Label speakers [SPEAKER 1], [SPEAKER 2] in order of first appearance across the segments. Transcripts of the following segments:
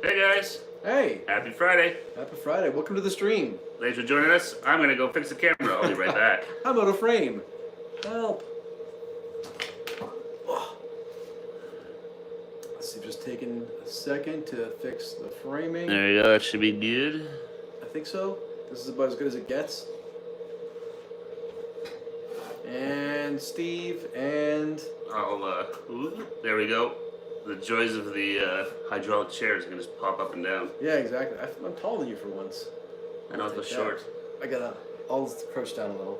[SPEAKER 1] Hey guys,
[SPEAKER 2] Hey,
[SPEAKER 1] happy Friday.
[SPEAKER 2] happy Friday. Welcome to the stream.
[SPEAKER 1] Thanks for joining us. I'm gonna go fix the camera. I'll be right back.
[SPEAKER 2] I'm out of frame. Help. Oh. Let's see, just taking a second to fix the framing.
[SPEAKER 1] There you go, that should be good.
[SPEAKER 2] I think so. This is about as good as it gets. And Steve and...
[SPEAKER 1] There we go. The joys of the hydraulic chairs can just pop up and down.
[SPEAKER 2] Yeah, exactly. I'm taller than you for once.
[SPEAKER 1] And I'll go short.
[SPEAKER 2] I gotta... I'll crouch down a little.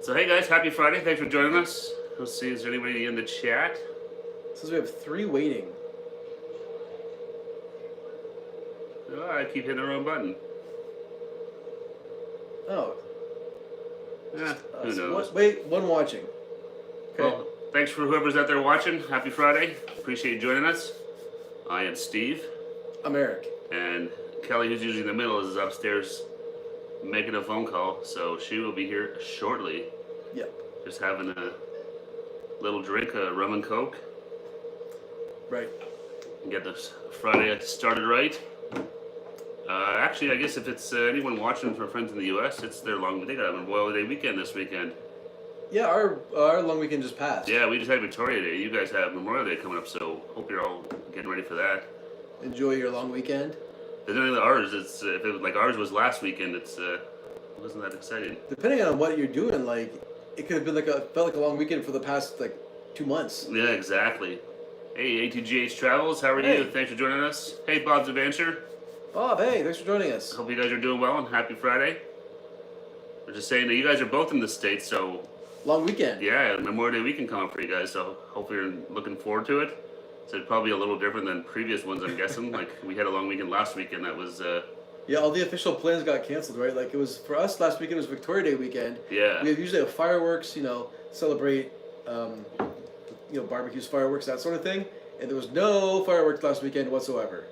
[SPEAKER 1] So hey guys, happy Friday. Thanks for joining us. Let's see, is there anybody in the chat?
[SPEAKER 2] It says we have 3 waiting.
[SPEAKER 1] Oh, I keep hitting the wrong button.
[SPEAKER 2] Oh.
[SPEAKER 1] Who knows?
[SPEAKER 2] Wait, 1 watching. Okay.
[SPEAKER 1] Well, thanks for whoever's out there watching. Happy Friday. Appreciate you joining us. I am Steve.
[SPEAKER 2] I'm Eric.
[SPEAKER 1] And Kelly, who's usually in the middle, is upstairs making a phone call, so she will be here shortly.
[SPEAKER 2] Yep.
[SPEAKER 1] Just having a little drink, a rum and coke.
[SPEAKER 2] Right.
[SPEAKER 1] And get this Friday started right. Actually, I guess if it's anyone watching for friends in the U.S., it's their they got a Memorial Day weekend this weekend.
[SPEAKER 2] Yeah, our long weekend just passed.
[SPEAKER 1] Yeah, we just had Victoria Day. You guys have Memorial Day coming up, so hope you're all getting ready for that.
[SPEAKER 2] Enjoy your long weekend.
[SPEAKER 1] But then ours, if it was like ours was last weekend, it wasn't that exciting.
[SPEAKER 2] Depending on what you're doing, like it could have been felt like a long weekend for the past 2 months.
[SPEAKER 1] Yeah, exactly. Hey, A2GH Travels, how are you? Thanks for joining us. Hey, Bob's Adventure.
[SPEAKER 2] Bob, hey, thanks for joining us.
[SPEAKER 1] Hope you guys are doing well and happy Friday. We're just saying that you guys are both in the States, so...
[SPEAKER 2] Long weekend.
[SPEAKER 1] Yeah, Memorial Day weekend coming for you guys, so hopefully you're looking forward to it. So it's probably a little different than previous ones, I'm guessing. Like, we had a long weekend last weekend that was...
[SPEAKER 2] Yeah, all the official plans got canceled, right? Like, it was, for us, last weekend was Victoria Day weekend.
[SPEAKER 1] Yeah.
[SPEAKER 2] We usually have fireworks, celebrate, barbecues, fireworks, that sort of thing. And there was no fireworks last weekend whatsoever.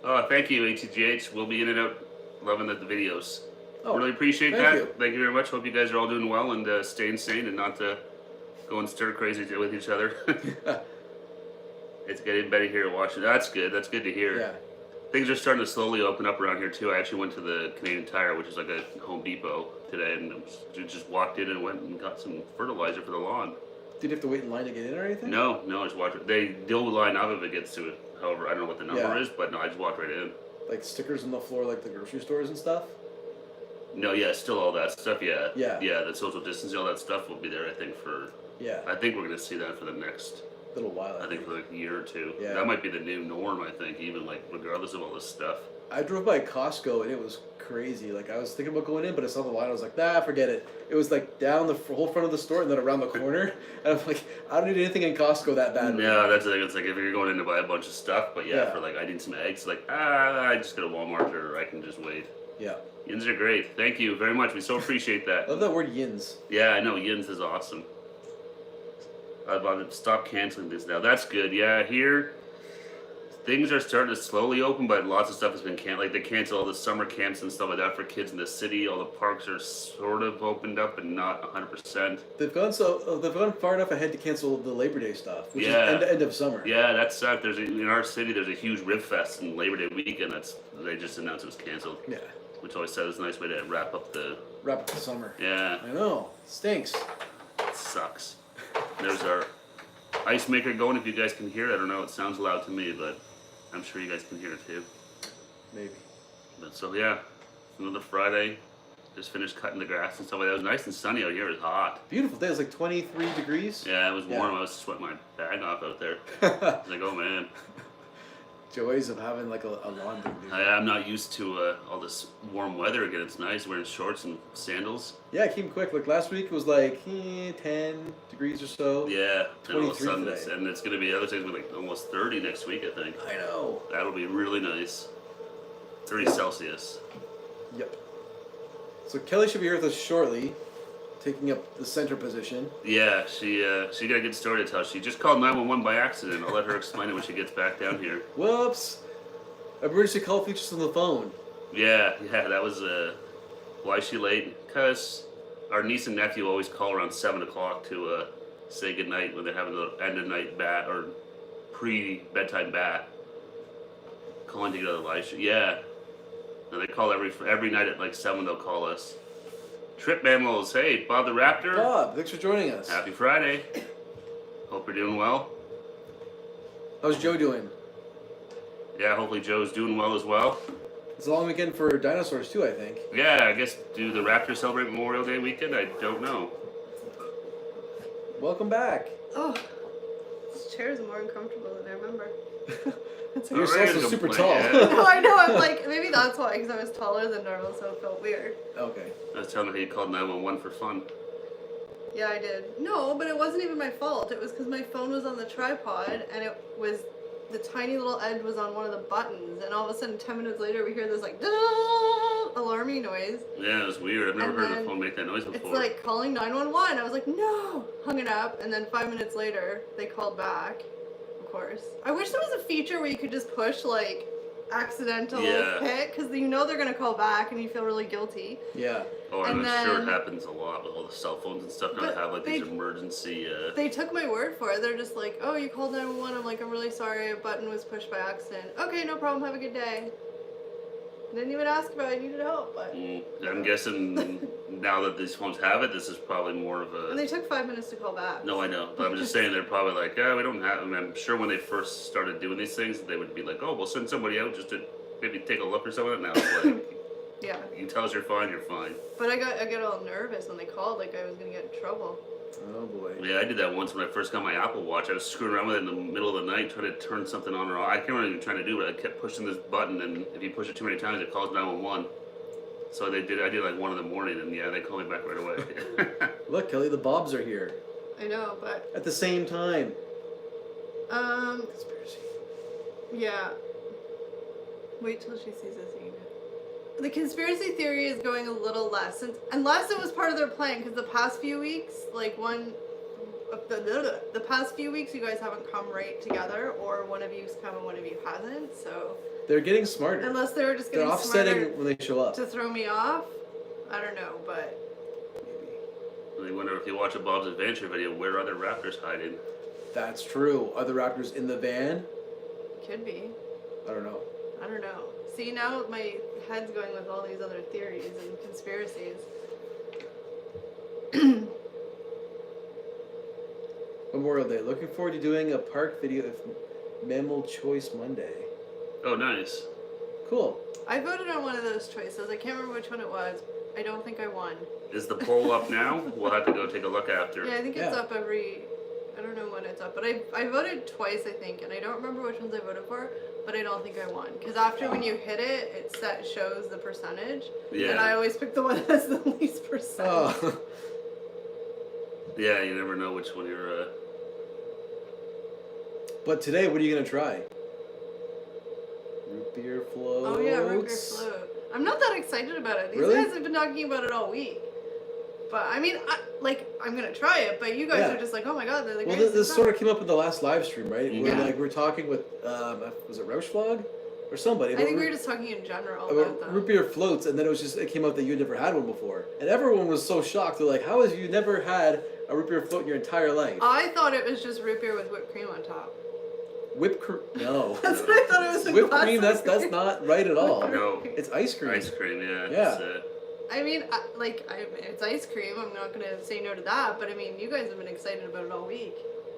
[SPEAKER 1] Oh, thank you, ATGH. We'll be in and out loving the videos.
[SPEAKER 2] Oh,
[SPEAKER 1] really appreciate
[SPEAKER 2] thank
[SPEAKER 1] that.
[SPEAKER 2] you.
[SPEAKER 1] Thank you very much. Hope you guys are all doing well and staying sane and not going stir crazy with each other. It's getting better here in Washington. That's good. That's good to hear.
[SPEAKER 2] Yeah.
[SPEAKER 1] Things are starting to slowly open up around here too. I actually went to the Canadian Tire, which is like a Home Depot today, and just walked in and went and got some fertilizer for the lawn.
[SPEAKER 2] Did you have to wait in line to get in or anything?
[SPEAKER 1] No, I just walked. They'll line up if it gets to it. However, I don't know what the number is, but no, I just walked right in.
[SPEAKER 2] Like stickers on the floor, like the grocery stores and stuff?
[SPEAKER 1] No, yeah, still all that stuff, yeah.
[SPEAKER 2] Yeah.
[SPEAKER 1] Yeah, the social distancing, all that stuff will be there, I think, for...
[SPEAKER 2] Yeah.
[SPEAKER 1] I think we're going to see that for the next...
[SPEAKER 2] Little while.
[SPEAKER 1] I think for like a year or two.
[SPEAKER 2] Yeah.
[SPEAKER 1] That might be the new norm, I think, even like regardless of all this stuff.
[SPEAKER 2] I drove by Costco and it was crazy. Like I was thinking about going in, but I saw the line. I was like, nah, forget it. It was like down the whole front of the store and then around the corner. And I'm like, I don't need anything in Costco that bad.
[SPEAKER 1] Yeah, that's the thing. It's like if you're going in to buy a bunch of stuff, but yeah, for like I need some eggs, like I just go to Walmart or I can just wait.
[SPEAKER 2] Yeah.
[SPEAKER 1] Yins are great. Thank you very much. We so appreciate that.
[SPEAKER 2] I love that word yins.
[SPEAKER 1] Yeah, I know. Yins is awesome. I've about to stop canceling this now. That's good. Yeah, here things are starting to slowly open, but lots of stuff has been canceled. Like they cancel all the summer camps and stuff like that for kids in the city. All the parks are sort of opened up, but not 100%.
[SPEAKER 2] They've gone far enough ahead to cancel the Labor Day stuff, which is end of summer.
[SPEAKER 1] Yeah, that sucked. In our city, there's a huge Rib Fest and Labor Day weekend. They just announced it was canceled.
[SPEAKER 2] Yeah.
[SPEAKER 1] Which always said is a nice way to wrap up the
[SPEAKER 2] summer.
[SPEAKER 1] Yeah.
[SPEAKER 2] I know. Stinks.
[SPEAKER 1] It sucks. There's our ice maker going. If you guys can hear it, I don't know. It sounds loud to me, but I'm sure you guys can hear it too.
[SPEAKER 2] Maybe.
[SPEAKER 1] But so yeah, another Friday. Just finished cutting the grass and stuff like that. It was nice and sunny out here. It was hot.
[SPEAKER 2] Beautiful day. It was like 23 degrees.
[SPEAKER 1] Yeah, it was warm. I was sweating my bag off out there. I was like, oh man.
[SPEAKER 2] Joys of having like a lawn dude.
[SPEAKER 1] I'm not used to all this warm weather again. It's nice wearing shorts and sandals.
[SPEAKER 2] Yeah, it came quick. Like last week it was like 10 degrees or so.
[SPEAKER 1] Yeah,
[SPEAKER 2] 23
[SPEAKER 1] and all of a sudden
[SPEAKER 2] today.
[SPEAKER 1] and it's gonna be other things like almost 30 next week, I think.
[SPEAKER 2] I know.
[SPEAKER 1] That'll be really nice. 30 Celsius.
[SPEAKER 2] Yep. So Kelly should be here with us shortly, taking up the center position.
[SPEAKER 1] Yeah, she got a good story to tell. She just called 911 by accident. I'll let her explain it when she gets back down here.
[SPEAKER 2] Whoops! Emergency call features on the phone.
[SPEAKER 1] Yeah, that was why is she late? Because our niece and nephew always call around 7 o'clock to say goodnight when they're having the end of night bat or pre-bedtime bat. fun to get on the live show. Yeah. And they call every night at like 7. They'll call us. Trip Mammals. Hey, Bob the Raptor.
[SPEAKER 2] Bob, thanks for joining us.
[SPEAKER 1] Happy Friday. Hope you're doing well.
[SPEAKER 2] How's Joe doing?
[SPEAKER 1] Yeah, hopefully Joe's doing well as well.
[SPEAKER 2] It's a long weekend for dinosaurs too, I think.
[SPEAKER 1] Yeah, I guess do the Raptors celebrate Memorial Day weekend? I don't know.
[SPEAKER 2] Welcome back.
[SPEAKER 3] Oh, this chair is more uncomfortable than I remember.
[SPEAKER 2] You're also super tall.
[SPEAKER 1] Yeah.
[SPEAKER 3] No, I know. I'm like, maybe that's why, because I was taller than normal, so it felt weird.
[SPEAKER 2] Okay.
[SPEAKER 1] I was telling her you called 911 for fun.
[SPEAKER 3] Yeah, I did. No, but it wasn't even my fault. It was because my phone was on the tripod, and it was, the tiny little edge was on one of the buttons, and all of a sudden, 10 minutes later, we hear this like, alarming noise.
[SPEAKER 1] Yeah, it was weird. I've never
[SPEAKER 3] And
[SPEAKER 1] heard
[SPEAKER 3] then
[SPEAKER 1] the phone make that noise before.
[SPEAKER 3] It's like calling 911. I was like, no! Hung it up, and then 5 minutes later, they called back. Of course. I wish there was a feature where you could just push, like, accidental hit, because you know they're going to call back, and you feel really guilty.
[SPEAKER 2] Yeah.
[SPEAKER 1] Oh,
[SPEAKER 3] And
[SPEAKER 1] I'm sure it
[SPEAKER 3] then-
[SPEAKER 1] happens a lot with all the cell phones and stuff. Now
[SPEAKER 3] But
[SPEAKER 1] they have like
[SPEAKER 3] they-
[SPEAKER 1] these emergency.
[SPEAKER 3] They took my word for it. They're just like, oh, you called 911. I'm like, I'm really sorry. A button was pushed by accident. Okay, no problem. Have a good day. Didn't even ask if I needed help, but...
[SPEAKER 1] I'm guessing now that these phones have it, this is probably more of
[SPEAKER 3] And
[SPEAKER 1] a.
[SPEAKER 3] they took 5 minutes to call back.
[SPEAKER 1] No, I know, but I'm just saying they're probably like, yeah, we don't have. I mean, I'm sure when they first started doing these things, they would be like, oh, we'll send somebody out just to maybe take a look or something. Now it's like,
[SPEAKER 3] Yeah.
[SPEAKER 1] you tell us you're fine, you're fine.
[SPEAKER 3] But I get all nervous when they called, like I was gonna get in trouble.
[SPEAKER 2] Oh boy.
[SPEAKER 1] Yeah, I did that once when I first got my Apple Watch. I was screwing around with it in the middle of the night, trying to turn something on or off. I can't remember what I was trying to do, but I kept pushing this button, and if you push it too many times, it calls 911. So I did like 1 in the morning, and yeah, they called me back right away.
[SPEAKER 2] Look, Kelly, the Bobs are here
[SPEAKER 3] I know, but
[SPEAKER 2] at the same time.
[SPEAKER 3] um,
[SPEAKER 2] Conspiracy.
[SPEAKER 3] yeah. Wait till she sees this email. The conspiracy theory is going a little less, unless it was part of their plan. Because the past few weeks, like the past few weeks, you guys haven't come right together, or one of you's come and one of you hasn't. So
[SPEAKER 2] They're getting smarter.
[SPEAKER 3] unless they were just
[SPEAKER 2] They're
[SPEAKER 3] getting
[SPEAKER 2] offsetting
[SPEAKER 3] smarter
[SPEAKER 2] when they show up.
[SPEAKER 3] to throw me off, I don't know, but
[SPEAKER 2] Maybe.
[SPEAKER 1] I wonder if you watch a Bob's Adventure video, where are the raptors hiding?
[SPEAKER 2] That's true. Are the Raptors in the van?
[SPEAKER 3] could be.
[SPEAKER 2] I don't know.
[SPEAKER 3] I don't know. See, now my head's going with all these other theories and conspiracies.
[SPEAKER 2] Memorial Day. Looking forward to doing a park video of Mammal Choice Monday.
[SPEAKER 1] Oh, nice.
[SPEAKER 2] Cool.
[SPEAKER 3] I voted on one of those choices. I can't remember which one it was. I don't think I won.
[SPEAKER 1] Is the poll up now? We'll have to go take a look after.
[SPEAKER 3] Yeah, I think it's
[SPEAKER 2] Yeah.
[SPEAKER 3] up every... I don't know when it's up, but I voted twice, I think, and I don't remember which ones I voted for, but I don't think I won. Because after when you hit it, it shows the percentage,
[SPEAKER 1] Yeah.
[SPEAKER 3] and I always pick the one that has the least percent.
[SPEAKER 2] Oh.
[SPEAKER 1] Yeah, you never know which one you're.
[SPEAKER 2] But today, what are you going to try? Root beer floats.
[SPEAKER 3] Oh yeah, root beer float. I'm not that excited about it. These
[SPEAKER 2] Really?
[SPEAKER 3] guys have been talking about it all week. But I mean, I'm gonna try it. But you guys
[SPEAKER 2] Yeah.
[SPEAKER 3] are just like, oh my god, they're the
[SPEAKER 2] Well,
[SPEAKER 3] greatest.
[SPEAKER 2] this sort of came up in the last live stream, right? Where
[SPEAKER 3] Yeah.
[SPEAKER 2] we're talking with, was it Roush Vlog? Or somebody.
[SPEAKER 3] I think
[SPEAKER 2] about
[SPEAKER 3] we were just talking in general
[SPEAKER 2] about
[SPEAKER 3] about them.
[SPEAKER 2] root beer floats, and then it came out that you never had one before. And everyone was so shocked. They're like, how has you never had a root beer float in your entire life?
[SPEAKER 3] I thought it was just root beer with whipped cream on top.
[SPEAKER 2] Whipped cream? No.
[SPEAKER 3] That's what I thought it was. a
[SPEAKER 2] Whipped
[SPEAKER 3] glass
[SPEAKER 2] cream,
[SPEAKER 3] of
[SPEAKER 2] that's
[SPEAKER 3] cream.
[SPEAKER 2] not right at all.
[SPEAKER 1] No.
[SPEAKER 2] It's ice cream.
[SPEAKER 1] Ice cream, yeah.
[SPEAKER 2] Yeah.
[SPEAKER 1] It's,
[SPEAKER 3] I mean, it's ice cream. I'm not gonna say no to that. But I mean, you guys have been excited about it all week.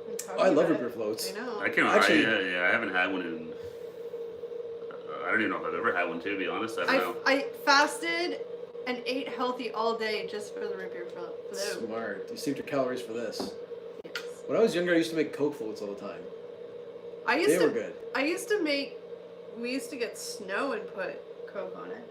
[SPEAKER 3] I'm talking
[SPEAKER 2] I love
[SPEAKER 3] about
[SPEAKER 2] root beer
[SPEAKER 3] it.
[SPEAKER 2] floats.
[SPEAKER 3] I know.
[SPEAKER 1] I can't.
[SPEAKER 2] Actually-
[SPEAKER 1] I haven't had one in. I don't even know if I've ever had one. To be honest, I don't know.
[SPEAKER 3] I fasted and ate healthy all day just for the root beer float.
[SPEAKER 2] Smart. You saved your calories for this.
[SPEAKER 3] Yes.
[SPEAKER 2] When I was younger, I used to make Coke floats all the time.
[SPEAKER 3] I used
[SPEAKER 2] They
[SPEAKER 3] to.
[SPEAKER 2] were good.
[SPEAKER 3] I used to make. We used to get snow and put Coke on it.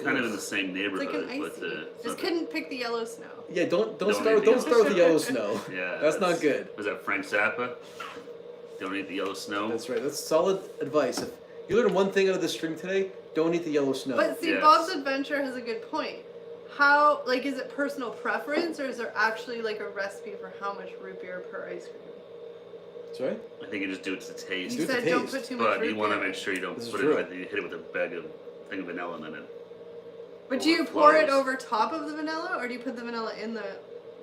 [SPEAKER 1] Kind of in the same
[SPEAKER 3] It's
[SPEAKER 1] neighborhood,
[SPEAKER 3] like an icy.
[SPEAKER 1] but
[SPEAKER 3] Just
[SPEAKER 1] not
[SPEAKER 3] couldn't pick the yellow snow.
[SPEAKER 2] Yeah, don't
[SPEAKER 1] Don't
[SPEAKER 2] start
[SPEAKER 1] eat the
[SPEAKER 2] with the yellow snow.
[SPEAKER 1] Yeah,
[SPEAKER 2] That's not good.
[SPEAKER 1] Was that Frank Zappa? Don't eat the yellow snow.
[SPEAKER 2] That's right. That's solid advice. If you learn one thing out of this stream today, don't eat the yellow snow.
[SPEAKER 3] But see,
[SPEAKER 1] Yes.
[SPEAKER 3] Bob's Adventure has a good point. How, like, is it personal preference or is there actually, like, a recipe for how much root beer per ice cream?
[SPEAKER 2] Sorry?
[SPEAKER 1] I think you just do it to taste.
[SPEAKER 2] Do
[SPEAKER 3] You
[SPEAKER 2] it to
[SPEAKER 3] said don't
[SPEAKER 2] taste.
[SPEAKER 3] put too much
[SPEAKER 1] But
[SPEAKER 3] root
[SPEAKER 1] you want to
[SPEAKER 3] beer.
[SPEAKER 1] make sure you don't
[SPEAKER 2] This is
[SPEAKER 1] put
[SPEAKER 2] true.
[SPEAKER 1] it. You hit it with a thing of vanilla in it.
[SPEAKER 3] But do you pour it
[SPEAKER 1] Flowers.
[SPEAKER 3] over top of the vanilla or do you put the vanilla in the...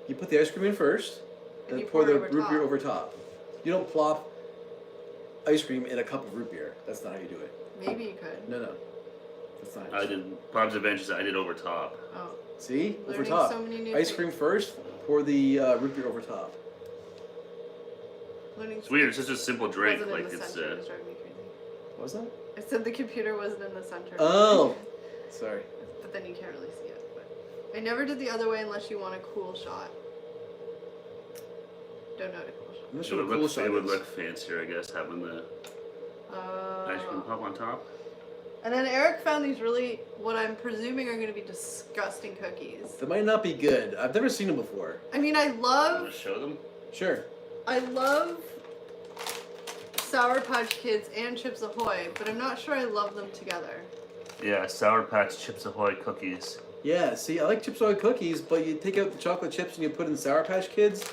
[SPEAKER 2] You put the ice cream in first,
[SPEAKER 3] And
[SPEAKER 2] then
[SPEAKER 3] you
[SPEAKER 2] pour
[SPEAKER 3] pour it
[SPEAKER 2] the
[SPEAKER 3] over
[SPEAKER 2] root beer
[SPEAKER 3] top.
[SPEAKER 2] over top. You don't plop ice cream in a cup of root beer. That's not how you do it.
[SPEAKER 3] Maybe you could.
[SPEAKER 2] No. That's not how
[SPEAKER 1] I
[SPEAKER 2] you do it.
[SPEAKER 1] did Bob's Adventures. I did over top.
[SPEAKER 3] Oh.
[SPEAKER 2] See? Over
[SPEAKER 3] Learning
[SPEAKER 2] top.
[SPEAKER 3] so many new
[SPEAKER 2] Ice
[SPEAKER 3] things.
[SPEAKER 2] cream first, pour the root beer over top.
[SPEAKER 3] Learning
[SPEAKER 1] It's weird. It's just a simple drink.
[SPEAKER 3] wasn't in
[SPEAKER 1] Like
[SPEAKER 3] the
[SPEAKER 1] it's.
[SPEAKER 3] center. It was driving me crazy.
[SPEAKER 2] What was that?
[SPEAKER 3] I said the computer wasn't in the center.
[SPEAKER 2] Oh. Sorry.
[SPEAKER 3] But then you can't really see it. But I never did the other way unless you want a cool shot. Don't know what a cool shot.
[SPEAKER 2] I'm not
[SPEAKER 1] It
[SPEAKER 2] sure
[SPEAKER 1] would,
[SPEAKER 2] what cool
[SPEAKER 1] look,
[SPEAKER 2] shot
[SPEAKER 1] it would
[SPEAKER 2] is.
[SPEAKER 1] look fancier, I guess, having the ice cream pop on top.
[SPEAKER 3] And then Eric found these really, what I'm presuming are going to be disgusting cookies.
[SPEAKER 2] That might not be good. I've never seen them before.
[SPEAKER 3] I mean, I
[SPEAKER 1] I'm
[SPEAKER 3] love
[SPEAKER 1] gonna show them.
[SPEAKER 2] Sure.
[SPEAKER 3] Sour Patch Kids and Chips Ahoy, but I'm not sure I love them together.
[SPEAKER 1] Yeah, Sour Patch Chips Ahoy cookies.
[SPEAKER 2] Yeah, see, I like Chips Ahoy cookies, but you take out the chocolate chips and you put in Sour Patch Kids.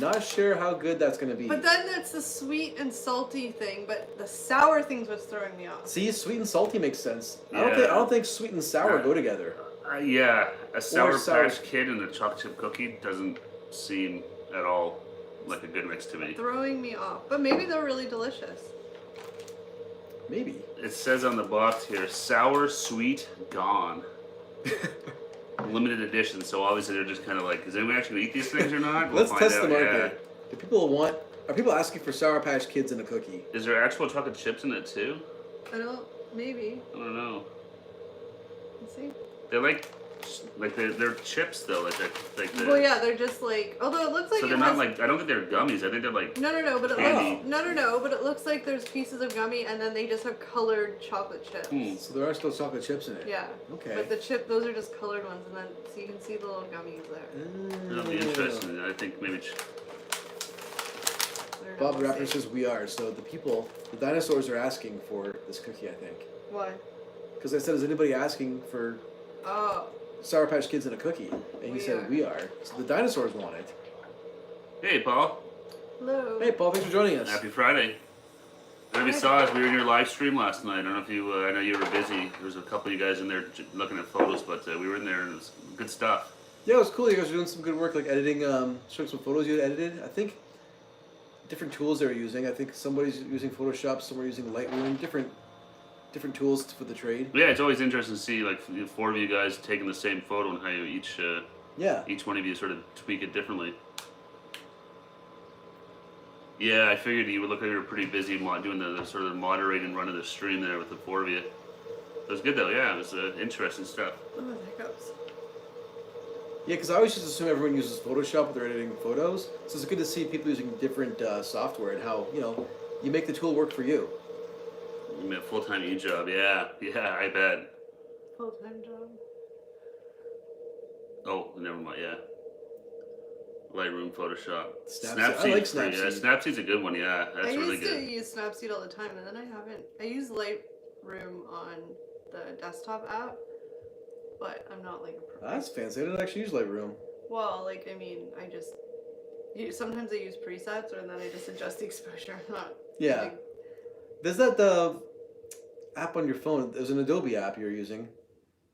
[SPEAKER 2] Not sure how good that's gonna be.
[SPEAKER 3] But then that's the sweet and salty thing, but the sour thing's what's throwing me off.
[SPEAKER 2] See, sweet and salty makes sense. I
[SPEAKER 1] Yeah.
[SPEAKER 2] don't think sweet and sour go together.
[SPEAKER 1] Yeah, a Sour
[SPEAKER 2] sour-
[SPEAKER 1] Patch Kid and a chocolate chip cookie doesn't seem at all like a good mix to me.
[SPEAKER 3] Throwing me off. But maybe they're really delicious.
[SPEAKER 2] Maybe.
[SPEAKER 1] It says on the box here, sour, sweet, gone. Limited edition, so obviously they're just kind of like, is anyone actually gonna eat these things or not? We'll
[SPEAKER 2] Let's
[SPEAKER 1] find
[SPEAKER 2] test
[SPEAKER 1] out,
[SPEAKER 2] the market. Are people asking for Sour Patch Kids in a cookie?
[SPEAKER 1] Is there actual chocolate chips in it too?
[SPEAKER 3] Maybe.
[SPEAKER 1] I don't know.
[SPEAKER 3] Let's see.
[SPEAKER 1] They're like they're chips though, like the.
[SPEAKER 3] Well, yeah, they're just like, although it looks like
[SPEAKER 1] So
[SPEAKER 3] it
[SPEAKER 1] they're
[SPEAKER 3] has,
[SPEAKER 1] not like, I don't think they're gummies. I think they're like.
[SPEAKER 3] No, but it
[SPEAKER 1] candy.
[SPEAKER 3] looks but it looks like there's pieces of gummy and then they just have colored chocolate chips.
[SPEAKER 2] So there are still chocolate chips in it.
[SPEAKER 3] Yeah.
[SPEAKER 2] Okay.
[SPEAKER 3] But those are just colored ones, and then so you can see the little gummies there.
[SPEAKER 1] That'll be interesting. I think maybe.
[SPEAKER 3] They're
[SPEAKER 2] Bob
[SPEAKER 3] not
[SPEAKER 2] the Rapper
[SPEAKER 3] safe.
[SPEAKER 2] says we are. So the dinosaurs are asking for this cookie, I think.
[SPEAKER 3] Why?
[SPEAKER 2] Because I said, is anybody asking for
[SPEAKER 3] Oh.
[SPEAKER 2] Sour Patch Kids in a cookie? And he
[SPEAKER 3] We
[SPEAKER 2] said,
[SPEAKER 3] are.
[SPEAKER 2] we are. So the dinosaurs want it.
[SPEAKER 1] Hey, Paul.
[SPEAKER 3] Hello.
[SPEAKER 2] Hey, Paul, thanks for joining us.
[SPEAKER 1] Happy Friday. I don't know if you saw us. We were in your live stream last night. I don't know if you. I know you were busy. There was a couple of you guys in there looking at photos, but we were in there and it was good stuff.
[SPEAKER 2] Yeah, it was cool. You guys were doing some good work, like editing, showing some photos you had edited. I think different tools they were using. I think somebody's using Photoshop, some were using Lightroom, different tools for the trade.
[SPEAKER 1] Yeah, it's always interesting to see like the four of you guys taking the same photo and how you each one of you sort of tweak it differently. Yeah, I figured you would look like you were pretty busy doing the sort of moderating run of the stream there with the four of you. It was good though. Yeah, it was interesting stuff.
[SPEAKER 3] Oh, the hiccups.
[SPEAKER 2] Yeah, because I always just assume everyone uses Photoshop when they're editing photos. So it's good to see people using different software and how, you make the tool work for you.
[SPEAKER 1] You mean a full-time e-job? Yeah, I bet.
[SPEAKER 3] Full-time job.
[SPEAKER 1] Oh, never mind. Yeah. Lightroom, Photoshop.
[SPEAKER 2] Snapseed. I like
[SPEAKER 1] free, yeah,
[SPEAKER 2] Snapseed.
[SPEAKER 1] Snapseed's a good one. Yeah, that's
[SPEAKER 3] I
[SPEAKER 1] really
[SPEAKER 3] used to
[SPEAKER 1] good.
[SPEAKER 3] use Snapseed all the time, and then I haven't. I use Lightroom on the desktop app, but I'm not like a pro.
[SPEAKER 2] That's fancy. I didn't actually use Lightroom.
[SPEAKER 3] Well, sometimes I use presets, and then I just adjust the exposure. I'm not.
[SPEAKER 2] Yeah.
[SPEAKER 3] like,
[SPEAKER 2] There's that app on your phone. There's an Adobe app you're using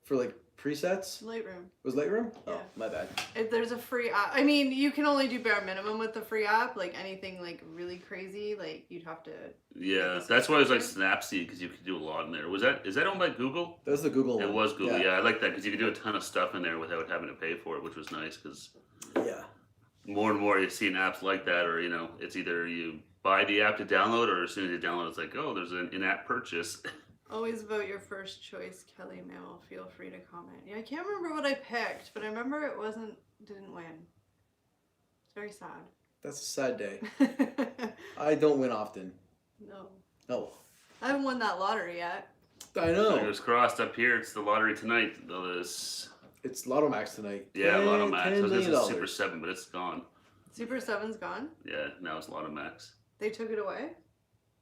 [SPEAKER 2] for like presets.
[SPEAKER 3] Lightroom.
[SPEAKER 2] Was Lightroom?
[SPEAKER 3] Yeah.
[SPEAKER 2] Oh, my bad.
[SPEAKER 3] There's a free app. I mean, you can only do bare minimum with the free app. Like anything like really crazy, like you'd have to.
[SPEAKER 1] Yeah, that's why it was like Snapseed because you could do a lot in there. Is that owned by Google?
[SPEAKER 2] That was the Google one.
[SPEAKER 1] It was Google. Yeah, I like that because you could do a ton of stuff in there without having to pay for it, which was nice because
[SPEAKER 2] Yeah.
[SPEAKER 1] more and more you're seeing apps like that, or it's either you buy the app to download, or as soon as you download, it's like, oh, there's an in-app purchase.
[SPEAKER 3] Always vote your first choice, Kelly Mail. Feel free to comment. Yeah, I can't remember what I picked, but I remember it didn't win. It's very sad.
[SPEAKER 2] That's a sad day. I don't win often.
[SPEAKER 3] No.
[SPEAKER 2] Oh.
[SPEAKER 3] I haven't won that lottery yet.
[SPEAKER 2] I know.
[SPEAKER 1] Fingers crossed up here. It's the lottery tonight.
[SPEAKER 2] It's Lotto Max tonight.
[SPEAKER 1] Yeah, Lotto Max. I
[SPEAKER 2] $10
[SPEAKER 1] was going to
[SPEAKER 2] million.
[SPEAKER 1] say Super 7, but it's gone.
[SPEAKER 3] Super 7's gone?
[SPEAKER 1] Yeah, now it's Lotto Max.
[SPEAKER 3] They took it away?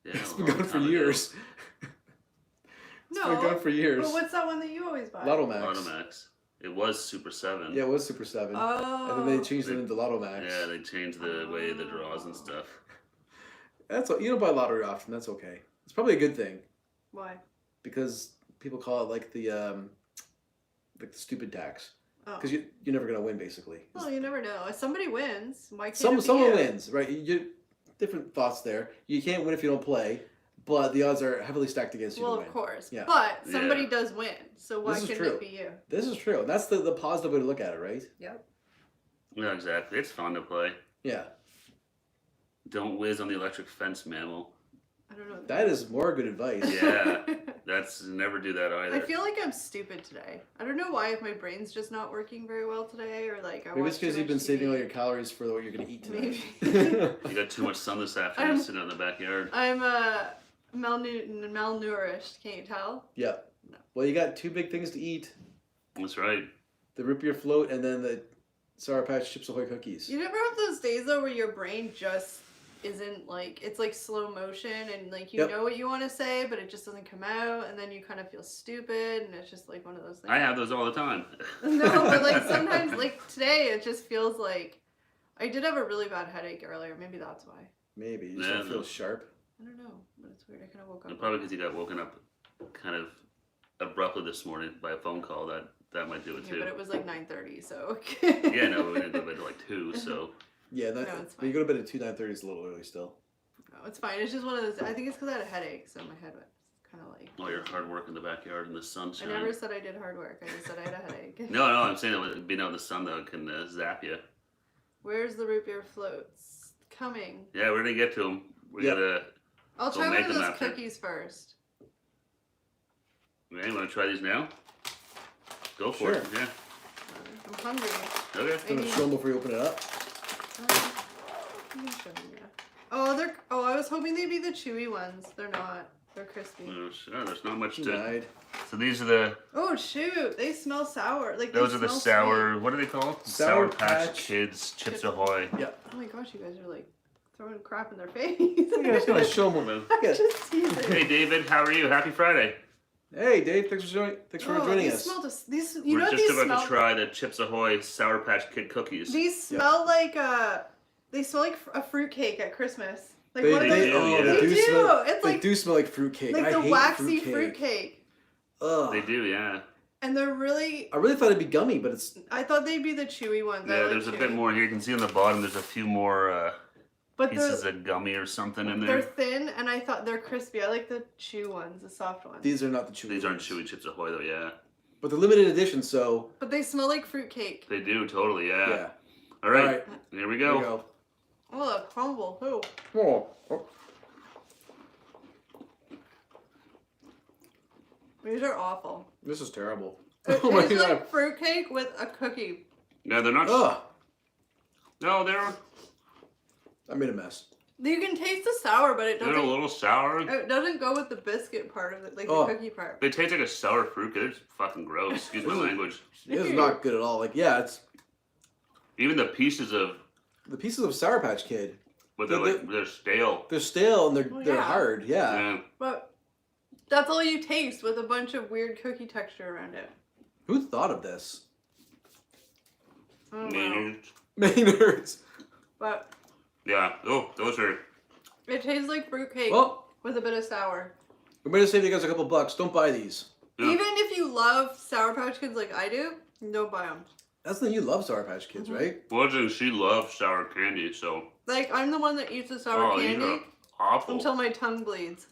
[SPEAKER 1] Yeah,
[SPEAKER 2] It's
[SPEAKER 1] a
[SPEAKER 2] been
[SPEAKER 1] long
[SPEAKER 2] gone for
[SPEAKER 1] time ago.
[SPEAKER 2] years. It's
[SPEAKER 3] No.
[SPEAKER 2] been gone for years.
[SPEAKER 3] But what's that one that you always buy?
[SPEAKER 2] Lotto Max.
[SPEAKER 1] Lotto Max. It was Super 7.
[SPEAKER 2] Yeah, it was Super 7.
[SPEAKER 3] Oh.
[SPEAKER 2] And then they changed it into Lotto Max.
[SPEAKER 1] Yeah, they changed the way the draws and stuff.
[SPEAKER 2] You don't buy lottery often. That's okay. It's probably a good thing
[SPEAKER 3] Why?
[SPEAKER 2] because people call it like the stupid tax.
[SPEAKER 3] Oh.
[SPEAKER 2] Because you're never gonna win basically.
[SPEAKER 3] Well, you never know. If somebody wins, why can't it be
[SPEAKER 2] Someone
[SPEAKER 3] you?
[SPEAKER 2] wins, right? Different thoughts there. You can't win if you don't play. but the odds are heavily stacked against you
[SPEAKER 3] Well,
[SPEAKER 2] to win.
[SPEAKER 3] of course.
[SPEAKER 2] Yeah.
[SPEAKER 3] But somebody
[SPEAKER 1] Yeah.
[SPEAKER 3] does win, so why
[SPEAKER 2] This is
[SPEAKER 3] couldn't
[SPEAKER 2] true.
[SPEAKER 3] it be you?
[SPEAKER 2] This is true. That's the positive way to look at it, right?
[SPEAKER 3] Yep.
[SPEAKER 1] Yeah, exactly. It's fun to play.
[SPEAKER 2] Yeah.
[SPEAKER 1] Don't whiz on the electric fence, mammal.
[SPEAKER 3] I don't know. What
[SPEAKER 2] That is more good advice.
[SPEAKER 1] Yeah. That's never do that either.
[SPEAKER 3] I feel like I'm stupid today. I don't know why, if my brain's just not working very well today, or like I
[SPEAKER 2] Maybe it's
[SPEAKER 3] watched too
[SPEAKER 2] because you've been
[SPEAKER 3] much
[SPEAKER 2] saving all
[SPEAKER 3] TV.
[SPEAKER 2] your calories for what you're going to eat tonight.
[SPEAKER 3] Maybe.
[SPEAKER 1] You got too much sun this afternoon
[SPEAKER 3] I'm-
[SPEAKER 1] sitting out in the backyard.
[SPEAKER 3] I'm malnourished. Can't you tell?
[SPEAKER 2] Yeah.
[SPEAKER 3] No.
[SPEAKER 2] Well, you got two big things to eat.
[SPEAKER 1] That's right.
[SPEAKER 2] The root beer float and then the Sour Patch Chips Ahoy cookies.
[SPEAKER 3] You never have those days though where your brain just isn't like, it's like slow motion and like you
[SPEAKER 2] Yep.
[SPEAKER 3] know what you want to say but it just doesn't come out and then you kind of feel stupid and it's just like one of those things.
[SPEAKER 1] I have those all the time.
[SPEAKER 3] No, but like sometimes like today it just feels like I did have a really bad headache earlier. Maybe that's why.
[SPEAKER 2] Maybe. You just
[SPEAKER 1] Yeah,
[SPEAKER 2] don't feel
[SPEAKER 1] no.
[SPEAKER 2] sharp.
[SPEAKER 3] I don't know, but it's weird. I kind of woke up.
[SPEAKER 1] Probably because you got woken up kind of abruptly this morning by a phone call. That might do it
[SPEAKER 3] Yeah,
[SPEAKER 1] too.
[SPEAKER 3] but it was like 9:30, so.
[SPEAKER 1] Yeah, no, we didn't go to bed till like 2, so.
[SPEAKER 2] Yeah,
[SPEAKER 3] No, it's
[SPEAKER 2] when you
[SPEAKER 3] fine.
[SPEAKER 2] go to bed at 2, 9:30 is a little early still.
[SPEAKER 3] No, it's fine. It's just one of those. I think it's because I had a headache, so my head was kind of like.
[SPEAKER 1] All your hard work in the backyard in the
[SPEAKER 3] I
[SPEAKER 1] sunshine.
[SPEAKER 3] never said I did hard work. I just said I had a headache.
[SPEAKER 1] No, I'm saying that being out in the sun though can zap you.
[SPEAKER 3] Where's the root beer floats? Coming.
[SPEAKER 1] Yeah, we're gonna get to them. We
[SPEAKER 2] Yep.
[SPEAKER 1] gotta.
[SPEAKER 3] I'll
[SPEAKER 1] Go
[SPEAKER 3] try one
[SPEAKER 1] make
[SPEAKER 3] of
[SPEAKER 1] them
[SPEAKER 3] those
[SPEAKER 1] after.
[SPEAKER 3] cookies first.
[SPEAKER 1] Man, you wanna try these now? Go for it.
[SPEAKER 2] Sure.
[SPEAKER 1] Yeah.
[SPEAKER 3] I'm hungry.
[SPEAKER 1] Okay.
[SPEAKER 2] I'm going to show them before you open it up.
[SPEAKER 3] You can show them, yeah. Oh, they're. Oh, I was hoping they'd be the chewy ones. They're not. They're crispy.
[SPEAKER 1] Sure, there's not much to.
[SPEAKER 2] Denied.
[SPEAKER 1] So these are the.
[SPEAKER 3] Oh shoot! They smell sour. Like
[SPEAKER 1] Those
[SPEAKER 3] they
[SPEAKER 1] are the
[SPEAKER 3] smell
[SPEAKER 1] sour. What are they called?
[SPEAKER 2] Sour
[SPEAKER 1] Patch
[SPEAKER 2] Patch
[SPEAKER 1] Kids Chips
[SPEAKER 3] Chips.
[SPEAKER 1] Ahoy.
[SPEAKER 2] Yeah.
[SPEAKER 3] Sweet. Oh my gosh, you guys are like throwing crap in their face.
[SPEAKER 2] Yeah, just going to show them.
[SPEAKER 1] Well,
[SPEAKER 2] Yeah.
[SPEAKER 3] Just teasing.
[SPEAKER 1] Hey David, how are you? Happy Friday.
[SPEAKER 2] Hey, Dave. Thanks for joining
[SPEAKER 3] these
[SPEAKER 2] us.
[SPEAKER 3] Smell these. You
[SPEAKER 1] We're
[SPEAKER 3] know what
[SPEAKER 1] just
[SPEAKER 3] these
[SPEAKER 1] about
[SPEAKER 3] smell?
[SPEAKER 1] to try the Chips Ahoy Sour Patch Kid cookies.
[SPEAKER 3] These smell like They smell like a fruitcake at Christmas. Like
[SPEAKER 2] They,
[SPEAKER 3] what are
[SPEAKER 1] they
[SPEAKER 3] those?
[SPEAKER 1] do, yeah.
[SPEAKER 3] They do.
[SPEAKER 2] Smell,
[SPEAKER 3] It's
[SPEAKER 2] they
[SPEAKER 3] like
[SPEAKER 2] do smell like fruitcake.
[SPEAKER 3] like
[SPEAKER 2] I
[SPEAKER 3] the
[SPEAKER 2] hate
[SPEAKER 3] waxy
[SPEAKER 2] fruitcake.
[SPEAKER 3] fruitcake.
[SPEAKER 2] Ugh.
[SPEAKER 1] They do, yeah.
[SPEAKER 3] And they're really.
[SPEAKER 2] I really thought it'd be gummy, but it's
[SPEAKER 3] I thought they'd be the chewy ones. I
[SPEAKER 1] Yeah,
[SPEAKER 3] like
[SPEAKER 1] there's a
[SPEAKER 3] chewy.
[SPEAKER 1] bit more here. You can see on the bottom there's a few more
[SPEAKER 3] But
[SPEAKER 1] pieces of gummy or something in
[SPEAKER 3] they're
[SPEAKER 1] there.
[SPEAKER 3] thin, and I thought they're crispy. I like the chew ones, the soft ones.
[SPEAKER 2] these are not the chewy.
[SPEAKER 1] These aren't
[SPEAKER 2] ones.
[SPEAKER 1] chewy Chips Ahoy though, yeah.
[SPEAKER 2] But they're limited edition, so
[SPEAKER 3] But they smell like fruitcake.
[SPEAKER 1] They do, totally, yeah.
[SPEAKER 2] yeah.
[SPEAKER 1] All right,
[SPEAKER 2] All right.
[SPEAKER 1] here we
[SPEAKER 2] There
[SPEAKER 1] go.
[SPEAKER 2] we go.
[SPEAKER 3] Oh, a crumble. Who?
[SPEAKER 2] Oh, oh.
[SPEAKER 3] These are awful.
[SPEAKER 2] This is terrible.
[SPEAKER 3] It
[SPEAKER 2] Oh my
[SPEAKER 3] tastes
[SPEAKER 2] god.
[SPEAKER 3] like fruitcake with a cookie.
[SPEAKER 1] Yeah, they're not.
[SPEAKER 2] Ugh.
[SPEAKER 1] No, they're
[SPEAKER 2] I made a mess.
[SPEAKER 3] You can taste the sour, but it
[SPEAKER 1] a
[SPEAKER 3] doesn't.
[SPEAKER 1] little sour.
[SPEAKER 3] It doesn't go with the biscuit part of it, like
[SPEAKER 2] Oh.
[SPEAKER 3] the cookie part.
[SPEAKER 1] They taste like a sour fruit. It's fucking gross. Excuse my language.
[SPEAKER 2] This is not good at all. Like, yeah, it's
[SPEAKER 1] Even the pieces of,
[SPEAKER 2] the pieces of Sour Patch Kid.
[SPEAKER 1] but they're
[SPEAKER 2] The-
[SPEAKER 1] like they're stale.
[SPEAKER 2] They're stale and they're
[SPEAKER 3] Well,
[SPEAKER 2] they're
[SPEAKER 3] yeah.
[SPEAKER 2] hard. Yeah.
[SPEAKER 1] Yeah.
[SPEAKER 3] But that's all you taste with a bunch of weird cookie texture around it.
[SPEAKER 2] Who thought of this?
[SPEAKER 3] Oh, wow.
[SPEAKER 1] Maynard's.
[SPEAKER 2] Maynards.
[SPEAKER 3] But
[SPEAKER 1] Yeah. Oh, those are.
[SPEAKER 3] it tastes like fruitcake
[SPEAKER 2] Well,
[SPEAKER 3] with a bit of sour.
[SPEAKER 2] we're gonna save you guys a couple bucks. Don't buy these.
[SPEAKER 1] Yeah.
[SPEAKER 3] Even if you love Sour Patch Kids like I do, don't buy them.
[SPEAKER 2] That's the thing. You love Sour Patch Kids,
[SPEAKER 3] Mhm.
[SPEAKER 2] right?
[SPEAKER 1] Well, she loves sour candy, so.
[SPEAKER 3] Like, I'm the one that eats the sour
[SPEAKER 1] Oh, these
[SPEAKER 3] candy
[SPEAKER 1] are awful.
[SPEAKER 3] until my tongue bleeds.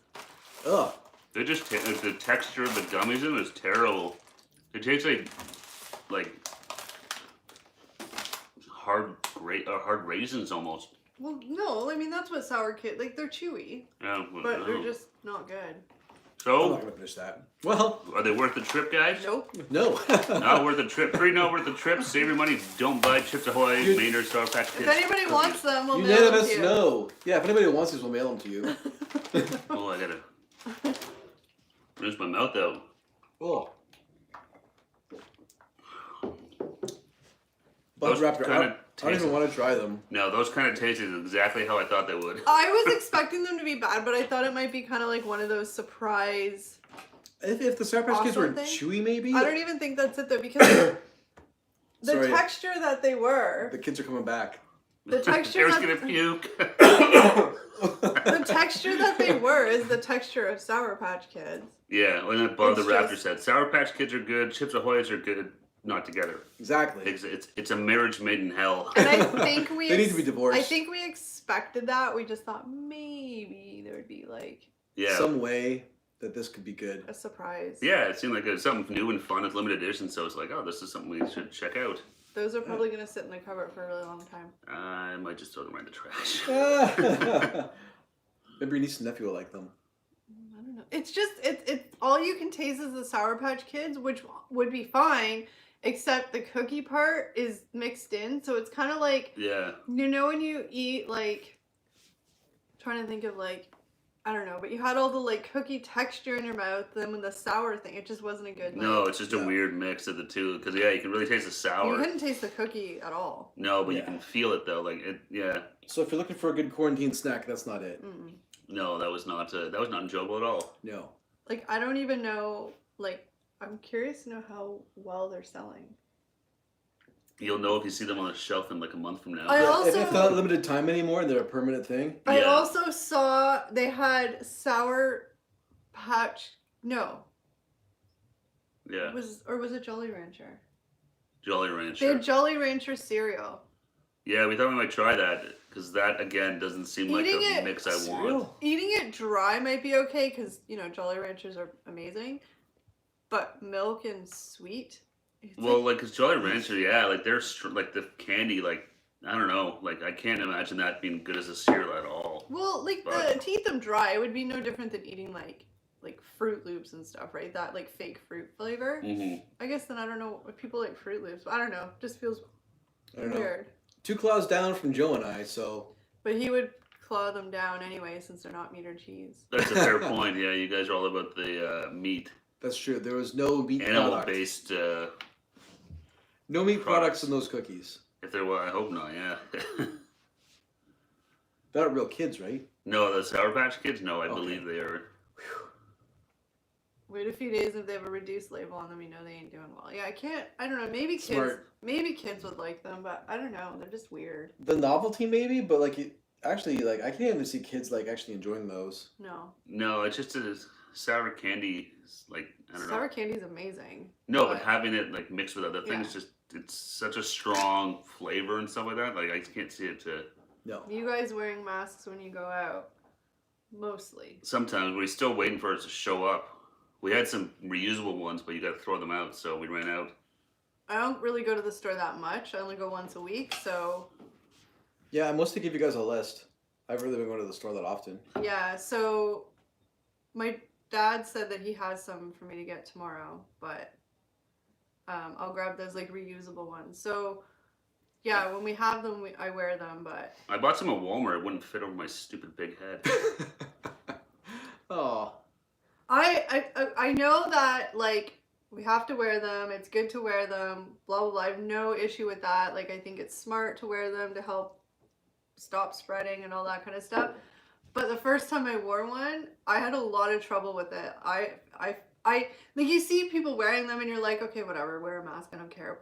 [SPEAKER 2] Ugh.
[SPEAKER 1] They just the texture of the gummies in them is terrible. It tastes like hard raisins almost.
[SPEAKER 3] Well, no, I mean, that's what sour kid, like, they're chewy,
[SPEAKER 1] Yeah,
[SPEAKER 3] but they're just not good.
[SPEAKER 2] I'm not
[SPEAKER 1] So,
[SPEAKER 2] gonna finish that. Well,
[SPEAKER 1] are they worth the trip, guys?
[SPEAKER 3] Nope.
[SPEAKER 2] no.
[SPEAKER 1] Not worth the trip. Pretty not worth the trip. Save your money. Don't buy Chips Ahoy,
[SPEAKER 2] You-
[SPEAKER 1] Maynard, Sour Patch
[SPEAKER 3] If
[SPEAKER 1] Kids.
[SPEAKER 3] anybody
[SPEAKER 1] cookies.
[SPEAKER 3] wants them, we'll mail them
[SPEAKER 2] Unanimous
[SPEAKER 3] to you.
[SPEAKER 2] no. Yeah, if anybody wants these, we'll mail them to you.
[SPEAKER 1] Oh, I gotta. Rinse my mouth out.
[SPEAKER 2] Oh.
[SPEAKER 1] Those
[SPEAKER 2] Bug Raptor.
[SPEAKER 1] kinda
[SPEAKER 2] I don't even
[SPEAKER 1] taste-
[SPEAKER 2] want to try them.
[SPEAKER 1] No, those kind of tasted exactly how I thought they would.
[SPEAKER 3] I was expecting them to be bad, but I thought it might be kind of like one of those surprise.
[SPEAKER 2] If the Sour Patch Kids were
[SPEAKER 3] Awesome thing?
[SPEAKER 2] chewy, maybe.
[SPEAKER 3] I don't even think that's it though, because the
[SPEAKER 2] Sorry.
[SPEAKER 3] texture that they were,
[SPEAKER 2] The kids are coming back.
[SPEAKER 3] the texture
[SPEAKER 1] Eric's
[SPEAKER 3] that,
[SPEAKER 1] gonna puke.
[SPEAKER 3] the texture that they were is the texture of Sour Patch Kids.
[SPEAKER 1] Yeah, and above the
[SPEAKER 3] It's
[SPEAKER 1] Raptor
[SPEAKER 3] just-
[SPEAKER 1] said, Sour Patch Kids are good, Chips Ahoy's are good, not together.
[SPEAKER 2] Exactly.
[SPEAKER 1] It's a marriage made in hell.
[SPEAKER 3] And I think we
[SPEAKER 2] They need to be divorced.
[SPEAKER 3] I think we expected that. We just thought maybe there would be like
[SPEAKER 1] Yeah.
[SPEAKER 2] some way that this could be good.
[SPEAKER 3] A surprise.
[SPEAKER 1] Yeah, it seemed like it was something new and fun. It's limited edition, so it's like, oh, this is something we should check out.
[SPEAKER 3] Those are probably going to sit in the cupboard for a really long time.
[SPEAKER 1] I might just throw them right in the trash.
[SPEAKER 2] Maybe your niece and nephew will like them.
[SPEAKER 3] I don't know. It's just, it's all you can taste is the Sour Patch Kids, which would be fine, except the cookie part is mixed in. So it's kind of like,
[SPEAKER 1] Yeah.
[SPEAKER 3] you know, when you eat, like, trying to think of, like, I don't know, but you had all the, like, cookie texture in your mouth, then with the sour thing, it just wasn't a good, like,
[SPEAKER 1] No, it's just a weird mix of the two. Because, yeah, you can really taste the sour.
[SPEAKER 3] you couldn't taste the cookie at all.
[SPEAKER 1] No, but you
[SPEAKER 2] Yeah.
[SPEAKER 1] can feel it, though. Like, it, yeah.
[SPEAKER 2] So if you're looking for a good quarantine snack, that's not it.
[SPEAKER 3] Mm-mm.
[SPEAKER 1] No, that was not enjoyable at all.
[SPEAKER 2] No.
[SPEAKER 3] Like, I don't even know, like, I'm curious to know how well they're selling.
[SPEAKER 1] You'll know if you see them on the shelf in like a month from now.
[SPEAKER 3] I also-
[SPEAKER 2] if they're not limited time anymore and they're a permanent thing.
[SPEAKER 3] I
[SPEAKER 1] Yeah.
[SPEAKER 3] also saw they had Sour Patch, no,
[SPEAKER 1] Yeah.
[SPEAKER 3] was it Jolly Rancher?
[SPEAKER 1] Jolly
[SPEAKER 3] They
[SPEAKER 1] Rancher.
[SPEAKER 3] had Jolly Rancher cereal.
[SPEAKER 1] Yeah, we thought we might try that because that again doesn't seem like
[SPEAKER 3] Eating
[SPEAKER 1] the
[SPEAKER 3] it-
[SPEAKER 1] mix I want.
[SPEAKER 2] Cereal?
[SPEAKER 3] Eating it dry might be okay because, you know, Jolly Ranchers are amazing, but milk and sweet. It's
[SPEAKER 1] Well, like, cause Jolly Rancher, yeah, like they're like the candy, like I don't know, like I can't imagine that being good as a cereal at all.
[SPEAKER 3] well, like
[SPEAKER 1] but-
[SPEAKER 3] to eat them dry, it would be no different than eating like Fruit Loops and stuff, right? That like fake fruit flavor.
[SPEAKER 1] hmm
[SPEAKER 3] I guess then I don't know if people like Fruit Loops. I don't know. Just feels
[SPEAKER 2] I don't know.
[SPEAKER 3] weird.
[SPEAKER 2] 2 claws down from Joe and I, so
[SPEAKER 3] But he would claw them down anyway since they're not meat or cheese.
[SPEAKER 1] That's a fair point. Yeah, you guys are all about the meat,
[SPEAKER 2] that's true. There was no meat product.
[SPEAKER 1] animal-based.
[SPEAKER 2] No meat
[SPEAKER 1] products.
[SPEAKER 2] products in those cookies.
[SPEAKER 1] If there were, I hope not. Yeah.
[SPEAKER 2] They're not real kids, right?
[SPEAKER 1] No, the Sour Patch Kids. No, I
[SPEAKER 2] Okay.
[SPEAKER 1] believe they are.
[SPEAKER 3] Wait a few days if they have a reduced label on them, you know they ain't doing well. Yeah, I don't know. Maybe
[SPEAKER 2] Smart.
[SPEAKER 3] kids would like them, but I don't know. They're just weird.
[SPEAKER 2] The novelty maybe, but like actually, like I can't even see kids like actually enjoying those.
[SPEAKER 3] No.
[SPEAKER 1] No, it's just a sour candy. Like I don't know.
[SPEAKER 3] Sour candy's amazing.
[SPEAKER 1] No, but having it like mixed with other things,
[SPEAKER 3] Yeah.
[SPEAKER 1] just it's such a strong flavor and stuff like that. Like I can't see it.
[SPEAKER 2] No.
[SPEAKER 3] You guys wearing masks when you go out? Mostly.
[SPEAKER 1] Sometimes we're still waiting for it to show up. We had some reusable ones, but you got to throw them out, so we ran out.
[SPEAKER 3] I don't really go to the store that much. I only go once a week, so
[SPEAKER 2] Yeah, I mostly give you guys a list. I've really been going to the store that often.
[SPEAKER 3] yeah. So my dad said that he has some for me to get tomorrow, but I'll grab those like reusable ones. So yeah, when we have them, I wear them, but
[SPEAKER 1] I bought some at Walmart. It wouldn't fit over my stupid big head.
[SPEAKER 2] Oh,
[SPEAKER 3] I know that like we have to wear them. It's good to wear them. Blah blah blah. I have no issue with that. Like I think it's smart to wear them to help stop spreading and all that kind of stuff. But the first time I wore one, I had a lot of trouble with it. I like you see people wearing them and you're like, okay, whatever, wear a mask, I don't care.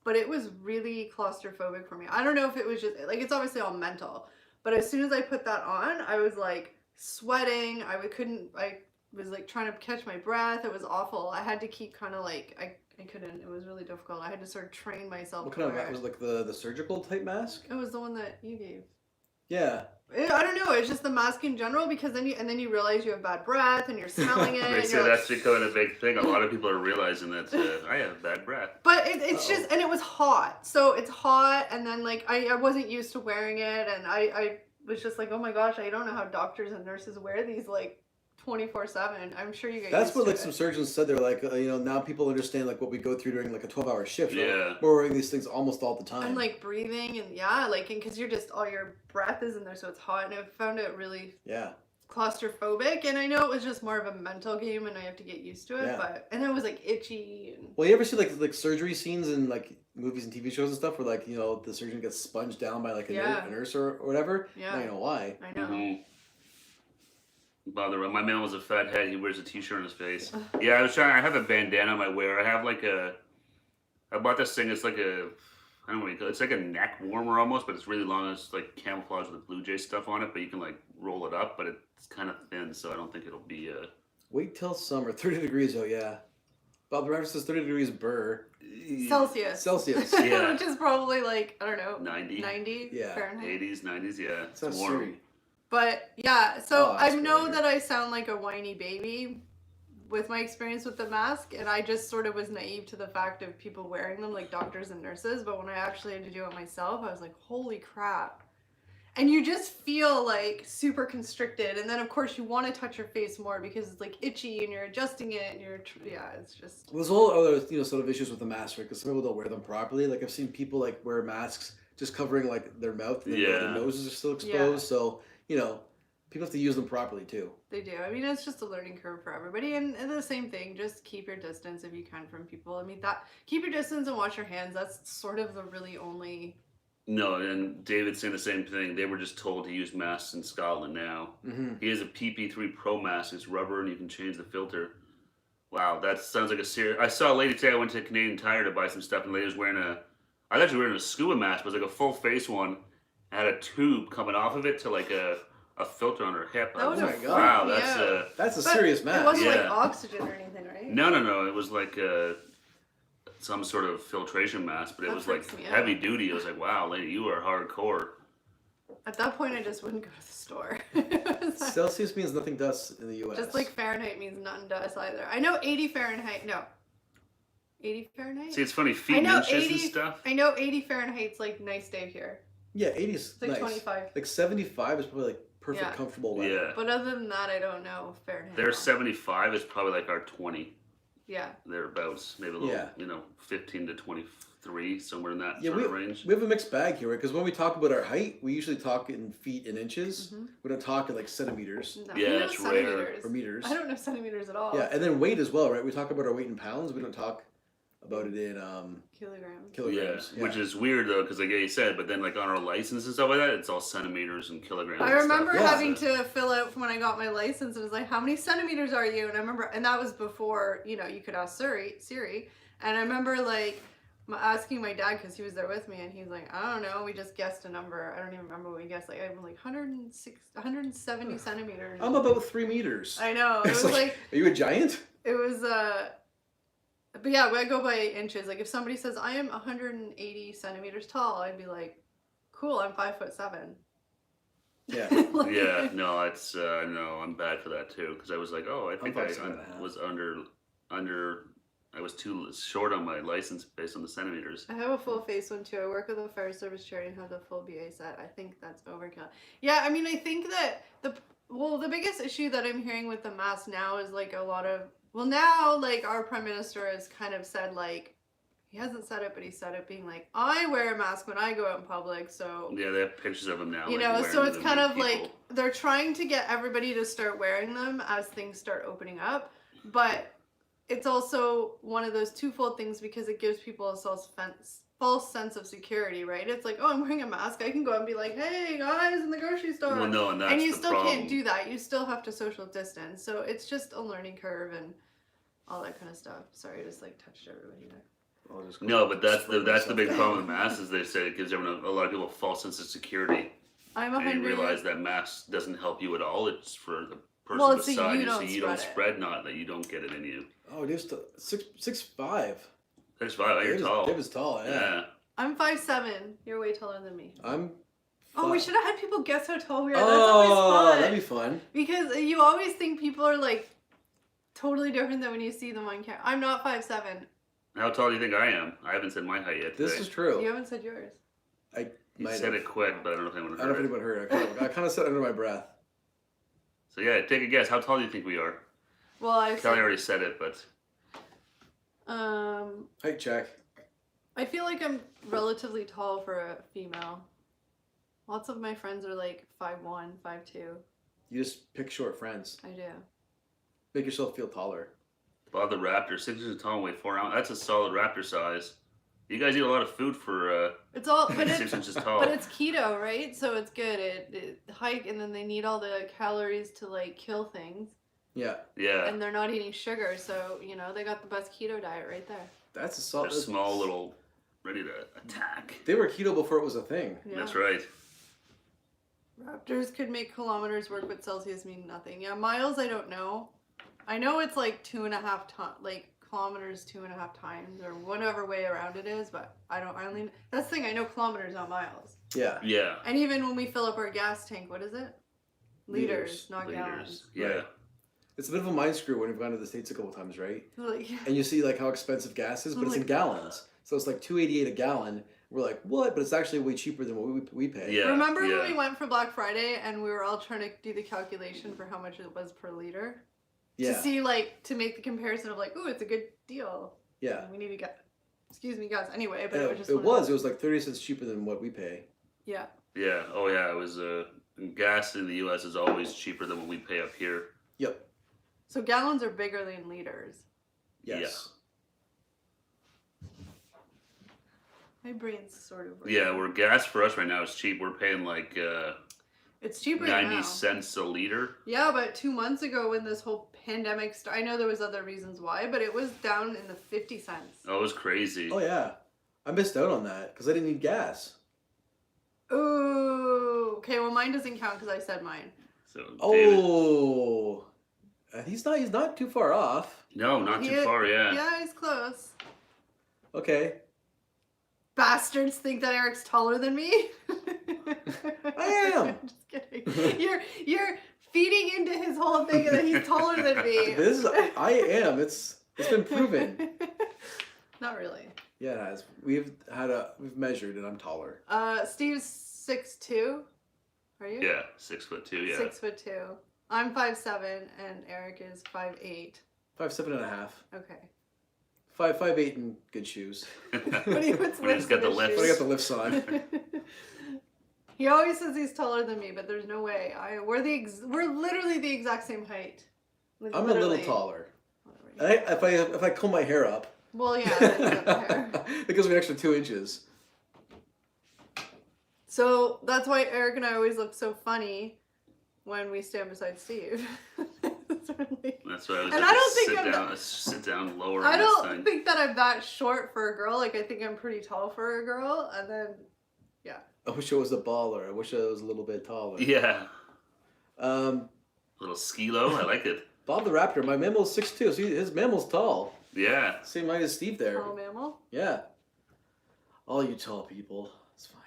[SPEAKER 3] But it was really claustrophobic for me. I don't know if it was just like it's obviously all mental. But as soon as I put that on, I was like sweating. I was like trying to catch my breath. It was awful. I had to keep kind of like I couldn't. It was really difficult. I had to sort of train myself.
[SPEAKER 2] what
[SPEAKER 3] to
[SPEAKER 2] kind of
[SPEAKER 3] wear
[SPEAKER 2] mask was
[SPEAKER 3] it.
[SPEAKER 2] it, like the surgical type mask?
[SPEAKER 3] It was the one that you gave.
[SPEAKER 2] Yeah.
[SPEAKER 3] I don't know. It's just the mask in general because then you realize you have bad breath and you're smelling it.
[SPEAKER 1] They
[SPEAKER 3] and
[SPEAKER 1] say
[SPEAKER 3] you're
[SPEAKER 1] that's
[SPEAKER 3] like,
[SPEAKER 1] becoming a big thing. A lot of people are realizing that I have bad breath.
[SPEAKER 3] but it's
[SPEAKER 2] Uh-oh.
[SPEAKER 3] just and it was hot. So it's hot and then like I wasn't used to wearing it and I was just like, oh my gosh, I don't know how doctors and nurses wear these like 24/7. I'm sure you get
[SPEAKER 2] That's
[SPEAKER 3] used
[SPEAKER 2] what
[SPEAKER 3] to
[SPEAKER 2] like
[SPEAKER 3] it.
[SPEAKER 2] some surgeons said. They're like, now people understand like what we go through during like a 12-hour shift. Right?
[SPEAKER 1] Yeah.
[SPEAKER 2] We're wearing these things almost all the time.
[SPEAKER 3] And like breathing and yeah, like and because you're just all your breath is in there, so it's hot. And I found it really
[SPEAKER 2] yeah.
[SPEAKER 3] claustrophobic. And I know it was just more of a mental game, and I have to get used to it.
[SPEAKER 2] Yeah.
[SPEAKER 3] But and it was like itchy. And
[SPEAKER 2] Well, you ever see like surgery scenes in like movies and TV shows and stuff where like the surgeon gets sponged down by like a
[SPEAKER 3] Yeah.
[SPEAKER 2] nurse or whatever?
[SPEAKER 3] Yeah.
[SPEAKER 2] Now you know why.
[SPEAKER 3] I know.
[SPEAKER 1] Mhm. Bother. My man was a fat head. He wears a t-shirt on his face. Yeah, I have a bandana I wear. I have like I bought this thing. It's like I don't know what you call it. It's like a neck warmer almost, but it's really long. It's like camouflage with Blue Jay stuff on it, but you can like roll it up, but it's kind of thin, so I don't think it'll be.
[SPEAKER 2] Wait till summer. 30 degrees. Oh yeah. Bob the Reference says 30 degrees burr.
[SPEAKER 3] Celsius.
[SPEAKER 2] Celsius.
[SPEAKER 1] Yeah.
[SPEAKER 3] Which is probably like I don't know
[SPEAKER 1] 90.
[SPEAKER 3] 90
[SPEAKER 2] Yeah.
[SPEAKER 3] Fahrenheit.
[SPEAKER 1] 80s, 90s, yeah.
[SPEAKER 2] Sounds
[SPEAKER 1] It's warm.
[SPEAKER 2] Siri.
[SPEAKER 3] But yeah, so
[SPEAKER 2] Oh,
[SPEAKER 3] I
[SPEAKER 2] that's
[SPEAKER 3] know
[SPEAKER 2] really
[SPEAKER 3] that I sound like a whiny baby with my experience with the mask, and I just sort of was naive to the fact of people wearing them, like doctors and nurses. But when I actually had to do it myself, I was like, holy crap. And you just feel like super constricted, and then of course you want to touch your face more because it's like itchy and you're adjusting it and yeah, it's just.
[SPEAKER 2] Well, there's all other sort of issues with the mask, right? Because some people don't wear them properly. Like I've seen people like wear masks just covering like their mouth, and their noses are still exposed.
[SPEAKER 3] Yeah.
[SPEAKER 2] So people have to use them properly too.
[SPEAKER 3] They do. I mean, it's just a learning curve for everybody, and the same thing. Just keep your distance if you can from people. I mean, keep your distance and wash your hands. That's sort of the really only.
[SPEAKER 1] No, and David's saying the same thing. They were just told to use masks in Scotland now.
[SPEAKER 2] Mm-hmm.
[SPEAKER 1] He has a PP3 Pro mask. It's rubber, and you can change the filter. Wow, that sounds like a serious. I saw a lady today. I went to Canadian Tire to buy some stuff, and the lady was wearing I was actually wearing a scuba mask, but it was like a full face one. It had a tube coming off of it to like a filter on her hip.
[SPEAKER 3] That would
[SPEAKER 2] Oh
[SPEAKER 3] have
[SPEAKER 2] my God.
[SPEAKER 1] Wow,
[SPEAKER 2] That's a
[SPEAKER 3] But
[SPEAKER 2] serious mask.
[SPEAKER 3] It wasn't like
[SPEAKER 1] Yeah.
[SPEAKER 3] oxygen or anything, right?
[SPEAKER 1] No. It was like some sort of filtration mask, but it
[SPEAKER 3] That
[SPEAKER 1] was like
[SPEAKER 3] freaks me out.
[SPEAKER 1] heavy duty. I was like, wow, lady, you are hardcore.
[SPEAKER 3] At that point, I just wouldn't go to the store.
[SPEAKER 2] Celsius means nothing to us in the U.S.
[SPEAKER 3] Just like Fahrenheit means nothing to us either. I know 80 Fahrenheit. No. 80 Fahrenheit?
[SPEAKER 1] See, it's funny,
[SPEAKER 3] I
[SPEAKER 1] feet and
[SPEAKER 3] know
[SPEAKER 1] inches
[SPEAKER 3] 80.
[SPEAKER 1] and stuff.
[SPEAKER 3] I know 80 Fahrenheit's like nice day here.
[SPEAKER 2] yeah, 80 is
[SPEAKER 3] It's like
[SPEAKER 2] nice.
[SPEAKER 3] 25.
[SPEAKER 2] Like 75 is probably like perfect,
[SPEAKER 3] Yeah.
[SPEAKER 2] comfortable weather.
[SPEAKER 1] Yeah.
[SPEAKER 3] But other than that, I don't know Fahrenheit.
[SPEAKER 1] Their 75 is probably like our 20.
[SPEAKER 3] Yeah.
[SPEAKER 1] Thereabouts. Maybe a little,
[SPEAKER 2] Yeah.
[SPEAKER 1] 15 to 23, somewhere in that
[SPEAKER 2] Yeah,
[SPEAKER 1] sort of range.
[SPEAKER 2] we have a mixed bag here, right? Because when we talk about our height, we usually talk in feet and inches.
[SPEAKER 3] Mhm.
[SPEAKER 2] We don't talk in like centimeters
[SPEAKER 3] No,
[SPEAKER 1] Yeah,
[SPEAKER 3] I know
[SPEAKER 1] it's rare.
[SPEAKER 3] centimeters.
[SPEAKER 2] or meters.
[SPEAKER 3] I don't know centimeters at all.
[SPEAKER 2] Yeah, and then weight as well, right? We talk about our weight in pounds. We don't talk about it in
[SPEAKER 3] Kilograms.
[SPEAKER 2] kilograms.
[SPEAKER 1] Yeah, which is weird though, because like you said, but then like on our license and stuff like that, it's all centimeters and kilograms.
[SPEAKER 3] I
[SPEAKER 1] and
[SPEAKER 3] remember
[SPEAKER 1] stuff.
[SPEAKER 2] Yeah.
[SPEAKER 3] having to fill out when I got my license. It was like, how many centimeters are you? And I remember, and that was before, you could ask Siri. And I remember like asking my dad because he was there with me, and he's like, I don't know, we just guessed a number. I don't even remember what we guessed. Like I'm like 170 centimeters.
[SPEAKER 2] I'm about 3 meters.
[SPEAKER 3] I know. It
[SPEAKER 2] It's
[SPEAKER 3] was like
[SPEAKER 2] are you a giant?
[SPEAKER 3] it was but yeah, I go by inches. Like if somebody says I am 180 centimeters tall, I'd be like, cool, I'm 5'7".
[SPEAKER 2] Yeah.
[SPEAKER 3] Like-
[SPEAKER 1] Yeah, no, it's no, I'm bad for that too, because I was like, oh, I think I
[SPEAKER 2] 5'7.5".
[SPEAKER 1] was under. I was too short on my license based on the centimeters.
[SPEAKER 3] I have a full face one too. I work with a fire service charity and have the full BA set. I think that's overkill. Yeah, I mean, I think that the biggest issue that I'm hearing with the mask now is like a lot of, now like our prime minister has kind of said like, he hasn't said it, but he said it being like, I wear a mask when I go out in public, so.
[SPEAKER 1] Yeah, they have pictures of them now.
[SPEAKER 3] You
[SPEAKER 1] like,
[SPEAKER 3] know,
[SPEAKER 1] wearing
[SPEAKER 3] so it's
[SPEAKER 1] them
[SPEAKER 3] kind
[SPEAKER 1] to
[SPEAKER 3] of like
[SPEAKER 1] people.
[SPEAKER 3] they're trying to get everybody to start wearing them as things start opening up, but it's also one of those twofold things because it gives people a false sense of security, right? It's like, oh, I'm wearing a mask. I can go out and be like, hey, guys, in the grocery store.
[SPEAKER 1] Well, no, and that's
[SPEAKER 3] you
[SPEAKER 1] the
[SPEAKER 3] still
[SPEAKER 1] problem.
[SPEAKER 3] can't do that. You still have to social distance. So it's just a learning curve and all that kind of stuff. Sorry, I just like touched everybody there.
[SPEAKER 2] I'll just go
[SPEAKER 1] No, but that's the
[SPEAKER 2] myself.
[SPEAKER 1] big problem with masks is they say it gives everyone a lot of people a false sense of security.
[SPEAKER 3] I'm
[SPEAKER 1] And
[SPEAKER 3] 100.
[SPEAKER 1] you realize that mask doesn't help you at all. It's for the person
[SPEAKER 3] Well, it's so
[SPEAKER 1] beside
[SPEAKER 3] you
[SPEAKER 1] you, so
[SPEAKER 3] don't
[SPEAKER 1] you don't
[SPEAKER 3] spread it.
[SPEAKER 1] spread not that you don't get it in you.
[SPEAKER 2] Oh, it is 6'5".
[SPEAKER 1] That's fine. You're tall.
[SPEAKER 2] Dave is tall, yeah.
[SPEAKER 1] Yeah.
[SPEAKER 3] I'm 5'7". You're way taller than me.
[SPEAKER 2] I'm.
[SPEAKER 3] Oh, we
[SPEAKER 2] fi-
[SPEAKER 3] should have had people guess how tall we are. That's
[SPEAKER 2] Oh,
[SPEAKER 3] always fun.
[SPEAKER 2] that'd be fun.
[SPEAKER 3] Because you always think people are like totally different than when you see them on camera. I'm not 5'7".
[SPEAKER 1] How tall do you think I am? I haven't said my height yet.
[SPEAKER 2] This
[SPEAKER 1] today.
[SPEAKER 2] is true.
[SPEAKER 3] You haven't said yours.
[SPEAKER 2] I
[SPEAKER 1] You
[SPEAKER 2] might
[SPEAKER 1] said
[SPEAKER 2] have.
[SPEAKER 1] it quick, but I don't know if anyone
[SPEAKER 2] I don't know if
[SPEAKER 1] heard it.
[SPEAKER 2] anyone heard it. I kind of said it under my breath.
[SPEAKER 1] So yeah, take a guess. How tall do you think we are?
[SPEAKER 3] Well, I
[SPEAKER 1] Kelly already said it, but
[SPEAKER 2] Height check.
[SPEAKER 3] I feel like I'm relatively tall for a female. Lots of my friends are like 5'1", 5'2".
[SPEAKER 2] You just pick short friends.
[SPEAKER 3] I do.
[SPEAKER 2] Make yourself feel taller.
[SPEAKER 1] Bob the Raptor, 6 inches tall and weigh 4 ounces. That's a solid raptor size. You guys eat a lot of food for
[SPEAKER 3] It's all, but
[SPEAKER 1] 6
[SPEAKER 3] it's
[SPEAKER 1] inches tall.
[SPEAKER 3] but it's keto, right? So it's good. It hike, and then they need all the calories to like kill things,
[SPEAKER 2] Yeah,
[SPEAKER 1] Yeah,
[SPEAKER 3] and they're not eating sugar, so they got the best keto diet right there.
[SPEAKER 2] that's a
[SPEAKER 1] they're
[SPEAKER 2] solid.
[SPEAKER 1] small little, ready to attack.
[SPEAKER 2] They were keto before it was a thing.
[SPEAKER 3] Yeah.
[SPEAKER 1] That's right.
[SPEAKER 3] Raptors could make kilometers work, but Celsius mean nothing. Yeah, miles I don't know. I know it's like 2.5 kilometers 2.5 times or whatever way around it is, but I only that's the thing, I know kilometers, not miles.
[SPEAKER 2] Yeah.
[SPEAKER 1] Yeah.
[SPEAKER 3] And even when we fill up our gas tank, what is it? Liters, not gallons.
[SPEAKER 1] Yeah.
[SPEAKER 2] Right. It's a bit of a mind screw when we've gone to the States a couple times, right?
[SPEAKER 3] Like,
[SPEAKER 2] And you see like how expensive gas is, but
[SPEAKER 3] I'm
[SPEAKER 2] it's in
[SPEAKER 3] like,
[SPEAKER 2] gallons. So it's like $2.88 a gallon. We're like, what? But it's actually way cheaper than what we pay.
[SPEAKER 1] Yeah.
[SPEAKER 3] remember when we went for Black Friday and we were all trying to do the calculation for how much it was per liter?
[SPEAKER 2] Yeah.
[SPEAKER 3] To see, like, to make the comparison of like, ooh, it's a good deal.
[SPEAKER 2] Yeah.
[SPEAKER 3] And we need to get, excuse me, guys. Anyway, but
[SPEAKER 2] And
[SPEAKER 3] it was just
[SPEAKER 2] it
[SPEAKER 3] one of
[SPEAKER 2] was
[SPEAKER 3] those-
[SPEAKER 2] like 30 cents cheaper than what we pay.
[SPEAKER 3] Yeah.
[SPEAKER 1] Yeah. Oh yeah. It was gas in the U.S. is always cheaper than what we pay up here.
[SPEAKER 2] Yep.
[SPEAKER 3] So gallons are bigger than liters.
[SPEAKER 2] Yes.
[SPEAKER 3] My brain's sort of.
[SPEAKER 1] Yeah. Where gas for us right now is cheap. We're paying like
[SPEAKER 3] It's cheaper
[SPEAKER 1] 90
[SPEAKER 3] now.
[SPEAKER 1] cents a liter.
[SPEAKER 3] Yeah, but 2 months ago when this whole pandemic started, I know there was other reasons why, but it was down in the 50 cents.
[SPEAKER 1] Oh, it was crazy.
[SPEAKER 2] Oh yeah. I missed out on that because I didn't need gas.
[SPEAKER 3] Ooh. Okay, well mine doesn't count because I said mine.
[SPEAKER 1] So David,
[SPEAKER 2] Oh. He's not too far off.
[SPEAKER 1] no, not too far. Yeah.
[SPEAKER 3] Yeah, he's close.
[SPEAKER 2] Okay.
[SPEAKER 3] Bastards think that Eric's taller than me.
[SPEAKER 2] I am.
[SPEAKER 3] Just kidding. You're feeding into his whole thing that he's taller than me.
[SPEAKER 2] I am. It's been proven.
[SPEAKER 3] Not really.
[SPEAKER 2] Yeah, it has. We've measured and I'm taller.
[SPEAKER 3] Steve's 6'2". Are you?
[SPEAKER 1] Yeah. 6'2". Yeah.
[SPEAKER 3] 6'2". I'm 5'7", and Eric is 5'8".
[SPEAKER 2] 5'7.5".
[SPEAKER 3] Okay.
[SPEAKER 2] 5'8" in good shoes.
[SPEAKER 3] When he puts
[SPEAKER 1] When he's
[SPEAKER 3] lifts
[SPEAKER 1] got
[SPEAKER 3] in
[SPEAKER 1] the
[SPEAKER 3] his
[SPEAKER 1] lifts.
[SPEAKER 2] When I
[SPEAKER 3] shoes.
[SPEAKER 2] got the lifts on.
[SPEAKER 3] He always says he's taller than me, but there's no way. We're literally the exact same height. Like,
[SPEAKER 2] I'm a little
[SPEAKER 3] literally.
[SPEAKER 2] taller.
[SPEAKER 3] Whatever.
[SPEAKER 2] If I comb my hair up,
[SPEAKER 3] Well, yeah, then you got the hair.
[SPEAKER 2] it gives me an extra 2 inches.
[SPEAKER 3] So that's why Eric and I always look so funny when we stand beside Steve. Certainly.
[SPEAKER 1] That's why I was
[SPEAKER 3] And
[SPEAKER 1] like,
[SPEAKER 3] I don't think
[SPEAKER 1] sit
[SPEAKER 3] I'm
[SPEAKER 1] down, sit down lower.
[SPEAKER 3] I
[SPEAKER 1] on this
[SPEAKER 3] don't
[SPEAKER 1] thing.
[SPEAKER 3] think that I'm that short for a girl. Like, I think I'm pretty tall for a girl. And then, yeah.
[SPEAKER 2] I wish I was a baller. I wish I was a little bit taller.
[SPEAKER 1] Yeah.
[SPEAKER 2] Um,
[SPEAKER 1] Little skilo. I like it.
[SPEAKER 2] Bob the Raptor, my mammal's 6'2", so his mammal's tall.
[SPEAKER 1] Yeah.
[SPEAKER 2] Same height as Steve there.
[SPEAKER 3] Tall mammal.
[SPEAKER 2] Yeah. All you tall people, it's fine.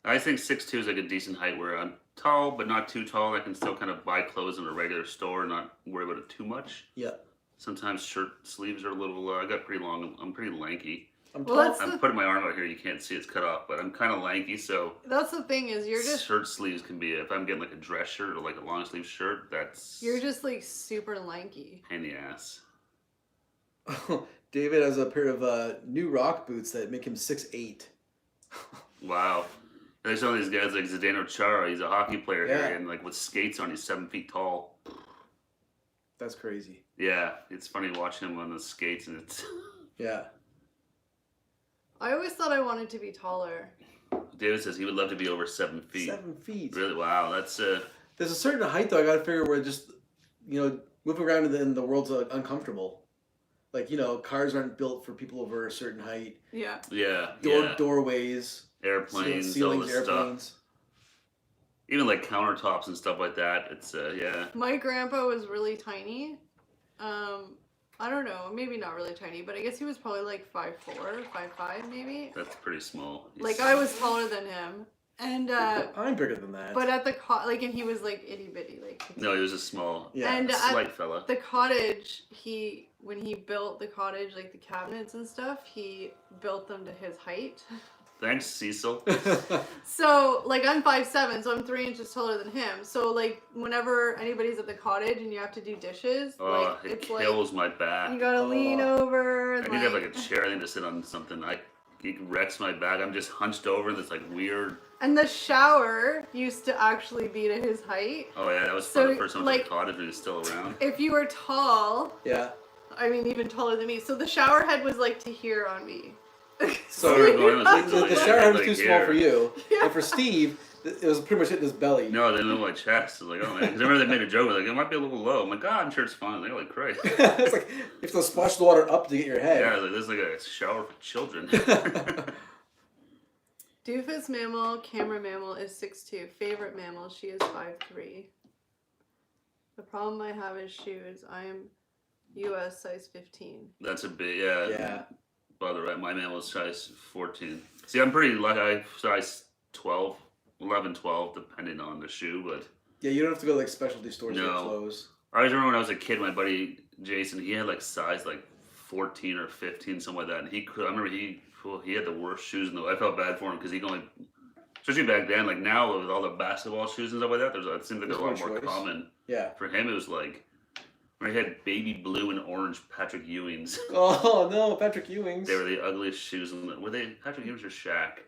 [SPEAKER 1] I think 6'2" is like a decent height where I'm tall, but not too tall. I can still kind of buy clothes in a regular store and not worry about it too much.
[SPEAKER 2] Yeah.
[SPEAKER 1] Sometimes shirt sleeves are a little, I got pretty long, I'm pretty lanky.
[SPEAKER 2] I'm
[SPEAKER 3] Well,
[SPEAKER 2] tall.
[SPEAKER 3] that's
[SPEAKER 1] I'm
[SPEAKER 3] the,
[SPEAKER 1] putting my arm out here, you can't see it's cut off, but I'm kind of lanky, so
[SPEAKER 3] that's the thing is you're just
[SPEAKER 1] shirt sleeves can be, if I'm getting like a dress shirt or like a long sleeve shirt, that's
[SPEAKER 3] you're just like super lanky.
[SPEAKER 1] pain in the ass.
[SPEAKER 2] David has a pair of new rock boots that make him 6'8".
[SPEAKER 1] Wow. There's some of these guys like Zdeno Chara, he's a hockey player
[SPEAKER 2] Yeah.
[SPEAKER 1] here, and like with skates on, he's 7 feet tall.
[SPEAKER 2] That's crazy.
[SPEAKER 1] Yeah, it's funny watching him on the skates, and it's
[SPEAKER 2] Yeah.
[SPEAKER 3] I always thought I wanted to be taller.
[SPEAKER 1] David says he would love to be over 7 feet.
[SPEAKER 2] 7 feet.
[SPEAKER 1] Really? Wow, that's
[SPEAKER 2] There's a certain height though. I gotta figure where just moving around in the world's uncomfortable. Like cars aren't built for people over a certain height.
[SPEAKER 3] Yeah.
[SPEAKER 1] yeah.
[SPEAKER 2] Doorways,
[SPEAKER 1] Airplanes,
[SPEAKER 2] ceilings,
[SPEAKER 1] all this stuff.
[SPEAKER 2] airplanes.
[SPEAKER 1] Even like countertops and stuff like that. It's yeah.
[SPEAKER 3] My grandpa was really tiny. I don't know, maybe not really tiny, but I guess he was probably like 5'4", 5'5", maybe.
[SPEAKER 1] That's pretty small.
[SPEAKER 3] Like I was taller than him, and
[SPEAKER 2] I'm bigger than that.
[SPEAKER 3] but at the and he was like itty bitty, like.
[SPEAKER 1] No, he was a small,
[SPEAKER 2] yeah.
[SPEAKER 3] And
[SPEAKER 1] slight fella.
[SPEAKER 3] the cottage, when he built the cottage, like the cabinets and stuff, he built them to his height.
[SPEAKER 1] Thanks, Cecil.
[SPEAKER 3] So, like, I'm 5'7", so I'm 3 inches taller than him. So, like, whenever anybody's at the cottage and you have to do dishes,
[SPEAKER 1] Oh,
[SPEAKER 3] like,
[SPEAKER 1] it
[SPEAKER 3] it's
[SPEAKER 1] kills my
[SPEAKER 3] like,
[SPEAKER 1] back.
[SPEAKER 3] you gotta lean over.
[SPEAKER 1] I
[SPEAKER 3] And,
[SPEAKER 1] need to have like a chair. I need to sit on something. It wrecks my back. I'm just hunched over. This like weird.
[SPEAKER 3] and the shower used to actually be to his height.
[SPEAKER 1] Oh yeah, that was
[SPEAKER 3] So,
[SPEAKER 1] fun. The first time I was
[SPEAKER 3] like-
[SPEAKER 1] at the cottage when he was still around.
[SPEAKER 3] If you were tall,
[SPEAKER 2] Yeah.
[SPEAKER 3] I mean, even taller than me. So the shower head was, like, to here on me.
[SPEAKER 2] So
[SPEAKER 1] we were going with, like,
[SPEAKER 2] the
[SPEAKER 1] like,
[SPEAKER 2] shower head was
[SPEAKER 1] like
[SPEAKER 2] too small
[SPEAKER 1] here.
[SPEAKER 2] for you,
[SPEAKER 3] Yeah.
[SPEAKER 2] and for Steve, it was pretty much hitting his belly.
[SPEAKER 1] No, they didn't know my chest. I was like, oh man. Because I remember they made a joke. Like, it might be a little low. I'm like, God, I'm sure it's fine. They're like, Christ.
[SPEAKER 2] It's like you have to splash the water up to get your head.
[SPEAKER 1] Yeah, like, this is like a shower for children.
[SPEAKER 3] Doofus mammal, camera mammal is 6'2". Favorite mammal, she is 5'3". The problem I have is shoes. I am US size 15.
[SPEAKER 1] That's a bit, yeah.
[SPEAKER 2] Yeah.
[SPEAKER 1] Bother right. My man was size 14. See, I'm pretty lucky. I size 12, 11, 12, depending on the shoe, but
[SPEAKER 2] Yeah, you don't have to go to like specialty stores to get
[SPEAKER 1] No.
[SPEAKER 2] clothes.
[SPEAKER 1] I always remember when I was a kid, my buddy Jason, he had like size like 14 or 15, something like that. And I remember he had the worst shoes in the world. I felt bad for him because he could only, especially back then, like now with all the basketball shoes and stuff like that, it seems like
[SPEAKER 2] There's
[SPEAKER 1] a lot
[SPEAKER 2] more
[SPEAKER 1] more
[SPEAKER 2] choice.
[SPEAKER 1] common.
[SPEAKER 2] Yeah.
[SPEAKER 1] For him, it was like, when he had baby blue and orange Patrick Ewings.
[SPEAKER 2] Oh no, Patrick Ewings.
[SPEAKER 1] They were the ugliest shoes were they Patrick Ewings or Shaq?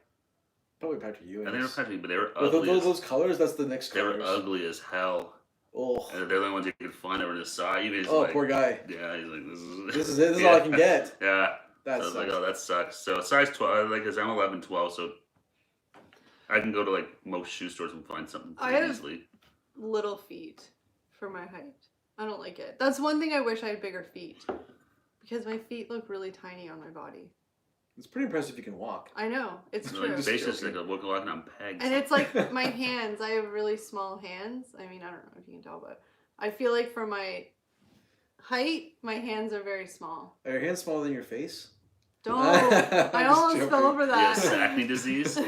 [SPEAKER 2] Probably Patrick Ewings.
[SPEAKER 1] I think they were Patrick, but they were
[SPEAKER 2] With
[SPEAKER 1] ugly.
[SPEAKER 2] those colors, that's the next
[SPEAKER 1] They
[SPEAKER 2] colors.
[SPEAKER 1] were ugly as hell.
[SPEAKER 2] Oh.
[SPEAKER 1] And they're the only ones you could find that were in his size. Even
[SPEAKER 2] Oh,
[SPEAKER 1] like,
[SPEAKER 2] poor guy.
[SPEAKER 1] Yeah, he's like, this is
[SPEAKER 2] This is it. This is
[SPEAKER 1] yeah.
[SPEAKER 2] all I can get.
[SPEAKER 1] Yeah.
[SPEAKER 2] That
[SPEAKER 1] So I was like,
[SPEAKER 2] sucks.
[SPEAKER 1] oh, that sucks. So size 12, like this, I'm 11, 12, so I can go to like most shoe stores and find something
[SPEAKER 3] I
[SPEAKER 1] pretty
[SPEAKER 3] have-
[SPEAKER 1] easily.
[SPEAKER 3] Little feet for my height. I don't like it. That's one thing I wish I had bigger feet. Because my feet look really tiny on my body.
[SPEAKER 2] It's pretty impressive you can walk.
[SPEAKER 3] I know. It's
[SPEAKER 1] So,
[SPEAKER 3] true.
[SPEAKER 1] like,
[SPEAKER 2] Just
[SPEAKER 1] basically,
[SPEAKER 2] joking.
[SPEAKER 1] like walking on pegs.
[SPEAKER 3] And it's like my hands. I have really small hands. I mean, I don't know if you can tell, but I feel like for my height, my hands are very small.
[SPEAKER 2] Are your hands smaller than your face?
[SPEAKER 3] Don't.
[SPEAKER 2] I'm
[SPEAKER 3] I
[SPEAKER 2] just
[SPEAKER 3] almost fell
[SPEAKER 2] joking.
[SPEAKER 3] over that.
[SPEAKER 1] Yes, acne disease.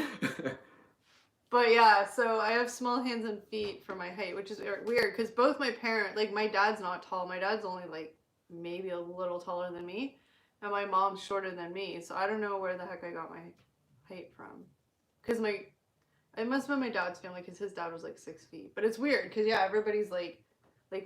[SPEAKER 3] But yeah, so I have small hands and feet for my height, which is weird because both my parents, like my dad's not tall. My dad's only like maybe a little taller than me, and my mom's shorter than me. So I don't know where the heck I got my height from. Because it must have been my dad's family because his dad was like 6 feet. But it's weird because yeah, everybody's like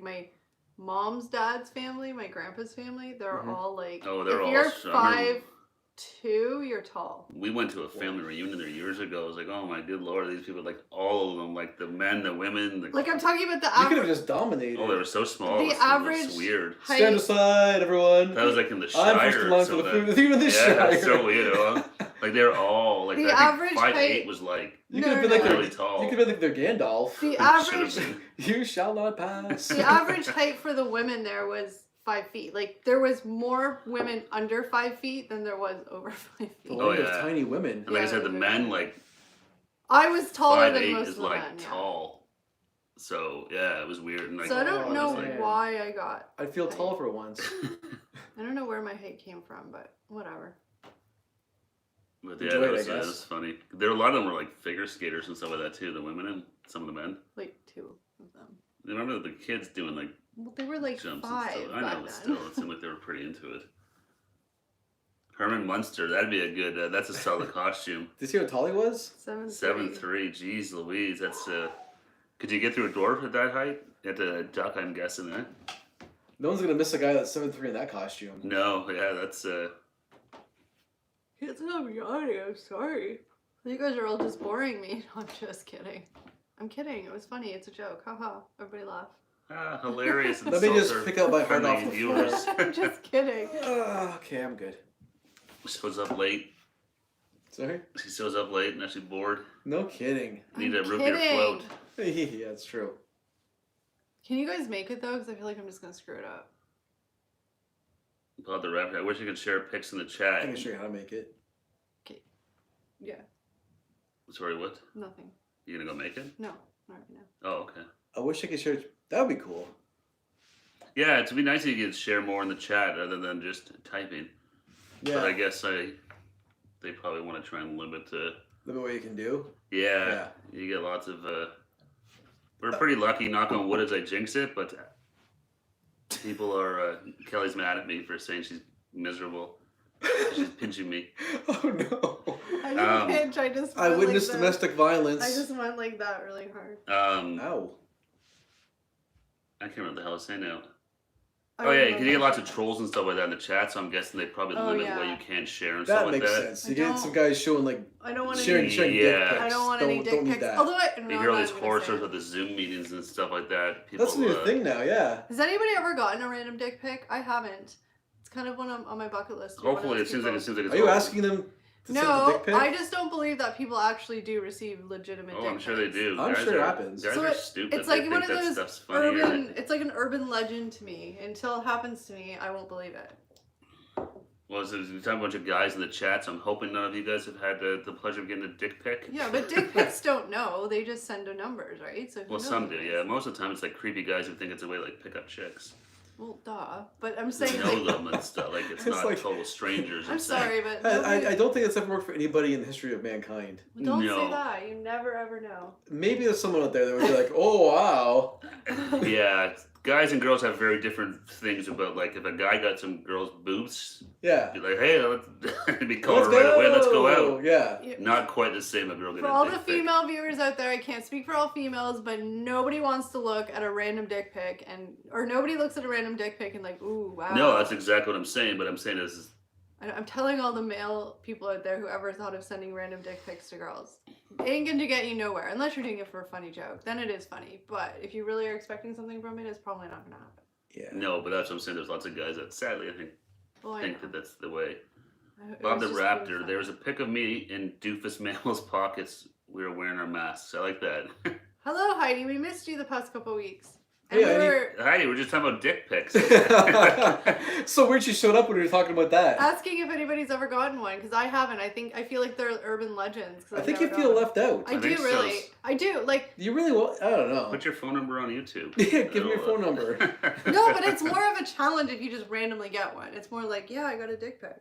[SPEAKER 3] my mom's dad's family, my grandpa's family, they're
[SPEAKER 2] Mhm.
[SPEAKER 3] all like,
[SPEAKER 1] Oh, they're
[SPEAKER 3] if
[SPEAKER 1] all
[SPEAKER 3] you're
[SPEAKER 1] so-
[SPEAKER 3] 5'2", you're tall.
[SPEAKER 1] We went to a family reunion there years ago. I was like, oh my good lord, these people, like all of them, like the men, the women. The,
[SPEAKER 3] Like I'm talking about the
[SPEAKER 2] You could have
[SPEAKER 3] average
[SPEAKER 2] just dominated.
[SPEAKER 1] oh, they were so small.
[SPEAKER 3] The
[SPEAKER 1] it was
[SPEAKER 3] average
[SPEAKER 1] weird.
[SPEAKER 3] height.
[SPEAKER 2] Stand aside, everyone.
[SPEAKER 1] That was like in the Shire.
[SPEAKER 2] I'm first in
[SPEAKER 1] or
[SPEAKER 2] line for the
[SPEAKER 1] something.
[SPEAKER 2] food. They're in the
[SPEAKER 1] Yeah,
[SPEAKER 2] Shire.
[SPEAKER 1] it's so weird. Huh? Like they're all like
[SPEAKER 3] The
[SPEAKER 1] I
[SPEAKER 3] average
[SPEAKER 1] think 5'8"
[SPEAKER 3] height-
[SPEAKER 1] was like
[SPEAKER 2] You
[SPEAKER 3] No,
[SPEAKER 2] could have been
[SPEAKER 3] no,
[SPEAKER 2] like
[SPEAKER 3] no.
[SPEAKER 2] their,
[SPEAKER 1] really tall.
[SPEAKER 2] You could have been like their Gandalf.
[SPEAKER 3] The
[SPEAKER 1] Should've
[SPEAKER 3] average
[SPEAKER 1] been.
[SPEAKER 2] You shall not pass.
[SPEAKER 3] the average height for the women there was 5 feet. Like there was more women under 5 feet than there was over 5
[SPEAKER 2] The
[SPEAKER 3] feet.
[SPEAKER 1] Oh,
[SPEAKER 2] land
[SPEAKER 1] yeah.
[SPEAKER 2] of tiny women.
[SPEAKER 1] And like I
[SPEAKER 3] Yeah,
[SPEAKER 1] said, the
[SPEAKER 3] they're
[SPEAKER 1] men
[SPEAKER 3] very-
[SPEAKER 1] like
[SPEAKER 3] I was taller than
[SPEAKER 1] 5'8"
[SPEAKER 3] most
[SPEAKER 1] is
[SPEAKER 3] of the
[SPEAKER 1] like
[SPEAKER 3] men. Yeah.
[SPEAKER 1] tall. So yeah, it was weird. And like,
[SPEAKER 3] So I don't
[SPEAKER 2] Oh,
[SPEAKER 3] know
[SPEAKER 2] man.
[SPEAKER 3] why I got.
[SPEAKER 2] I'd feel tall for once.
[SPEAKER 3] I don't know where my height came from, but whatever.
[SPEAKER 1] But yeah,
[SPEAKER 2] Enjoy
[SPEAKER 1] that
[SPEAKER 2] it, I
[SPEAKER 1] was,
[SPEAKER 2] guess.
[SPEAKER 1] it was funny. There, a lot of them were like figure skaters and stuff like that too. The women and some of the men.
[SPEAKER 3] Like 2 of them.
[SPEAKER 1] I remember the kids doing like
[SPEAKER 3] Well, they were like
[SPEAKER 1] jumps
[SPEAKER 3] 5
[SPEAKER 1] and stuff. I
[SPEAKER 3] back
[SPEAKER 1] know, but
[SPEAKER 3] then.
[SPEAKER 1] still, it seemed like they were pretty into it. Herman Munster, that'd be a good. That's a solid costume.
[SPEAKER 2] Did you see what tall he was?
[SPEAKER 3] 7'3".
[SPEAKER 1] 7'3". Jeez Louise, that's. Could you get through a door at that height? You had to duck, I'm guessing. Eh?
[SPEAKER 2] No one's gonna miss a guy that's 7'3" in that costume.
[SPEAKER 1] No, yeah, that's.
[SPEAKER 3] It's not yawning. I'm sorry. You guys are all just boring me. I'm just kidding. I'm kidding. It was funny. It's a joke. Haha. Everybody laugh.
[SPEAKER 1] Hilarious.
[SPEAKER 2] Let me just
[SPEAKER 1] insults our
[SPEAKER 2] pick up my heart
[SPEAKER 1] friendly
[SPEAKER 2] off the
[SPEAKER 1] viewers.
[SPEAKER 3] I'm just kidding.
[SPEAKER 2] Okay, I'm good.
[SPEAKER 1] Shows up late.
[SPEAKER 2] Sorry?
[SPEAKER 1] She shows up late and actually bored.
[SPEAKER 2] No kidding.
[SPEAKER 1] Need
[SPEAKER 3] I'm
[SPEAKER 1] a root beer
[SPEAKER 3] kidding.
[SPEAKER 1] float.
[SPEAKER 2] Yeah, it's true.
[SPEAKER 3] Can you guys make it though? Because I feel like I'm just gonna screw it up.
[SPEAKER 1] Pull out the rap. I wish I could share pics in the
[SPEAKER 2] I
[SPEAKER 1] chat.
[SPEAKER 2] can show you how to make it.
[SPEAKER 3] Yeah.
[SPEAKER 1] Sorry, what?
[SPEAKER 3] Nothing.
[SPEAKER 1] You gonna go make it?
[SPEAKER 3] No. Not right now.
[SPEAKER 1] Oh, okay.
[SPEAKER 2] I wish I could share. That would be cool.
[SPEAKER 1] Yeah, it'd be nice if you could share more in the chat rather than just typing. But I
[SPEAKER 2] Yeah.
[SPEAKER 1] guess they probably want to try and limit the.
[SPEAKER 2] Look at what you can do.
[SPEAKER 1] Yeah, you get lots of. We're pretty lucky. Knock on wood as I jinx it, but people are. Kelly's mad at me for saying she's miserable. She's pinching me.
[SPEAKER 2] Oh no.
[SPEAKER 3] I didn't
[SPEAKER 1] Um,
[SPEAKER 3] pinch. I just.
[SPEAKER 2] I
[SPEAKER 3] went
[SPEAKER 2] witnessed
[SPEAKER 3] like that.
[SPEAKER 2] domestic violence.
[SPEAKER 3] I just went like that really hard.
[SPEAKER 2] Ow.
[SPEAKER 1] I can't remember what the hell I was saying now.
[SPEAKER 3] I
[SPEAKER 1] Oh yeah,
[SPEAKER 3] don't
[SPEAKER 1] because
[SPEAKER 3] know
[SPEAKER 1] you get
[SPEAKER 3] what
[SPEAKER 1] lots
[SPEAKER 3] I
[SPEAKER 1] of
[SPEAKER 3] said.
[SPEAKER 1] trolls and stuff like that in the chat, so I'm guessing they probably
[SPEAKER 3] Oh,
[SPEAKER 1] limit
[SPEAKER 3] yeah.
[SPEAKER 1] what you can share and
[SPEAKER 2] That
[SPEAKER 1] stuff like
[SPEAKER 2] makes
[SPEAKER 1] that.
[SPEAKER 2] sense.
[SPEAKER 3] I
[SPEAKER 2] You get
[SPEAKER 3] don't-
[SPEAKER 2] some guys showing like
[SPEAKER 3] I don't want
[SPEAKER 2] sharing
[SPEAKER 3] any.
[SPEAKER 2] dick
[SPEAKER 1] Yeah.
[SPEAKER 2] pics.
[SPEAKER 3] I don't want any
[SPEAKER 2] Don't
[SPEAKER 3] dick
[SPEAKER 2] need
[SPEAKER 3] pics.
[SPEAKER 2] that.
[SPEAKER 3] Although I. No,
[SPEAKER 1] You
[SPEAKER 3] I'm
[SPEAKER 1] hear all
[SPEAKER 3] not
[SPEAKER 1] these
[SPEAKER 3] even
[SPEAKER 1] horror
[SPEAKER 3] gonna say
[SPEAKER 1] stories
[SPEAKER 3] it.
[SPEAKER 1] about the Zoom meetings and stuff like that. People,
[SPEAKER 2] That's a new thing now, yeah.
[SPEAKER 3] Has anybody ever gotten a random dick pic? I haven't. It's kind of one on my bucket list. to be one of
[SPEAKER 1] Hopefully,
[SPEAKER 3] those
[SPEAKER 1] it seems like
[SPEAKER 3] people.
[SPEAKER 1] it's.
[SPEAKER 2] Are you asking them to send a
[SPEAKER 3] No,
[SPEAKER 2] dick pic?
[SPEAKER 3] I just don't believe that people actually do receive legitimate
[SPEAKER 1] Oh,
[SPEAKER 3] dick
[SPEAKER 1] I'm sure they
[SPEAKER 3] pics.
[SPEAKER 1] do.
[SPEAKER 2] I'm
[SPEAKER 1] Guys
[SPEAKER 2] sure it
[SPEAKER 1] are-
[SPEAKER 2] happens.
[SPEAKER 1] Guys
[SPEAKER 3] So
[SPEAKER 1] are stupid.
[SPEAKER 3] It's like
[SPEAKER 1] they
[SPEAKER 3] one
[SPEAKER 1] think
[SPEAKER 3] of
[SPEAKER 1] that
[SPEAKER 3] those
[SPEAKER 1] stuff's funny.
[SPEAKER 3] urban. It's like an urban legend to me. Until it happens to me, I won't believe it.
[SPEAKER 1] Well, there's a bunch of guys in the chat, so I'm hoping none of you guys have had the pleasure of getting a dick pic.
[SPEAKER 3] Yeah, but dick pics don't know. They just send the numbers, right? So who
[SPEAKER 1] Well,
[SPEAKER 3] knows
[SPEAKER 1] some
[SPEAKER 3] who
[SPEAKER 1] do,
[SPEAKER 3] it
[SPEAKER 1] yeah.
[SPEAKER 3] is?
[SPEAKER 1] Most of the time, it's like creepy guys who think it's a way to like pick up chicks.
[SPEAKER 3] Well, duh. But I'm
[SPEAKER 1] You
[SPEAKER 3] saying
[SPEAKER 1] know
[SPEAKER 3] like,
[SPEAKER 1] them and stuff. Like it's not
[SPEAKER 2] like-
[SPEAKER 1] total strangers.
[SPEAKER 3] I'm sorry, but
[SPEAKER 2] I don't think it's ever worked for anybody in the history of mankind.
[SPEAKER 3] don't
[SPEAKER 1] No.
[SPEAKER 3] say that. You never ever know.
[SPEAKER 2] Maybe there's someone out there that would be like, oh wow.
[SPEAKER 1] Yeah, guys and girls have very different things about, like, if a guy got some girl's boobs,
[SPEAKER 2] Yeah.
[SPEAKER 1] be like, hey, it'd be calling her right away, let's go out.
[SPEAKER 2] Yeah.
[SPEAKER 1] Not quite the same, a girl
[SPEAKER 3] For
[SPEAKER 1] getting
[SPEAKER 3] all
[SPEAKER 1] a
[SPEAKER 3] the
[SPEAKER 1] dick pic.
[SPEAKER 3] female viewers out there, I can't speak for all females, but nobody wants to look at a random dick pic or nobody looks at a random dick pic and like, ooh, wow.
[SPEAKER 1] No, that's exactly what I'm saying, but I'm saying is,
[SPEAKER 3] I'm telling all the male people out there who ever thought of sending random dick pics to girls, it ain't going to get you nowhere unless you're doing it for a funny joke. Then it is funny, but if you really are expecting something from it, it's probably not going to happen.
[SPEAKER 2] Yeah.
[SPEAKER 1] no, but that's what I'm saying, there's lots of guys that sadly, I think,
[SPEAKER 3] Well, I
[SPEAKER 1] think
[SPEAKER 3] know.
[SPEAKER 1] that that's the way.
[SPEAKER 3] It
[SPEAKER 1] Bob the
[SPEAKER 3] was just being
[SPEAKER 1] Raptor,
[SPEAKER 3] funny.
[SPEAKER 1] there was a pic of me in Doofus Mail's pockets, we were wearing our masks, I like that.
[SPEAKER 3] Hello, Heidi. We missed you the past couple weeks. And
[SPEAKER 2] Hey,
[SPEAKER 3] we
[SPEAKER 2] Heidi.
[SPEAKER 3] were
[SPEAKER 1] Heidi, we're just talking about dick pics.
[SPEAKER 2] So weird she showed up when we were talking about that.
[SPEAKER 3] asking if anybody's ever gotten one because I haven't. I feel like they're urban legends. 'Cause
[SPEAKER 2] I
[SPEAKER 3] I've
[SPEAKER 2] think you
[SPEAKER 3] never
[SPEAKER 2] feel
[SPEAKER 3] gotten
[SPEAKER 2] left out.
[SPEAKER 3] one. I
[SPEAKER 1] I
[SPEAKER 3] do
[SPEAKER 1] think so.
[SPEAKER 3] really. I do like.
[SPEAKER 2] You really want? I don't know.
[SPEAKER 1] Put your phone number on YouTube.
[SPEAKER 2] Yeah, give me your phone number.
[SPEAKER 3] No, but it's more of a challenge if you just randomly get one. It's more like, yeah, I got a dick pic.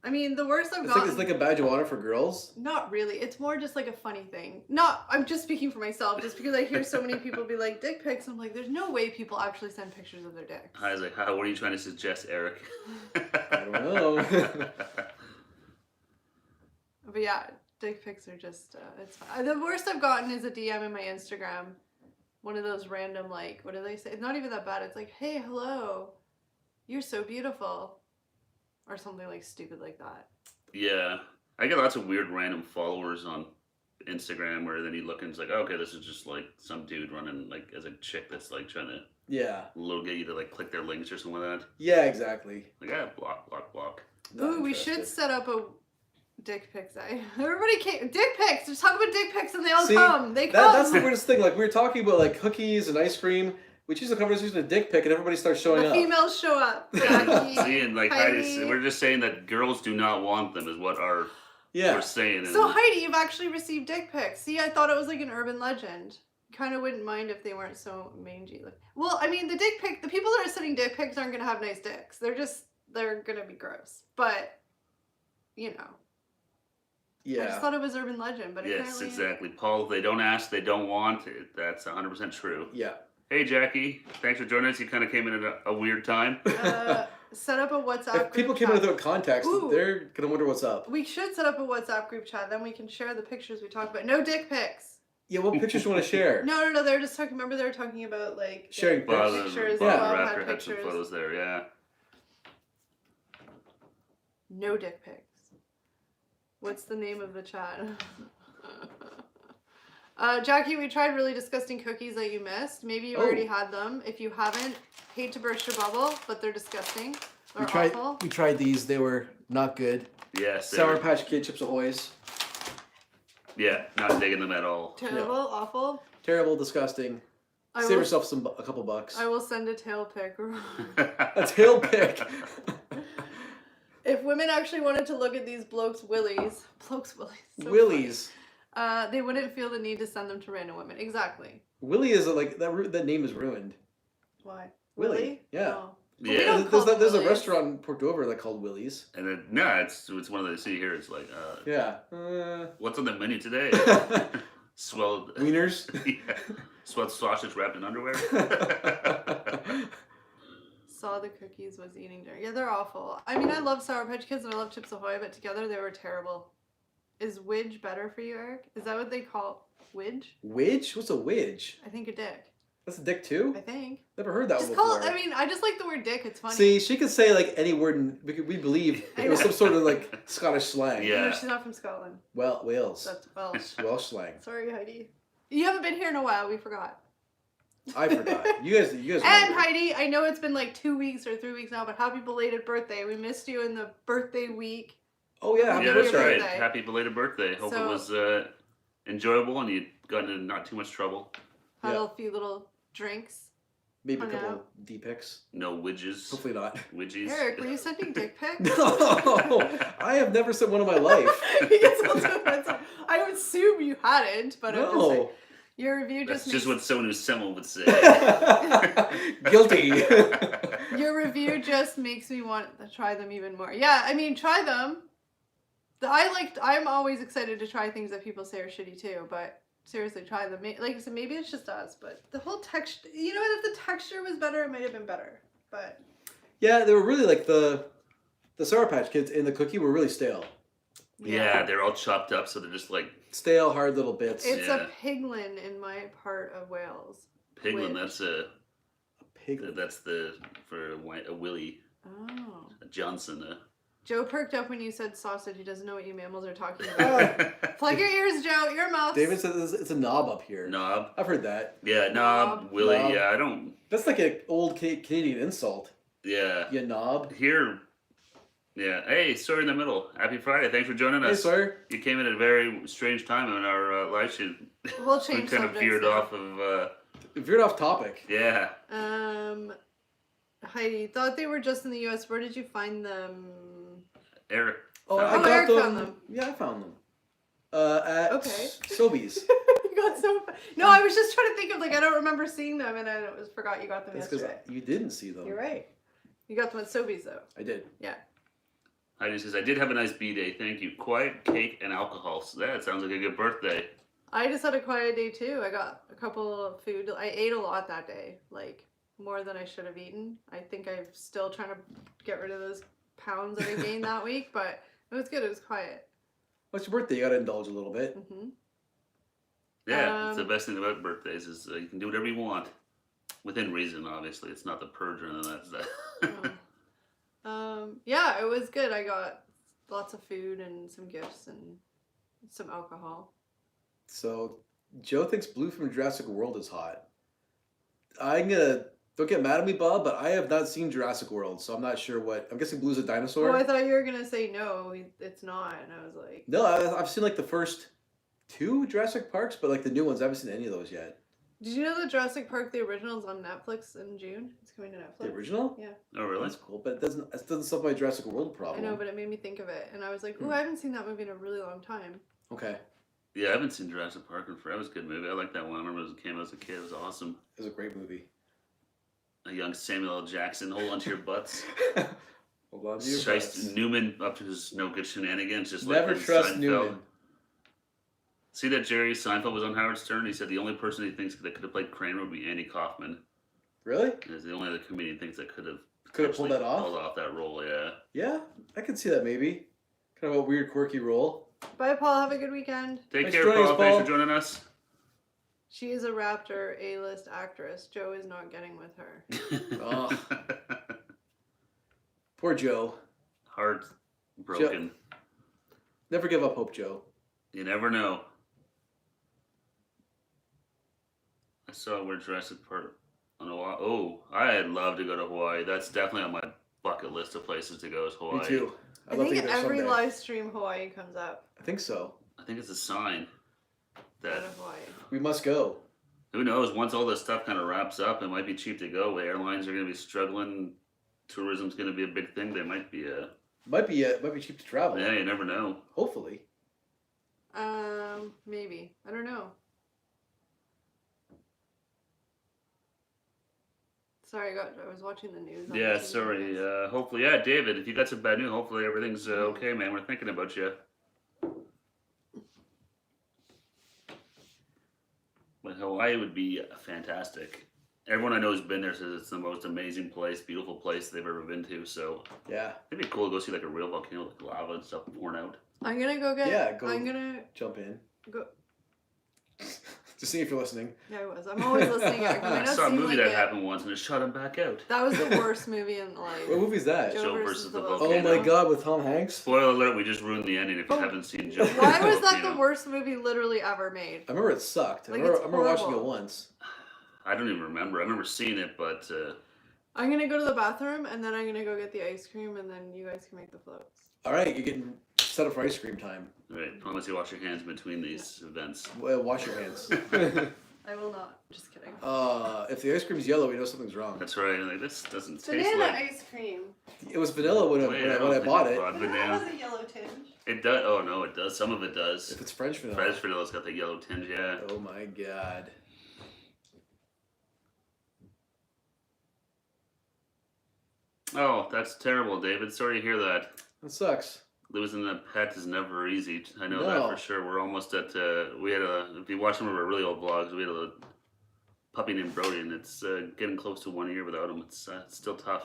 [SPEAKER 3] I mean, the worst I've gotten.
[SPEAKER 2] It's like a badge of honor for girls.
[SPEAKER 3] Not really. It's more just like a funny thing. Not. I'm just speaking for myself, just because I hear so many people be like dick pics. I'm like, there's no way people actually send pictures of their dicks.
[SPEAKER 1] I was like, what are you trying to suggest, Eric?
[SPEAKER 2] I don't know.
[SPEAKER 3] But yeah, dick pics are just. It's fine. The worst I've gotten is a DM in my Instagram. One of those random like, what do they say? It's not even that bad. It's like, hey, hello, you're so beautiful, or something like stupid like that.
[SPEAKER 1] Yeah, I get lots of weird random followers on Instagram where then you look and it's like, okay, this is just like some dude running like as a chick that's like trying to
[SPEAKER 2] Yeah.
[SPEAKER 1] get you to like click their links or something like that.
[SPEAKER 2] Yeah, exactly.
[SPEAKER 1] Like, yeah, block.
[SPEAKER 2] Not
[SPEAKER 3] Ooh, we should
[SPEAKER 2] interested.
[SPEAKER 3] set up a dick pics day. Everybody came. Dick pics. Just talk about dick pics and they all
[SPEAKER 2] See,
[SPEAKER 3] come. They come.
[SPEAKER 2] That's the weirdest thing. Like we were talking about like cookies and ice cream. We choose a conversation of dick pic and everybody starts showing
[SPEAKER 3] the
[SPEAKER 2] up.
[SPEAKER 3] females show up. Jackie,
[SPEAKER 1] See, and like Heidi,
[SPEAKER 3] Heidi.
[SPEAKER 1] we're just saying that girls do not want them is what
[SPEAKER 2] Yeah.
[SPEAKER 1] we're saying.
[SPEAKER 3] So
[SPEAKER 1] and-
[SPEAKER 3] Heidi, you've actually received dick pics. See, I thought it was like an urban legend. Kind of wouldn't mind if they weren't so mangy. Like, well, I mean, the people that are sending dick pics aren't gonna have nice dicks. They're gonna be gross. But, you know, I just
[SPEAKER 2] Yeah.
[SPEAKER 3] thought it was urban legend. But
[SPEAKER 1] yes,
[SPEAKER 3] apparently,
[SPEAKER 1] exactly. Paul, they don't ask, they don't want. That's 100% true.
[SPEAKER 2] Yeah.
[SPEAKER 1] Hey, Jackie, thanks for joining us. You kind of came in at a weird time.
[SPEAKER 3] Set up a WhatsApp.
[SPEAKER 2] If people
[SPEAKER 3] group
[SPEAKER 2] came in
[SPEAKER 3] chat.
[SPEAKER 2] without context,
[SPEAKER 3] Ooh.
[SPEAKER 2] they're gonna wonder what's up.
[SPEAKER 3] We should set up a WhatsApp group chat. Then we can share the pictures we talked about. No dick pics.
[SPEAKER 2] Yeah, what pictures do you want to share?
[SPEAKER 3] No. They were just talking. Remember, they were talking about like
[SPEAKER 2] Sharing
[SPEAKER 3] the
[SPEAKER 1] Bob,
[SPEAKER 3] pictures.
[SPEAKER 1] Bob
[SPEAKER 3] Bob
[SPEAKER 1] the
[SPEAKER 3] had
[SPEAKER 1] Raptor had some
[SPEAKER 3] pictures.
[SPEAKER 1] photos there, yeah.
[SPEAKER 3] No dick pics. What's the name of the chat? Jackie, we tried really disgusting cookies that you missed. Maybe you
[SPEAKER 2] Oh.
[SPEAKER 3] already had them. If you haven't, hate to burst your bubble, but they're disgusting. They're awful.
[SPEAKER 2] We tried these. They were not good.
[SPEAKER 1] Yes.
[SPEAKER 2] Sour Patch Kid Chips Ahoy's.
[SPEAKER 1] Yeah, not digging them at all.
[SPEAKER 3] Terrible, awful.
[SPEAKER 2] Terrible, disgusting.
[SPEAKER 3] I
[SPEAKER 2] Save
[SPEAKER 3] will,
[SPEAKER 2] yourself a couple bucks.
[SPEAKER 3] I will send a tail pic.
[SPEAKER 2] A tail pick.
[SPEAKER 3] If women actually wanted to look at these blokes' willies, so
[SPEAKER 2] Willies.
[SPEAKER 3] funny, they wouldn't feel the need to send them to random women. Exactly.
[SPEAKER 2] Willie is like that name is ruined.
[SPEAKER 3] Why?
[SPEAKER 2] Willie, yeah.
[SPEAKER 3] No. We
[SPEAKER 1] Yeah.
[SPEAKER 3] don't call them
[SPEAKER 2] There's a
[SPEAKER 3] Willies.
[SPEAKER 2] restaurant in Port Dover that called Willie's.
[SPEAKER 1] And then, no, it's one of the see here. It's like,
[SPEAKER 2] Yeah.
[SPEAKER 1] what's on the menu today? Swelled,
[SPEAKER 2] Wieners.
[SPEAKER 1] yeah, swelled sausage wrapped in underwear.
[SPEAKER 3] Saw the cookies, was eating dinner. Yeah, they're awful. I mean, I love Sour Patch Kids and I love Chips Ahoy, but together they were terrible. Is widge better for you, Eric? Is that what they call widge?
[SPEAKER 2] Widge? What's a widge?
[SPEAKER 3] I think a dick.
[SPEAKER 2] That's a dick too?
[SPEAKER 3] I think.
[SPEAKER 2] Never heard that
[SPEAKER 3] Just
[SPEAKER 2] one
[SPEAKER 3] call
[SPEAKER 2] before.
[SPEAKER 3] it, I mean, I just like the word dick. It's funny.
[SPEAKER 2] See, she could say like any word and we believe
[SPEAKER 3] I
[SPEAKER 2] it was
[SPEAKER 3] know.
[SPEAKER 2] some sort of like Scottish slang.
[SPEAKER 1] Yeah.
[SPEAKER 3] No, she's not from Scotland.
[SPEAKER 2] Well, Wales.
[SPEAKER 3] That's Welsh.
[SPEAKER 2] Welsh slang.
[SPEAKER 3] Sorry, Heidi. You haven't been here in a while. We forgot.
[SPEAKER 2] I forgot. You guys
[SPEAKER 3] And
[SPEAKER 2] remember.
[SPEAKER 3] Heidi, I know it's been like 2 weeks or 3 weeks now, but happy belated birthday. We missed you in the birthday week.
[SPEAKER 2] Oh yeah, happy
[SPEAKER 1] Yeah,
[SPEAKER 3] Happy
[SPEAKER 1] that's
[SPEAKER 2] birthday.
[SPEAKER 1] right.
[SPEAKER 3] birthday.
[SPEAKER 1] Happy belated birthday. Hope
[SPEAKER 3] So-
[SPEAKER 1] it was enjoyable and you got into not too much trouble.
[SPEAKER 3] Had
[SPEAKER 2] Yeah.
[SPEAKER 3] a few little drinks.
[SPEAKER 2] Maybe a
[SPEAKER 3] Hung
[SPEAKER 2] couple
[SPEAKER 3] out.
[SPEAKER 2] D-pics.
[SPEAKER 1] No widges.
[SPEAKER 2] Hopefully not.
[SPEAKER 1] Widgies.
[SPEAKER 3] Eric, were you sending dick pics?
[SPEAKER 2] No, I have never sent one in my life.
[SPEAKER 3] He gets all defensive. I would assume you hadn't, but I'm just saying.
[SPEAKER 2] No.
[SPEAKER 3] Your review
[SPEAKER 1] That's
[SPEAKER 3] just
[SPEAKER 1] just
[SPEAKER 3] makes
[SPEAKER 1] what someone who's similar would say.
[SPEAKER 2] Guilty.
[SPEAKER 3] your review just makes me want to try them even more. Yeah, I mean, try them. I'm always excited to try things that people say are shitty too, but seriously, try them. Like I said, maybe it's just us, but the whole texture. You know what? If the texture was better, it might have been better. But
[SPEAKER 2] Yeah, they were really like the Sour Patch Kids in the cookie were really stale.
[SPEAKER 1] Yeah, they're all chopped up, so they're just like
[SPEAKER 2] Stale, hard little bits.
[SPEAKER 3] It's
[SPEAKER 1] Yeah.
[SPEAKER 3] a piglin in my part of Wales.
[SPEAKER 1] piglin.
[SPEAKER 3] With-
[SPEAKER 1] That's a
[SPEAKER 2] Piglet.
[SPEAKER 1] that's the for a Willie,
[SPEAKER 3] Oh.
[SPEAKER 1] a Johnson.
[SPEAKER 3] Joe perked up when you said sausage. He doesn't know what you mammals are talking about. Plug your ears, Joe. Earmuffs.
[SPEAKER 2] David says it's a knob up here.
[SPEAKER 1] Knob.
[SPEAKER 2] I've heard that.
[SPEAKER 1] Yeah, knob.
[SPEAKER 3] Knob.
[SPEAKER 1] Willie.
[SPEAKER 2] Knob.
[SPEAKER 1] Yeah, I don't.
[SPEAKER 2] That's like an old Canadian insult.
[SPEAKER 1] Yeah.
[SPEAKER 2] You knob.
[SPEAKER 1] Here. Yeah. Hey, Sawyer in the middle. Happy Friday. Thanks for joining
[SPEAKER 2] Hey,
[SPEAKER 1] us.
[SPEAKER 2] Sawyer.
[SPEAKER 1] You came in at a very strange time in our live shoot.
[SPEAKER 3] We'll
[SPEAKER 1] We
[SPEAKER 3] change
[SPEAKER 1] kind of
[SPEAKER 3] subjects
[SPEAKER 1] veered
[SPEAKER 3] now.
[SPEAKER 1] off of.
[SPEAKER 2] Veered off topic.
[SPEAKER 1] Yeah.
[SPEAKER 3] Heidi thought they were just in the U.S. Where did you find them?
[SPEAKER 1] Eric.
[SPEAKER 2] Oh,
[SPEAKER 1] found
[SPEAKER 2] I
[SPEAKER 1] it.
[SPEAKER 2] got
[SPEAKER 3] Eric
[SPEAKER 2] them.
[SPEAKER 3] found them.
[SPEAKER 2] Yeah, I found them. At
[SPEAKER 3] Okay.
[SPEAKER 2] Sobeys.
[SPEAKER 3] You got so. No, I was just trying to think of I don't remember seeing them, and I forgot you got them
[SPEAKER 2] That's because
[SPEAKER 3] yesterday.
[SPEAKER 2] you didn't see them.
[SPEAKER 3] You're right. You got them at Sobeys though.
[SPEAKER 2] I did.
[SPEAKER 1] Heidi says, I did have a nice B-day. Thank you. Quiet, cake, and alcohol. So that sounds like a good birthday.
[SPEAKER 3] I just had a quiet day too. I got a couple of food. I ate a lot that day, like more than I should have eaten. I think I'm still trying to get rid of those pounds that I gained that week, but it was good. It was quiet.
[SPEAKER 2] What's your birthday? You gotta indulge a little bit.
[SPEAKER 3] Hmm.
[SPEAKER 1] Yeah, it's the best thing about birthdays is you can do whatever you want. Within reason, obviously. It's not the purge or anything like that.
[SPEAKER 3] Yeah, it was good. I got lots of food and some gifts and some alcohol.
[SPEAKER 2] So, Joe thinks Blue from Jurassic World is hot. I'm gonna. Don't get mad at me, Bob, but I have not seen Jurassic World, so I'm not sure what. I'm guessing Blue's a dinosaur.
[SPEAKER 3] Oh, I thought you were gonna say no. It's not, and I was like,
[SPEAKER 2] No, I've seen like the first 2 Jurassic Parks, but like the new ones, I haven't seen any of those yet.
[SPEAKER 3] did you know that Jurassic Park the original is on Netflix in June? It's coming to Netflix.
[SPEAKER 2] The original?
[SPEAKER 3] Yeah.
[SPEAKER 1] Oh, really?
[SPEAKER 2] That's cool, but it doesn't solve my Jurassic World
[SPEAKER 3] I
[SPEAKER 2] problem.
[SPEAKER 3] know, but it made me think of it, and I was like, "Ooh, I haven't seen that movie in a really long time."
[SPEAKER 2] Okay,
[SPEAKER 1] Yeah, I haven't seen Jurassic Park in forever. It was a good movie. I like that one. I remember as it came out as a kid. It was awesome.
[SPEAKER 2] it was a great movie.
[SPEAKER 1] A young Samuel L. Jackson, hold on to your butts.
[SPEAKER 2] Hold on to your
[SPEAKER 1] Shiest
[SPEAKER 2] butts.
[SPEAKER 1] Newman up to his no good shenanigans. Just
[SPEAKER 2] Never
[SPEAKER 1] like in
[SPEAKER 2] trust
[SPEAKER 1] Seinfeld.
[SPEAKER 2] Newman.
[SPEAKER 1] See that Jerry Seinfeld was on Howard Stern? He said the only person he thinks that could have played Kramer would be Andy Kaufman.
[SPEAKER 2] Really?
[SPEAKER 1] Is the only other comedian he thinks that could have
[SPEAKER 2] Pulled that off?
[SPEAKER 1] Pulled off that role, yeah.
[SPEAKER 2] Yeah, I could see that maybe. Kind of a weird, quirky role.
[SPEAKER 3] Bye, Paul. Have a good weekend.
[SPEAKER 1] Take
[SPEAKER 2] Thanks
[SPEAKER 1] care,
[SPEAKER 2] for joining
[SPEAKER 1] Paul.
[SPEAKER 2] us,
[SPEAKER 1] Thanks
[SPEAKER 2] Paul.
[SPEAKER 1] for joining us.
[SPEAKER 3] She is a Raptor A-list actress. Joe is not getting with her.
[SPEAKER 2] Oh. Poor Joe.
[SPEAKER 1] Heart broken.
[SPEAKER 2] Never give up hope, Joe.
[SPEAKER 1] You never know. I saw where Jurassic Park on Hawaii. Oh, I'd love to go to Hawaii. That's definitely on my bucket list of places to go is Hawaii.
[SPEAKER 2] Me too.
[SPEAKER 3] I
[SPEAKER 2] I'd love to
[SPEAKER 3] think
[SPEAKER 2] get there
[SPEAKER 3] every
[SPEAKER 2] someday.
[SPEAKER 3] live stream Hawaii comes up
[SPEAKER 2] I think so.
[SPEAKER 1] I think it's a sign that
[SPEAKER 3] out of Hawaii.
[SPEAKER 2] We must go.
[SPEAKER 1] who knows, once all this stuff kind of wraps up, it might be cheap to go. Airlines are going to be struggling. Tourism's going to be a big thing. They might be
[SPEAKER 2] Might be cheap to travel.
[SPEAKER 1] yeah, you never know.
[SPEAKER 2] Hopefully.
[SPEAKER 3] Maybe. I don't know. Sorry, I was watching the news. on
[SPEAKER 1] Yeah,
[SPEAKER 3] TV.
[SPEAKER 1] sorry. Hopefully, yeah, David, if you got some bad news, hopefully everything's okay, man. We're thinking about you. But Hawaii would be fantastic. Everyone I know who's been there says it's the most amazing place, beautiful place they've ever been to. So
[SPEAKER 2] Yeah.
[SPEAKER 1] it'd be cool to go see like a real volcano with lava and stuff pouring out.
[SPEAKER 3] I'm gonna go get.
[SPEAKER 2] Yeah, go-
[SPEAKER 3] I'm gonna
[SPEAKER 2] Jump in.
[SPEAKER 3] go.
[SPEAKER 2] Just see if you're listening.
[SPEAKER 3] Yeah, I was. I'm always listening. It might
[SPEAKER 1] I
[SPEAKER 3] not
[SPEAKER 1] saw a
[SPEAKER 3] seem
[SPEAKER 1] movie
[SPEAKER 3] like
[SPEAKER 1] that
[SPEAKER 3] it.
[SPEAKER 1] happened once and it shot him back out.
[SPEAKER 3] That was the worst movie in life.
[SPEAKER 2] What movie is that?
[SPEAKER 1] Joe versus the
[SPEAKER 2] Oh
[SPEAKER 1] volcano.
[SPEAKER 2] my god, with Tom Hanks?
[SPEAKER 1] Spoiler alert, we just ruined the ending if you
[SPEAKER 3] Oh.
[SPEAKER 1] haven't seen Joe versus
[SPEAKER 3] Why was
[SPEAKER 1] the
[SPEAKER 3] that the
[SPEAKER 1] volcano.
[SPEAKER 3] worst movie literally ever made?
[SPEAKER 2] I remember it sucked.
[SPEAKER 3] Like,
[SPEAKER 2] I remember,
[SPEAKER 3] it's
[SPEAKER 2] I remember watching it
[SPEAKER 3] horrible.
[SPEAKER 2] once.
[SPEAKER 1] I don't even remember. I remember seeing it, but
[SPEAKER 3] I'm gonna go to the bathroom and then I'm gonna go get the ice cream and then you guys can make the floats.
[SPEAKER 2] Alright, you're getting set up for ice cream time.
[SPEAKER 1] right, promise you wash your hands between these events.
[SPEAKER 2] Wash your hands.
[SPEAKER 3] I will not. Just kidding.
[SPEAKER 2] If the ice cream's yellow, we know something's wrong.
[SPEAKER 1] That's right. Like, this doesn't taste
[SPEAKER 3] Banana
[SPEAKER 1] like.
[SPEAKER 3] ice cream.
[SPEAKER 2] It was vanilla when I bought it.
[SPEAKER 3] Banana has a yellow tinge.
[SPEAKER 1] It does. Oh no, it does. Some of it does.
[SPEAKER 2] If it's French vanilla.
[SPEAKER 1] French vanilla's got the yellow tinge. Yeah.
[SPEAKER 2] Oh my god.
[SPEAKER 1] Oh, that's terrible, David. Sorry to hear that.
[SPEAKER 2] That sucks.
[SPEAKER 1] Losing a pet is never easy. I know
[SPEAKER 2] No.
[SPEAKER 1] that for sure. We're almost at. We had a. If you watch some of our really old vlogs, we had a puppy named Brody, and it's getting close to 1 year without him. It's still tough.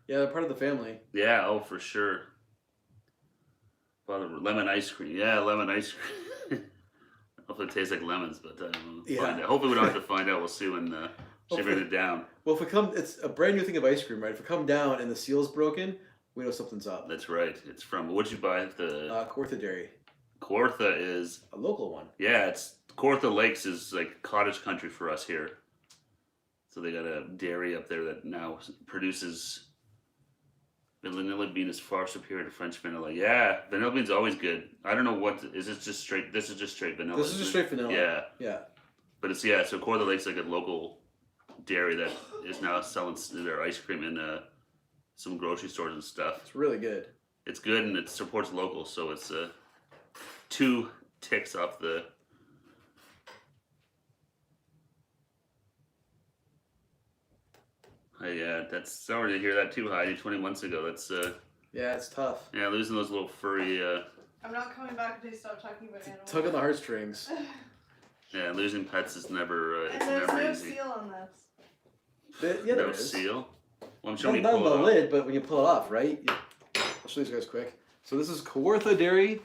[SPEAKER 2] Yeah, they're part of the family.
[SPEAKER 1] Yeah. Oh, for sure. Lemon ice cream. Yeah, lemon ice cream. Hopefully it tastes like lemons, but
[SPEAKER 2] Yeah.
[SPEAKER 1] hopefully we don't have to find out. We'll see when she
[SPEAKER 2] Hopefully.
[SPEAKER 1] it down.
[SPEAKER 2] Well, it's a brand new thing of ice cream, right? If it come down and the seal's broken, we know something's up.
[SPEAKER 1] That's right. It's from. What'd you buy? The
[SPEAKER 2] Kawartha Dairy.
[SPEAKER 1] Kawartha is.
[SPEAKER 2] A local one.
[SPEAKER 1] Yeah, it's Kawartha Lakes is like cottage country for us here. So they got a dairy up there that now produces. Vanilla bean is far superior to French vanilla. Yeah, vanilla bean's always good. I don't know what is this just straight. This is just straight vanilla.
[SPEAKER 2] This is just straight vanilla.
[SPEAKER 1] Yeah,
[SPEAKER 2] Yeah.
[SPEAKER 1] but it's so Kawartha Lake's like a local dairy that is now selling their ice cream in some grocery stores and stuff.
[SPEAKER 2] It's really good.
[SPEAKER 1] It's good and it supports local, so it's 2 ticks off the. Yeah, that's sorry to hear that too, Heidi. 20 months ago, that's
[SPEAKER 2] Yeah, it's tough.
[SPEAKER 1] yeah, losing those little furry.
[SPEAKER 3] I'm not coming back until you stop talking about animals.
[SPEAKER 2] Tug on the heartstrings.
[SPEAKER 1] Yeah, losing pets is never.
[SPEAKER 3] And
[SPEAKER 1] It's
[SPEAKER 3] there's
[SPEAKER 1] never
[SPEAKER 3] no
[SPEAKER 1] easy.
[SPEAKER 3] seal on this.
[SPEAKER 2] Yeah, there
[SPEAKER 1] No
[SPEAKER 2] is.
[SPEAKER 1] seal. Well, I'm
[SPEAKER 2] Not,
[SPEAKER 1] showing you
[SPEAKER 2] not on
[SPEAKER 1] pull
[SPEAKER 2] the
[SPEAKER 1] it off.
[SPEAKER 2] lid, but when you pull it off, right? I'll show these guys quick. So this is Kawartha Dairy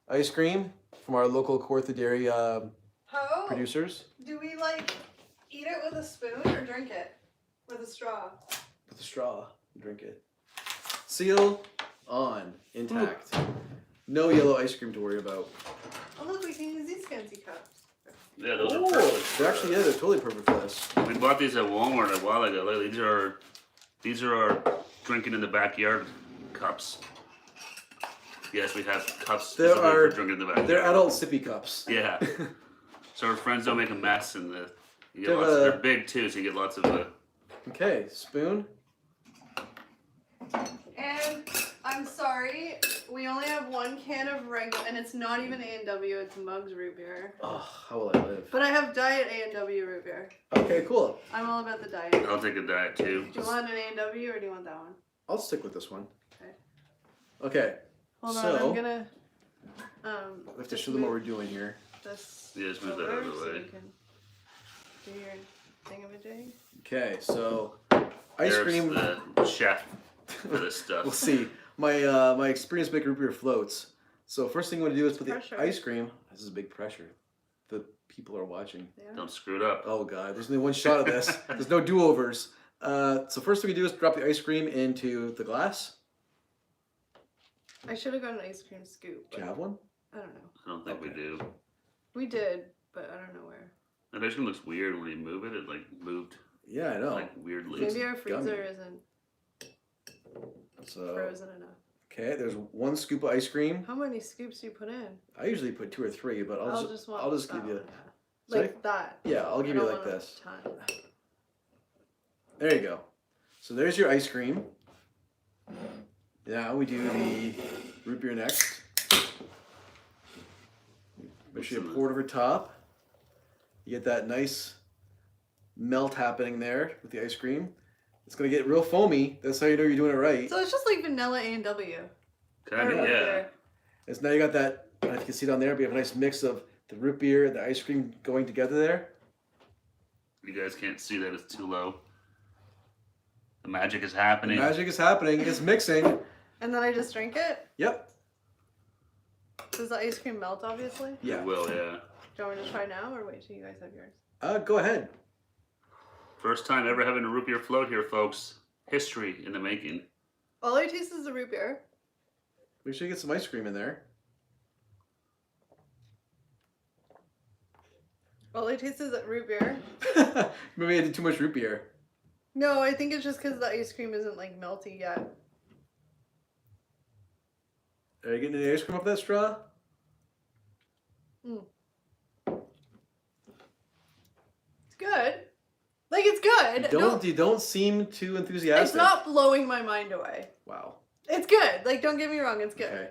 [SPEAKER 2] ice cream from our local Kawartha Dairy
[SPEAKER 3] How
[SPEAKER 2] producers.
[SPEAKER 3] do we eat it with a spoon or drink it with a straw?
[SPEAKER 2] With a straw, drink it. Seal on, intact. No yellow ice cream to worry about.
[SPEAKER 3] Oh look, we can use these fancy cups.
[SPEAKER 1] Yeah, those are
[SPEAKER 2] Oh,
[SPEAKER 1] perfect.
[SPEAKER 2] they're actually they're totally perfect for this.
[SPEAKER 1] We bought these at Walmart a while ago. Look, these are our drinking in the backyard cups. Yes, we have cups
[SPEAKER 2] There
[SPEAKER 1] specifically
[SPEAKER 2] are-
[SPEAKER 1] for drinking in the backyard.
[SPEAKER 2] They're adult sippy cups.
[SPEAKER 1] Yeah. So our friends don't make a mess, and you get
[SPEAKER 2] Give
[SPEAKER 1] lots
[SPEAKER 2] a-
[SPEAKER 1] they're big too, so you get lots of.
[SPEAKER 2] Okay, spoon.
[SPEAKER 3] And I'm sorry, we only have 1 can of regular, and it's not even A&W, it's Muggs root beer.
[SPEAKER 2] Oh, how will I live?
[SPEAKER 3] But I have diet A&W root beer.
[SPEAKER 2] Okay, cool.
[SPEAKER 3] I'm all about the diet.
[SPEAKER 1] I'll take a diet too.
[SPEAKER 3] Do you want an A&W or do you want that one?
[SPEAKER 2] I'll stick with this one.
[SPEAKER 3] Okay.
[SPEAKER 2] Okay.
[SPEAKER 3] Hold on,
[SPEAKER 2] So-
[SPEAKER 3] I'm gonna
[SPEAKER 2] We have to
[SPEAKER 3] just
[SPEAKER 2] show them what
[SPEAKER 3] move
[SPEAKER 2] we're doing here.
[SPEAKER 3] this
[SPEAKER 1] Yeah, just move that out of the
[SPEAKER 3] over so
[SPEAKER 1] way.
[SPEAKER 3] you can do your thingamajig.
[SPEAKER 2] Okay, so ice
[SPEAKER 1] Eric's
[SPEAKER 2] cream.
[SPEAKER 1] the chef for this stuff.
[SPEAKER 2] We'll see. My my experience making root beer floats. So first thing I'm gonna do is put the
[SPEAKER 3] Pressure.
[SPEAKER 2] ice cream. This is big pressure. The people are watching.
[SPEAKER 3] Yeah.
[SPEAKER 1] Don't screw it up.
[SPEAKER 2] Oh god, there's only one shot of this. There's no do-overs. So first thing we do is drop the ice cream into the glass.
[SPEAKER 3] I should have got an ice cream scoop.
[SPEAKER 2] Do
[SPEAKER 3] But
[SPEAKER 2] you have one?
[SPEAKER 3] I don't know.
[SPEAKER 1] I don't think we
[SPEAKER 2] Okay.
[SPEAKER 1] do.
[SPEAKER 3] We did, but I don't know where.
[SPEAKER 1] That ice cream looks weird when you move it. It like moved
[SPEAKER 2] Yeah, I know.
[SPEAKER 1] like weirdly.
[SPEAKER 3] Maybe our
[SPEAKER 2] gummy.
[SPEAKER 3] freezer isn't
[SPEAKER 2] So
[SPEAKER 3] frozen enough.
[SPEAKER 2] okay, there's 1 scoop of ice cream.
[SPEAKER 3] How many scoops do you put in?
[SPEAKER 2] I usually put 2 or 3, but
[SPEAKER 3] I'll just
[SPEAKER 2] I'll just
[SPEAKER 3] that
[SPEAKER 2] give you.
[SPEAKER 3] one, yeah.
[SPEAKER 2] Sorry?
[SPEAKER 3] Like that.
[SPEAKER 2] Yeah, I'll
[SPEAKER 3] I
[SPEAKER 2] give you
[SPEAKER 3] don't
[SPEAKER 2] like
[SPEAKER 3] want a
[SPEAKER 2] this.
[SPEAKER 3] ton.
[SPEAKER 2] There you go. So there's your ice cream. Now we do the root beer next. Make sure you pour it over top. You get that nice melt happening there with the ice cream. It's gonna get real foamy. That's how you know you're doing it right.
[SPEAKER 3] So it's just like vanilla A&W.
[SPEAKER 1] Kind of, yeah.
[SPEAKER 2] As now you got that. I don't know if you can see down there, but you have a nice mix of the root beer and the ice cream going together there.
[SPEAKER 1] You guys can't see that; it's too low. The magic is
[SPEAKER 2] The
[SPEAKER 1] happening.
[SPEAKER 2] magic is happening. It's mixing.
[SPEAKER 3] And then I just drink it?
[SPEAKER 2] Yep.
[SPEAKER 3] Does the ice cream melt, obviously?
[SPEAKER 2] Yeah.
[SPEAKER 1] It will, yeah.
[SPEAKER 3] Do you want me to try now or wait till you guys have yours?
[SPEAKER 2] Go ahead.
[SPEAKER 1] First time ever having a root beer float here, folks. History in the making.
[SPEAKER 3] All I taste is the root beer.
[SPEAKER 2] Make sure you get some ice cream in there.
[SPEAKER 3] All I taste is root beer.
[SPEAKER 2] Maybe I did too much root beer.
[SPEAKER 3] No, I think it's just because the ice cream isn't like melty yet.
[SPEAKER 2] Are you getting any ice cream off that straw?
[SPEAKER 3] Mm. good. Like, it's good.
[SPEAKER 2] You don't seem too enthusiastic.
[SPEAKER 3] It's not blowing my mind away.
[SPEAKER 2] Wow.
[SPEAKER 3] It's good. Like, don't get me wrong, it's good.
[SPEAKER 2] Okay.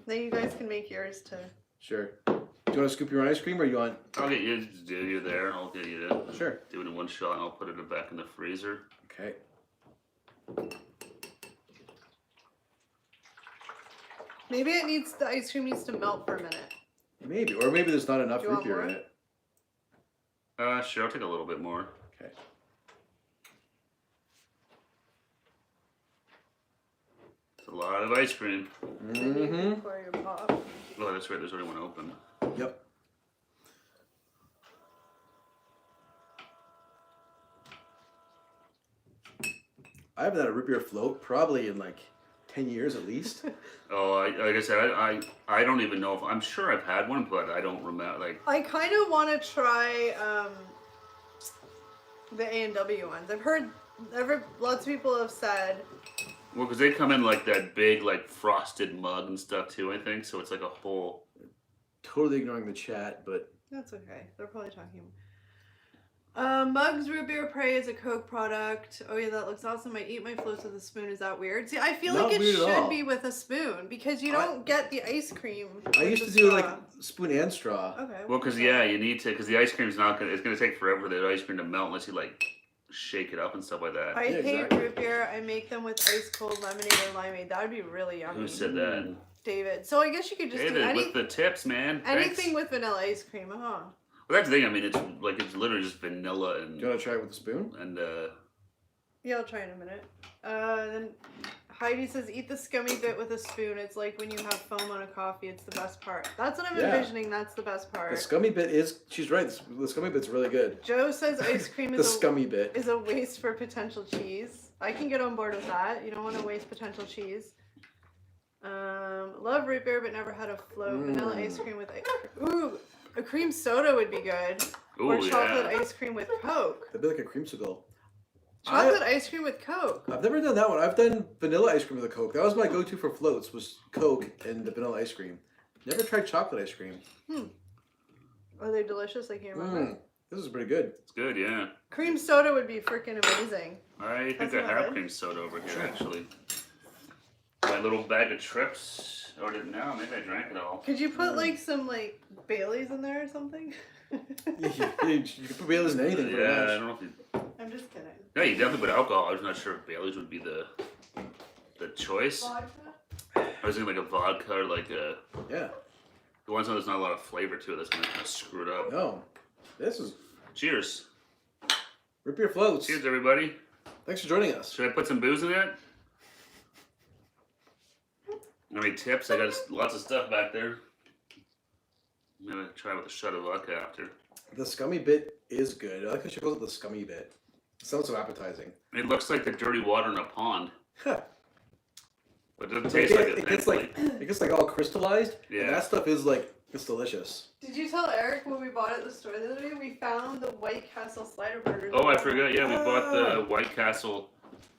[SPEAKER 3] Then you guys can make yours too.
[SPEAKER 2] Sure. Do you want to scoop your own ice cream, or you want?
[SPEAKER 1] I'll get you. You're there. I'll get you to
[SPEAKER 2] Sure.
[SPEAKER 1] do it in one shot, and I'll put it back in the freezer.
[SPEAKER 2] Okay.
[SPEAKER 3] Maybe the ice cream needs to melt for a minute.
[SPEAKER 2] Maybe, or maybe there's not enough
[SPEAKER 3] Do you
[SPEAKER 2] root
[SPEAKER 3] want
[SPEAKER 2] beer in
[SPEAKER 3] more?
[SPEAKER 2] it.
[SPEAKER 1] Sure. I'll take a little bit more.
[SPEAKER 2] Okay.
[SPEAKER 1] It's a lot of ice cream.
[SPEAKER 2] Mm-hmm.
[SPEAKER 3] Pour your pop.
[SPEAKER 1] Oh, that's right. There's only one open.
[SPEAKER 2] Yep. I haven't had a root beer float probably in like 10 years at least.
[SPEAKER 1] Oh, like I said, I don't even know if I'm sure I've had one, but I don't remember. Like,
[SPEAKER 3] I kind of want to try the A&W ones. I've heard lots of people have said.
[SPEAKER 1] well, because they come in like that big, like frosted mug and stuff too. I think so. It's like a whole.
[SPEAKER 2] Totally ignoring the chat, but
[SPEAKER 3] That's okay. They're probably talking. Mugs Root Beer Prey is a Coke product. Oh yeah, that looks awesome. I eat my floats with a spoon. Is that weird? See, I feel
[SPEAKER 2] Not
[SPEAKER 3] like it
[SPEAKER 2] weird at all.
[SPEAKER 3] should be with a spoon because you don't get the ice cream.
[SPEAKER 2] I
[SPEAKER 3] with
[SPEAKER 2] used
[SPEAKER 3] the
[SPEAKER 2] to do
[SPEAKER 3] straw.
[SPEAKER 2] like spoon and straw.
[SPEAKER 3] Okay.
[SPEAKER 1] Well, because yeah, you need to, because the ice cream's not gonna. It's gonna take forever for the ice cream to melt unless you like shake it up and stuff like that.
[SPEAKER 3] I
[SPEAKER 2] Yeah,
[SPEAKER 3] hate
[SPEAKER 2] exactly.
[SPEAKER 3] root beer. I make them with ice cold lemonade or limeade. That would be really yummy.
[SPEAKER 1] Who said that?
[SPEAKER 3] David. So I guess you could just do
[SPEAKER 1] David, with the tips, man.
[SPEAKER 3] anything
[SPEAKER 1] Thanks.
[SPEAKER 3] with vanilla ice cream, huh?
[SPEAKER 1] Well, that's the thing. I mean, it's literally just vanilla
[SPEAKER 2] Do you want to try it with a spoon?
[SPEAKER 1] and
[SPEAKER 3] Yeah, I'll try in a minute. Then Heidi says, eat the scummy bit with a spoon. It's like when you have foam on a coffee. It's the best part. That's what I'm
[SPEAKER 2] Yeah.
[SPEAKER 3] envisioning. That's the best part.
[SPEAKER 2] The scummy bit is, she's right, the scummy bit's really good.
[SPEAKER 3] Joe says ice cream
[SPEAKER 2] The
[SPEAKER 3] is
[SPEAKER 2] scummy bit.
[SPEAKER 3] a waste for potential cheese. I can get on board with that. You don't want to waste potential cheese. Love root beer, but never had a float. Vanilla ice cream with ooh, a cream soda would be good.
[SPEAKER 1] ooh,
[SPEAKER 3] Or chocolate
[SPEAKER 1] yeah.
[SPEAKER 3] ice cream with Coke.
[SPEAKER 2] That'd be like a creamsicle.
[SPEAKER 3] Chocolate ice cream with Coke.
[SPEAKER 2] I've never done that one. I've done vanilla ice cream with a Coke. That was my go-to for floats, was Coke and the vanilla ice cream. Never tried chocolate ice cream.
[SPEAKER 3] Are they delicious? I can't remember.
[SPEAKER 2] This is pretty good.
[SPEAKER 1] It's good, yeah.
[SPEAKER 3] Cream soda would be freaking amazing.
[SPEAKER 1] I think
[SPEAKER 3] That's
[SPEAKER 1] I
[SPEAKER 3] not
[SPEAKER 1] have
[SPEAKER 3] bad.
[SPEAKER 1] cream soda over here actually. My little bag of Trips. Or did now? Maybe I drank it all.
[SPEAKER 3] Could you put like some like Baileys in there or something?
[SPEAKER 2] you can put Baileys in anything pretty
[SPEAKER 1] Yeah, I
[SPEAKER 2] much.
[SPEAKER 1] don't know if you.
[SPEAKER 3] I'm just kidding.
[SPEAKER 1] Yeah, you definitely put alcohol. I was not sure if Bailey's would be the choice.
[SPEAKER 3] Vodka?
[SPEAKER 1] I was thinking like a vodka or like a.
[SPEAKER 2] Yeah.
[SPEAKER 1] The ones where there's not a lot of flavor to it. That's gonna kind of screw it up.
[SPEAKER 2] No. This is
[SPEAKER 1] Cheers.
[SPEAKER 2] root beer floats.
[SPEAKER 1] Cheers, everybody.
[SPEAKER 2] Thanks for joining us.
[SPEAKER 1] Should I put some booze in it? How many tips? I got lots of stuff back there. I'm gonna try with a shot of vodka after.
[SPEAKER 2] The scummy bit is good. I like how she calls it the scummy bit. It sounds so appetizing.
[SPEAKER 1] It looks like the dirty water in a pond,
[SPEAKER 2] Huh.
[SPEAKER 1] but it doesn't taste like it.
[SPEAKER 2] It gets like all crystallized.
[SPEAKER 1] Yeah.
[SPEAKER 2] And that stuff is like, it's delicious.
[SPEAKER 3] Did you tell Eric when we bought it at the store the other day? We found the White Castle slider burgers.
[SPEAKER 1] Oh, I forgot. Yeah, we bought the White Castle.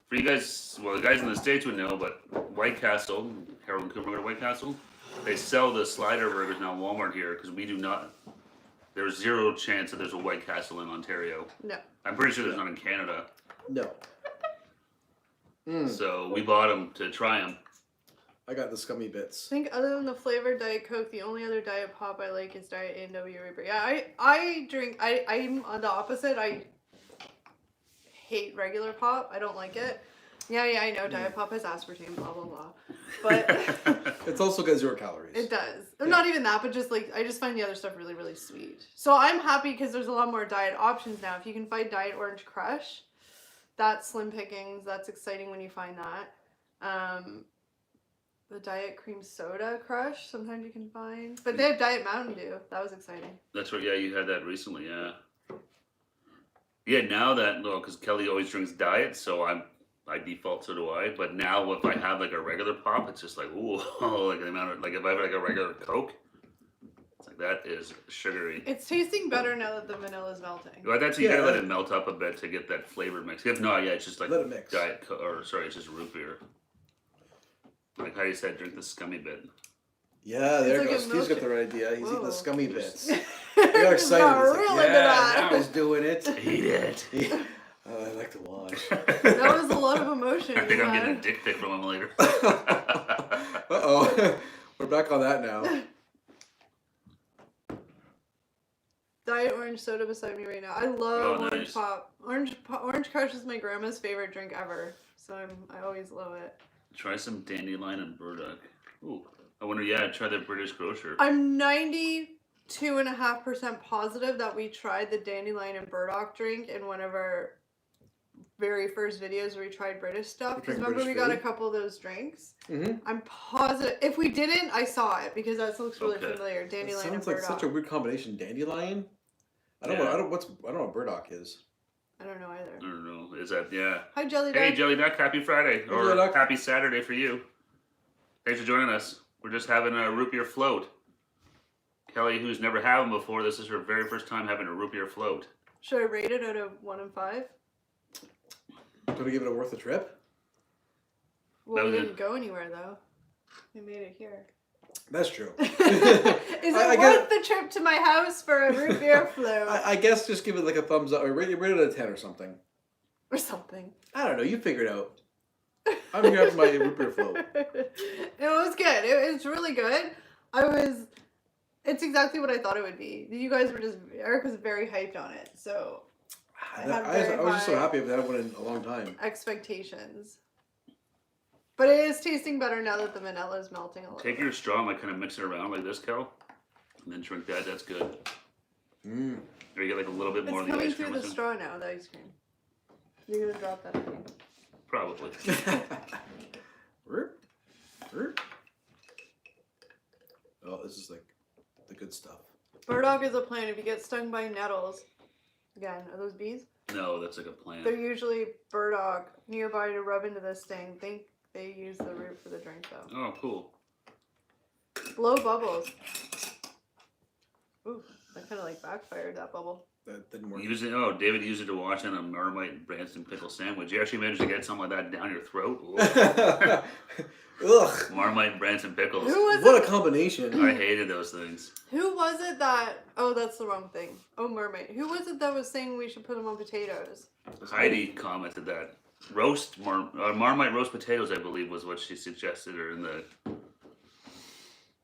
[SPEAKER 1] For you guys, well, the guys in the States would know, but White Castle, Harold and Cooper go to White Castle. They sell the slider burgers now in Walmart here because we do not. There's zero chance that there's a White Castle in Ontario.
[SPEAKER 3] No.
[SPEAKER 1] I'm pretty sure there's none in Canada.
[SPEAKER 2] No.
[SPEAKER 1] So we bought them to try them.
[SPEAKER 2] I got the scummy bits.
[SPEAKER 3] I think other than the flavored Diet Coke, the only other Diet Pop I like is Diet A&W Reaper. Yeah, I drink. I'm on the opposite. I hate regular pop. I don't like it. Yeah, I know Diet Pop has aspartame, blah blah blah. But
[SPEAKER 2] It's also got 0 calories.
[SPEAKER 3] it does. Not even that, but just like I just find the other stuff really, really sweet. So I'm happy because there's a lot more diet options now. If you can find Diet Orange Crush, that's slim pickings. That's exciting when you find that. The Diet Cream Soda Crush, sometimes you can find. But they have Diet Mountain Dew. That was exciting.
[SPEAKER 1] That's right. Yeah, you had that recently. Yeah. Yeah. Now that because Kelly always drinks diet, so by default so do I. But now if I have like a regular pop, it's just like ooh, like the amount of like if I have like a regular Coke, it's like that is sugary.
[SPEAKER 3] It's tasting better now that the vanilla is melting.
[SPEAKER 1] Well, that's you gotta
[SPEAKER 2] Yeah.
[SPEAKER 1] let it melt up a bit to get that flavor mix. If not, yeah, it's just like
[SPEAKER 2] Let it mix.
[SPEAKER 1] it's just root beer. Like Heidi said, drink the scummy bit.
[SPEAKER 2] Yeah, there
[SPEAKER 3] It's
[SPEAKER 2] goes.
[SPEAKER 3] like a
[SPEAKER 2] Steve's got the
[SPEAKER 3] milkshake.
[SPEAKER 2] right idea. He's eating
[SPEAKER 3] Whoa.
[SPEAKER 2] the scummy bits. I
[SPEAKER 3] Got
[SPEAKER 2] got excited. He's like,
[SPEAKER 3] really
[SPEAKER 2] yeah,
[SPEAKER 3] good
[SPEAKER 2] now he's doing it.
[SPEAKER 1] Eat it.
[SPEAKER 2] Oh, I like to watch.
[SPEAKER 3] That was a lot of emotion.
[SPEAKER 1] I think
[SPEAKER 3] you
[SPEAKER 1] I'm getting a
[SPEAKER 3] had.
[SPEAKER 1] dick pic from him later.
[SPEAKER 2] Uh-oh. We're back on that now.
[SPEAKER 3] Diet orange soda beside me right now. I love
[SPEAKER 1] Oh,
[SPEAKER 3] orange
[SPEAKER 1] nice.
[SPEAKER 3] pop. Orange Crush is my grandma's favorite drink ever. So I always love it.
[SPEAKER 1] Try some dandelion and burdock. Ooh. I wonder, try the British grocer.
[SPEAKER 3] I'm 92.5% positive that we tried the dandelion and burdock drink in one of our very first videos where we tried British stuff.
[SPEAKER 2] We
[SPEAKER 3] Because
[SPEAKER 2] tried
[SPEAKER 3] remember
[SPEAKER 2] British
[SPEAKER 3] we got a
[SPEAKER 2] food?
[SPEAKER 3] couple of those drinks?
[SPEAKER 2] Mm-hmm.
[SPEAKER 3] I'm positive. If we didn't, I saw it because that looks really
[SPEAKER 1] Okay.
[SPEAKER 3] familiar.
[SPEAKER 2] That
[SPEAKER 3] Dandelion and
[SPEAKER 2] sounds like
[SPEAKER 3] burdock.
[SPEAKER 2] such a weird combination. Dandelion. I don't
[SPEAKER 1] Yeah.
[SPEAKER 2] know. I don't know what burdock is.
[SPEAKER 3] I don't know either.
[SPEAKER 1] I don't know. Is that, yeah.
[SPEAKER 3] Hi, Jelly
[SPEAKER 1] Hey,
[SPEAKER 3] Duck.
[SPEAKER 1] Jelly Duck, happy Friday. Or
[SPEAKER 2] Jelly Duck.
[SPEAKER 1] happy Saturday for you. Thanks for joining us. We're just having a root beer float. Kelly, who's never had one before, this is her very first time having a root beer float.
[SPEAKER 3] Should I rate it out of 1 and 5?
[SPEAKER 2] Gonna give it a worth a trip?
[SPEAKER 3] Well, we
[SPEAKER 1] No,
[SPEAKER 3] didn't go anywhere though. We made it here.
[SPEAKER 2] That's true.
[SPEAKER 3] Is it
[SPEAKER 2] I
[SPEAKER 3] worth the trip to my house for a root beer float
[SPEAKER 2] I guess just give it like a thumbs up or rate it out of 10 or something.
[SPEAKER 3] or something?
[SPEAKER 2] I don't know. You figure it out. I'm here having my root beer float.
[SPEAKER 3] It was good. It was really good. It's exactly what I thought it would be. You guys were Eric was very hyped on it, so I had
[SPEAKER 2] I was just so
[SPEAKER 3] high
[SPEAKER 2] happy I've had one in a long time.
[SPEAKER 3] expectations. But it is tasting better now that the vanilla is melting a little.
[SPEAKER 1] Take your straw and like kind of mix it around like this, Kel. And then drink that. That's good.
[SPEAKER 2] Mm.
[SPEAKER 1] Or you get like a little bit more
[SPEAKER 3] It's
[SPEAKER 1] of the
[SPEAKER 3] coming
[SPEAKER 1] ice cream.
[SPEAKER 3] through the
[SPEAKER 1] with it.
[SPEAKER 3] straw now, the ice cream. You're gonna drop that again.
[SPEAKER 1] Probably.
[SPEAKER 2] Oh, this is like the good stuff.
[SPEAKER 3] Burdock is a plant. If you get stung by nettles, again, are those bees?
[SPEAKER 1] No, that's like a plant.
[SPEAKER 3] They're usually burdock nearby to rub into the sting. Think they use the root for the drink though.
[SPEAKER 1] Oh, cool.
[SPEAKER 3] Blow bubbles. Ooh, that kind of like backfired, that bubble.
[SPEAKER 2] That didn't work.
[SPEAKER 1] David used it to wash in a Marmite and Branston pickle sandwich. You actually managed to get something like that down your throat?
[SPEAKER 2] Ugh.
[SPEAKER 1] Marmite and Branston pickles.
[SPEAKER 3] Who was
[SPEAKER 2] What
[SPEAKER 3] it?
[SPEAKER 2] a combination.
[SPEAKER 1] I hated those things.
[SPEAKER 3] Who was it that? Oh, that's the wrong thing. Oh, mermaid. Who was it that was saying we should put them on potatoes?
[SPEAKER 1] Heidi commented that. Marmite roast potatoes, I believe, was what she suggested, or in the...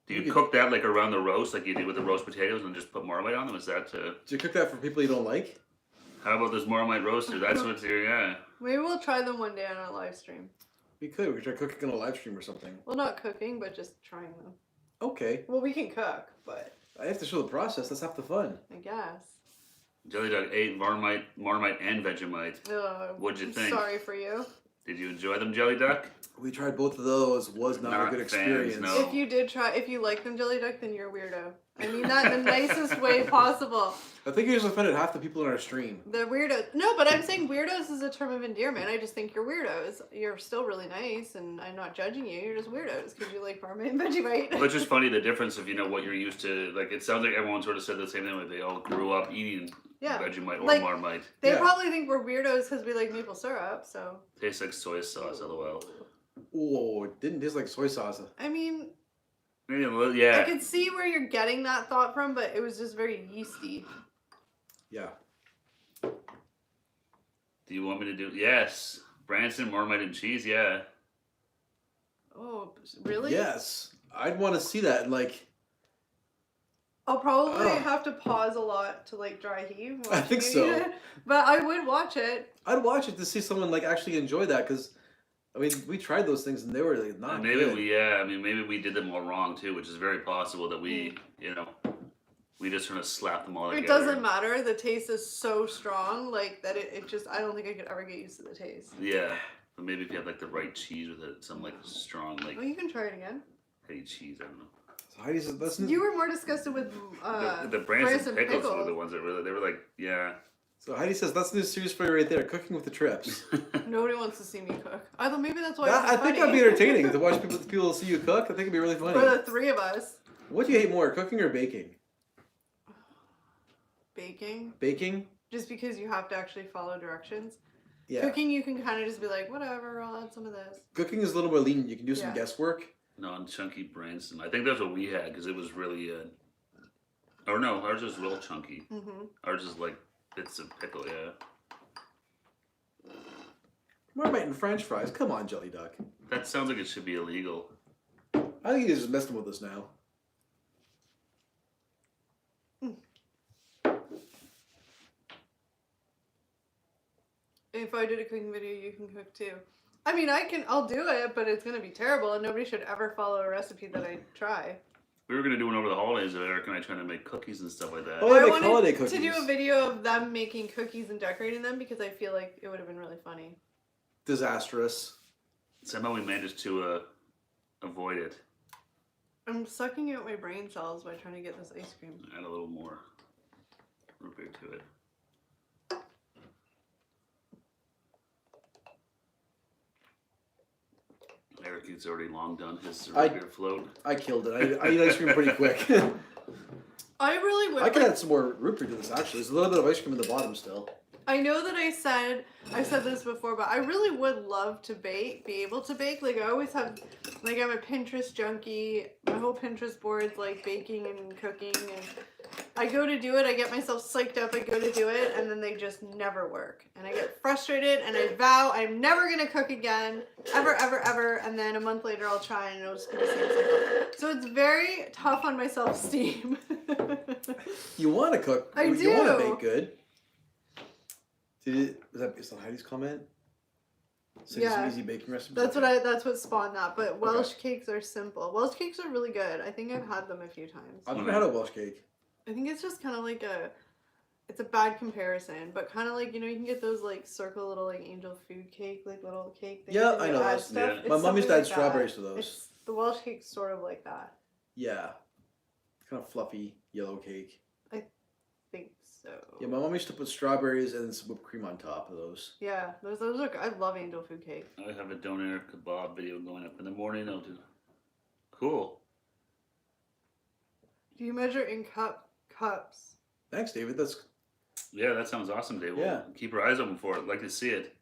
[SPEAKER 1] Do you cook that like around the roast, like you do with the roast potatoes, and just put Marmite on them? Is that
[SPEAKER 2] Do you cook that for people you don't like?
[SPEAKER 1] How about this Marmite roaster? That's what's here, yeah.
[SPEAKER 3] Maybe we'll try them one day on our live stream.
[SPEAKER 2] We could try cooking on a live stream or something.
[SPEAKER 3] Well, not cooking, but just trying them.
[SPEAKER 2] Okay.
[SPEAKER 3] Well, we can cook, but
[SPEAKER 2] I have to show the process. That's half the fun.
[SPEAKER 3] I guess.
[SPEAKER 1] Jelly Dog ate Marmite and Vegemite. What'd you think?
[SPEAKER 3] Sorry for you.
[SPEAKER 1] Did you enjoy them, Jelly Duck?
[SPEAKER 2] We tried both of those. Was not a
[SPEAKER 1] Not
[SPEAKER 2] good
[SPEAKER 1] fans,
[SPEAKER 2] experience.
[SPEAKER 1] no.
[SPEAKER 3] If you like them, Jelly Duck, then you're a weirdo. I mean that in the nicest way possible.
[SPEAKER 2] I think you just offended half the people in our stream.
[SPEAKER 3] The weirdos. No, but I'm saying weirdos is a term of endearment. I just think you're weirdos. You're still really nice, and I'm not judging you. You're just weirdos because you like Marmite and Vegemite.
[SPEAKER 1] But it's just funny the difference of what you're used to. Like it sounds like everyone sort of said the same thing. Like they all grew up eating Vegemite or
[SPEAKER 3] Like,
[SPEAKER 1] Marmite.
[SPEAKER 3] They
[SPEAKER 2] Yeah.
[SPEAKER 3] probably think we're weirdos because we like maple syrup. So
[SPEAKER 1] Tastes like soy sauce, lol.
[SPEAKER 2] Oh, it didn't taste like soy sauce.
[SPEAKER 3] I mean,
[SPEAKER 1] Maybe a little,
[SPEAKER 3] I
[SPEAKER 1] yeah.
[SPEAKER 3] could see where you're getting that thought from, but it was just very yeasty.
[SPEAKER 2] Yeah.
[SPEAKER 1] Do you want me to do? Yes. Branson, Marmite, and cheese, yeah.
[SPEAKER 3] Oh, really?
[SPEAKER 2] Yes. I'd want to see that. Like,
[SPEAKER 3] I'll probably
[SPEAKER 2] Oh.
[SPEAKER 3] have to pause a lot to like dry heave.
[SPEAKER 2] I think
[SPEAKER 3] watching
[SPEAKER 2] so.
[SPEAKER 3] it, but I would watch it.
[SPEAKER 2] I'd watch it to see someone like actually enjoy that because, I mean, we tried those things and they were like not
[SPEAKER 1] Maybe
[SPEAKER 2] good.
[SPEAKER 1] maybe we did them all wrong too, which is very possible that we, we just sort of slapped them all
[SPEAKER 3] It
[SPEAKER 1] together.
[SPEAKER 3] doesn't matter. The taste is so strong, like that. It just. I don't think I could ever get used to the taste.
[SPEAKER 1] Yeah, but maybe if you had like the right cheese with it, some like strong like
[SPEAKER 3] Well, you can try it again.
[SPEAKER 1] heavy cheese. I don't know.
[SPEAKER 2] So Heidi says that's
[SPEAKER 3] You were more disgusted with
[SPEAKER 1] The Branson pickles were the ones that they were like, yeah.
[SPEAKER 2] So Heidi says that's the new series for you right there, cooking with the trips.
[SPEAKER 3] Nobody wants to see me cook. I thought maybe that's why.
[SPEAKER 2] I
[SPEAKER 3] it's
[SPEAKER 2] think
[SPEAKER 3] funny.
[SPEAKER 2] that'd be entertaining to watch people see you cook. I think it'd be really funny.
[SPEAKER 3] For the three of us.
[SPEAKER 2] What do you hate more, cooking or baking?
[SPEAKER 3] Baking.
[SPEAKER 2] Baking?
[SPEAKER 3] Just because you have to actually follow directions.
[SPEAKER 2] Yeah.
[SPEAKER 3] Cooking, you can kind of just be like, whatever, I'll add some of this.
[SPEAKER 2] Cooking is a little more lenient. You can do some
[SPEAKER 3] Yeah.
[SPEAKER 2] guesswork.
[SPEAKER 1] Non-chunky brainstem. I think that's what we had because it was really. Or no, ours is real chunky. Ours is like bits of pickle. Yeah.
[SPEAKER 2] Marmite and French fries. Come on, Jelly Duck.
[SPEAKER 1] That sounds like it should be illegal.
[SPEAKER 2] I think he's just messing with us now.
[SPEAKER 3] If I did a cooking video, you can cook too. I mean, I'll do it, but it's gonna be terrible, and nobody should ever follow a recipe that I try.
[SPEAKER 1] We were gonna do one over the holidays, but Eric and I trying to make cookies and stuff like that.
[SPEAKER 2] Oh, yeah,
[SPEAKER 3] I
[SPEAKER 2] make
[SPEAKER 3] wanted
[SPEAKER 2] holiday
[SPEAKER 3] to
[SPEAKER 2] cookies.
[SPEAKER 3] do a video of them making cookies and decorating them because I feel like it would have been really funny.
[SPEAKER 2] Disastrous.
[SPEAKER 1] Somehow we managed to avoid it.
[SPEAKER 3] I'm sucking out my brain cells by trying to get this ice cream.
[SPEAKER 1] Add a little more root beer to it. Eric has already long done his root beer float.
[SPEAKER 2] I killed it. I eat ice cream pretty quick.
[SPEAKER 3] I really would.
[SPEAKER 2] I could add some more root beer to this, actually. There's a little bit of ice cream in the bottom still.
[SPEAKER 3] I know that I've said this before, but I really would love to be able to bake. Like, I always have, like, I'm a Pinterest junkie. My whole Pinterest board's, like, baking and cooking, and I go to do it, I get myself psyched up, I go to do it, and then they just never work. And I get frustrated, and I vow I'm never gonna cook again, ever, ever, ever, and then a month later I'll try, and it'll just be the same cycle. So it's very tough on my self-esteem.
[SPEAKER 2] You want to cook.
[SPEAKER 3] I
[SPEAKER 2] You
[SPEAKER 3] do.
[SPEAKER 2] want to bake good. Is that based on Heidi's comment? So
[SPEAKER 3] Yeah.
[SPEAKER 2] some easy baking recipes.
[SPEAKER 3] That's what spawned that. But Welsh cakes are simple. Welsh cakes are really good. I think I've had them a few times.
[SPEAKER 2] I've never had a Welsh cake.
[SPEAKER 3] I think it's just kind of like it's a bad comparison, but kind of like, you can get those like circle little like angel food cake, like little cake things.
[SPEAKER 2] Yeah,
[SPEAKER 3] that
[SPEAKER 2] I
[SPEAKER 3] you
[SPEAKER 2] know
[SPEAKER 3] add
[SPEAKER 2] those.
[SPEAKER 3] stuff.
[SPEAKER 1] Yeah.
[SPEAKER 3] It's
[SPEAKER 2] My mom used to
[SPEAKER 3] something
[SPEAKER 2] add
[SPEAKER 3] like
[SPEAKER 2] strawberries
[SPEAKER 3] that.
[SPEAKER 2] to those.
[SPEAKER 3] It's, the Welsh cake's sort of like that.
[SPEAKER 2] Yeah. Kind of fluffy yellow cake.
[SPEAKER 3] I think so.
[SPEAKER 2] Yeah, my mom used to put strawberries and some whipped cream on top of those.
[SPEAKER 3] Yeah, those are good. I love angel food cake.
[SPEAKER 1] I have a doner kebab video going up in the morning. I'll do. Cool.
[SPEAKER 3] Do you measure in cups?
[SPEAKER 2] Thanks, David.
[SPEAKER 1] Yeah, that sounds awesome, Dave.
[SPEAKER 2] Yeah.
[SPEAKER 1] We'll keep our eyes open for it. I'd like to see it.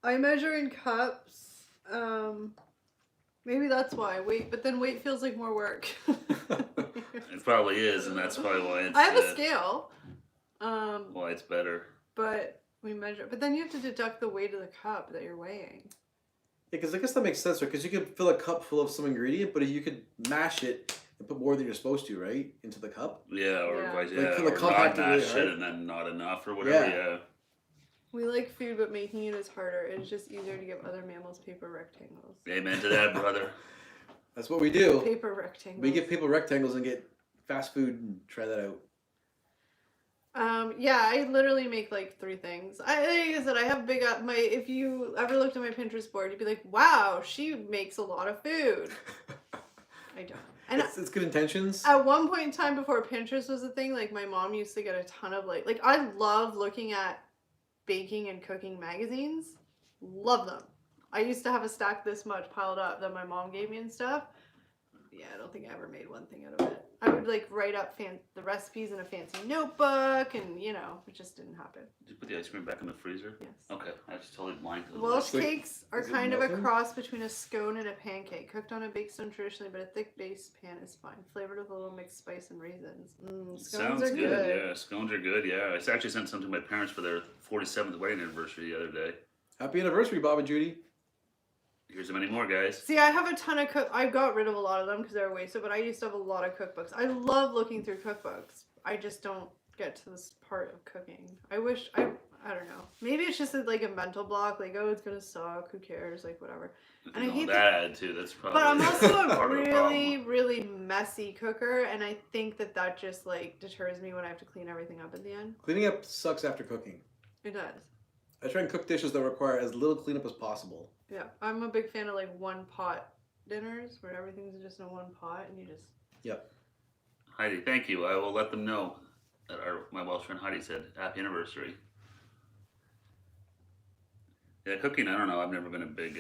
[SPEAKER 3] I measure in cups. Maybe that's why. But then weight feels like more work.
[SPEAKER 1] It probably is, and that's probably why it's.
[SPEAKER 3] I have a scale.
[SPEAKER 1] Why it's better.
[SPEAKER 3] But we measure. But then you have to deduct the weight of the cup that you're weighing.
[SPEAKER 2] Yeah, because I guess that makes sense, right? Because you could fill a cup full of some ingredient, but you could mash it and put more than you're supposed to, right? Into the cup.
[SPEAKER 1] Yeah, or
[SPEAKER 3] Yeah.
[SPEAKER 1] vice
[SPEAKER 2] Like,
[SPEAKER 1] yeah,
[SPEAKER 2] kinda
[SPEAKER 1] or not
[SPEAKER 2] compact it really
[SPEAKER 1] mash
[SPEAKER 2] hard.
[SPEAKER 1] it and then not enough or whatever.
[SPEAKER 2] Yeah.
[SPEAKER 1] Yeah.
[SPEAKER 3] We like food, but making it is harder. It's just easier to give other mammals paper rectangles.
[SPEAKER 1] Amen to that, brother.
[SPEAKER 2] That's what we do.
[SPEAKER 3] Paper rectangles.
[SPEAKER 2] We get paper rectangles and get fast food and try that out.
[SPEAKER 3] Yeah, I literally make like 3 things. Like I said, I have big up my. If you ever looked at my Pinterest board, you'd be like, "Wow, she makes a lot of food." I don't. And
[SPEAKER 2] It's good intentions.
[SPEAKER 3] at one point in time, before Pinterest was a thing, like my mom used to get a ton of like I love looking at baking and cooking magazines. Love them. I used to have a stack this much piled up that my mom gave me and stuff. Yeah, I don't think I ever made one thing out of it. I would like write up the recipes in a fancy notebook, and it just didn't happen.
[SPEAKER 1] Did you put the ice cream back in the freezer?
[SPEAKER 3] Yes.
[SPEAKER 1] Okay, I just totally blanked.
[SPEAKER 3] Welsh
[SPEAKER 2] Like,
[SPEAKER 3] cakes are
[SPEAKER 2] is it
[SPEAKER 3] kind of a
[SPEAKER 2] muffin?
[SPEAKER 3] cross between a scone and a pancake. Cooked on a baked stone traditionally, but a thick base pan is fine. Flavored with a little mixed spice and raisins. Scones
[SPEAKER 1] Sounds
[SPEAKER 3] are good.
[SPEAKER 1] Yeah, scones are good. Yeah, I actually sent some to my parents for their 47th wedding anniversary the other day.
[SPEAKER 2] Happy anniversary, Bob and Judy.
[SPEAKER 1] Here's many more, guys.
[SPEAKER 3] See, I have a ton of I got rid of a lot of them because they were wasted, but I used to have a lot of cookbooks. I love looking through cookbooks. I just don't get to this part of cooking. I wish, I don't know. Maybe it's just like a mental block, like, oh, it's going to suck, who cares, like, whatever. And I hate
[SPEAKER 1] that too. That's probably.
[SPEAKER 3] But I'm also a
[SPEAKER 1] part of the
[SPEAKER 3] really,
[SPEAKER 1] problem.
[SPEAKER 3] really messy cooker, and I think that just, like, deters me when I have to clean everything up at the end.
[SPEAKER 2] Cleaning up sucks after cooking.
[SPEAKER 3] It does.
[SPEAKER 2] I try and cook dishes that require as little cleanup as possible.
[SPEAKER 3] Yeah, I'm a big fan of, like, one-pot dinners, where everything's just in one pot, and you just...
[SPEAKER 2] Yep.
[SPEAKER 1] Heidi, thank you. I will let them know that my Welsh friend Heidi said happy anniversary. Yeah, cooking. I don't know. I've never been a big.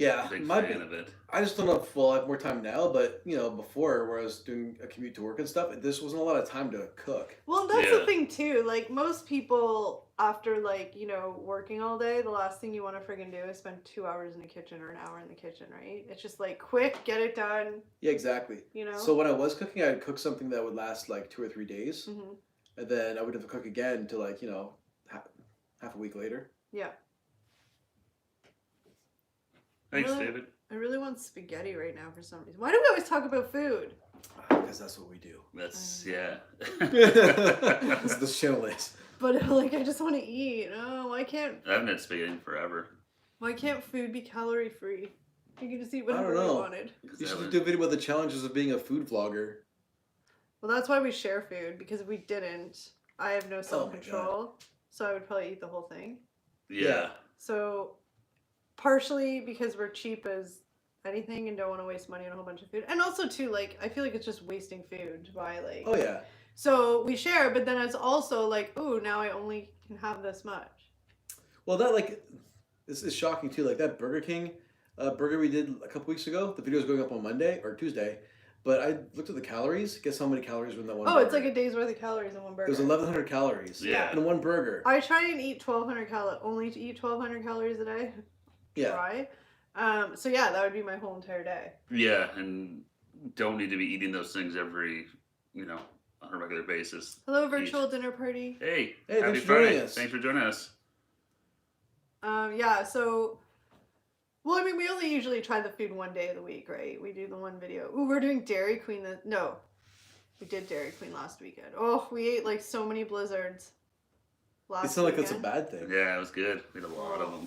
[SPEAKER 2] Yeah,
[SPEAKER 1] Big
[SPEAKER 2] my
[SPEAKER 1] fan of it.
[SPEAKER 2] I just don't know if I have more time now, but before where I was doing a commute to work and stuff, this wasn't a lot of time to cook.
[SPEAKER 3] Well, that's
[SPEAKER 1] Yeah.
[SPEAKER 3] the thing too. Like most people, after working all day, the last thing you want to friggin' do is spend 2 hours in the kitchen or an hour in the kitchen, right? It's just like quick, get it done.
[SPEAKER 2] Yeah, exactly. So when I was cooking, I'd cook something that would last like 2 or 3 days, and then I would have to cook again to half a week later.
[SPEAKER 3] Yeah.
[SPEAKER 1] Thanks, David.
[SPEAKER 3] I really want spaghetti right now for some reason. Why do we always talk about food?
[SPEAKER 2] Because that's what we do.
[SPEAKER 1] That's yeah.
[SPEAKER 2] That's the channel is.
[SPEAKER 3] But like, I just want to eat. Oh, why can't?
[SPEAKER 1] I haven't had spaghetti in forever.
[SPEAKER 3] Why can't food be calorie free? You can just eat
[SPEAKER 2] I
[SPEAKER 3] whatever
[SPEAKER 2] don't
[SPEAKER 3] you
[SPEAKER 2] know.
[SPEAKER 3] wanted.
[SPEAKER 2] You should do a video about the challenges of being a food vlogger.
[SPEAKER 3] Well, that's why we share food, because if we didn't, I have no self-control, so I would probably eat the whole thing.
[SPEAKER 1] Yeah.
[SPEAKER 3] So, partially because we're cheap as anything and don't want to waste money on a whole bunch of food, and also too, like, I feel like it's just wasting food to buy, like.
[SPEAKER 2] Oh yeah.
[SPEAKER 3] So we share, but then it's also like, ooh, now I only can have this much.
[SPEAKER 2] Well, this is shocking too. Like that Burger King burger we did a couple weeks ago. The video is going up on Monday or Tuesday, but I looked at the calories. Guess how many calories were in that one?
[SPEAKER 3] It's like a day's worth of calories in one burger.
[SPEAKER 2] It was 1,100 calories.
[SPEAKER 1] Yeah.
[SPEAKER 2] In one burger.
[SPEAKER 3] I try and eat 1,200 calories. Only to eat 1,200 calories a day.
[SPEAKER 2] Yeah.
[SPEAKER 3] Try. So yeah, that would be my whole entire day.
[SPEAKER 1] Yeah, and don't need to be eating those things every, on a regular basis.
[SPEAKER 3] Hello, virtual dinner party.
[SPEAKER 1] Hey,
[SPEAKER 2] Hey,
[SPEAKER 1] happy
[SPEAKER 2] thanks for joining
[SPEAKER 1] Friday.
[SPEAKER 2] us.
[SPEAKER 1] Thanks for joining us.
[SPEAKER 3] Yeah, so, well, I mean, we only usually try the food one day of the week, right? We do the one video. Ooh, we're doing Dairy Queen. No, we did Dairy Queen last weekend. Oh, we ate like so many blizzards last
[SPEAKER 2] It's not like
[SPEAKER 3] weekend.
[SPEAKER 2] that's a bad thing.
[SPEAKER 1] Yeah, it was good. We had a lot of them.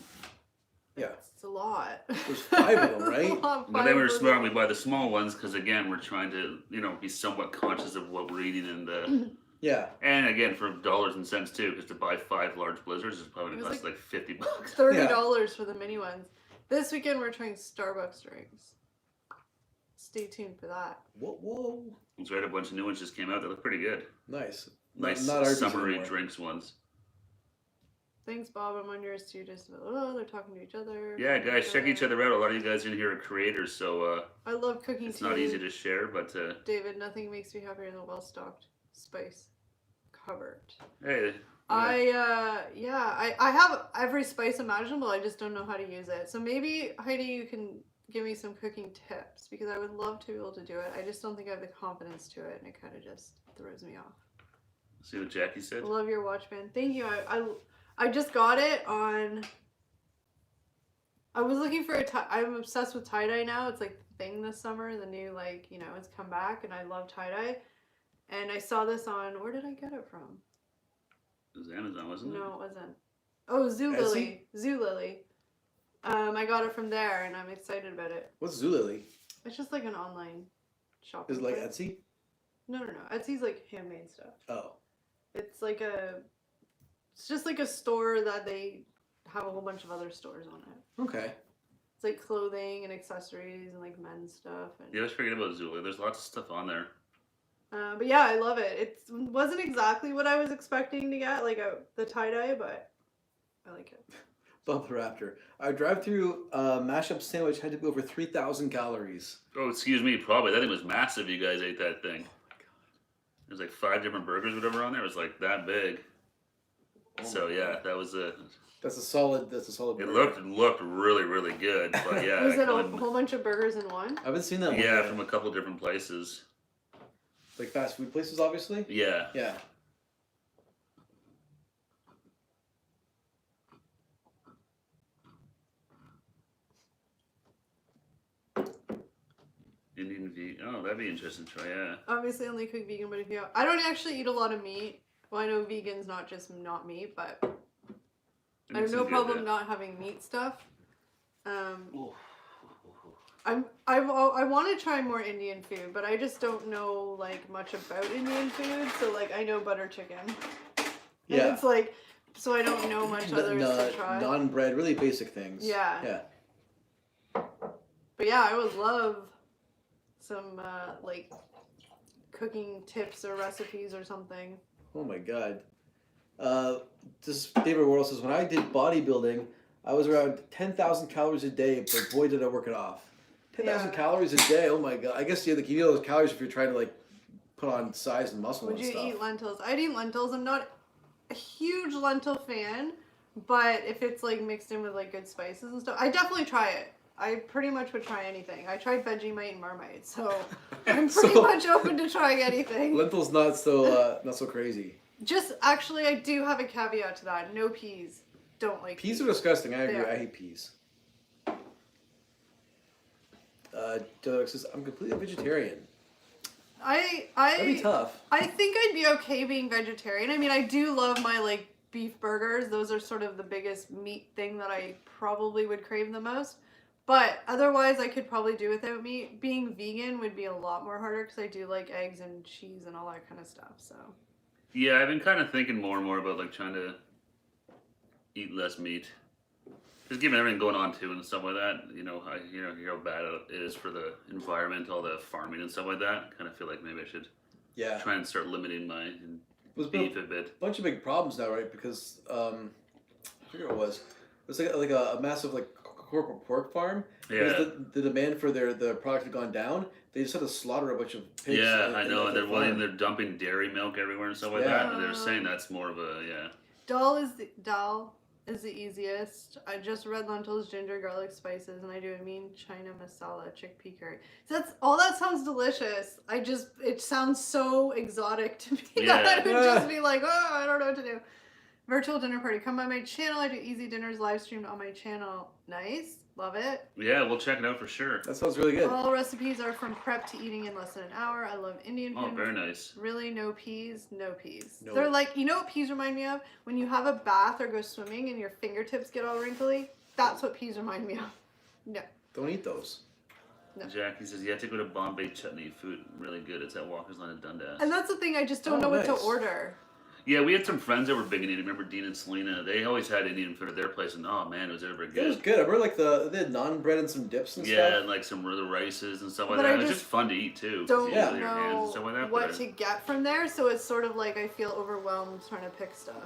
[SPEAKER 2] Yeah.
[SPEAKER 3] It's a lot.
[SPEAKER 2] There's 5 of them, right?
[SPEAKER 1] But then we were smart. We buy the small ones because, again, we're trying to, be somewhat conscious of what we're eating and
[SPEAKER 2] Yeah.
[SPEAKER 1] And again, for dollars and cents too, because to buy 5 large blizzards is probably going to cost like $50.
[SPEAKER 3] $30 for the mini ones. This weekend we're trying Starbucks drinks. Stay tuned for that.
[SPEAKER 2] Whoa.
[SPEAKER 1] That's right. A bunch of new ones just came out that look pretty good.
[SPEAKER 2] Nice.
[SPEAKER 1] Nice
[SPEAKER 2] Not Arby's
[SPEAKER 1] summery
[SPEAKER 2] anymore.
[SPEAKER 1] drinks ones.
[SPEAKER 3] Thanks, Bob. I'm on yours too. Just they're talking to each other.
[SPEAKER 1] Yeah, guys, check each other out. A lot of you guys in here are creators, so
[SPEAKER 3] I love cooking
[SPEAKER 1] it's
[SPEAKER 3] too.
[SPEAKER 1] not easy to share, but
[SPEAKER 3] David, nothing makes me happier than a well-stocked spice cupboard.
[SPEAKER 1] hey.
[SPEAKER 3] I have every spice imaginable. I just don't know how to use it. So maybe Heidi, you can give me some cooking tips because I would love to be able to do it. I just don't think I have the confidence to it, and it kind of just throws me off.
[SPEAKER 1] See what Jackie said?
[SPEAKER 3] I love your watch band. Thank you. I just got it on. I was looking for I'm obsessed with tie-dye now. It's like the thing this summer. The new it's come back, and I love tie-dye. And I saw this on. Where did I get it from?
[SPEAKER 1] It was Amazon, wasn't it?
[SPEAKER 3] No, it wasn't. Oh, Zulily. Zulily. I got it from there, and I'm excited about it.
[SPEAKER 2] What's Zulily?
[SPEAKER 3] It's just like an online shopping.
[SPEAKER 2] Is it like
[SPEAKER 3] place.
[SPEAKER 2] Etsy?
[SPEAKER 3] No. Etsy's like handmade stuff.
[SPEAKER 2] Oh.
[SPEAKER 3] It's just like a store that they have a whole bunch of other stores on it.
[SPEAKER 2] Okay.
[SPEAKER 3] It's like clothing and accessories and like men's stuff. And,
[SPEAKER 1] Yeah, let's forget about Zula. There's lots of stuff on there.
[SPEAKER 3] but yeah, I love it. It wasn't exactly what I was expecting to get, like the tie-dye, but I like it.
[SPEAKER 2] Bump the Raptor. Our drive-through mashup sandwich had to be over 3,000 calories.
[SPEAKER 1] Oh, excuse me, probably. That thing was massive. You guys ate that thing.
[SPEAKER 2] Oh my god.
[SPEAKER 1] There's like 5 different burgers, whatever, on there. It was like that big.
[SPEAKER 2] Oh
[SPEAKER 1] So
[SPEAKER 2] my
[SPEAKER 1] yeah,
[SPEAKER 2] God.
[SPEAKER 1] that was a.
[SPEAKER 2] That's a solid.
[SPEAKER 1] It
[SPEAKER 2] burger.
[SPEAKER 1] looked really, really good, but yeah.
[SPEAKER 3] Was it a
[SPEAKER 1] couldn't-
[SPEAKER 3] whole bunch of burgers in one?
[SPEAKER 2] I haven't seen that one.
[SPEAKER 1] Yeah,
[SPEAKER 2] yet.
[SPEAKER 1] from a couple different places.
[SPEAKER 2] Like fast food places, obviously.
[SPEAKER 1] Yeah.
[SPEAKER 2] Yeah.
[SPEAKER 1] Indian vegan. Oh, that'd be interesting to try. Yeah.
[SPEAKER 3] Obviously, I only cook vegan, but I don't actually eat a lot of meat. Well, I know vegan's not just not meat, but I have no problem not having meat stuff. I want to try more Indian food, but I just don't know like much about Indian food. So like I know butter chicken.
[SPEAKER 2] Yeah.
[SPEAKER 3] And it's like, so I don't know much others to try.
[SPEAKER 2] Non-bread, really basic things.
[SPEAKER 3] Yeah.
[SPEAKER 2] Yeah.
[SPEAKER 3] But yeah, I would love some like cooking tips or recipes or something.
[SPEAKER 2] Oh my god. This David Worrell says, when I did bodybuilding, I was around 10,000 calories a day, but boy, did I work it off. 10,000
[SPEAKER 3] Yeah.
[SPEAKER 2] calories a day. Oh my god! I guess you need those calories if you're trying to like put on size and muscle
[SPEAKER 3] Would
[SPEAKER 2] and
[SPEAKER 3] you
[SPEAKER 2] stuff.
[SPEAKER 3] eat lentils? I'd eat lentils. I'm not a huge lentil fan, but if it's like mixed in with like good spices and stuff, I definitely try it. I pretty much would try anything. I tried Vegemite and Marmite, so I'm pretty much open to trying anything.
[SPEAKER 2] Lentils not so crazy.
[SPEAKER 3] Just actually, I do have a caveat to that. No peas. Don't like
[SPEAKER 2] Peas are disgusting. I agree.
[SPEAKER 3] Yeah.
[SPEAKER 2] I hate peas. Doug says I'm completely vegetarian. That'd be tough.
[SPEAKER 3] I think I'd be okay being vegetarian. I mean, I do love my like beef burgers. Those are sort of the biggest meat thing that I probably would crave the most. But otherwise, I could probably do without meat. Being vegan would be a lot more harder because I do like eggs and cheese and all that kind of stuff. So.
[SPEAKER 1] Yeah, I've been kind of thinking more and more about like trying to eat less meat. Just given everything going on too and stuff like that, I hear how bad it is for the environment, all the farming and stuff like that. Kind of feel like maybe I should try and start limiting my beef a bit.
[SPEAKER 2] Bunch of big problems now, right? Because I forget what it was. It was like a massive like corporate pork farm.
[SPEAKER 1] Yeah.
[SPEAKER 2] Because the demand for their product had gone down. They just had to slaughter a bunch of pigs.
[SPEAKER 1] Yeah, I know. And they're dumping dairy milk everywhere and stuff like that. And they're saying that's more of a
[SPEAKER 3] Dal is the easiest. I just red lentils, ginger, garlic, spices, and I do a mean China masala chickpea curry. So that sounds delicious. It sounds so exotic to me that I would just be like, oh, I don't know what to do. Virtual dinner party. Come by my channel. I do easy dinners live streamed on my channel. Nice. Love it.
[SPEAKER 1] Yeah, we'll check it out for sure.
[SPEAKER 2] That sounds really good.
[SPEAKER 3] All recipes are from prep to eating in less than an hour. I love Indian food.
[SPEAKER 1] Oh, very nice.
[SPEAKER 3] Really, no peas, no peas.
[SPEAKER 2] No.
[SPEAKER 3] They're like, you know what peas remind me of? When you have a bath or go swimming and your fingertips get all wrinkly? That's what peas remind me of. No.
[SPEAKER 2] Don't eat those.
[SPEAKER 3] No.
[SPEAKER 1] Jackie says you have to go to Bombay Chutney. Food really good. It's at Walker's Line in Dundas.
[SPEAKER 3] And that's the thing, I just don't know what to
[SPEAKER 2] nice.
[SPEAKER 3] order.
[SPEAKER 1] Yeah, we had some friends that were big Indian. Remember Dean and Selena? They always had Indian food at their place, and oh man, it was ever good.
[SPEAKER 2] It was good. I remember like they had naan bread and some dips and stuff.
[SPEAKER 1] Yeah, and like some of the rices and stuff like
[SPEAKER 3] But
[SPEAKER 1] that.
[SPEAKER 3] I
[SPEAKER 1] It was
[SPEAKER 3] just
[SPEAKER 1] just fun to eat too.
[SPEAKER 3] Don't
[SPEAKER 1] You use your hands and
[SPEAKER 3] know
[SPEAKER 1] stuff like that,
[SPEAKER 3] what
[SPEAKER 1] but
[SPEAKER 3] to get from there, so it's sort of like I feel overwhelmed trying to pick stuff.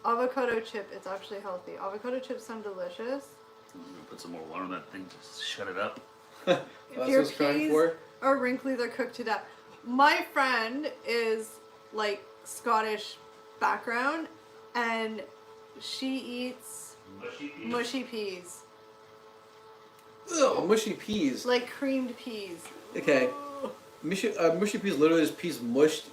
[SPEAKER 3] Avocado chip, it's actually healthy. Avocado chips sound delicious.
[SPEAKER 1] I'm gonna put some more water on that thing. Just shut it up.
[SPEAKER 2] That's
[SPEAKER 3] If
[SPEAKER 2] what
[SPEAKER 3] your
[SPEAKER 2] I was trying
[SPEAKER 3] peas
[SPEAKER 2] for.
[SPEAKER 3] are wrinkly, they're cooked to death. My friend is like Scottish background, and she eats mushy peas,
[SPEAKER 2] Ugh, mushy peas.
[SPEAKER 3] like creamed peas.
[SPEAKER 2] Okay. Mushy peas literally just peas mushed.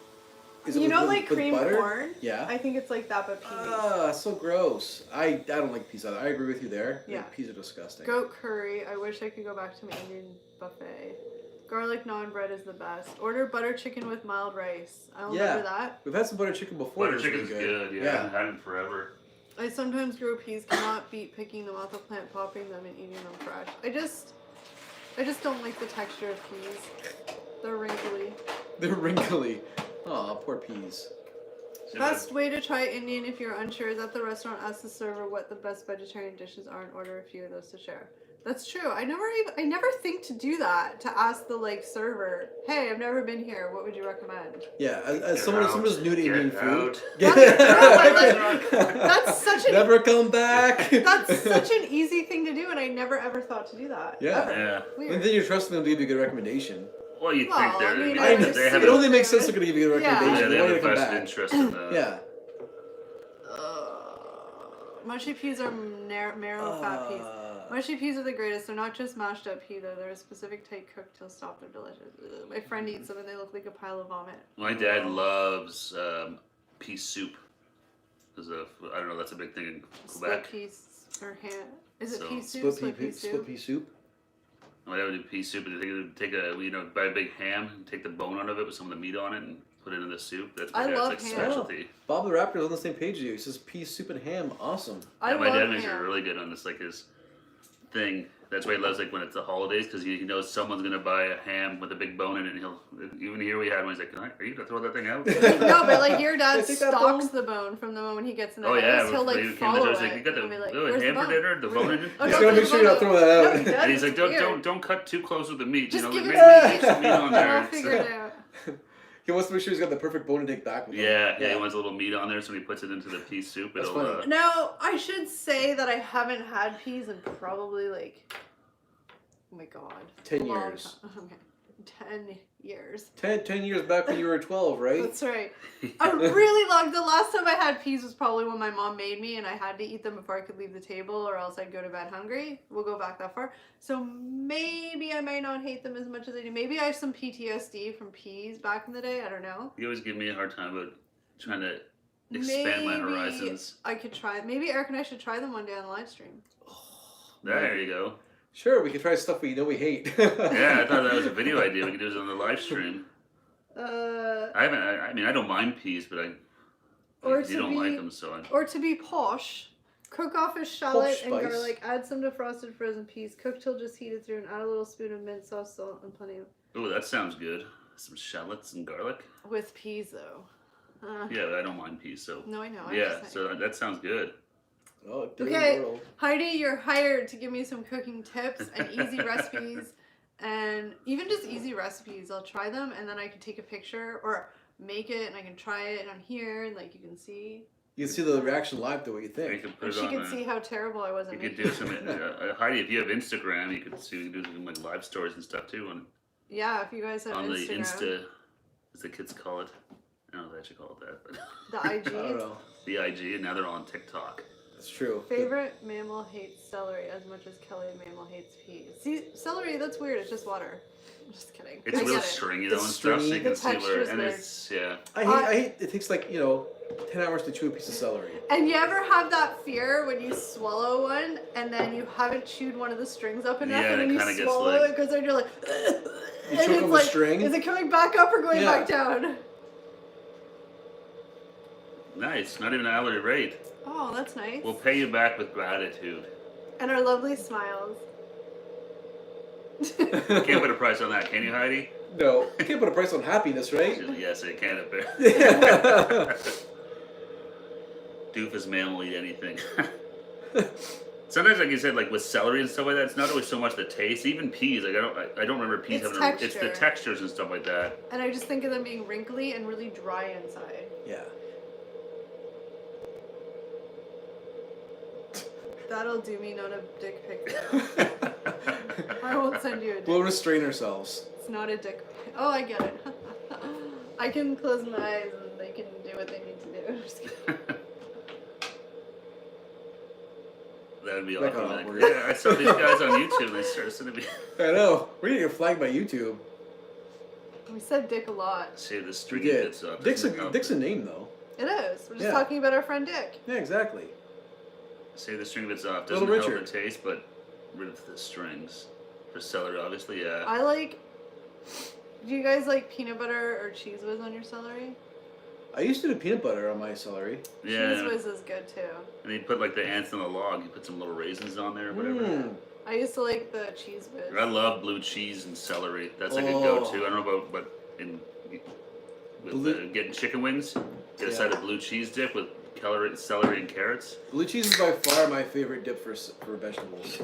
[SPEAKER 2] Is it
[SPEAKER 3] You know,
[SPEAKER 2] with
[SPEAKER 3] like creamed
[SPEAKER 2] butter?
[SPEAKER 3] corn?
[SPEAKER 2] Yeah.
[SPEAKER 3] I think it's like that, but peas.
[SPEAKER 2] Ah, so gross. I don't like peas either. I agree with you there. I
[SPEAKER 3] Yeah.
[SPEAKER 2] think peas are disgusting.
[SPEAKER 3] Goat curry. I wish I could go back to my Indian buffet. Garlic naan bread is the best. Order butter chicken with mild rice. I don't remember that.
[SPEAKER 2] We've had some butter chicken before.
[SPEAKER 1] Butter
[SPEAKER 2] It was really
[SPEAKER 1] chicken's good. Yeah, I haven't had it in forever.
[SPEAKER 3] I sometimes grow peas. Cannot beat picking them off the plant, popping them, and eating them fresh. I just don't like the texture of peas. They're wrinkly.
[SPEAKER 2] They're wrinkly. Aw, poor peas.
[SPEAKER 3] Best way to try Indian if you're unsure is at the restaurant. Ask the server what the best vegetarian dishes are and order a few of those to share. That's true. I never think to do that, to ask the like server, hey, I've never been here. What would you recommend?
[SPEAKER 2] Yeah, as someone who's new to Indian food.
[SPEAKER 3] That's such an
[SPEAKER 2] Never come back.
[SPEAKER 3] That's such an easy thing to do, and I never ever thought to do that.
[SPEAKER 2] Yeah.
[SPEAKER 3] Ever.
[SPEAKER 1] Yeah.
[SPEAKER 3] Weird.
[SPEAKER 2] And then you're trusting them to give you a good recommendation.
[SPEAKER 1] Well, you
[SPEAKER 3] Well,
[SPEAKER 1] think they're.
[SPEAKER 3] I mean,
[SPEAKER 2] I know.
[SPEAKER 1] they have
[SPEAKER 2] It
[SPEAKER 1] a,
[SPEAKER 2] only makes sense they're going to give you a good
[SPEAKER 3] Yeah.
[SPEAKER 2] recommendation.
[SPEAKER 1] yeah, they
[SPEAKER 2] They
[SPEAKER 1] have
[SPEAKER 2] want
[SPEAKER 1] a
[SPEAKER 2] you to come
[SPEAKER 1] vested
[SPEAKER 2] back.
[SPEAKER 1] interest in that.
[SPEAKER 2] Yeah.
[SPEAKER 3] Mushy peas are marrow fat peas. Mushy peas are the greatest. They're not just mashed up pea though. They're a specific type cooked till soft. They're delicious. Ugh. My friend eats them and they look like a pile of vomit.
[SPEAKER 1] My dad loves pea soup. I don't know, that's a big thing in
[SPEAKER 3] Split
[SPEAKER 1] Quebec.
[SPEAKER 3] peas or hand. Is it
[SPEAKER 1] So-
[SPEAKER 3] pea soup?
[SPEAKER 2] Split pea soup.
[SPEAKER 1] My dad would do pea soup, and buy a big ham, and take the bone out of it with some of the meat on it, and put it in the soup. That's my
[SPEAKER 3] I
[SPEAKER 1] dad's
[SPEAKER 3] love
[SPEAKER 1] like
[SPEAKER 3] ham.
[SPEAKER 1] specialty.
[SPEAKER 2] Bob the Raptor is on the same page as you. He says pea soup and ham. Awesome.
[SPEAKER 3] I
[SPEAKER 1] Yeah, my
[SPEAKER 3] love
[SPEAKER 1] dad makes it
[SPEAKER 3] ham.
[SPEAKER 1] really good on this, like his thing. That's why he loves like when it's the holidays, because he knows someone's gonna buy a ham with a big bone in it, and he'll even here we had one. He's like, are you gonna throw that thing out?
[SPEAKER 3] No, but like your dad
[SPEAKER 2] I think that
[SPEAKER 3] stalks
[SPEAKER 2] bone-
[SPEAKER 3] the bone from the moment he gets in the
[SPEAKER 1] Oh
[SPEAKER 3] house.
[SPEAKER 1] yeah,
[SPEAKER 3] He'll like
[SPEAKER 1] when he came
[SPEAKER 3] follow
[SPEAKER 1] in, I
[SPEAKER 3] it.
[SPEAKER 1] was like, you got
[SPEAKER 3] and be like,
[SPEAKER 1] the
[SPEAKER 3] "Where's
[SPEAKER 1] ham
[SPEAKER 3] the
[SPEAKER 1] for
[SPEAKER 3] bone?"
[SPEAKER 1] dinner, the bone in it.
[SPEAKER 3] Oh,
[SPEAKER 2] He's
[SPEAKER 3] don't
[SPEAKER 2] gotta
[SPEAKER 3] put
[SPEAKER 2] make
[SPEAKER 3] the
[SPEAKER 2] sure you
[SPEAKER 3] bone
[SPEAKER 2] don't throw that out.
[SPEAKER 3] No, he does.
[SPEAKER 1] And he's like,
[SPEAKER 3] It's weird.
[SPEAKER 1] don't cut too close with the meat.
[SPEAKER 3] Just give
[SPEAKER 1] like,
[SPEAKER 3] it
[SPEAKER 1] maybe
[SPEAKER 3] some
[SPEAKER 1] leave some meat on there.
[SPEAKER 3] I'll
[SPEAKER 1] It's,
[SPEAKER 3] figure it out.
[SPEAKER 2] He wants to make sure he's got the perfect bone to take back with him.
[SPEAKER 1] Yeah, he wants a little meat on there, so when he puts it into the pea soup,
[SPEAKER 2] That's
[SPEAKER 1] it'll.
[SPEAKER 2] funny.
[SPEAKER 3] Now, I should say that I haven't had peas in probably like, oh my god.
[SPEAKER 2] 10
[SPEAKER 3] a long
[SPEAKER 2] years.
[SPEAKER 3] time. Okay. 10 years.
[SPEAKER 2] 10 years back when you were 12, right?
[SPEAKER 3] That's right. A really long. The last time I had peas was probably when my mom made me, and I had to eat them before I could leave the table, or else I'd go to bed hungry. We'll go back that far. So maybe I might not hate them as much as I do. Maybe I have some PTSD from peas back in the day. I don't know.
[SPEAKER 1] You always give me a hard time about trying to expand my horizons.
[SPEAKER 3] I could try. Maybe Eric and I should try them one day on the live stream.
[SPEAKER 1] There you go.
[SPEAKER 2] Sure, we can try stuff we know we hate.
[SPEAKER 1] Yeah, I thought that was a video idea. We could do it on the live stream. I mean, I don't mind peas, but you don't like them, so.
[SPEAKER 3] Or to be posh, cook off a shallot
[SPEAKER 2] Posh
[SPEAKER 3] and
[SPEAKER 2] spice.
[SPEAKER 3] garlic. Add some defrosted frozen peas. Cook till just heated through, and add a little spoon of mint sauce, salt, and plenty of.
[SPEAKER 1] Oh, that sounds good. Some shallots and garlic.
[SPEAKER 3] With peas, though.
[SPEAKER 1] Yeah, but I don't mind peas, so.
[SPEAKER 3] No, I know.
[SPEAKER 1] Yeah, so that sounds good.
[SPEAKER 2] Oh,
[SPEAKER 3] Okay, Heidi, you're hired to give me some cooking tips and easy recipes, and even just easy recipes. I'll try them, and then I can take a picture or make it, and I can try it on here, and like you can see.
[SPEAKER 2] You can see the reaction live to what you
[SPEAKER 1] You
[SPEAKER 2] think.
[SPEAKER 1] could put
[SPEAKER 3] And
[SPEAKER 1] it
[SPEAKER 3] she
[SPEAKER 1] on.
[SPEAKER 3] can see how terrible I was at
[SPEAKER 1] You could
[SPEAKER 3] making
[SPEAKER 1] do some. Heidi, if you have Instagram, you could do some like live stories and stuff too
[SPEAKER 3] Yeah, if you guys have
[SPEAKER 1] on the
[SPEAKER 3] Instagram.
[SPEAKER 1] Insta, as the kids call it. I don't know if they actually call it that, but
[SPEAKER 3] The IG.
[SPEAKER 2] I don't know.
[SPEAKER 1] the IG, and now they're on TikTok.
[SPEAKER 2] That's true.
[SPEAKER 3] Favorite mammal hates celery as much as Kelly mammal hates peas. See, celery, that's weird. It's just water. I'm just kidding.
[SPEAKER 1] It's
[SPEAKER 3] I
[SPEAKER 1] real
[SPEAKER 3] get it.
[SPEAKER 1] stringy though
[SPEAKER 2] It's
[SPEAKER 1] and stuff, so
[SPEAKER 2] stringy.
[SPEAKER 1] you can
[SPEAKER 3] The
[SPEAKER 1] see where,
[SPEAKER 3] texture's
[SPEAKER 1] and
[SPEAKER 3] weird.
[SPEAKER 1] it's yeah.
[SPEAKER 2] I hate it takes like, 10 hours to chew a piece of celery.
[SPEAKER 3] And you ever have that fear when you swallow one and then you haven't chewed one of the strings up enough,
[SPEAKER 1] Yeah,
[SPEAKER 3] and
[SPEAKER 1] and
[SPEAKER 3] then
[SPEAKER 1] it
[SPEAKER 3] you
[SPEAKER 1] kinda gets
[SPEAKER 3] swallow
[SPEAKER 1] like-
[SPEAKER 3] it because then you're like,
[SPEAKER 2] You
[SPEAKER 3] and
[SPEAKER 2] choke
[SPEAKER 3] it's
[SPEAKER 2] on the
[SPEAKER 3] like,
[SPEAKER 2] string.
[SPEAKER 3] is it coming back up or going
[SPEAKER 2] Yeah.
[SPEAKER 3] back down?
[SPEAKER 1] Nice, not even an hourly rate.
[SPEAKER 3] Oh, that's nice.
[SPEAKER 1] We'll pay you back with gratitude.
[SPEAKER 3] And our lovely smiles.
[SPEAKER 1] Can't put a price on that, can you, Heidi?
[SPEAKER 2] No, you can't put a price on happiness, right?
[SPEAKER 1] Yes, I can up there.
[SPEAKER 2] Yeah.
[SPEAKER 1] Doofus mammal eat anything. Sometimes, like you said, like with celery and stuff like that, it's not always so much the taste. Even peas, like I don't remember peas
[SPEAKER 3] It's
[SPEAKER 1] having. It's the
[SPEAKER 3] texture.
[SPEAKER 1] textures and stuff like that.
[SPEAKER 3] And I just think of them being wrinkly and really dry inside.
[SPEAKER 2] Yeah.
[SPEAKER 3] That'll do me, not a dick pic. I won't send you a dick.
[SPEAKER 2] We'll restrain ourselves.
[SPEAKER 3] It's not a dick pic. Oh, I get it. I can close my eyes and they can do what they need to do. Just kidding.
[SPEAKER 1] That would be
[SPEAKER 2] That
[SPEAKER 1] awesome.
[SPEAKER 2] got
[SPEAKER 1] Like,
[SPEAKER 2] awkward.
[SPEAKER 1] yeah, I saw these guys on YouTube. They started sending me.
[SPEAKER 2] I know. We're gonna get flagged by YouTube.
[SPEAKER 3] We said dick a lot.
[SPEAKER 1] Say the
[SPEAKER 2] We
[SPEAKER 1] stringy
[SPEAKER 2] did.
[SPEAKER 1] bits up.
[SPEAKER 2] Dick's
[SPEAKER 1] doesn't help
[SPEAKER 2] a
[SPEAKER 1] it.
[SPEAKER 2] name though.
[SPEAKER 3] It is. We're just
[SPEAKER 2] Yeah.
[SPEAKER 3] talking about our friend Dick.
[SPEAKER 2] Yeah, exactly.
[SPEAKER 1] Say the string bits off.
[SPEAKER 2] Little
[SPEAKER 1] Doesn't help
[SPEAKER 2] Richard.
[SPEAKER 1] the taste, but rid of the strings. For celery, obviously, yeah.
[SPEAKER 3] I like. Do you guys like peanut butter or cheese whiz on your celery?
[SPEAKER 2] I used to do peanut butter on my celery.
[SPEAKER 1] Yeah.
[SPEAKER 3] Cheese whiz is good too.
[SPEAKER 1] And you put like the ants on the log. You put some little raisins on there or whatever.
[SPEAKER 2] Mm.
[SPEAKER 3] I used to like the cheese whiz.
[SPEAKER 1] I love blue cheese and celery. That's like a
[SPEAKER 2] Oh.
[SPEAKER 1] go-to. I don't know about, but with getting chicken wings, get a side of blue cheese dip with celery and carrots.
[SPEAKER 2] Blue cheese is by far my favorite dip for vegetables.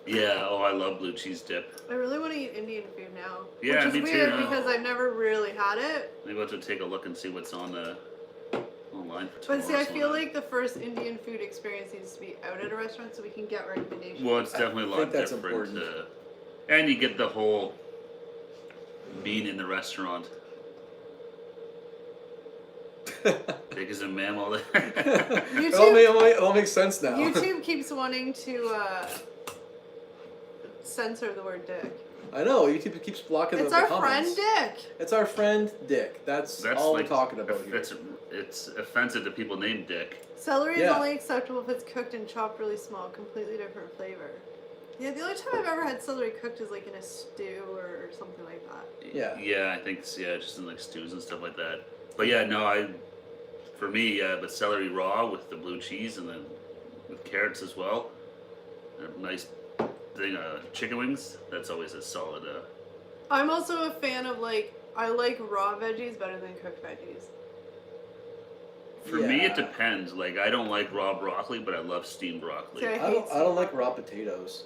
[SPEAKER 1] Yeah. Oh, I love blue cheese dip.
[SPEAKER 3] I really want to eat Indian food now.
[SPEAKER 1] Yeah,
[SPEAKER 3] which is
[SPEAKER 1] me too.
[SPEAKER 3] weird because I've never really had it.
[SPEAKER 1] Maybe I'll have to take a look and see what's on the online for
[SPEAKER 3] But see, I
[SPEAKER 1] tomorrow,
[SPEAKER 3] feel
[SPEAKER 1] so-
[SPEAKER 3] like the first Indian food experience needs to be out at a restaurant so we can get recommendations.
[SPEAKER 1] Well, it's definitely a
[SPEAKER 2] I
[SPEAKER 1] lot
[SPEAKER 2] think that's
[SPEAKER 1] different.
[SPEAKER 2] important.
[SPEAKER 1] And you get the whole being in the restaurant. Big as a mammal.
[SPEAKER 2] It all makes sense now.
[SPEAKER 3] YouTube keeps wanting to censor the word dick.
[SPEAKER 2] I know. YouTube keeps blocking
[SPEAKER 3] It's
[SPEAKER 2] the
[SPEAKER 3] our
[SPEAKER 2] comments.
[SPEAKER 3] friend Dick.
[SPEAKER 2] It's our friend Dick. That's all
[SPEAKER 1] like,
[SPEAKER 2] we're talking about here.
[SPEAKER 1] It's offensive to people named Dick.
[SPEAKER 3] Celery is
[SPEAKER 2] Yeah.
[SPEAKER 3] only acceptable if it's cooked and chopped really small. Completely different flavor. Yeah, the only time I've ever had celery cooked is like in a stew or something like that.
[SPEAKER 2] Yeah.
[SPEAKER 1] Yeah, I think just in like stews and stuff like that. But yeah, no, for me, but celery raw with the blue cheese and then with carrots as well. A nice thing, chicken wings. That's always a solid.
[SPEAKER 3] I'm also a fan of I like raw veggies better than cooked veggies.
[SPEAKER 1] For me, it
[SPEAKER 2] Yeah.
[SPEAKER 1] depends. Like I don't like raw broccoli, but I love steamed broccoli.
[SPEAKER 3] See,
[SPEAKER 2] I don't like raw potatoes.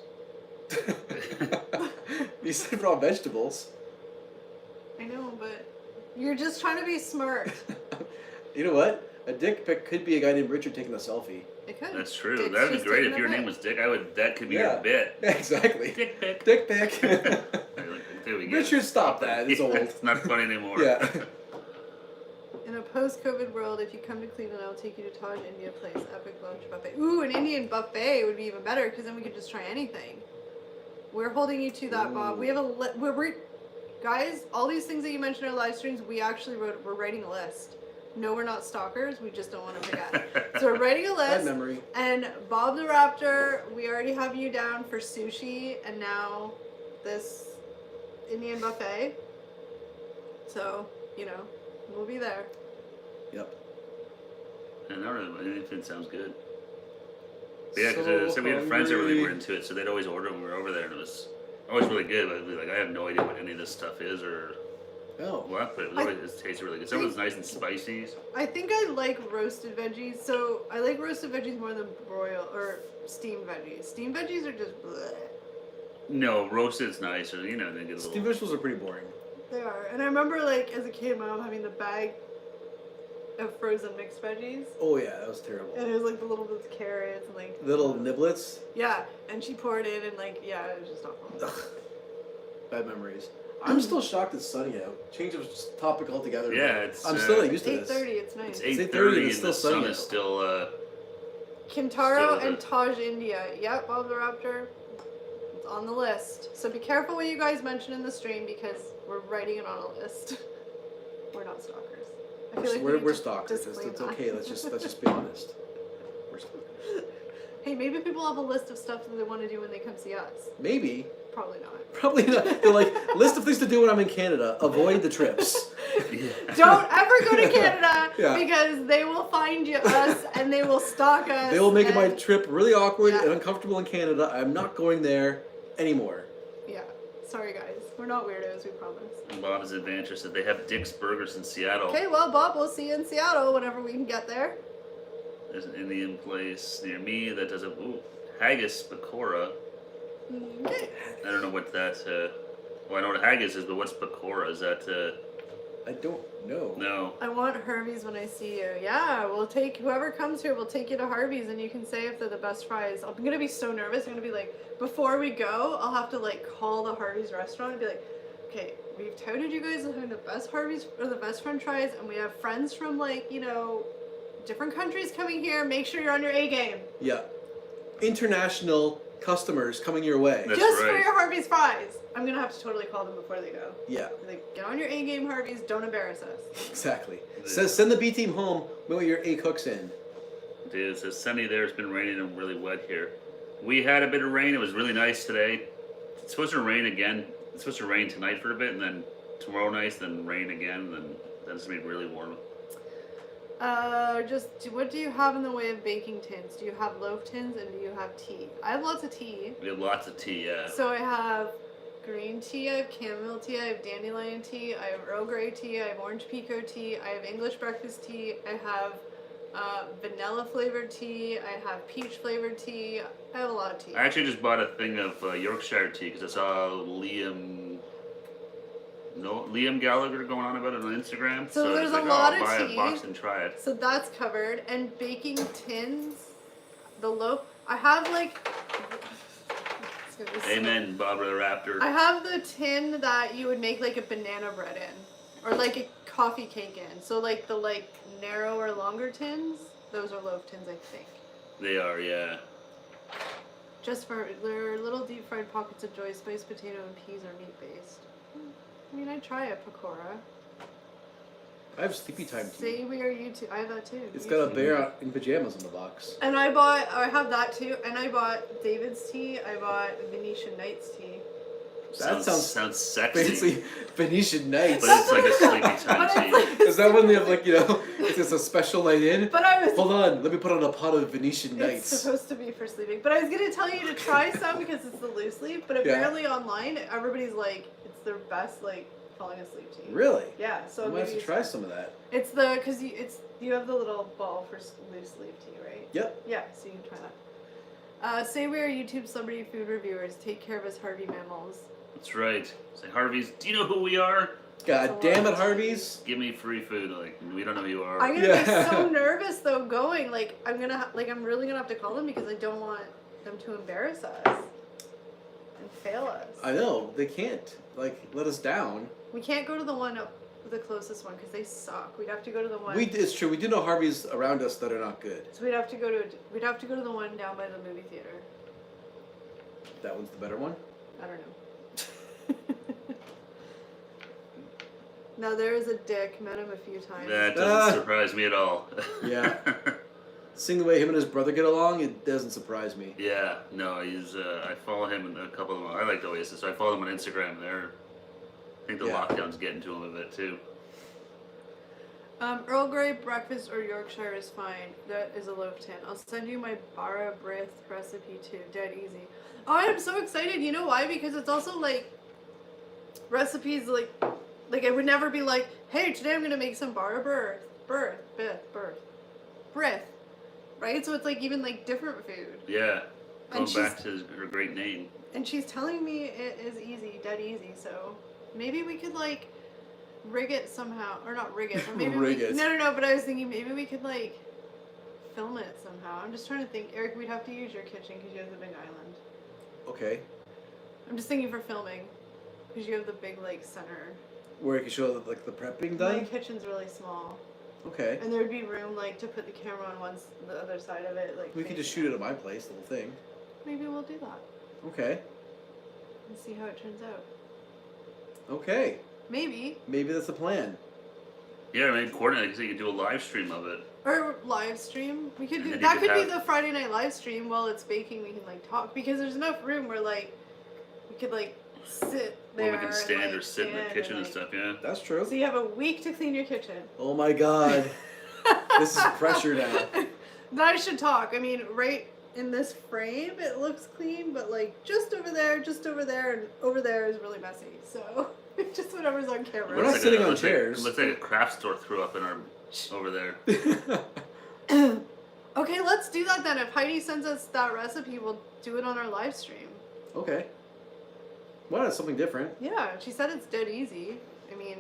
[SPEAKER 2] You said raw vegetables.
[SPEAKER 3] I know, but You're just trying to be smart.
[SPEAKER 2] You know what? A dick pic could be a guy named Richard taking a selfie.
[SPEAKER 3] It could.
[SPEAKER 1] That's true.
[SPEAKER 3] Dick's
[SPEAKER 1] That'd be
[SPEAKER 3] just
[SPEAKER 1] great
[SPEAKER 3] taking
[SPEAKER 1] if
[SPEAKER 3] a
[SPEAKER 1] your
[SPEAKER 3] pic.
[SPEAKER 1] name was Dick. That could be
[SPEAKER 2] Yeah.
[SPEAKER 1] your bit.
[SPEAKER 2] Yeah, exactly.
[SPEAKER 1] Dick pic.
[SPEAKER 2] Dick pic.
[SPEAKER 1] There we go.
[SPEAKER 2] Richard, stop that. It's
[SPEAKER 1] Yeah,
[SPEAKER 2] old.
[SPEAKER 1] It's not funny anymore.
[SPEAKER 2] Yeah.
[SPEAKER 3] In a post-COVID world, if you come to Cleveland, I'll take you to Taj India Place, epic lunch buffet. Ooh, an Indian buffet would be even better because then we could just try anything. We're holding you to that, Bob. We have we're guys. All these things that you mentioned in our live streams, we actually wrote. We're writing a list. No, we're not stalkers. We just don't want to forget. So we're writing a
[SPEAKER 2] Bad
[SPEAKER 3] list.
[SPEAKER 2] memory.
[SPEAKER 3] And Bob the Raptor, we already have you down for sushi, and now this Indian buffet. So we'll be there.
[SPEAKER 2] Yep.
[SPEAKER 1] And I don't know, anything sounds good. But yeah,
[SPEAKER 2] So
[SPEAKER 1] because we had friends that really
[SPEAKER 2] hungry.
[SPEAKER 1] were into it, so they'd always order when we were over there, and it was always really good. But I'd be like, I have no idea what any of this stuff is or
[SPEAKER 2] Oh.
[SPEAKER 1] what, but it tasted really good. Some of it's nice and spicy.
[SPEAKER 3] I think I like roasted veggies. So I like roasted veggies more than broiled or steamed veggies. Steamed veggies are just bleh.
[SPEAKER 1] No, roasted's nice, or they get a little.
[SPEAKER 2] Steamed vegetables are pretty boring.
[SPEAKER 3] They are. And I remember like as a kid, my mom having the bag of frozen mixed veggies.
[SPEAKER 2] Oh yeah, that was terrible.
[SPEAKER 3] And it was like the little bits of carrots and like
[SPEAKER 2] Little niblets.
[SPEAKER 3] yeah, and she poured it and like yeah, it was just not fun.
[SPEAKER 2] Ugh. Bad memories. I'm still shocked it's sunny out. Change of topic altogether.
[SPEAKER 1] Yeah, it's,
[SPEAKER 2] I'm still not used to
[SPEAKER 3] 8:30,
[SPEAKER 2] this.
[SPEAKER 3] it's nice.
[SPEAKER 1] It's 8:30
[SPEAKER 2] 8:30
[SPEAKER 1] and
[SPEAKER 2] and it's
[SPEAKER 1] the
[SPEAKER 2] still
[SPEAKER 1] sun
[SPEAKER 2] sunny
[SPEAKER 1] is
[SPEAKER 2] out.
[SPEAKER 1] still.
[SPEAKER 3] Kintaro
[SPEAKER 1] Still
[SPEAKER 3] and Taj India. Yep, Bob the Raptor. It's on the list. So be careful what you guys mention in the stream because we're writing it on a list. We're not stalkers. I feel like we need
[SPEAKER 2] We're
[SPEAKER 3] to
[SPEAKER 2] stalkers.
[SPEAKER 3] disclaim
[SPEAKER 2] It's
[SPEAKER 3] that.
[SPEAKER 2] okay. Let's just be honest. We're stalkers.
[SPEAKER 3] Hey, maybe people have a list of stuff that they want to do when they come see us.
[SPEAKER 2] Maybe.
[SPEAKER 3] Probably not.
[SPEAKER 2] Probably not. They're like, list of things to do when I'm in Canada. Avoid the trips.
[SPEAKER 1] Yeah.
[SPEAKER 3] Don't ever go to Canada
[SPEAKER 2] Yeah.
[SPEAKER 3] because they will find us and they will stalk us.
[SPEAKER 2] They will make my
[SPEAKER 3] and-
[SPEAKER 2] trip really awkward
[SPEAKER 3] Yeah.
[SPEAKER 2] and uncomfortable in Canada. I'm not going there anymore.
[SPEAKER 3] Yeah. Sorry, guys. We're not weirdos, we promise.
[SPEAKER 1] Bob's Adventure said they have Dick's Burgers in Seattle.
[SPEAKER 3] Okay, well, Bob, we'll see you in Seattle whenever we can get there.
[SPEAKER 1] There's an Indian place near me that does a haggis pakora.
[SPEAKER 3] Okay.
[SPEAKER 1] I don't know what that. Well, I know what haggis is, but what's pakora? Is that?
[SPEAKER 2] I don't know.
[SPEAKER 1] No.
[SPEAKER 3] I want Harvey's when I see you. Yeah, we'll take whoever comes here. We'll take you to Harvey's, and you can say if they're the best fries. I'm gonna be so nervous. I'm gonna be like, before we go, I'll have to like call the Harvey's restaurant and be like, okay, we've touted you guys as having the best Harvey's or the best French fries, and we have friends from like different countries coming here. Make sure you're on your A game.
[SPEAKER 2] Yeah. International customers coming your way.
[SPEAKER 1] That's
[SPEAKER 3] Just for
[SPEAKER 1] right.
[SPEAKER 3] your Harvey's fries. I'm gonna have to totally call them before they go.
[SPEAKER 2] Yeah,
[SPEAKER 3] Be like, get on your A game, Harvey's. Don't embarrass us.
[SPEAKER 2] exactly. Send the B team home with your A cooks in.
[SPEAKER 1] Dude, it says sunny there. It's been raining and really wet here. We had a bit of rain. It was really nice today. It's supposed to rain again. It's supposed to rain tonight for a bit, and then tomorrow night, then rain again, and then it's gonna be really warm.
[SPEAKER 3] What do you have in the way of baking tins? Do you have loaf tins and do you have tea? I have lots of tea.
[SPEAKER 1] We have lots of tea. Yeah.
[SPEAKER 3] So I have green tea, I have chamomile tea, I have dandelion tea, I have Earl Grey tea, I have orange pekoe tea, I have English breakfast tea, I have vanilla flavored tea, I have peach flavored tea. I have a lot of tea.
[SPEAKER 1] I actually just bought a thing of Yorkshire tea because I saw Liam Gallagher going on about it on Instagram.
[SPEAKER 3] So
[SPEAKER 1] I
[SPEAKER 3] there's
[SPEAKER 1] was like,
[SPEAKER 3] a lot
[SPEAKER 1] I'll
[SPEAKER 3] of
[SPEAKER 1] buy
[SPEAKER 3] tea.
[SPEAKER 1] a box and try it.
[SPEAKER 3] So that's covered. And baking tins, the loaf, I have like... It's gonna be so-
[SPEAKER 1] Amen, Bob the Raptor.
[SPEAKER 3] I have the tin that you would make like a banana bread in, or like a coffee cake in. So like the narrower, longer tins, those are loaf tins, I think.
[SPEAKER 1] They are, yeah.
[SPEAKER 3] Just for they're little deep fried pockets of joy, spiced potato and peas are meat based. I mean, I'd try a pakora.
[SPEAKER 2] I have sleepy time tea.
[SPEAKER 3] Say we are YouTube. I have that too.
[SPEAKER 2] It's got a bear in pajamas in the box.
[SPEAKER 3] And I have that too, and I bought David's tea. I bought Venetian Nights tea.
[SPEAKER 2] That
[SPEAKER 1] sounds sexy.
[SPEAKER 2] Fancy Venetian nights.
[SPEAKER 1] But it's like a sleepy
[SPEAKER 3] But
[SPEAKER 1] time
[SPEAKER 3] it's
[SPEAKER 1] tea.
[SPEAKER 3] like-
[SPEAKER 2] Is that when they have it's just a special night in?
[SPEAKER 3] But I was.
[SPEAKER 2] Hold on, let me put on a pot of Venetian
[SPEAKER 3] It's
[SPEAKER 2] nights.
[SPEAKER 3] supposed to be for sleeping. But I was gonna tell you to try some because it's the loose leaf. But apparently online, everybody's like, it's their best falling asleep tea.
[SPEAKER 2] Really?
[SPEAKER 3] Yeah. So
[SPEAKER 2] I might have
[SPEAKER 3] maybe
[SPEAKER 2] to try some of that.
[SPEAKER 3] It's because you have the little ball for loose leaf tea, right?
[SPEAKER 2] Yep.
[SPEAKER 3] Yeah. So you can try that. Say we are YouTube celebrity food reviewers. Take care of us, Harvey Mammals.
[SPEAKER 1] That's right. Say, Harvey's, do you know who we are?
[SPEAKER 2] God damn it, Harvey's.
[SPEAKER 1] Give me free food. Like, we don't know who you are.
[SPEAKER 3] I'm gonna be so nervous though going. Like, I'm really gonna have to call them because I don't want them to embarrass us and fail us.
[SPEAKER 2] I know, they can't. Like, let us down.
[SPEAKER 3] We can't go to the one the closest one because they suck. We'd have to go to the one.
[SPEAKER 2] It's true. We do know Harveys around us that are not good.
[SPEAKER 3] So we'd have to go to the one down by the movie theater.
[SPEAKER 2] That one's the better one.
[SPEAKER 3] I don't know. Now there is a dick. Met him a few times.
[SPEAKER 1] That doesn't surprise me at all.
[SPEAKER 2] Yeah. Seeing the way him and his brother get along, it doesn't surprise me.
[SPEAKER 1] Yeah, no, he's. I follow him and a couple of them. I like Oasis, so I follow them on Instagram. I think the lockdown's getting to him a bit too.
[SPEAKER 3] Earl Grey breakfast or Yorkshire is fine. That is a loaf tin. I'll send you my bara brith recipe too. Dead easy. Oh, I'm so excited. You know why? Because it's also like recipes like I would never be like, hey, today I'm gonna make some bara brith, right? So it's like even like different food.
[SPEAKER 1] Yeah, going back to her great name.
[SPEAKER 3] And she's telling me it is easy, dead easy. So maybe we could like rig it somehow, or not rig it, but maybe No. But I was thinking maybe we could like film it somehow. I'm just trying to think, Eric. We'd have to use your kitchen because you have the big island.
[SPEAKER 2] Okay.
[SPEAKER 3] I'm just thinking for filming because you have the big like center.
[SPEAKER 2] Where you can show like the prep being done.
[SPEAKER 3] My kitchen's really small.
[SPEAKER 2] Okay.
[SPEAKER 3] And there would be room like to put the camera on the other side of it, like.
[SPEAKER 2] We could just shoot it at my place, the whole thing.
[SPEAKER 3] Maybe we'll do that.
[SPEAKER 2] Okay.
[SPEAKER 3] And see how it turns out.
[SPEAKER 2] Okay.
[SPEAKER 3] Maybe.
[SPEAKER 2] Maybe that's the plan.
[SPEAKER 1] Yeah, maybe coordinate because you could do a live stream of it.
[SPEAKER 3] Or live stream. We could
[SPEAKER 1] And
[SPEAKER 3] do
[SPEAKER 1] then
[SPEAKER 3] that.
[SPEAKER 1] you could
[SPEAKER 3] Could be
[SPEAKER 1] have-
[SPEAKER 3] the Friday night live stream while it's baking. We can like talk because there's enough room where like we could like sit there.
[SPEAKER 1] Or we can stand
[SPEAKER 3] and,
[SPEAKER 1] or sit in the kitchen and
[SPEAKER 3] like,
[SPEAKER 1] stuff. Yeah.
[SPEAKER 2] That's true.
[SPEAKER 3] So you have a week to clean your kitchen.
[SPEAKER 2] Oh my God. This is pressure now.
[SPEAKER 3] Then I should talk. I mean, right in this frame, it looks clean, but like just over there, and over there is really messy. So just whatever's on camera.
[SPEAKER 2] We're not sitting on chairs.
[SPEAKER 1] Looks like a craft store threw up in our over there.
[SPEAKER 3] Okay, let's do that then. If Heidi sends us that recipe, we'll do it on our live stream.
[SPEAKER 2] Okay. Why not something different?
[SPEAKER 3] Yeah, she said it's dead easy. I mean,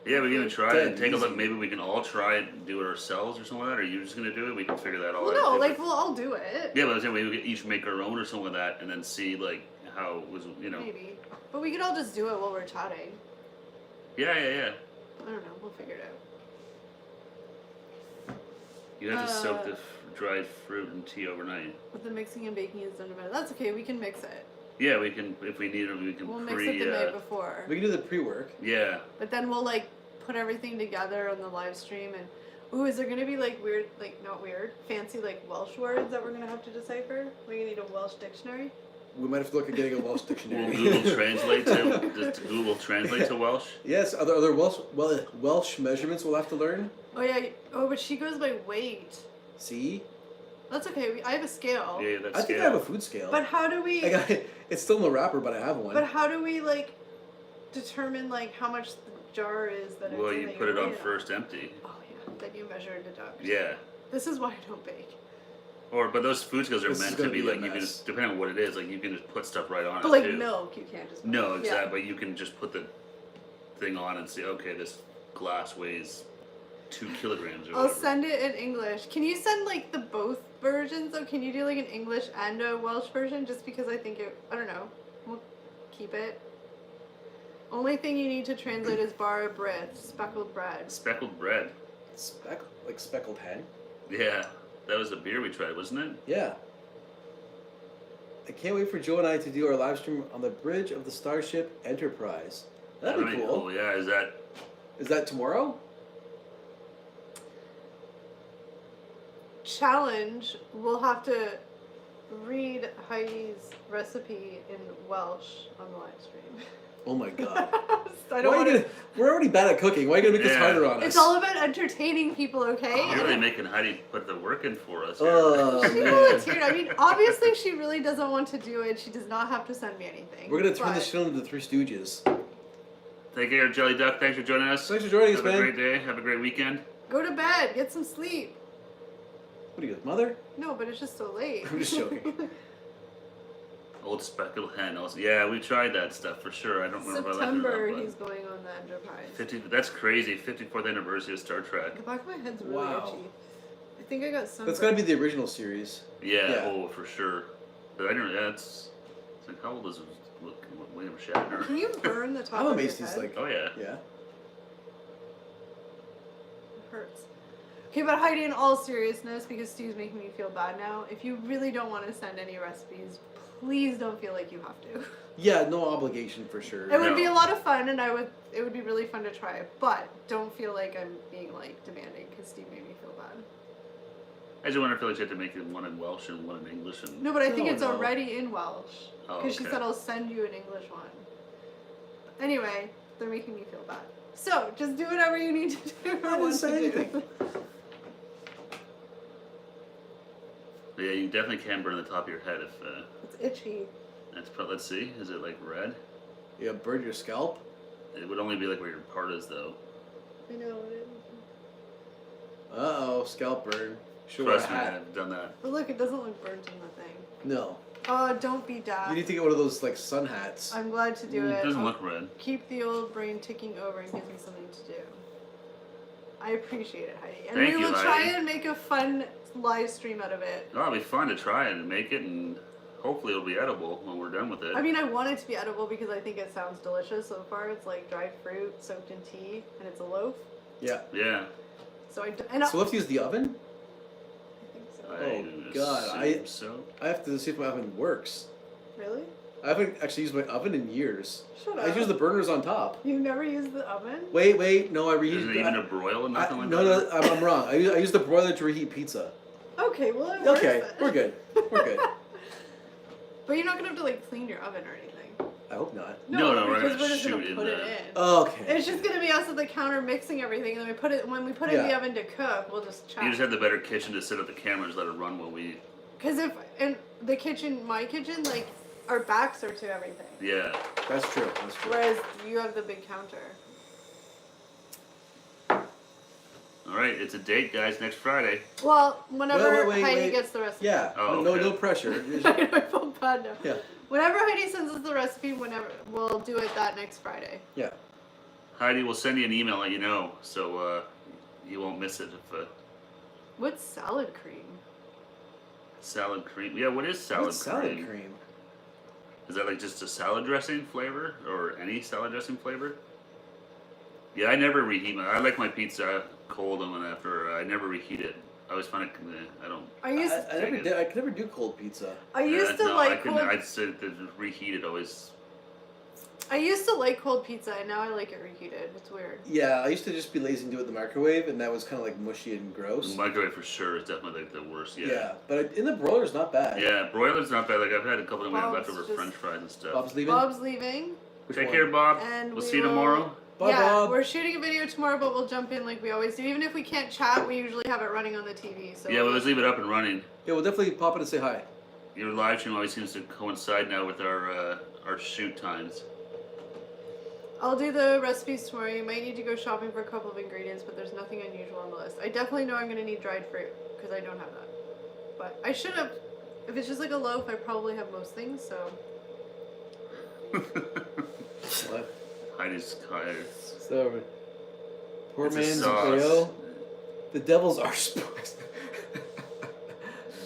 [SPEAKER 1] Yeah, we can even try it and
[SPEAKER 2] Dead
[SPEAKER 1] take a look.
[SPEAKER 2] easy.
[SPEAKER 1] Maybe we can all try it and do it ourselves or something like that. Or are you just gonna do it? We can figure that all
[SPEAKER 3] well,
[SPEAKER 1] out.
[SPEAKER 3] no, like we'll all do it.
[SPEAKER 1] Yeah, but I was saying we could each make our own or something like that, and then see like how it was, you know.
[SPEAKER 3] Maybe, but we could all just do it while we're chatting.
[SPEAKER 1] Yeah.
[SPEAKER 3] I don't know. We'll figure it out.
[SPEAKER 1] You have to soak the dried fruit in tea overnight.
[SPEAKER 3] But the mixing and baking is done in a minute. That's okay. We can mix it.
[SPEAKER 1] Yeah, we can if we need it. We can
[SPEAKER 3] We'll mix it the night before.
[SPEAKER 2] We can do the pre-work.
[SPEAKER 1] Yeah.
[SPEAKER 3] But then we'll like put everything together on the live stream and. Ooh, is there gonna be like weird, like not weird, fancy like Welsh words that we're gonna have to decipher? We're gonna need a Welsh dictionary.
[SPEAKER 2] We might have to look at getting a Welsh
[SPEAKER 1] Will
[SPEAKER 2] dictionary.
[SPEAKER 1] Google translate to does Google translate to Welsh?
[SPEAKER 2] Yes, other Welsh measurements we'll have to learn.
[SPEAKER 3] Oh yeah. Oh, but she goes by weight.
[SPEAKER 2] See?
[SPEAKER 3] That's okay. I have a scale.
[SPEAKER 1] Yeah, that's
[SPEAKER 2] I think I have a food scale.
[SPEAKER 3] But how do we?
[SPEAKER 2] I got it. It's still in the wrapper, but I have one.
[SPEAKER 3] But how do we like determine like how much the jar is that it's
[SPEAKER 1] Well,
[SPEAKER 3] in
[SPEAKER 1] you
[SPEAKER 3] that
[SPEAKER 1] put
[SPEAKER 3] you're
[SPEAKER 1] it on
[SPEAKER 3] weighing
[SPEAKER 1] first empty.
[SPEAKER 3] Oh yeah. Then you measure and deduct.
[SPEAKER 1] Yeah.
[SPEAKER 3] This is why I don't bake.
[SPEAKER 1] But those food skills are
[SPEAKER 2] This is
[SPEAKER 1] meant to
[SPEAKER 2] gonna
[SPEAKER 1] be
[SPEAKER 2] be a
[SPEAKER 1] like you can
[SPEAKER 2] mess.
[SPEAKER 1] just depending on what it is, like you can just put stuff right on
[SPEAKER 3] But
[SPEAKER 1] it
[SPEAKER 3] like
[SPEAKER 1] too.
[SPEAKER 3] milk, you can't just.
[SPEAKER 1] No,
[SPEAKER 3] Yeah.
[SPEAKER 1] exactly. But you can just put the thing on and see. Okay, this glass weighs 2 kilograms or
[SPEAKER 3] I'll
[SPEAKER 1] whatever.
[SPEAKER 3] send it in English. Can you send like the both versions though? Can you do like an English and a Welsh version? Just because I think it. I don't know. We'll keep it. Only thing you need to translate is bara bread, speckled bread.
[SPEAKER 1] Speckled bread.
[SPEAKER 2] Like speckled hen?
[SPEAKER 1] Yeah, that was a beer we tried, wasn't it?
[SPEAKER 2] Yeah. I can't wait for Joe and I to do our live stream on the bridge of the Starship Enterprise. That'd be cool.
[SPEAKER 1] Yeah, is that?
[SPEAKER 2] Is that tomorrow?
[SPEAKER 3] Challenge. We'll have to read Heidi's recipe in Welsh on the live stream.
[SPEAKER 2] Oh my God.
[SPEAKER 3] I don't
[SPEAKER 2] Why are
[SPEAKER 3] want
[SPEAKER 2] you
[SPEAKER 3] to.
[SPEAKER 2] gonna, we're already bad at cooking. Why are you gonna make this
[SPEAKER 1] Yeah.
[SPEAKER 2] harder on us?
[SPEAKER 3] It's all about entertaining people, okay?
[SPEAKER 1] You're really making Heidi put the work in for us. Here.
[SPEAKER 2] Oh,
[SPEAKER 3] She
[SPEAKER 2] man.
[SPEAKER 3] volunteered. I mean, obviously, she really doesn't want to do it. She does not have to send me anything.
[SPEAKER 2] We're gonna turn
[SPEAKER 3] but
[SPEAKER 2] this show into the Three Stooges.
[SPEAKER 1] Take care, Jelly Duck. Thanks for joining us.
[SPEAKER 2] Thanks for joining us,
[SPEAKER 1] Have
[SPEAKER 2] man.
[SPEAKER 1] a great day. Have a great weekend.
[SPEAKER 3] Go to bed. Get some sleep.
[SPEAKER 2] What are you, mother?
[SPEAKER 3] No, but it's just so late.
[SPEAKER 2] I'm just joking.
[SPEAKER 1] Old speckled hen. Also, yeah, we tried that stuff for sure. I don't remember if I liked it or
[SPEAKER 3] September,
[SPEAKER 1] not,
[SPEAKER 3] he's going on the Enterprise.
[SPEAKER 1] 50. That's crazy. 54th anniversary of Star Trek.
[SPEAKER 3] The back of my head's really
[SPEAKER 2] Wow.
[SPEAKER 3] itchy. I think I got sunburned.
[SPEAKER 2] That's got to be the original series.
[SPEAKER 1] Yeah,
[SPEAKER 2] Yeah.
[SPEAKER 1] oh for sure. But I don't. Yeah, it's like how old is William Shatner?
[SPEAKER 3] Can you burn the top
[SPEAKER 2] I'm
[SPEAKER 3] of your
[SPEAKER 2] amazed he's
[SPEAKER 3] head?
[SPEAKER 2] like,
[SPEAKER 1] Oh yeah.
[SPEAKER 2] yeah.
[SPEAKER 3] It hurts. Okay, but Heidi, in all seriousness, because Stu's making me feel bad now, if you really don't want to send any recipes, please don't feel like you have to.
[SPEAKER 2] Yeah, no obligation for sure.
[SPEAKER 3] It would be
[SPEAKER 1] No.
[SPEAKER 3] a lot of fun, and it would be really fun to try it, but don't feel like I'm being, like, demanding, because Stu made me feel bad.
[SPEAKER 1] I just wonder if you had to make it one in Welsh and one in English and.
[SPEAKER 3] No, but I think
[SPEAKER 2] No,
[SPEAKER 3] it's
[SPEAKER 2] no.
[SPEAKER 3] already in Welsh,
[SPEAKER 1] Oh,
[SPEAKER 3] because she
[SPEAKER 1] okay.
[SPEAKER 3] said I'll send you an English one. Anyway, they're making me feel bad. So, just do whatever you need to do. or
[SPEAKER 2] didn't
[SPEAKER 3] want
[SPEAKER 2] say
[SPEAKER 3] to do.
[SPEAKER 2] anything.
[SPEAKER 1] But yeah, you definitely can burn the top of your head if.
[SPEAKER 3] It's itchy.
[SPEAKER 1] That's let's see. Is it like red?
[SPEAKER 2] Yeah, burn your scalp.
[SPEAKER 1] It would only be like where your part is though.
[SPEAKER 3] I know it.
[SPEAKER 2] Uh-oh, scalp burn. Should wear a
[SPEAKER 1] Trust me,
[SPEAKER 2] hat.
[SPEAKER 1] I've done that.
[SPEAKER 3] But look, it doesn't look burnt in the thing.
[SPEAKER 2] No.
[SPEAKER 3] Oh, don't be
[SPEAKER 2] You
[SPEAKER 3] daft.
[SPEAKER 2] need to get one of those, like, sun hats.
[SPEAKER 3] I'm glad to do
[SPEAKER 1] It
[SPEAKER 3] it.
[SPEAKER 1] doesn't
[SPEAKER 3] I'll
[SPEAKER 1] look red.
[SPEAKER 3] keep the old brain ticking over and gives me something to do. I appreciate it, Heidi. And
[SPEAKER 1] Thank
[SPEAKER 3] we
[SPEAKER 1] you,
[SPEAKER 3] will try
[SPEAKER 1] Heidi.
[SPEAKER 3] and make a fun live stream out of it.
[SPEAKER 1] Oh, it'll be fun to try it and make it, and hopefully it'll be edible when we're done with it.
[SPEAKER 3] I mean, I want it to be edible because I think it sounds delicious so far. It's like dried fruit soaked in tea, and it's a loaf.
[SPEAKER 2] Yeah.
[SPEAKER 1] Yeah.
[SPEAKER 3] So I
[SPEAKER 2] So we'll have to use the oven?
[SPEAKER 3] think so.
[SPEAKER 1] I
[SPEAKER 2] Oh, God,
[SPEAKER 1] assume so.
[SPEAKER 2] I have to see if my oven works.
[SPEAKER 3] Really?
[SPEAKER 2] I haven't actually used my oven in years.
[SPEAKER 3] Shut
[SPEAKER 2] I
[SPEAKER 3] up.
[SPEAKER 2] just use the burners on top.
[SPEAKER 3] You never used the oven?
[SPEAKER 2] Wait, no, I reheat.
[SPEAKER 1] Is it even a broil and nothing like
[SPEAKER 2] no,
[SPEAKER 1] that?
[SPEAKER 2] no, I'm wrong. I use the broiler to reheat pizza.
[SPEAKER 3] Okay, well it works
[SPEAKER 2] Okay,
[SPEAKER 3] then.
[SPEAKER 2] we're good. We're good.
[SPEAKER 3] But you're not gonna have to like clean your oven or anything.
[SPEAKER 2] I hope not.
[SPEAKER 1] No, we're
[SPEAKER 3] because
[SPEAKER 1] gonna
[SPEAKER 3] we're just gonna
[SPEAKER 1] shoot in
[SPEAKER 3] put it
[SPEAKER 1] the-
[SPEAKER 3] in.
[SPEAKER 2] Okay.
[SPEAKER 3] It's just gonna be us at the counter mixing everything, and then when we put it in the
[SPEAKER 2] Yeah.
[SPEAKER 3] oven to cook, we'll just chat.
[SPEAKER 1] You just have the better kitchen to set up the cameras, let it run while we.
[SPEAKER 3] Because if in the kitchen, my kitchen, like our backs are to everything,
[SPEAKER 1] Yeah.
[SPEAKER 2] That's true. That's true.
[SPEAKER 3] whereas you have the big counter.
[SPEAKER 1] All right, it's a date, guys. Next Friday.
[SPEAKER 3] Well, whenever
[SPEAKER 2] wait,
[SPEAKER 3] Heidi
[SPEAKER 2] wait.
[SPEAKER 3] gets the recipe.
[SPEAKER 2] Yeah.
[SPEAKER 1] Oh,
[SPEAKER 2] no,
[SPEAKER 1] okay.
[SPEAKER 2] no pressure.
[SPEAKER 3] I know, I feel bad now.
[SPEAKER 2] Yeah.
[SPEAKER 3] Whenever Heidi sends us the recipe, whenever we'll do it that next Friday.
[SPEAKER 2] Yeah.
[SPEAKER 1] Heidi will send you an email, let you know, so you won't miss it. If
[SPEAKER 3] What's salad cream?
[SPEAKER 1] salad cream. Yeah, what is salad
[SPEAKER 2] What's
[SPEAKER 1] cream?
[SPEAKER 2] salad cream?
[SPEAKER 1] Is that like just a salad dressing flavor or any salad dressing flavor? Yeah, I never reheat my. I like my pizza cold and after. I never reheat it. I always find it. I don't.
[SPEAKER 3] I used
[SPEAKER 2] I could never do cold pizza.
[SPEAKER 3] I used to
[SPEAKER 1] no,
[SPEAKER 3] like
[SPEAKER 1] I couldn't.
[SPEAKER 3] cold.
[SPEAKER 1] I'd say that reheat it always.
[SPEAKER 3] I used to like cold pizza, and now I like it reheated. It's weird.
[SPEAKER 2] Yeah, I used to just be lazy and do it in the microwave, and that was kind of like mushy and gross.
[SPEAKER 1] Microwave for sure is definitely the worst.
[SPEAKER 2] Yeah, but in the broiler's not bad.
[SPEAKER 1] Yeah, broiler's not bad. Like I've had a couple of my
[SPEAKER 3] Bob's
[SPEAKER 1] leftover
[SPEAKER 3] just-
[SPEAKER 1] French fries and stuff.
[SPEAKER 2] Bob's leaving.
[SPEAKER 3] Bob's leaving.
[SPEAKER 2] Which
[SPEAKER 1] Take
[SPEAKER 2] one?
[SPEAKER 1] care, Bob.
[SPEAKER 3] And
[SPEAKER 1] we'll
[SPEAKER 3] we
[SPEAKER 1] see you
[SPEAKER 3] will-
[SPEAKER 1] tomorrow.
[SPEAKER 2] Bye,
[SPEAKER 3] yeah,
[SPEAKER 2] Bob.
[SPEAKER 3] we're shooting a video tomorrow, but we'll jump in like we always do. Even if we can't chat, we usually have it running on the TV. So
[SPEAKER 1] Yeah, we'll just leave it up and running.
[SPEAKER 2] Yeah, we'll definitely pop in and say hi.
[SPEAKER 1] Your live stream always seems to coincide now with our shoot times.
[SPEAKER 3] I'll do the recipes tomorrow. You might need to go shopping for a couple of ingredients, but there's nothing unusual on the list. I definitely know I'm going to need dried fruit because I don't have that. But I should have. If it's just like a loaf, I probably have most things. So
[SPEAKER 2] What?
[SPEAKER 1] Heidi's tired.
[SPEAKER 2] So, poor
[SPEAKER 1] It's a
[SPEAKER 2] man's
[SPEAKER 1] sauce.
[SPEAKER 2] Braille. The devil's arse.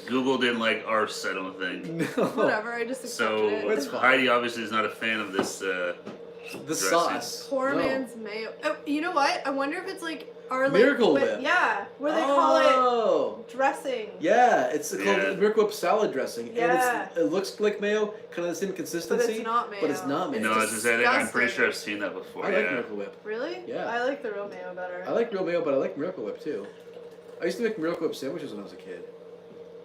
[SPEAKER 1] Google didn't like arse, I don't think.
[SPEAKER 2] No.
[SPEAKER 3] whatever. I just
[SPEAKER 1] So
[SPEAKER 3] accepted
[SPEAKER 2] That's
[SPEAKER 3] it.
[SPEAKER 2] fine.
[SPEAKER 1] Heidi obviously is not a fan of this.
[SPEAKER 2] The
[SPEAKER 1] Dressing.
[SPEAKER 2] sauce.
[SPEAKER 3] Poor
[SPEAKER 2] No.
[SPEAKER 3] man's mayo. Oh, you know what? I wonder if it's like our like
[SPEAKER 2] Miracle
[SPEAKER 3] whip-
[SPEAKER 2] Whip.
[SPEAKER 3] Yeah, where they call
[SPEAKER 2] Oh.
[SPEAKER 3] it dressing.
[SPEAKER 2] Yeah, it's called
[SPEAKER 1] Yeah.
[SPEAKER 2] Miracle Whip salad dressing,
[SPEAKER 3] Yeah.
[SPEAKER 2] and it looks like mayo, kind of the same
[SPEAKER 3] But
[SPEAKER 2] consistency.
[SPEAKER 3] it's not mayo.
[SPEAKER 2] But it's not mayo.
[SPEAKER 1] No, as I said, I'm pretty
[SPEAKER 3] disgusting.
[SPEAKER 1] sure I've seen that before.
[SPEAKER 2] I
[SPEAKER 1] yeah.
[SPEAKER 2] like Miracle Whip.
[SPEAKER 3] Really?
[SPEAKER 2] Yeah.
[SPEAKER 3] I like the real mayo better.
[SPEAKER 2] I like real mayo, but I like Miracle Whip too. I used to make Miracle Whip sandwiches when I was a kid,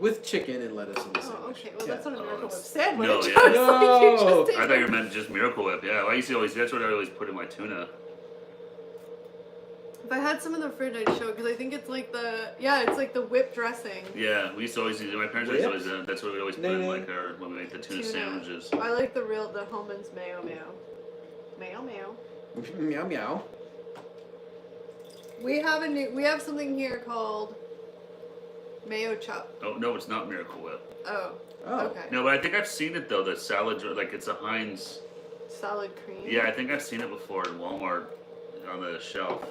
[SPEAKER 2] with chicken and lettuce in the
[SPEAKER 3] Oh,
[SPEAKER 2] sandwich.
[SPEAKER 3] okay. Well,
[SPEAKER 2] Yeah.
[SPEAKER 3] that's not a
[SPEAKER 1] Oh,
[SPEAKER 3] Miracle Whip
[SPEAKER 1] it's-
[SPEAKER 3] sandwich.
[SPEAKER 1] no,
[SPEAKER 3] I was
[SPEAKER 1] yeah.
[SPEAKER 3] like, you
[SPEAKER 2] No.
[SPEAKER 3] just
[SPEAKER 1] I
[SPEAKER 3] ate
[SPEAKER 1] thought you
[SPEAKER 3] it.
[SPEAKER 1] meant just Miracle Whip. Yeah, I used to always. That's what I always put in my tuna.
[SPEAKER 3] If I had some in the fridge, I'd show because I think it's like it's like the whipped dressing.
[SPEAKER 1] Yeah, we used to always use. My parents used to always. That's what we always put in
[SPEAKER 2] Nay,
[SPEAKER 1] like our when we make the tuna sandwiches.
[SPEAKER 3] I like the Hellman's mayo. Mayo.
[SPEAKER 2] Meow meow.
[SPEAKER 3] We have something here called Mayo chop.
[SPEAKER 1] Oh no, it's not Miracle Whip.
[SPEAKER 3] Oh.
[SPEAKER 2] Oh.
[SPEAKER 3] Okay.
[SPEAKER 1] No, but I think I've seen it though. The salad, like it's a Heinz.
[SPEAKER 3] Salad cream.
[SPEAKER 1] Yeah, I think I've seen it before in Walmart on the shelf.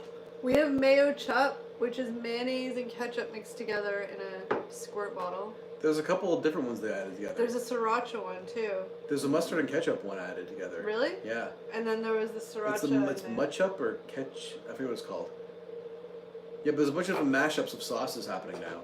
[SPEAKER 3] We have mayo chop, which is mayonnaise and ketchup mixed together in a squirt bottle.
[SPEAKER 2] There's a couple of different ones they added together.
[SPEAKER 3] There's a sriracha one too.
[SPEAKER 2] There's a mustard and ketchup one added together.
[SPEAKER 3] Really?
[SPEAKER 2] Yeah.
[SPEAKER 3] And then there was the sriracha.
[SPEAKER 2] It's matchup or ketch. I forget what it's called. Yeah, but there's a bunch of different mashups of sauces happening now.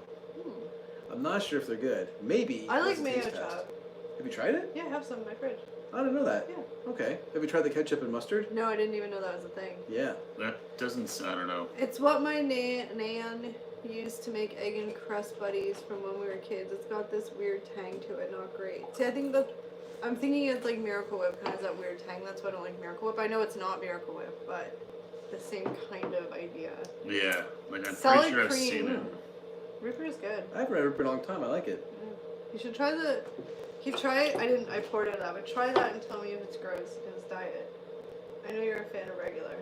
[SPEAKER 2] I'm not sure if they're good. Maybe.
[SPEAKER 3] I like
[SPEAKER 2] as a
[SPEAKER 3] mayo
[SPEAKER 2] taste test.
[SPEAKER 3] chop.
[SPEAKER 2] Have you tried it?
[SPEAKER 3] Yeah, I have some in my fridge.
[SPEAKER 2] I didn't know that.
[SPEAKER 3] Yeah.
[SPEAKER 2] Okay. Have you tried the ketchup and mustard?
[SPEAKER 3] No, I didn't even know that was a thing.
[SPEAKER 2] Yeah.
[SPEAKER 1] That doesn't. I don't know.
[SPEAKER 3] It's what my nan used to make egg and crust buddies from when we were kids. It's got this weird tang to it, not great. See, I think that I'm thinking it's like Miracle Whip kind of has that weird tang. That's why I don't like Miracle Whip. I know it's not Miracle Whip, but the same kind of idea.
[SPEAKER 1] Yeah, like I'm
[SPEAKER 3] Salad
[SPEAKER 1] pretty sure I've
[SPEAKER 3] cream.
[SPEAKER 1] seen it.
[SPEAKER 3] Ripper is good.
[SPEAKER 2] I haven't had it for a long time. I like it.
[SPEAKER 3] You should try the. Keep try. I didn't. I poured it out, but try that and tell me if it's gross. If it's diet. I know you're a fan of regular.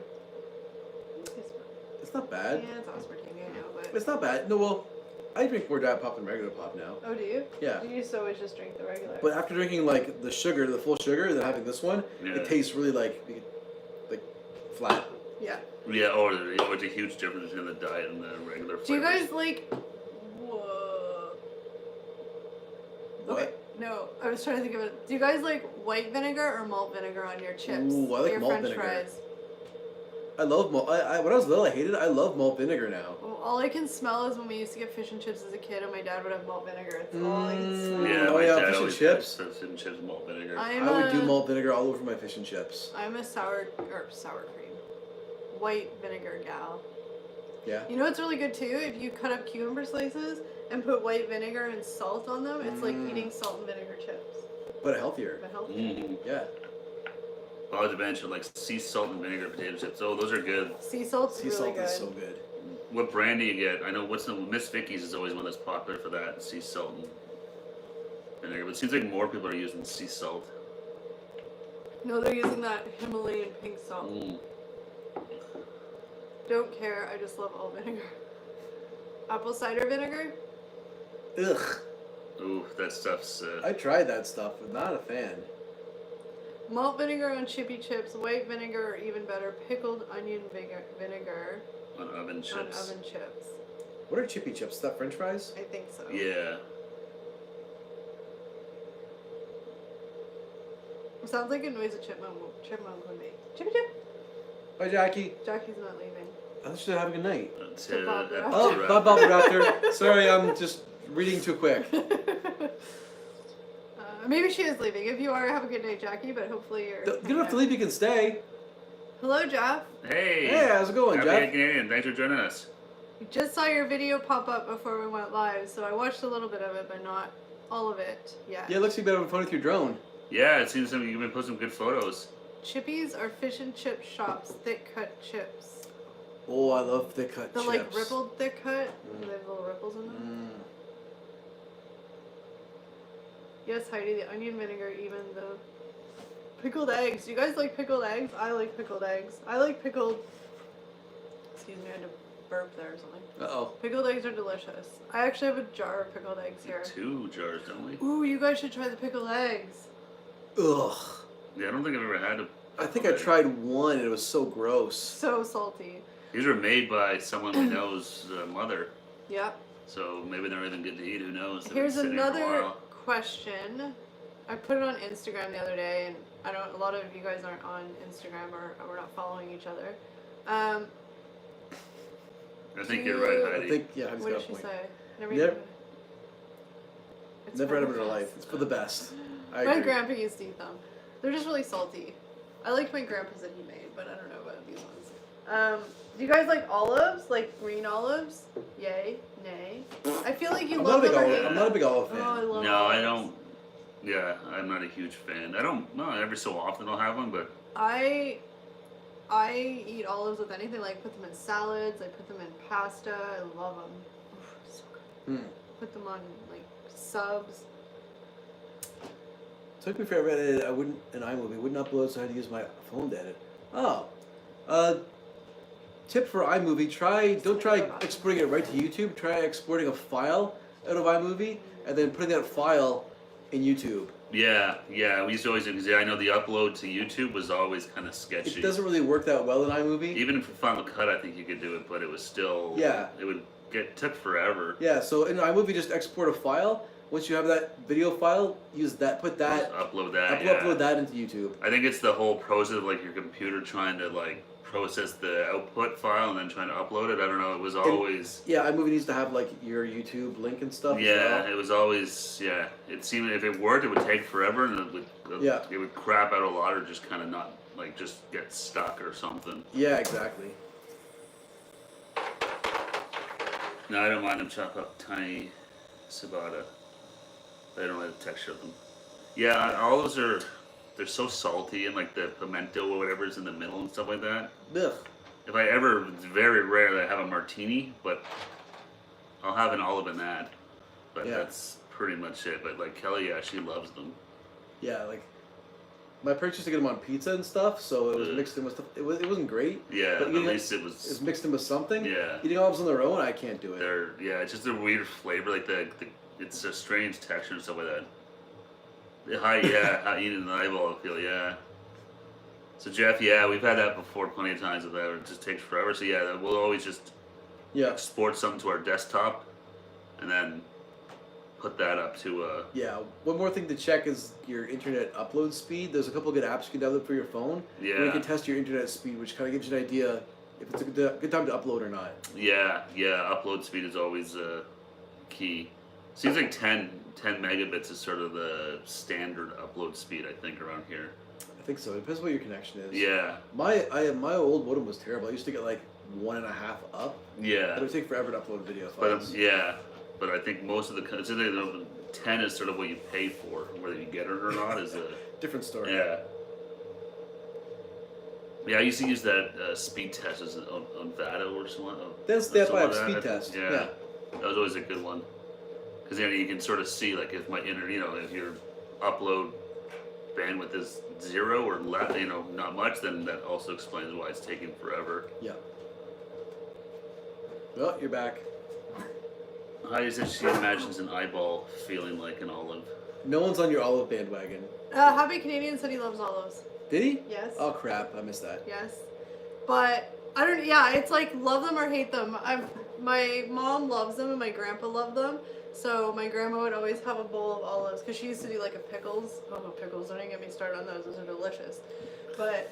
[SPEAKER 2] It's not bad.
[SPEAKER 3] Yeah, it's aspartame, I know, but.
[SPEAKER 2] It's not bad. No, well, I drink more Diet Pop than regular Pop now.
[SPEAKER 3] Oh, do you?
[SPEAKER 2] Yeah.
[SPEAKER 3] You used to always just drink the regular.
[SPEAKER 2] But after drinking like the sugar, the full sugar, and then having this one,
[SPEAKER 1] Yeah.
[SPEAKER 2] it tastes really like flat.
[SPEAKER 3] Yeah.
[SPEAKER 1] Yeah, or it's a huge difference between the diet and the regular flavors.
[SPEAKER 3] Do you guys like? Whoa.
[SPEAKER 2] What?
[SPEAKER 3] Okay. No, I was trying to think of it. Do you guys like white vinegar or malt vinegar on your chips?
[SPEAKER 2] Ooh, I like
[SPEAKER 3] your
[SPEAKER 2] malt
[SPEAKER 3] French
[SPEAKER 2] vinegar.
[SPEAKER 3] fries.
[SPEAKER 2] I love malt. When I was little, I hated it. I love malt vinegar now.
[SPEAKER 3] Well, all I can smell is when we used to get fish and chips as a kid, and my dad would have malt vinegar. It's all I can smell.
[SPEAKER 1] Yeah,
[SPEAKER 2] Oh,
[SPEAKER 1] my
[SPEAKER 2] yeah,
[SPEAKER 1] dad
[SPEAKER 2] fish and
[SPEAKER 1] always
[SPEAKER 2] chips.
[SPEAKER 1] had fish and chips and malt vinegar.
[SPEAKER 2] I would do malt vinegar all over my fish and chips.
[SPEAKER 3] I'm a sour cream, white vinegar gal.
[SPEAKER 2] Yeah.
[SPEAKER 3] You know what's really good too? If you cut up cucumber slices and put white vinegar and salt on them, it's like eating salt and vinegar chips,
[SPEAKER 2] But healthier.
[SPEAKER 3] but healthy.
[SPEAKER 1] Mm-hmm.
[SPEAKER 2] Yeah.
[SPEAKER 1] I was mentioned like sea salt and vinegar potato chips. Oh, those are good.
[SPEAKER 3] Sea salt's
[SPEAKER 2] Sea
[SPEAKER 3] really
[SPEAKER 2] salt
[SPEAKER 3] good.
[SPEAKER 2] is so good.
[SPEAKER 1] What brand do you get? I know what's the Miss Vicky's is always one that's popular for that sea salt and vinegar. But it seems like more people are using sea salt.
[SPEAKER 3] No, they're using that Himalayan pink salt.
[SPEAKER 1] Mm.
[SPEAKER 3] Don't care. I just love all vinegar. Apple cider vinegar.
[SPEAKER 2] Ugh.
[SPEAKER 1] Ooh, that stuff's.
[SPEAKER 2] I tried that stuff, but not a fan.
[SPEAKER 3] Malt vinegar on chippy chips, white vinegar, or even better, pickled onion vinegar
[SPEAKER 1] on oven chips.
[SPEAKER 3] on oven chips.
[SPEAKER 2] What are chippy chips? Is that French fries?
[SPEAKER 3] I think so.
[SPEAKER 1] Yeah.
[SPEAKER 3] It sounds like a noise a chipmunk would make. Chippy chip.
[SPEAKER 2] Bye, Jackie.
[SPEAKER 3] Jackie's not leaving.
[SPEAKER 2] I should have a good night.
[SPEAKER 1] That's
[SPEAKER 3] To Bob the
[SPEAKER 1] episode
[SPEAKER 2] Oh,
[SPEAKER 1] wrap.
[SPEAKER 2] Bob Bubble Raptor. Sorry, I'm just reading too quick.
[SPEAKER 3] Maybe she is leaving. If you are, have a good night, Jackie. But hopefully you're.
[SPEAKER 2] You don't have to leave. You can stay.
[SPEAKER 3] Hello, Jeff.
[SPEAKER 1] Hey.
[SPEAKER 2] Hey, how's it going,
[SPEAKER 1] Happy
[SPEAKER 2] Jeff?
[SPEAKER 1] Canadian. Thanks for joining us.
[SPEAKER 3] We just saw your video pop up before we went live, so I watched a little bit of it, but not all of it yet.
[SPEAKER 2] Yeah, it looks like you've been having fun with your drone.
[SPEAKER 1] Yeah, it seems like you've been posting some good photos.
[SPEAKER 3] Chippies are fish and chip shops, thick cut chips.
[SPEAKER 2] Oh, I love thick cut
[SPEAKER 3] The
[SPEAKER 2] chips.
[SPEAKER 3] like rippled thick cut. They have little ripples in them.
[SPEAKER 2] Mm.
[SPEAKER 3] Yes, Heidi, the onion vinegar, even the pickled eggs. Do you guys like pickled eggs? I like pickled eggs. I like pickled. Excuse me, I had to burp there or something.
[SPEAKER 2] Uh-oh.
[SPEAKER 3] Pickled eggs are delicious. I actually have a jar of pickled eggs here.
[SPEAKER 1] 2 jars, don't we?
[SPEAKER 3] Ooh, you guys should try the pickled eggs.
[SPEAKER 2] Ugh.
[SPEAKER 1] Yeah, I don't think I've ever had a.
[SPEAKER 2] I think I tried one and it was so gross.
[SPEAKER 3] So salty.
[SPEAKER 1] These are made by someone we know's mother,
[SPEAKER 3] Yep.
[SPEAKER 1] so maybe they're even good to eat. Who knows? They've
[SPEAKER 3] Here's
[SPEAKER 1] been sitting for a
[SPEAKER 3] another
[SPEAKER 1] while.
[SPEAKER 3] question. I put it on Instagram the other day, and I don't. A lot of you guys aren't on Instagram or we're not following each other.
[SPEAKER 1] I think you're right,
[SPEAKER 2] I
[SPEAKER 1] Heidi.
[SPEAKER 2] think, yeah, Heidi's
[SPEAKER 3] What
[SPEAKER 2] got
[SPEAKER 3] did
[SPEAKER 2] a
[SPEAKER 3] she
[SPEAKER 2] point.
[SPEAKER 3] say? Never
[SPEAKER 2] Never-
[SPEAKER 3] even- It's
[SPEAKER 2] Never had
[SPEAKER 3] for
[SPEAKER 2] them in
[SPEAKER 3] the
[SPEAKER 2] her life.
[SPEAKER 3] best.
[SPEAKER 2] It's for the best. I
[SPEAKER 3] My
[SPEAKER 2] agree.
[SPEAKER 3] grandpa used to eat them. They're just really salty. I liked my grandpa's that he made, but I don't know about these ones. Do you guys like olives? Like green olives? Yay, nay. I feel like you
[SPEAKER 2] I'm
[SPEAKER 3] love
[SPEAKER 2] not a big
[SPEAKER 3] them or
[SPEAKER 2] olive.
[SPEAKER 3] hate
[SPEAKER 2] I'm not a
[SPEAKER 3] them.
[SPEAKER 2] big olive
[SPEAKER 3] Oh,
[SPEAKER 2] fan.
[SPEAKER 3] I love
[SPEAKER 1] No, I
[SPEAKER 3] olives.
[SPEAKER 1] don't. Yeah, I'm not a huge fan. I don't. No, every so often I'll have one, but
[SPEAKER 3] I eat olives with anything. Like put them in salads. I put them in pasta. I love them. So good.
[SPEAKER 2] Hmm.
[SPEAKER 3] Put them on like subs.
[SPEAKER 2] Took me forever to edit. I wouldn't an iMovie. Wouldn't upload, so I had to use my phone to edit. Oh. Tip for iMovie: don't try exporting it right to YouTube. Try exporting a file out of iMovie and then putting that file in YouTube.
[SPEAKER 1] Yeah, we used to always do, because I know the upload to YouTube was always kind of sketchy.
[SPEAKER 2] It doesn't really work that well in iMovie.
[SPEAKER 1] Even for Final Cut, I think you could do it, but it was still...
[SPEAKER 2] Yeah.
[SPEAKER 1] It took forever.
[SPEAKER 2] Yeah, so in iMovie, just export a file. Once you have that video file, use that, put that...
[SPEAKER 1] Just upload that,
[SPEAKER 2] Upload that into YouTube.
[SPEAKER 1] I think it's the whole process of, like, your computer trying to, like, process the output file and then trying to upload it. I don't know, it was always...
[SPEAKER 2] Yeah, iMovie needs to have, like, your YouTube link and stuff as
[SPEAKER 1] Yeah,
[SPEAKER 2] well.
[SPEAKER 1] it was always, it seemed if it worked, it would take forever, and it would crap out a lot, or just kind of not, like, just get stuck or something.
[SPEAKER 2] Yeah, exactly.
[SPEAKER 1] No, I don't mind them chop up tiny ciabatta. I don't like the texture of them. Yeah, olives they're so salty, and like the pimento or whatever is in the middle and stuff like that.
[SPEAKER 2] Ugh.
[SPEAKER 1] If I ever, it's very rare that I have a martini, but I'll have an olive in that. But that's pretty much it. But like Kelly, she loves them.
[SPEAKER 2] Yeah, like my parents used to get them on pizza and stuff, so it was mixed in with stuff. It wasn't great.
[SPEAKER 1] Yeah,
[SPEAKER 2] but
[SPEAKER 1] at least it was.
[SPEAKER 2] It's mixed in with something.
[SPEAKER 1] Yeah.
[SPEAKER 2] Eating olives on their own, I can't do it.
[SPEAKER 1] It's just a weird flavor. Like it's a strange texture and stuff like that. Eating an eyeball, I feel, So Jeff, we've had that before plenty of times. With that, it just takes forever. So we'll always just export something to our desktop, and then put that up to.
[SPEAKER 2] One more thing to check is your internet upload speed. There's a couple good apps you can download for your phone.
[SPEAKER 1] Yeah.
[SPEAKER 2] Where you can test your internet speed, which kind of gives you an idea if it's a good time to upload or not.
[SPEAKER 1] Yeah. Upload speed is always key. Seems like 10 megabits is sort of the standard upload speed, I think, around here.
[SPEAKER 2] I think so. It depends what your connection is.
[SPEAKER 1] Yeah.
[SPEAKER 2] My old modem was terrible. I used to get like 1.5 up.
[SPEAKER 1] Yeah.
[SPEAKER 2] It would take forever to upload video files.
[SPEAKER 1] But I think most of the 10 is sort of what you pay for, whether you get it or not is a
[SPEAKER 2] different story.
[SPEAKER 1] Yeah. Yeah, I used to use that speed test on Vado or something.
[SPEAKER 2] That's the app I have, speed test.
[SPEAKER 1] Yeah. That was always a good one. Because you can sort of see, like, if my if your upload bandwidth is 0 or less, not much, then that also explains why it's taking forever.
[SPEAKER 2] Yeah. Well, you're back.
[SPEAKER 1] Heidi says she imagines an eyeball feeling like an olive.
[SPEAKER 2] No one's on your olive bandwagon.
[SPEAKER 3] Happy Canadian said he loves olives.
[SPEAKER 2] Did he?
[SPEAKER 3] Yes.
[SPEAKER 2] Oh crap! I missed that.
[SPEAKER 3] Yes, but I don't. Yeah, it's like love them or hate them. My mom loves them and my grandpa loved them. So my grandma would always have a bowl of olives because she used to do like a pickles. Oh no, pickles! Don't even get me started on those. Those are delicious. But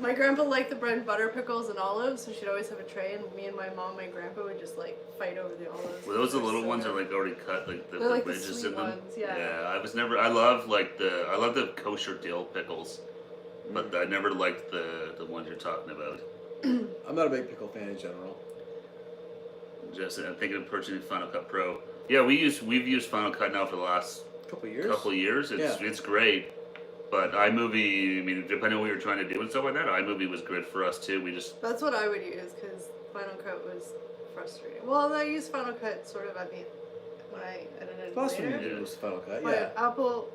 [SPEAKER 3] my grandpa liked the bread and butter pickles and olives, so she'd always have a tray, and me and my mom, my grandpa would just like fight over the olives.
[SPEAKER 1] Were those the little ones, or like already cut, like the
[SPEAKER 3] like the
[SPEAKER 1] wedges
[SPEAKER 3] sweet
[SPEAKER 1] in them?
[SPEAKER 3] ones, yeah.
[SPEAKER 1] Yeah, I was never. I love the kosher dill pickles, but I never liked the ones you're talking about.
[SPEAKER 2] I'm not a big pickle fan in general.
[SPEAKER 1] Just I'm thinking of purchasing Final Cut Pro. Yeah, we've used Final Cut now for the last
[SPEAKER 2] couple of years.
[SPEAKER 1] It's great. But iMovie, I mean, depending on what you're trying to do and stuff like that, iMovie was good for us too.
[SPEAKER 3] That's what I would use because Final Cut was frustrating. Well, I used Final Cut sort of when I edited
[SPEAKER 2] Last one
[SPEAKER 3] later.
[SPEAKER 2] you did was Final Cut,
[SPEAKER 3] But Apple.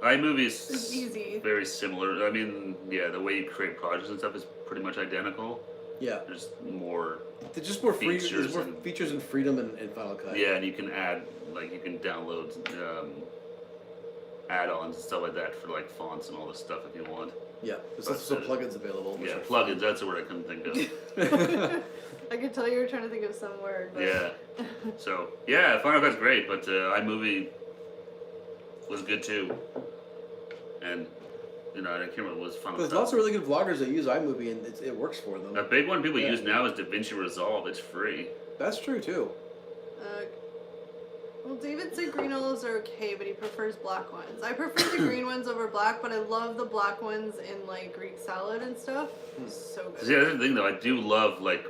[SPEAKER 1] iMovie is
[SPEAKER 3] easy.
[SPEAKER 1] Very similar. I mean, the way you create projects and stuff is pretty much identical.
[SPEAKER 2] Yeah.
[SPEAKER 1] There's more.
[SPEAKER 2] There's just more
[SPEAKER 1] features.
[SPEAKER 2] There's more features and freedom in Final Cut.
[SPEAKER 1] Yeah, and you can add, like, you can download add-ons and stuff like that for like fonts and all this stuff if you want.
[SPEAKER 2] Yeah, there's some plugins available.
[SPEAKER 1] Yeah, plugins. That's the word I couldn't think of.
[SPEAKER 3] I could tell you were trying to think of some word. But...
[SPEAKER 1] Yeah. So Final Cut's great, but iMovie was good too. And I can't remember what was Final Cut.
[SPEAKER 2] There's lots of really good vloggers that use iMovie and it works for them.
[SPEAKER 1] A big one people use now is DaVinci Resolve. It's free.
[SPEAKER 2] That's true too.
[SPEAKER 3] Well, David said green olives are okay, but he prefers black ones. I prefer the green ones over black, but I love the black ones in like Greek salad and stuff. So good.
[SPEAKER 1] Yeah, that's the thing though. I do love, like,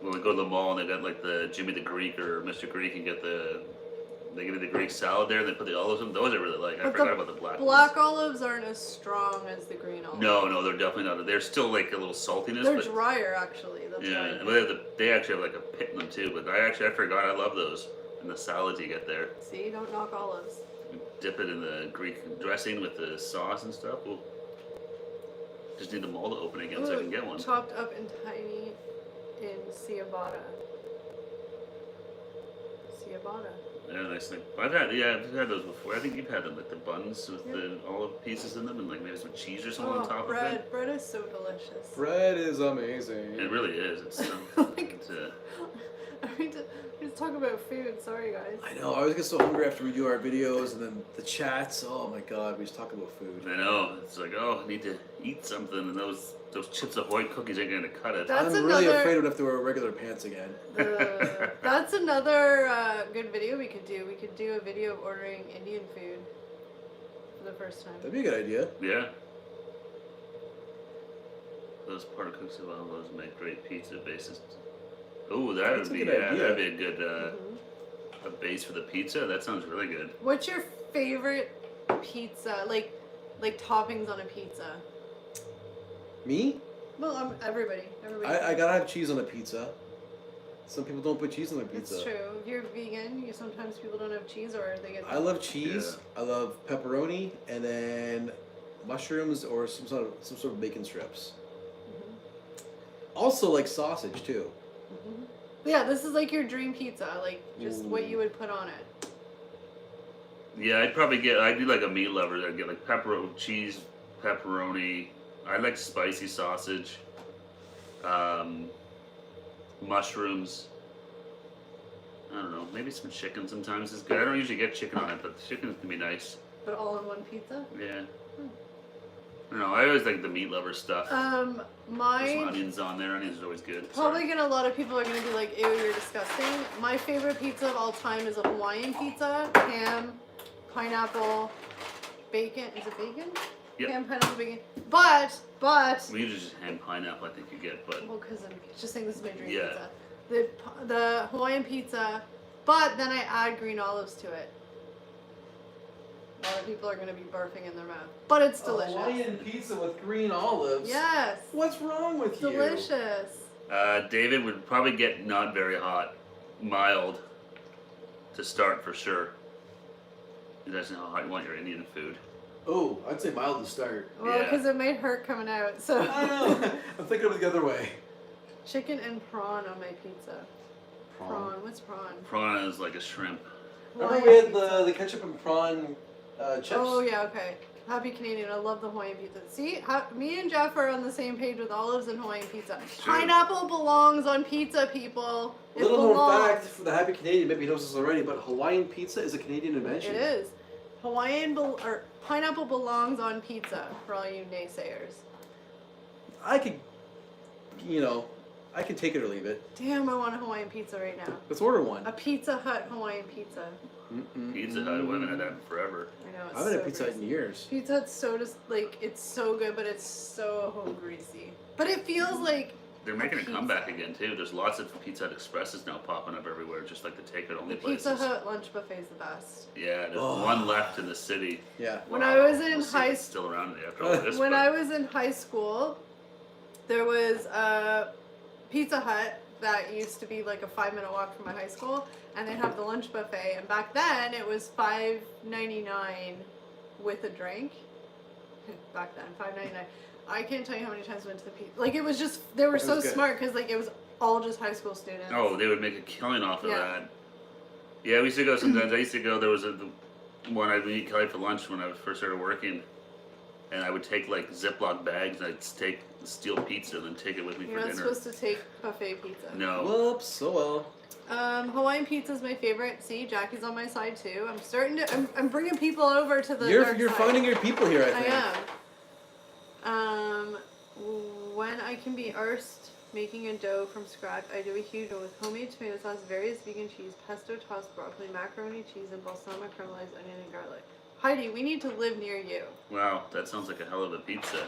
[SPEAKER 1] when we go to the mall and they got like the Jimmy the Greek or Mr. Greek and they get the Greek salad there and they put the olives in. Those I really like. I forgot about the black ones.
[SPEAKER 3] Black olives aren't as strong as the green olives.
[SPEAKER 1] No, they're definitely not. They're still like a little saltiness.
[SPEAKER 3] They're drier actually. That's
[SPEAKER 1] but they actually have like a pit in them too. But I forgot I love those. And the salads you get there.
[SPEAKER 3] See, don't knock olives.
[SPEAKER 1] You dip it in the Greek dressing with the sauce and stuff. We'll just need the mall to open again so I can get one.
[SPEAKER 3] Chopped up and tiny in ciabatta. Ciabatta.
[SPEAKER 1] Yeah, nice thing. I've had those before. I think you've had them, like the buns with the olive pieces in them, and like maybe some cheese or something on top of it.
[SPEAKER 3] Bread is so delicious.
[SPEAKER 2] Bread is amazing.
[SPEAKER 1] It really is. It's
[SPEAKER 3] I mean, we just talk about food. Sorry, guys.
[SPEAKER 2] I know. I always get so hungry after we do our videos and then the chats. Oh my god, we just talk about food.
[SPEAKER 1] I know. It's like, oh, I need to eat something, and those Chips Ahoy cookies ain't gonna cut it.
[SPEAKER 3] That's
[SPEAKER 2] I'm really afraid we'd have to wear regular pants again.
[SPEAKER 3] That's another good video we could do. We could do a video of ordering Indian food for the first time.
[SPEAKER 2] That'd be a good idea.
[SPEAKER 1] Yeah. Those part cooks of all those make great pizza bases. Oh, that'd be a good a base for the pizza. That sounds really good.
[SPEAKER 3] What's your favorite pizza? Like toppings on a pizza?
[SPEAKER 2] Me?
[SPEAKER 3] Well, everybody.
[SPEAKER 2] I gotta have cheese on a pizza. Some people don't put cheese on their pizza.
[SPEAKER 3] It's true. If you're vegan, sometimes people don't have cheese or they get.
[SPEAKER 2] I love cheese. Yeah. I love pepperoni, and then mushrooms or some sort of bacon strips. Mm-hmm. Also, like sausage too.
[SPEAKER 3] Mm-hmm. Yeah, this is like your dream pizza, like just what you would put on it.
[SPEAKER 1] Yeah, I'd do like a meat lover. I'd get like cheese, pepperoni. I like spicy sausage, mushrooms. I don't know, maybe some chicken sometimes is good. I don't usually get chicken on it, but the chicken can be nice.
[SPEAKER 3] But all in one pizza?
[SPEAKER 1] Yeah. I don't know, I always like the meat lover stuff. There's some onions on there. Onions are always good.
[SPEAKER 3] Probably a lot of people are gonna be like, ew, you're disgusting. My favorite pizza of all time is a Hawaiian pizza. Ham, pineapple, bacon. Is it bacon?
[SPEAKER 1] Yep.
[SPEAKER 3] Ham, pineapple, bacon. But.
[SPEAKER 1] We usually just ham pineapple, I think you get, but.
[SPEAKER 3] Well, because I'm just saying this is my dream pizza. The Hawaiian pizza, but then I add green olives to it. A lot of people are going to be barfing in their mouth. But it's delicious.
[SPEAKER 2] Hawaiian pizza with green olives?
[SPEAKER 3] Yes.
[SPEAKER 2] What's wrong with you?
[SPEAKER 3] Delicious.
[SPEAKER 1] David would probably get not very hot. Mild. To start, for sure. He doesn't know how hot you want your Indian food.
[SPEAKER 2] Oh, I'd say mild to start.
[SPEAKER 3] Well, because it might hurt coming out, so.
[SPEAKER 2] I know. I'm thinking of it the other way.
[SPEAKER 3] Chicken and prawn on my pizza. Prawn. What's prawn?
[SPEAKER 1] Prawn is like a shrimp.
[SPEAKER 2] Remember we had the ketchup and prawn chips?
[SPEAKER 3] Oh, yeah, okay. Happy Canadian. I love the Hawaiian pizza. See, me and Jeff are on the same page with olives and Hawaiian pizza. Pineapple belongs on pizza, people. It
[SPEAKER 2] Little
[SPEAKER 3] belongs.
[SPEAKER 2] known fact for the Happy Canadian, maybe he knows this already, but Hawaiian pizza is a Canadian invention.
[SPEAKER 3] It is. Pineapple belongs on pizza for all you naysayers.
[SPEAKER 2] I could take it or leave it.
[SPEAKER 3] Damn, I want a Hawaiian pizza right now.
[SPEAKER 2] Let's order one.
[SPEAKER 3] A Pizza Hut Hawaiian pizza.
[SPEAKER 1] Pizza Hut, we haven't had that in forever.
[SPEAKER 3] I know, it's
[SPEAKER 2] I haven't had
[SPEAKER 3] so
[SPEAKER 2] Pizza Hut in years.
[SPEAKER 3] Pizza Hut's so it's so good, but it's so greasy. But it feels like
[SPEAKER 1] they're making a comeback again too. There's lots of Pizza Hut Expresses now popping up everywhere, just like the takeout-only places.
[SPEAKER 3] Pizza Hut lunch buffet is the best.
[SPEAKER 1] Yeah, there's one left in the city.
[SPEAKER 2] Yeah.
[SPEAKER 3] When I was in
[SPEAKER 1] it's still around after all this.
[SPEAKER 3] When I was in high school, there was a Pizza Hut that used to be like a 5-minute walk from my high school, and they'd have the lunch buffet. And back then, it was $5.99 with a drink. Back then, $5.99. I can't tell you how many times I went to the pizza. Like, it was just, they were so smart because, like, it was all just high school students.
[SPEAKER 1] Oh, they would make a killing off of that. Yeah, we used to go sometimes. I used to go, there was one I'd eat Kelly for lunch when I first started working. And I would take, like, Ziploc bags, and I'd steal pizza and then take it with me for dinner.
[SPEAKER 3] You're not supposed to take buffet pizza.
[SPEAKER 1] No.
[SPEAKER 2] Whoops, so well.
[SPEAKER 3] Hawaiian pizza is my favorite. See, Jackie's on my side, too. I'm bringing people over to the
[SPEAKER 2] You're finding your people here, I think.
[SPEAKER 3] I am. When I can be arsed making a dough from scratch, I do a huge one with homemade tomato sauce, various vegan cheese, pesto, tossed broccoli, macaroni, cheese, and balsamic caramelized onion and garlic. Heidi, we need to live near you.
[SPEAKER 1] Wow, that sounds like a hell of a pizza.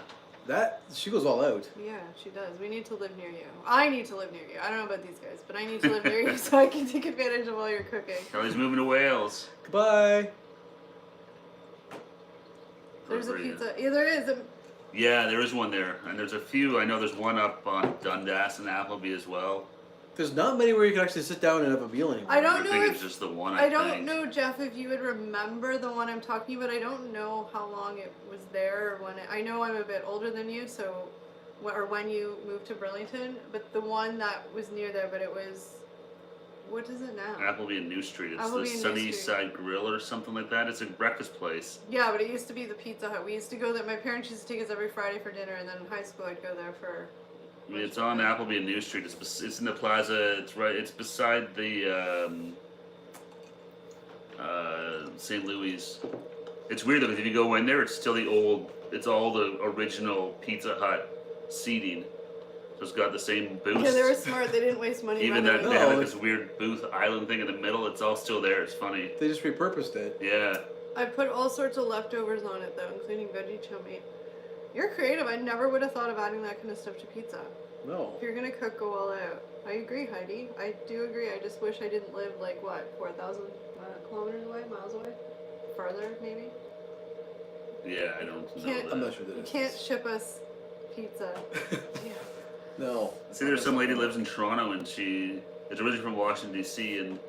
[SPEAKER 2] She goes all out.
[SPEAKER 3] Yeah, she does. We need to live near you. I need to live near you. I don't know about these guys, but I need to live near you so I can take advantage of all your cooking.
[SPEAKER 1] Kelly's moving to Wales.
[SPEAKER 2] Goodbye.
[SPEAKER 3] There's a pizza. Yeah, there is.
[SPEAKER 1] Yeah, there is one there. And there's a few. I know there's one up on Dundas and Appleby as well.
[SPEAKER 2] There's not many where you can actually sit down and have a meal anymore.
[SPEAKER 3] I don't know
[SPEAKER 1] think
[SPEAKER 3] if
[SPEAKER 1] it's just the one.
[SPEAKER 3] I don't know, Jeff, if you would remember the one I'm talking about. I don't know how long it was there or when I know I'm a bit older than you, so or when you moved to Burlington. But the one that was near there, but it was What is it now?
[SPEAKER 1] Applebee in New Street. It's
[SPEAKER 3] Applebee
[SPEAKER 1] the
[SPEAKER 3] in New
[SPEAKER 1] Sunny
[SPEAKER 3] Street.
[SPEAKER 1] Side Grill or something like that. It's a breakfast place.
[SPEAKER 3] Yeah, but it used to be the Pizza Hut. We used to go there. My parents used to take us every Friday for dinner, and then in high school I'd go there for.
[SPEAKER 1] I mean, it's on Applebee in New Street. It's in the plaza. It's right. It's beside the St. Louis. It's weird though, because if you go in there, it's still the old. It's all the original Pizza Hut seating. So it's got the same booths.
[SPEAKER 3] Yeah, they were smart. They didn't waste money.
[SPEAKER 1] Even
[SPEAKER 3] running
[SPEAKER 1] that
[SPEAKER 3] it.
[SPEAKER 1] they have
[SPEAKER 2] No,
[SPEAKER 1] like this weird booth island thing in the middle. It's all still there. It's funny.
[SPEAKER 2] They just repurposed it.
[SPEAKER 1] Yeah.
[SPEAKER 3] I put all sorts of leftovers on it though, including veggie chow mein. You're creative. I never would have thought of adding that kind of stuff to pizza.
[SPEAKER 2] No.
[SPEAKER 3] If you're gonna cook, go all out. I agree, Heidi. I do agree. I just wish I didn't live like what, 4,000 kilometers away, miles away, farther maybe.
[SPEAKER 1] Yeah, I don't know.
[SPEAKER 3] Can't-
[SPEAKER 1] That.
[SPEAKER 2] I'm not sure that
[SPEAKER 3] You
[SPEAKER 2] is.
[SPEAKER 3] can't ship us pizza. Yeah.
[SPEAKER 2] No.
[SPEAKER 1] See, there's some lady lives in Toronto, and she is originally from Washington D.C. and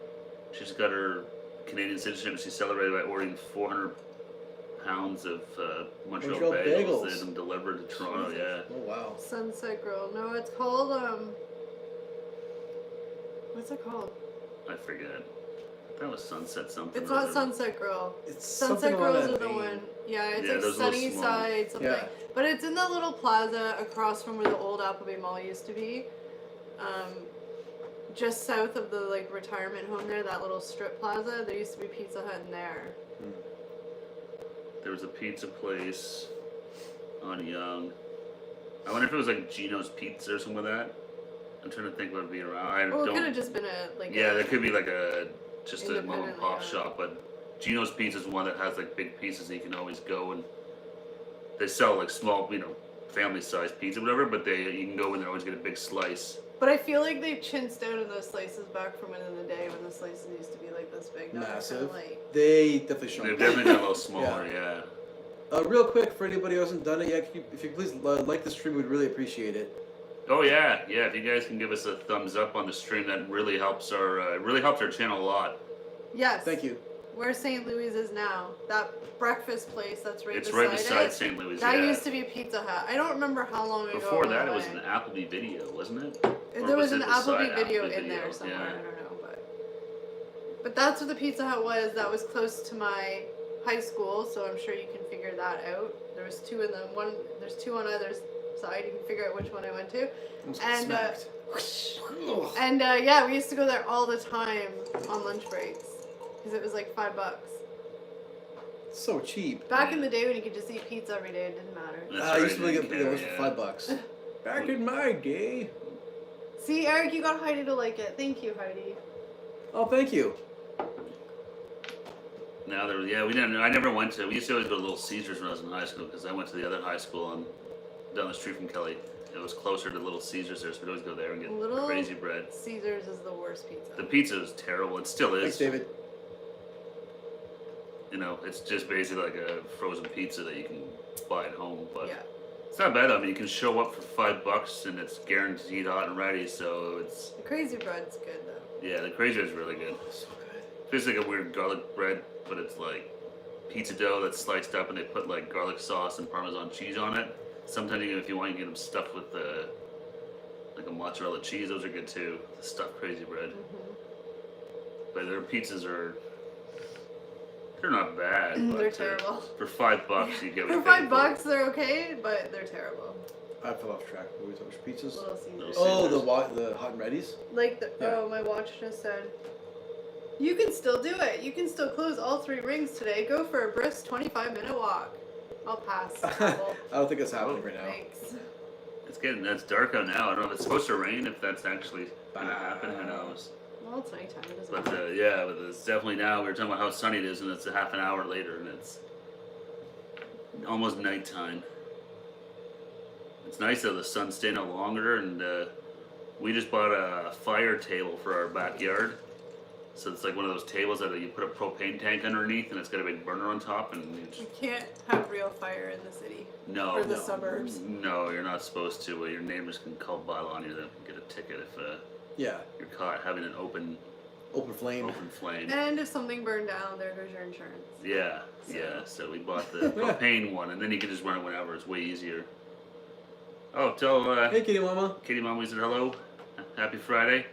[SPEAKER 1] she's got her Canadian citizenship. And she celebrated by ordering 400 pounds of Montreal
[SPEAKER 2] Montreal
[SPEAKER 1] bagels.
[SPEAKER 2] bagels.
[SPEAKER 1] They had them delivered to Toronto.
[SPEAKER 3] Jesus.
[SPEAKER 1] Yeah.
[SPEAKER 2] Oh wow.
[SPEAKER 3] Sunset Grill. No, it's called what's it called?
[SPEAKER 1] I forget. That was Sunset something.
[SPEAKER 3] It's
[SPEAKER 1] or
[SPEAKER 3] not
[SPEAKER 1] other.
[SPEAKER 3] Sunset Grill.
[SPEAKER 2] It's
[SPEAKER 3] Sunset
[SPEAKER 2] something along
[SPEAKER 3] Grills
[SPEAKER 2] that
[SPEAKER 3] are the
[SPEAKER 2] vein.
[SPEAKER 3] one. Yeah, it's
[SPEAKER 1] Yeah,
[SPEAKER 3] like
[SPEAKER 1] those little
[SPEAKER 3] Sunny
[SPEAKER 1] small-
[SPEAKER 3] Side something.
[SPEAKER 2] Yeah.
[SPEAKER 3] But it's in the little plaza across from where the old Applebee Mall used to be. Just south of the like retirement home there, that little strip plaza. There used to be Pizza Hut in there.
[SPEAKER 1] There was a pizza place on Yonge. I wonder if it was like Gino's Pizza or something like that. I'm trying to think what would be around. I
[SPEAKER 3] Well, it
[SPEAKER 1] don't.
[SPEAKER 3] could have just been a like.
[SPEAKER 1] Yeah,
[SPEAKER 3] a,
[SPEAKER 1] there could be like just a mom and
[SPEAKER 3] Independently
[SPEAKER 1] pop
[SPEAKER 3] owned.
[SPEAKER 1] shop, but Gino's Pizza is one that has like big pieces that you can always go and they sell like small, family sized pizza, whatever. But you can go in there and always get a big slice.
[SPEAKER 3] But I feel like they've chinsed out of those slices back from in the day when the slices used to be like this big. Now they're
[SPEAKER 2] Massive.
[SPEAKER 3] kinda like,
[SPEAKER 2] They definitely
[SPEAKER 1] They've
[SPEAKER 2] shrunk.
[SPEAKER 1] definitely got a little smaller, yeah.
[SPEAKER 2] Real quick, for anybody who hasn't done it yet, if you please like the stream, we'd really appreciate it.
[SPEAKER 1] Oh yeah. If you guys can give us a thumbs up on the stream, that really helps our channel a lot.
[SPEAKER 3] yes.
[SPEAKER 2] Thank you.
[SPEAKER 3] Where St. Louis is now, that breakfast place that's right
[SPEAKER 1] It's
[SPEAKER 3] beside
[SPEAKER 1] right beside
[SPEAKER 3] it.
[SPEAKER 1] St. Louis.
[SPEAKER 3] That
[SPEAKER 1] yeah.
[SPEAKER 3] used to be a Pizza Hut. I don't remember how long ago.
[SPEAKER 1] Before that, it
[SPEAKER 3] went
[SPEAKER 1] was an
[SPEAKER 3] away.
[SPEAKER 1] Applebee video, wasn't it? Or
[SPEAKER 3] There was
[SPEAKER 1] it
[SPEAKER 3] an
[SPEAKER 1] beside
[SPEAKER 3] Applebee video
[SPEAKER 1] Applebee
[SPEAKER 3] in there
[SPEAKER 1] video?
[SPEAKER 3] somewhere.
[SPEAKER 1] Yeah.
[SPEAKER 3] I don't know, but that's what the Pizza Hut was. That was close to my high school, so I'm sure you can figure that out. There was two in the one. There's two on either side. You can figure out which one I went to.
[SPEAKER 2] Almost
[SPEAKER 3] And,
[SPEAKER 2] smacked.
[SPEAKER 3] And yeah, we used to go there all the time on lunch breaks because it was like $5.
[SPEAKER 2] So cheap.
[SPEAKER 3] Back in the day when you could just eat pizza every day, it didn't matter.
[SPEAKER 1] That's
[SPEAKER 2] I
[SPEAKER 1] right,
[SPEAKER 2] used to really
[SPEAKER 1] you
[SPEAKER 2] get
[SPEAKER 1] can,
[SPEAKER 2] big ones
[SPEAKER 1] yeah.
[SPEAKER 2] for $5. Back in my day.
[SPEAKER 3] See, Eric, you got Heidi to like it. Thank you, Heidi.
[SPEAKER 2] Oh, thank you.
[SPEAKER 1] Now there, yeah, we didn't. I never went to. We used to always go to Little Caesars when I was in high school because I went to the other high school down the street from Kelly. It was closer to Little Caesars there, so we'd always go there and get
[SPEAKER 3] Little
[SPEAKER 1] crazy bread.
[SPEAKER 3] Caesars is the worst pizza.
[SPEAKER 1] The pizza is terrible. It still
[SPEAKER 2] Thanks,
[SPEAKER 1] is.
[SPEAKER 2] David.
[SPEAKER 1] It's just basically like a frozen pizza that you can buy at home. But
[SPEAKER 3] Yeah.
[SPEAKER 1] it's not bad. I mean, you can show up for $5 and it's guaranteed hot and ready. So it's
[SPEAKER 3] The crazy bread's good though.
[SPEAKER 1] yeah, the crazy is really good.
[SPEAKER 2] So good.
[SPEAKER 1] It's like a weird garlic bread, but it's like pizza dough that's sliced up and they put like garlic sauce and Parmesan cheese on it. Sometimes if you want, you can get them stuffed with like a mozzarella cheese. Those are good too. The stuffed crazy bread. But their pizzas they're not bad. But
[SPEAKER 3] They're terrible.
[SPEAKER 1] For $5, you get
[SPEAKER 3] For
[SPEAKER 1] what you pay
[SPEAKER 3] $5, they're okay, but they're terrible.
[SPEAKER 2] I fell off track. What were we talking about? Pizzas?
[SPEAKER 3] Little Caesars.
[SPEAKER 1] Little
[SPEAKER 2] Oh,
[SPEAKER 1] Caesars.
[SPEAKER 2] the hot and readies?
[SPEAKER 3] Like
[SPEAKER 2] Yeah.
[SPEAKER 3] oh, my watch just said. You can still do it. You can still close all 3 rings today. Go for a brisk 25-minute walk. I'll pass.
[SPEAKER 2] I don't think that's happening right now.
[SPEAKER 3] Thanks.
[SPEAKER 1] It's dark out now. I don't know if it's supposed to rain. If that's actually gonna happen, who knows?
[SPEAKER 3] Well, it's nighttime. It doesn't
[SPEAKER 1] But
[SPEAKER 3] matter.
[SPEAKER 1] yeah, but it's definitely now. We were talking about how sunny it is, and it's a half an hour later, and it's almost nighttime. It's nice though. The sun's staying out longer, and we just bought a fire table for our backyard. So it's like one of those tables that you put a propane tank underneath, and it's got a big burner on top, and you just
[SPEAKER 3] You can't have real fire in the city
[SPEAKER 1] no,
[SPEAKER 3] or the
[SPEAKER 1] no,
[SPEAKER 3] suburbs.
[SPEAKER 1] no, you're not supposed to. Your neighbors can call bail on you. They can get a ticket if
[SPEAKER 2] Yeah.
[SPEAKER 1] you're caught having an open
[SPEAKER 2] Open flame.
[SPEAKER 1] flame.
[SPEAKER 3] And if something burned down, there goes your insurance.
[SPEAKER 1] Yeah, yeah. So we bought the propane one, and then you can just run it whenever. It's way easier. Oh, tell
[SPEAKER 2] Hey, kitty mama.
[SPEAKER 1] Katie Mom we said hello. Happy Friday.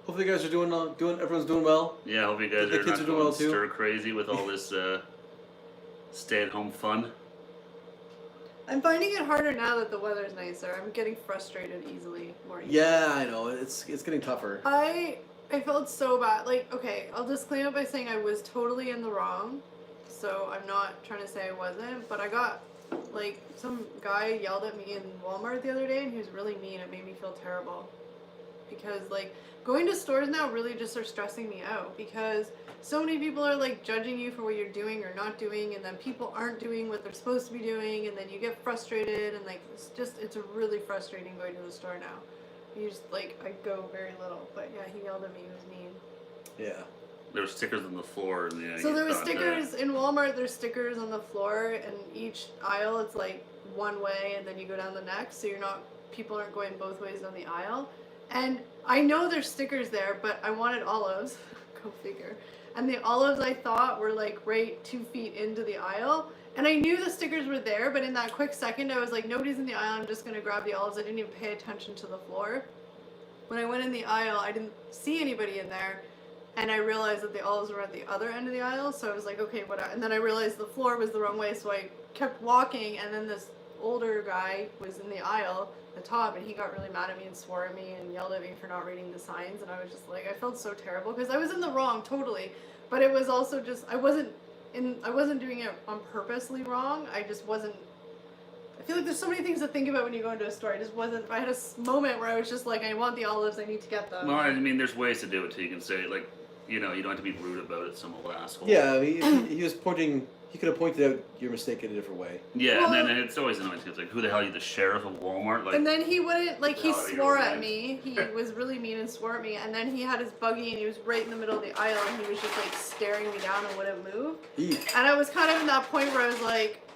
[SPEAKER 2] Hopefully you guys are everyone's doing well.
[SPEAKER 1] Yeah, I hope you guys
[SPEAKER 2] The
[SPEAKER 1] are
[SPEAKER 2] kids
[SPEAKER 1] not
[SPEAKER 2] are doing
[SPEAKER 1] going
[SPEAKER 2] well, too.
[SPEAKER 1] stir crazy with all this stay-at-home fun.
[SPEAKER 3] I'm finding it harder now that the weather's nicer. I'm getting frustrated more easily.
[SPEAKER 2] Yeah, I know. It's getting tougher.
[SPEAKER 3] I felt so bad. Like, okay, I'll just clean up by saying I was totally in the wrong. So I'm not trying to say I wasn't, but I got, like, some guy yelled at me in Walmart the other day, and he was really mean. It made me feel terrible. Because, like, going to stores now really just are stressing me out. Because so many people are, like, judging you for what you're doing or not doing, and then people aren't doing what they're supposed to be doing, and then you get frustrated, and, like, it's really frustrating going to the store now. You just, like, I go very little. But, yeah, he yelled at me. He was mean.
[SPEAKER 2] Yeah.
[SPEAKER 1] There were stickers on the floor. And yeah,
[SPEAKER 3] So there were stickers in Walmart. There's stickers on the floor, and each aisle it's like one way, and then you go down the next. So people aren't going both ways down the aisle. And I know there's stickers there, but I wanted olives. Go figure. And the olives I thought were like right 2 feet into the aisle, and I knew the stickers were there. But in that quick second, I was like, nobody's in the aisle. I'm just gonna grab the olives. I didn't even pay attention to the floor. When I went in the aisle, I didn't see anybody in there. And I realized that the olives were at the other end of the aisle, so I was like, okay, whatever. And then I realized the floor was the wrong way, so I kept walking, and then this older guy was in the aisle, the top, and he got really mad at me and swore at me and yelled at me for not reading the signs, and I was just like, I felt so terrible, because I was in the wrong, totally. But it was also just, I wasn't doing it on purposely wrong, I just wasn't, I feel like there's so many things to think about when you go into a store. I had a moment where I was just like, I want the olives, I need to get them.
[SPEAKER 1] Well, I mean, there's ways to do it too. You can say, like, you don't have to be rude about it, some old asshole.
[SPEAKER 2] Yeah, I mean, he was pointing. He could have pointed out your mistake in a different way.
[SPEAKER 1] Yeah,
[SPEAKER 3] Well,
[SPEAKER 1] and then it's always annoying. It's like, who the hell are you, the sheriff of Walmart? Like,
[SPEAKER 3] and then he wouldn't, like, he
[SPEAKER 1] out of your
[SPEAKER 3] swore at
[SPEAKER 1] mind.
[SPEAKER 3] me. He was really mean and swore at me. And then he had his buggy, and he was right in the middle of the aisle, and he was just, like, staring me down and wouldn't move.
[SPEAKER 2] Eek.
[SPEAKER 3] And I was kind of in that point where I was like,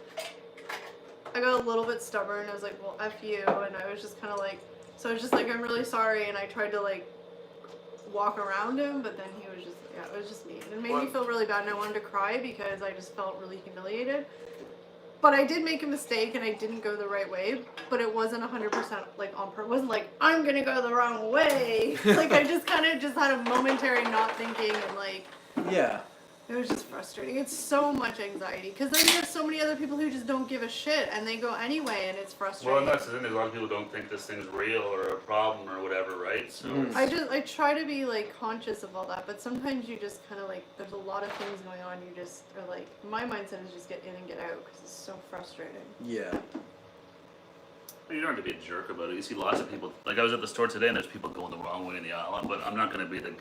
[SPEAKER 3] I got a little bit stubborn. I was like, well, F you. And I was just kind of like, so I was just like, I'm really sorry. And I tried to, like, walk around him, but then he was just, yeah, it was just mean. It made me feel really bad, and I wanted to cry because I just felt really humiliated. But I did make a mistake, and I didn't go the right way, but it wasn't 100% like on purpose. It wasn't like, I'm gonna go the wrong way. Like, I just kind of just had a momentary not thinking, and like,
[SPEAKER 2] Yeah.
[SPEAKER 3] it was just frustrating. It's so much anxiety, because then you have so many other people who just don't give a shit, and they go anyway, and it's frustrating.
[SPEAKER 1] well, and that's the thing. A lot of people don't think this thing's real or a problem or whatever, right? So
[SPEAKER 3] I try to be like conscious of all that, but sometimes you just kind of like, there's a lot of things going on. You just are like, my mindset is just get in and get out because it's so frustrating.
[SPEAKER 2] Yeah.
[SPEAKER 1] you don't have to be a jerk about it. You see lots of people. Like I was at the store today, and there's people going the wrong way in the aisle. But I'm not going to be the.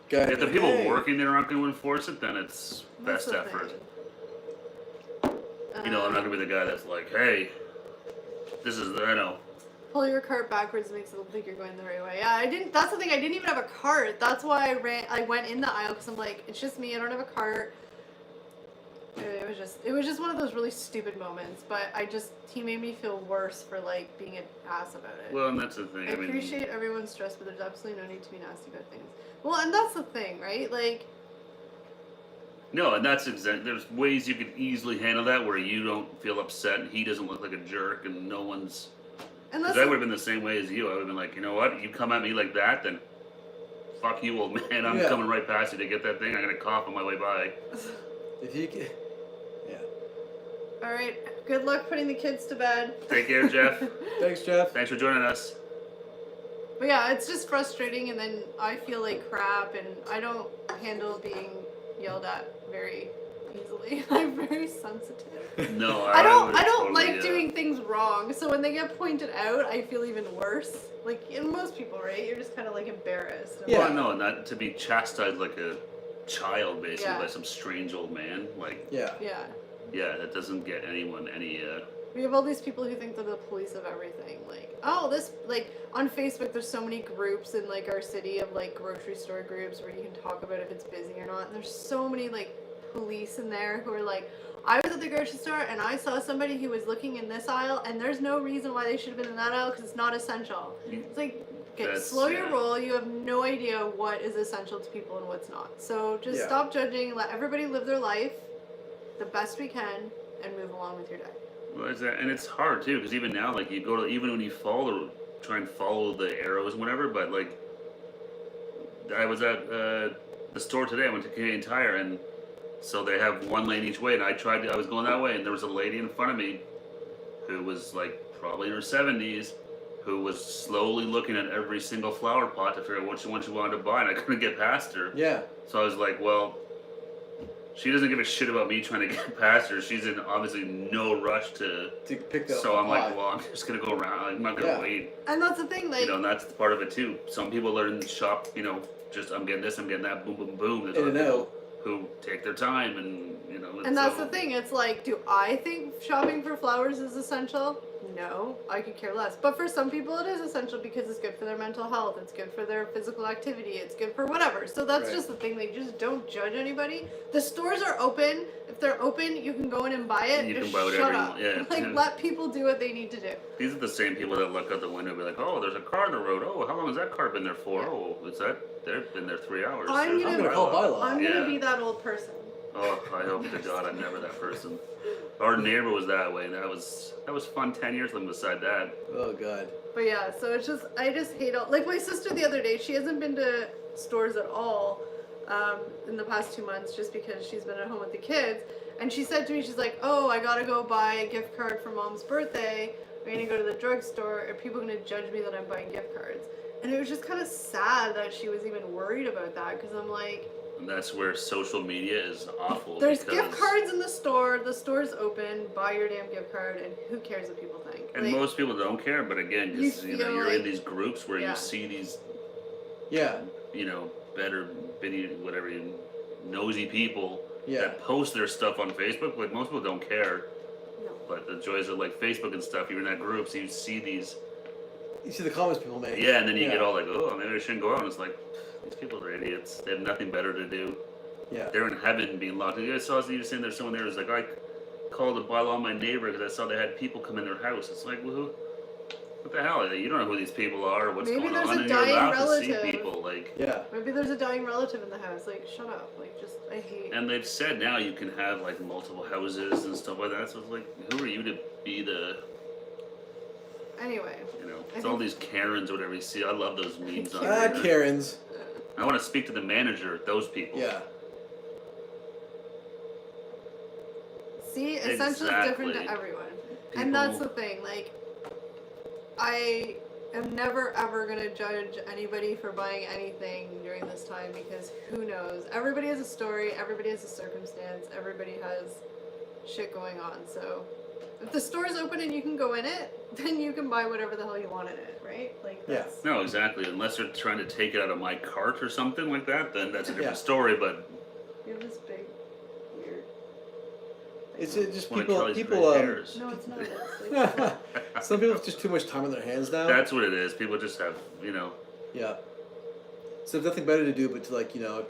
[SPEAKER 2] Guy,
[SPEAKER 1] If the people
[SPEAKER 2] hey.
[SPEAKER 1] working there aren't going to enforce it, then it's
[SPEAKER 3] That's
[SPEAKER 1] best
[SPEAKER 3] the
[SPEAKER 1] effort.
[SPEAKER 3] thing.
[SPEAKER 1] You know, I'm not going to be the guy that's like, hey, this is, I know.
[SPEAKER 3] Pull your cart backwards makes it look like you're going the right way. Yeah, I didn't. That's the thing. I didn't even have a cart. That's why I went in the aisle because I'm like, it's just me. I don't have a cart. It was just one of those really stupid moments. But he made me feel worse for like being an ass about it.
[SPEAKER 1] Well, and that's the thing.
[SPEAKER 3] I appreciate everyone's stress, but there's absolutely no need to be nasty about things. Well, and that's the thing, right? Like.
[SPEAKER 1] No, and that's exactly. There's ways you could easily handle that where you don't feel upset and he doesn't look like a jerk and no one's. Because I would have been the same way as you. I would have been like, you know what? You come at me like that, then fuck you, old man. I'm coming right past you to get that thing. I'm gonna cough on my way by.
[SPEAKER 2] If you can, yeah.
[SPEAKER 3] All right. Good luck putting the kids to bed.
[SPEAKER 1] Take care, Jeff.
[SPEAKER 2] Thanks, Jeff.
[SPEAKER 1] Thanks for joining us.
[SPEAKER 3] But yeah, it's just frustrating, and then I feel like crap, and I don't handle being yelled at very easily. I'm very sensitive.
[SPEAKER 1] No,
[SPEAKER 3] I don't
[SPEAKER 1] totally,
[SPEAKER 3] like doing things wrong, so when they get pointed out, I feel even worse. Like in most people, right? You're just kind of like embarrassed.
[SPEAKER 2] Yeah.
[SPEAKER 1] Well, no, not to be chastised like a child, basically,
[SPEAKER 3] Yeah.
[SPEAKER 1] by some strange old man. Like,
[SPEAKER 2] Yeah.
[SPEAKER 3] Yeah.
[SPEAKER 1] that doesn't get anyone any.
[SPEAKER 3] We have all these people who think they're the police of everything. Like, oh, this, like, on Facebook, there's so many groups in, like, our city of, like, grocery store groups where you can talk about if it's busy or not. And there's so many, like, police in there who are like, I was at the grocery store and I saw somebody who was looking in this aisle and there's no reason why they should have been in that aisle because it's not essential. It's like, okay, slow your roll. You have no idea what is essential to people and what's not. So just stop judging, let everybody live their life the best we can and move along with your day.
[SPEAKER 1] Well, and it's hard too, because even now, like you go to, even when you try and follow the arrows and whatever, but like I was at the store today. I went to Canadian Tire, and so they have one lane each way. And I was going that way, and there was a lady in front of me who was like probably in her 70s, who was slowly looking at every single flower pot to figure out which one she wanted to buy, and I couldn't get past her.
[SPEAKER 2] Yeah.
[SPEAKER 1] So I was like, well, she doesn't give a shit about me trying to get past her. She's in obviously no rush to
[SPEAKER 2] pick up.
[SPEAKER 1] So I'm like, well, I'm just gonna go around. I'm not gonna wait.
[SPEAKER 3] And that's the thing, like,
[SPEAKER 1] You know, and that's part of it too. Some people learn to shop, you know, just I'm getting this, I'm getting that, boom, boom, boom. There's
[SPEAKER 2] In
[SPEAKER 1] other
[SPEAKER 2] and
[SPEAKER 1] people
[SPEAKER 2] out.
[SPEAKER 1] who take their time, and you know.
[SPEAKER 3] and that's the thing. It's like, do I think shopping for flowers is essential? No, I could care less. But for some people, it is essential because it's good for their mental health. It's good for their physical activity. It's good for whatever. So that's
[SPEAKER 2] Right.
[SPEAKER 3] just the thing. They just don't judge anybody. The stores are open. If they're open, you can go in and buy it.
[SPEAKER 1] You
[SPEAKER 3] Just
[SPEAKER 1] can buy whatever
[SPEAKER 3] shut
[SPEAKER 1] you
[SPEAKER 3] up.
[SPEAKER 1] want, yeah.
[SPEAKER 3] Like,
[SPEAKER 1] Yeah.
[SPEAKER 3] let people do what they need to do.
[SPEAKER 1] These are the same people that look out the window and be like, oh, there's a car on the road. Oh, how long has that car been there for?
[SPEAKER 3] Yeah.
[SPEAKER 1] Oh, is that? They've been there 3 hours.
[SPEAKER 3] I'm
[SPEAKER 1] There's
[SPEAKER 3] gonna
[SPEAKER 1] a
[SPEAKER 2] call
[SPEAKER 1] bylaw.
[SPEAKER 2] bylaw.
[SPEAKER 3] I'm
[SPEAKER 1] Yeah.
[SPEAKER 3] gonna be that old person.
[SPEAKER 1] Oh, I hope to God I'm never that person. Our neighbor was that way, and that was fun. 10 years living beside that.
[SPEAKER 2] Oh God.
[SPEAKER 3] But yeah, so it's just, I just hate all, like my sister the other day, she hasn't been to stores at all in the past 2 months just because she's been at home with the kids. And she said to me, she's like, oh, I gotta go buy a gift card for Mom's birthday. I'm gonna go to the drugstore. Are people gonna judge me that I'm buying gift cards? And it was just kind of sad that she was even worried about that because I'm like,
[SPEAKER 1] And that's where social media is awful.
[SPEAKER 3] there's
[SPEAKER 1] because,
[SPEAKER 3] gift cards in the store's open, buy your damn gift card, and who cares what people think?
[SPEAKER 1] And
[SPEAKER 3] Like,
[SPEAKER 1] most people don't care, but again, because
[SPEAKER 3] You
[SPEAKER 1] you know
[SPEAKER 3] feel
[SPEAKER 1] you're in
[SPEAKER 3] like-
[SPEAKER 1] these groups where
[SPEAKER 3] yeah.
[SPEAKER 1] you see these,
[SPEAKER 2] Yeah.
[SPEAKER 1] you know, better, bitty, whatever, nosy people
[SPEAKER 2] Yeah.
[SPEAKER 1] that post their stuff on Facebook. Like most people don't care,
[SPEAKER 3] no.
[SPEAKER 1] but the joys of like Facebook and stuff, you're in that group, so you see these.
[SPEAKER 2] You see the comments people make.
[SPEAKER 1] Yeah, and then you get all like, oh, maybe I shouldn't go out. And it's like, these people are idiots. They have nothing better to do.
[SPEAKER 2] Yeah.
[SPEAKER 1] They're in heaven being locked. And I saw you saying there's someone there who's like, I called to bylaw my neighbor because I saw they had people come in their house. It's like, well, who? What the hell? You don't know who these people are, what's
[SPEAKER 3] Maybe
[SPEAKER 1] going
[SPEAKER 3] there's
[SPEAKER 1] on,
[SPEAKER 3] a
[SPEAKER 1] and you're
[SPEAKER 3] dying
[SPEAKER 1] allowed to
[SPEAKER 3] relative.
[SPEAKER 1] see people. Like,
[SPEAKER 2] Yeah.
[SPEAKER 3] Maybe there's a dying relative in the house. Like, shut up. Like, just, I hate.
[SPEAKER 1] and they've said now you can have like multiple houses and stuff like that. So it's like, who are you to be the,
[SPEAKER 3] Anyway.
[SPEAKER 1] you know,
[SPEAKER 3] I
[SPEAKER 1] it's all
[SPEAKER 3] think-
[SPEAKER 1] these Karens or whatever you see. I love those memes on
[SPEAKER 2] Ah,
[SPEAKER 1] there.
[SPEAKER 2] Karens.
[SPEAKER 1] I want to speak to the manager, those people.
[SPEAKER 2] Yeah.
[SPEAKER 3] See, essential is different to
[SPEAKER 1] Exactly.
[SPEAKER 3] everyone. And that's the
[SPEAKER 1] People-
[SPEAKER 3] thing. Like, I am never ever going to judge anybody for buying anything during this time because who knows? Everybody has a story, everybody has a circumstance, everybody has shit going on. So, if the store's open and you can go in it, then you can buy whatever the hell you want in it, right? Like,
[SPEAKER 2] Yeah.
[SPEAKER 3] that's,
[SPEAKER 1] No, exactly. Unless they're trying to take it out of my cart or something like that, then that's a different
[SPEAKER 2] Yeah.
[SPEAKER 1] story. But
[SPEAKER 3] you have this big, weird.
[SPEAKER 2] It's just
[SPEAKER 1] one of
[SPEAKER 2] people.
[SPEAKER 1] Kelly's
[SPEAKER 2] People.
[SPEAKER 1] gray hairs.
[SPEAKER 3] No, it's not. It's like,
[SPEAKER 2] Some people have just too much time on their hands now.
[SPEAKER 1] That's what it is. People just have, you know.
[SPEAKER 2] Yeah. So there's nothing better to do but to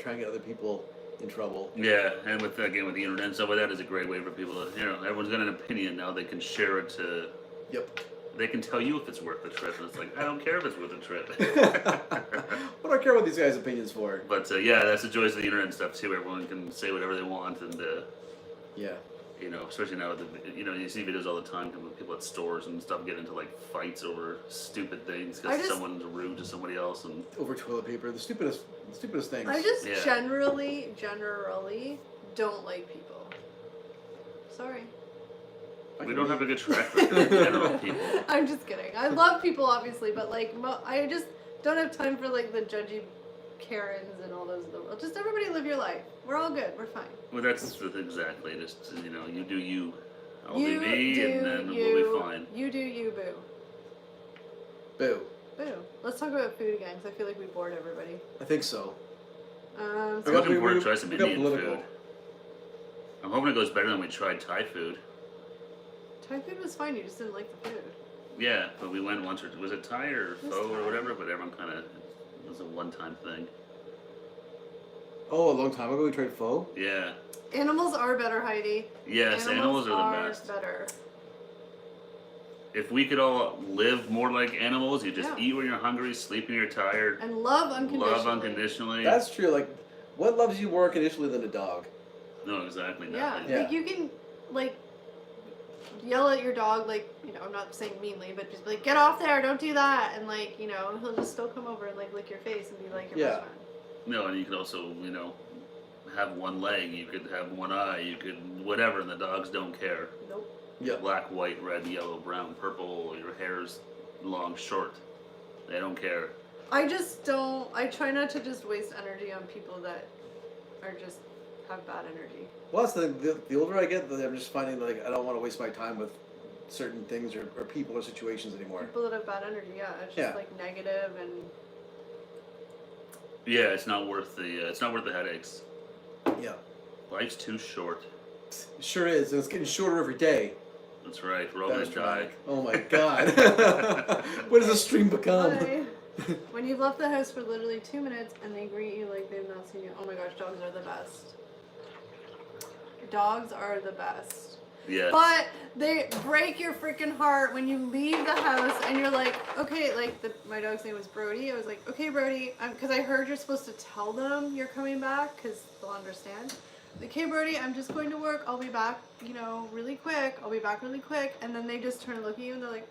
[SPEAKER 2] try and get other people in trouble.
[SPEAKER 1] Yeah, and with the internet and stuff like that is a great way for people to, everyone's got an opinion now. They can share it to.
[SPEAKER 2] Yep.
[SPEAKER 1] They can tell you if it's worth the trip, and it's like I don't care if it's worth the trip.
[SPEAKER 2] What do I care what these guys' opinions for?
[SPEAKER 1] But yeah, that's the joys of the internet and stuff too. Everyone can say whatever they want, and
[SPEAKER 2] Yeah.
[SPEAKER 1] especially now with you see videos all the time with people at stores and stuff get into like fights over stupid things
[SPEAKER 3] I
[SPEAKER 1] because
[SPEAKER 3] just-
[SPEAKER 1] someone's rude to somebody else, and
[SPEAKER 2] Over toilet paper, the stupidest things.
[SPEAKER 3] I just
[SPEAKER 1] Yeah.
[SPEAKER 3] generally don't like people. Sorry.
[SPEAKER 1] we don't have a good track record in general, people.
[SPEAKER 3] I'm just kidding. I love people, obviously, but like, I just don't have time for like the judgy Karens and all those. Just everybody live your life. We're all good. We're fine.
[SPEAKER 1] Well, that's exactly just you do you, I'll
[SPEAKER 3] You
[SPEAKER 1] do me,
[SPEAKER 3] do
[SPEAKER 1] and then
[SPEAKER 3] you.
[SPEAKER 1] we'll be fine.
[SPEAKER 3] You do you, boo.
[SPEAKER 2] Boo.
[SPEAKER 3] Boo. Let's talk about food again, because I feel like we bored everybody.
[SPEAKER 2] I think so.
[SPEAKER 1] I'm
[SPEAKER 2] We got-
[SPEAKER 1] looking forward to
[SPEAKER 2] we-
[SPEAKER 1] try some
[SPEAKER 2] we got
[SPEAKER 1] Indian
[SPEAKER 2] political.
[SPEAKER 1] food. I'm hoping it goes better than we tried Thai food.
[SPEAKER 3] Thai food was fine. You just didn't like the food.
[SPEAKER 1] Yeah, but we went once was it Thai or
[SPEAKER 3] It was
[SPEAKER 1] pho or
[SPEAKER 3] Thai.
[SPEAKER 1] whatever? But everyone kind of, it was a one-time thing.
[SPEAKER 2] Oh, a long time ago we tried pho.
[SPEAKER 1] Yeah.
[SPEAKER 3] Animals are better, Heidi.
[SPEAKER 1] Yes, animals are the best.
[SPEAKER 3] better.
[SPEAKER 1] If we could all live more like animals, you just
[SPEAKER 3] Yeah.
[SPEAKER 1] eat when you're hungry, sleep when you're tired,
[SPEAKER 3] And love unconditionally.
[SPEAKER 1] love unconditionally.
[SPEAKER 2] That's true. Like, what loves you more unconditionally than a dog?
[SPEAKER 1] No, exactly.
[SPEAKER 3] Yeah,
[SPEAKER 1] Nothing.
[SPEAKER 2] Yeah.
[SPEAKER 3] like you can, like, yell at your dog, like, I'm not saying meanly, but just be like, get off there, don't do that, and like, he'll just still come over and like lick your face and be like your
[SPEAKER 2] Yeah.
[SPEAKER 3] best friend.
[SPEAKER 1] No, and you could also, have one leg, you could have one eye, you could whatever, and the dogs don't care.
[SPEAKER 3] Nope.
[SPEAKER 2] Yeah.
[SPEAKER 1] Black, white, red, yellow, brown, purple, your hair's long, short. They don't care.
[SPEAKER 3] I try not to just waste energy on people that are just have bad energy.
[SPEAKER 2] Well, that's the older I get, I'm just finding like I don't want to waste my time with certain things or people or situations anymore.
[SPEAKER 3] People that have bad energy, yeah, it's just like negative and.
[SPEAKER 1] Yeah, it's not worth the headaches.
[SPEAKER 2] Yeah.
[SPEAKER 1] Life's too short.
[SPEAKER 2] It sure is, and it's getting shorter every day.
[SPEAKER 1] That's right. We're all gonna die.
[SPEAKER 2] Oh my god. What does the stream become?
[SPEAKER 3] When you've left the house for literally 2 minutes and they greet you like they've not seen you. Oh my gosh, dogs are the best. Dogs are the best.
[SPEAKER 1] Yeah.
[SPEAKER 3] But they break your freaking heart when you leave the house and you're like, okay, like my dog's name was Brody. I was like, okay, Brody, because I heard you're supposed to tell them you're coming back because they'll understand. Like, hey, Brody, I'm just going to work. I'll be back, really quick. I'll be back really quick. And then they just turn and look at you and they're like,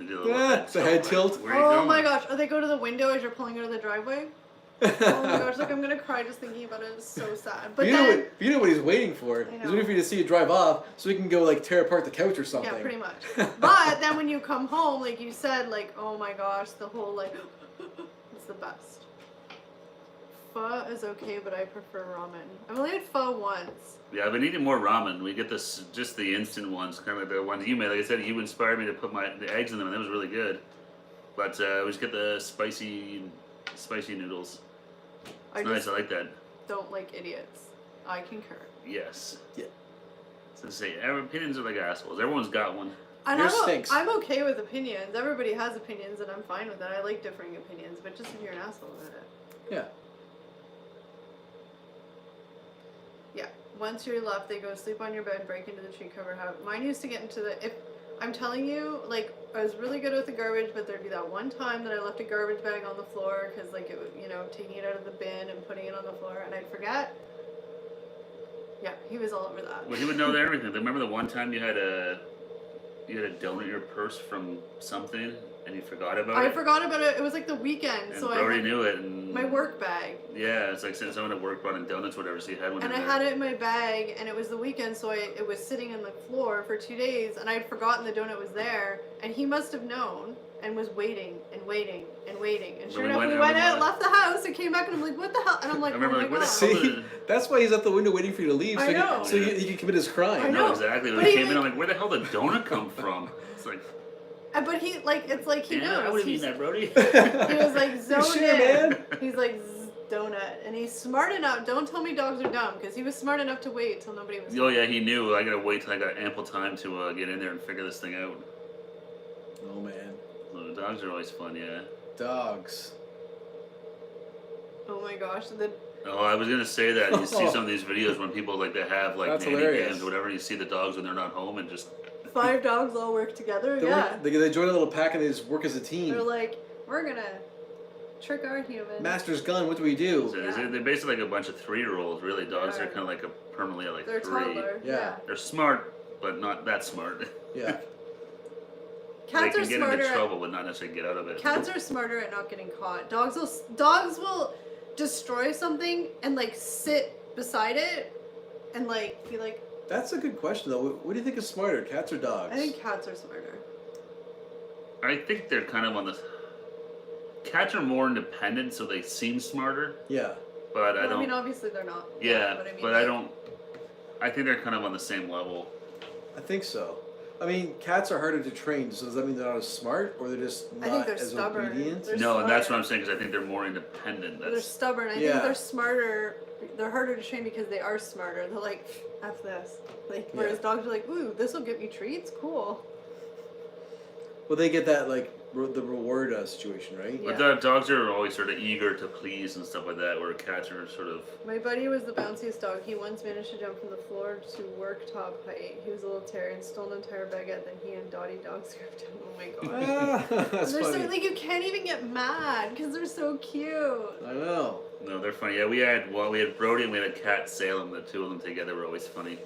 [SPEAKER 2] it's a head tilt.
[SPEAKER 1] Where are you going?
[SPEAKER 3] my gosh. Or they go to the window as you're pulling out of the driveway. Oh my gosh, like I'm gonna cry just thinking about it. It's so sad. But
[SPEAKER 2] you know what he's waiting for.
[SPEAKER 3] I know.
[SPEAKER 2] He's waiting for you to see you drive off so he can go like tear apart the couch or something.
[SPEAKER 3] yeah, pretty much. But then when you come home, like you said, like, oh my gosh, the whole like, it's the best. Pho is okay, but I prefer ramen. I've only had pho once.
[SPEAKER 1] Yeah, I've been eating more ramen. We get just the instant ones, kind of the ones you made. Like I said, you inspired me to put the eggs in them, and that was really good. But we just get the spicy noodles. It's nice. I like that.
[SPEAKER 3] Don't like idiots. I concur.
[SPEAKER 1] Yes.
[SPEAKER 2] Yeah.
[SPEAKER 1] So to say, our opinions are like assholes. Everyone's got one.
[SPEAKER 3] And
[SPEAKER 2] Yours stinks.
[SPEAKER 3] I'm okay with opinions. Everybody has opinions, and I'm fine with that. I like differing opinions, but just if you're an asshole about it.
[SPEAKER 2] Yeah.
[SPEAKER 3] Yeah. Once you're left, they go sleep on your bed, break into the tree cover. Mine used to get into if I'm telling you, like, I was really good with the garbage, but there'd be that one time that I left a garbage bag on the floor because, like, it was, taking it out of the bin and putting it on the floor, and I'd forget. Yeah, he was all over that.
[SPEAKER 1] Well, he would know everything. Remember the one time you had a donut in your purse from something, and you forgot about it?
[SPEAKER 3] I forgot about it. It was like the weekend,
[SPEAKER 1] And
[SPEAKER 3] so
[SPEAKER 1] Brody knew it. And
[SPEAKER 3] my work bag.
[SPEAKER 1] Yeah, it's like someone at work brought in donuts, whatever. So you had one.
[SPEAKER 3] And I had it in my bag, and it was the weekend, so it was sitting on the floor for 2 days, and I'd forgotten the donut was there, and he must have known and was waiting and waiting and waiting. And sure enough, we went out, left the house, and came back, and I'm like, what the hell? And I'm like,
[SPEAKER 1] I remember,
[SPEAKER 3] oh my
[SPEAKER 1] like, what the
[SPEAKER 3] god.
[SPEAKER 1] hell
[SPEAKER 2] See, that's why he's at the window waiting for you to leave,
[SPEAKER 3] I know.
[SPEAKER 2] so he can commit his crime.
[SPEAKER 3] I know.
[SPEAKER 1] No, exactly. When
[SPEAKER 3] But
[SPEAKER 1] he
[SPEAKER 3] he,
[SPEAKER 1] came in, I'm like, where the hell did the donut come from? It's like,
[SPEAKER 3] But he, like, it's like he
[SPEAKER 1] yeah,
[SPEAKER 3] knows.
[SPEAKER 1] I would have eaten that, Brody.
[SPEAKER 3] He was like zoned
[SPEAKER 2] sure,
[SPEAKER 3] in.
[SPEAKER 2] man?
[SPEAKER 3] He's like donut, and he's smart enough. Don't tell me dogs are dumb, because he was smart enough to wait till nobody was.
[SPEAKER 1] Oh yeah, he knew. I gotta wait till I got ample time to get in there and figure this thing out.
[SPEAKER 2] Oh man,
[SPEAKER 1] So the dogs are always fun, yeah.
[SPEAKER 2] dogs.
[SPEAKER 3] Oh my gosh,
[SPEAKER 1] Oh, I was gonna say that. You see some of these videos when people like they have like
[SPEAKER 2] That's
[SPEAKER 1] nanny
[SPEAKER 2] hilarious.
[SPEAKER 1] cams or whatever, and you see the dogs when they're not home and just
[SPEAKER 3] 5 dogs all work together. Yeah.
[SPEAKER 2] They join a little pack and they just work as a team.
[SPEAKER 3] They're like, we're gonna trick our human.
[SPEAKER 2] Master's gun. What do we do?
[SPEAKER 1] so
[SPEAKER 3] Yeah.
[SPEAKER 1] they're basically like a bunch of 3-year-olds. Really, dogs
[SPEAKER 3] They
[SPEAKER 1] are
[SPEAKER 3] are.
[SPEAKER 1] kind of like permanently at like
[SPEAKER 3] They're
[SPEAKER 1] 3.
[SPEAKER 3] toddler.
[SPEAKER 2] Yeah.
[SPEAKER 1] They're smart, but not that smart.
[SPEAKER 2] Yeah.
[SPEAKER 3] Cats
[SPEAKER 1] they
[SPEAKER 3] are
[SPEAKER 1] can get
[SPEAKER 3] smarter.
[SPEAKER 1] into trouble, but not necessarily get out of it.
[SPEAKER 3] Cats are smarter at not getting caught. Dogs will destroy something and like sit beside it and like be like.
[SPEAKER 2] That's a good question though. What do you think is smarter, cats or dogs?
[SPEAKER 3] I think cats are smarter.
[SPEAKER 1] I think they're kind of on the. Cats are more independent, so they seem smarter.
[SPEAKER 2] Yeah.
[SPEAKER 1] But
[SPEAKER 3] Well,
[SPEAKER 1] I don't.
[SPEAKER 3] I mean, obviously they're not.
[SPEAKER 1] Yeah,
[SPEAKER 3] but I mean,
[SPEAKER 1] but I
[SPEAKER 3] like,
[SPEAKER 1] don't. I think they're kind of on the same level.
[SPEAKER 2] I think so. I mean, cats are harder to train, so does that mean they're not as smart, or they're just
[SPEAKER 3] I think
[SPEAKER 2] not
[SPEAKER 3] they're
[SPEAKER 2] as
[SPEAKER 3] stubborn.
[SPEAKER 2] obedient?
[SPEAKER 3] They're
[SPEAKER 1] No, and that's
[SPEAKER 3] smart.
[SPEAKER 1] what I'm saying because I think they're more independent.
[SPEAKER 3] They're
[SPEAKER 1] That's
[SPEAKER 3] stubborn. I
[SPEAKER 2] Yeah.
[SPEAKER 3] think they're smarter. They're harder to train because they are smarter. They're like, F this. Like, whereas
[SPEAKER 2] Yeah.
[SPEAKER 3] dogs are like, ooh, this will get me treats. Cool.
[SPEAKER 2] Well, they get that like the reward situation, right?
[SPEAKER 3] Yeah.
[SPEAKER 1] But the dogs are always sort of eager to please and stuff like that, where cats are sort of.
[SPEAKER 3] My buddy was the bounciest dog. He once managed to jump from the floor to work top height. He was a little terrier and stole an entire baguette. Then he and Dottie dog scrapped him. Oh my god.
[SPEAKER 2] That's
[SPEAKER 3] They're
[SPEAKER 2] funny.
[SPEAKER 3] so, like, you can't even get mad because they're so cute.
[SPEAKER 2] I know.
[SPEAKER 1] No, they're funny. Yeah, we had Brody and we had a cat Salem. The two of them together were always funny.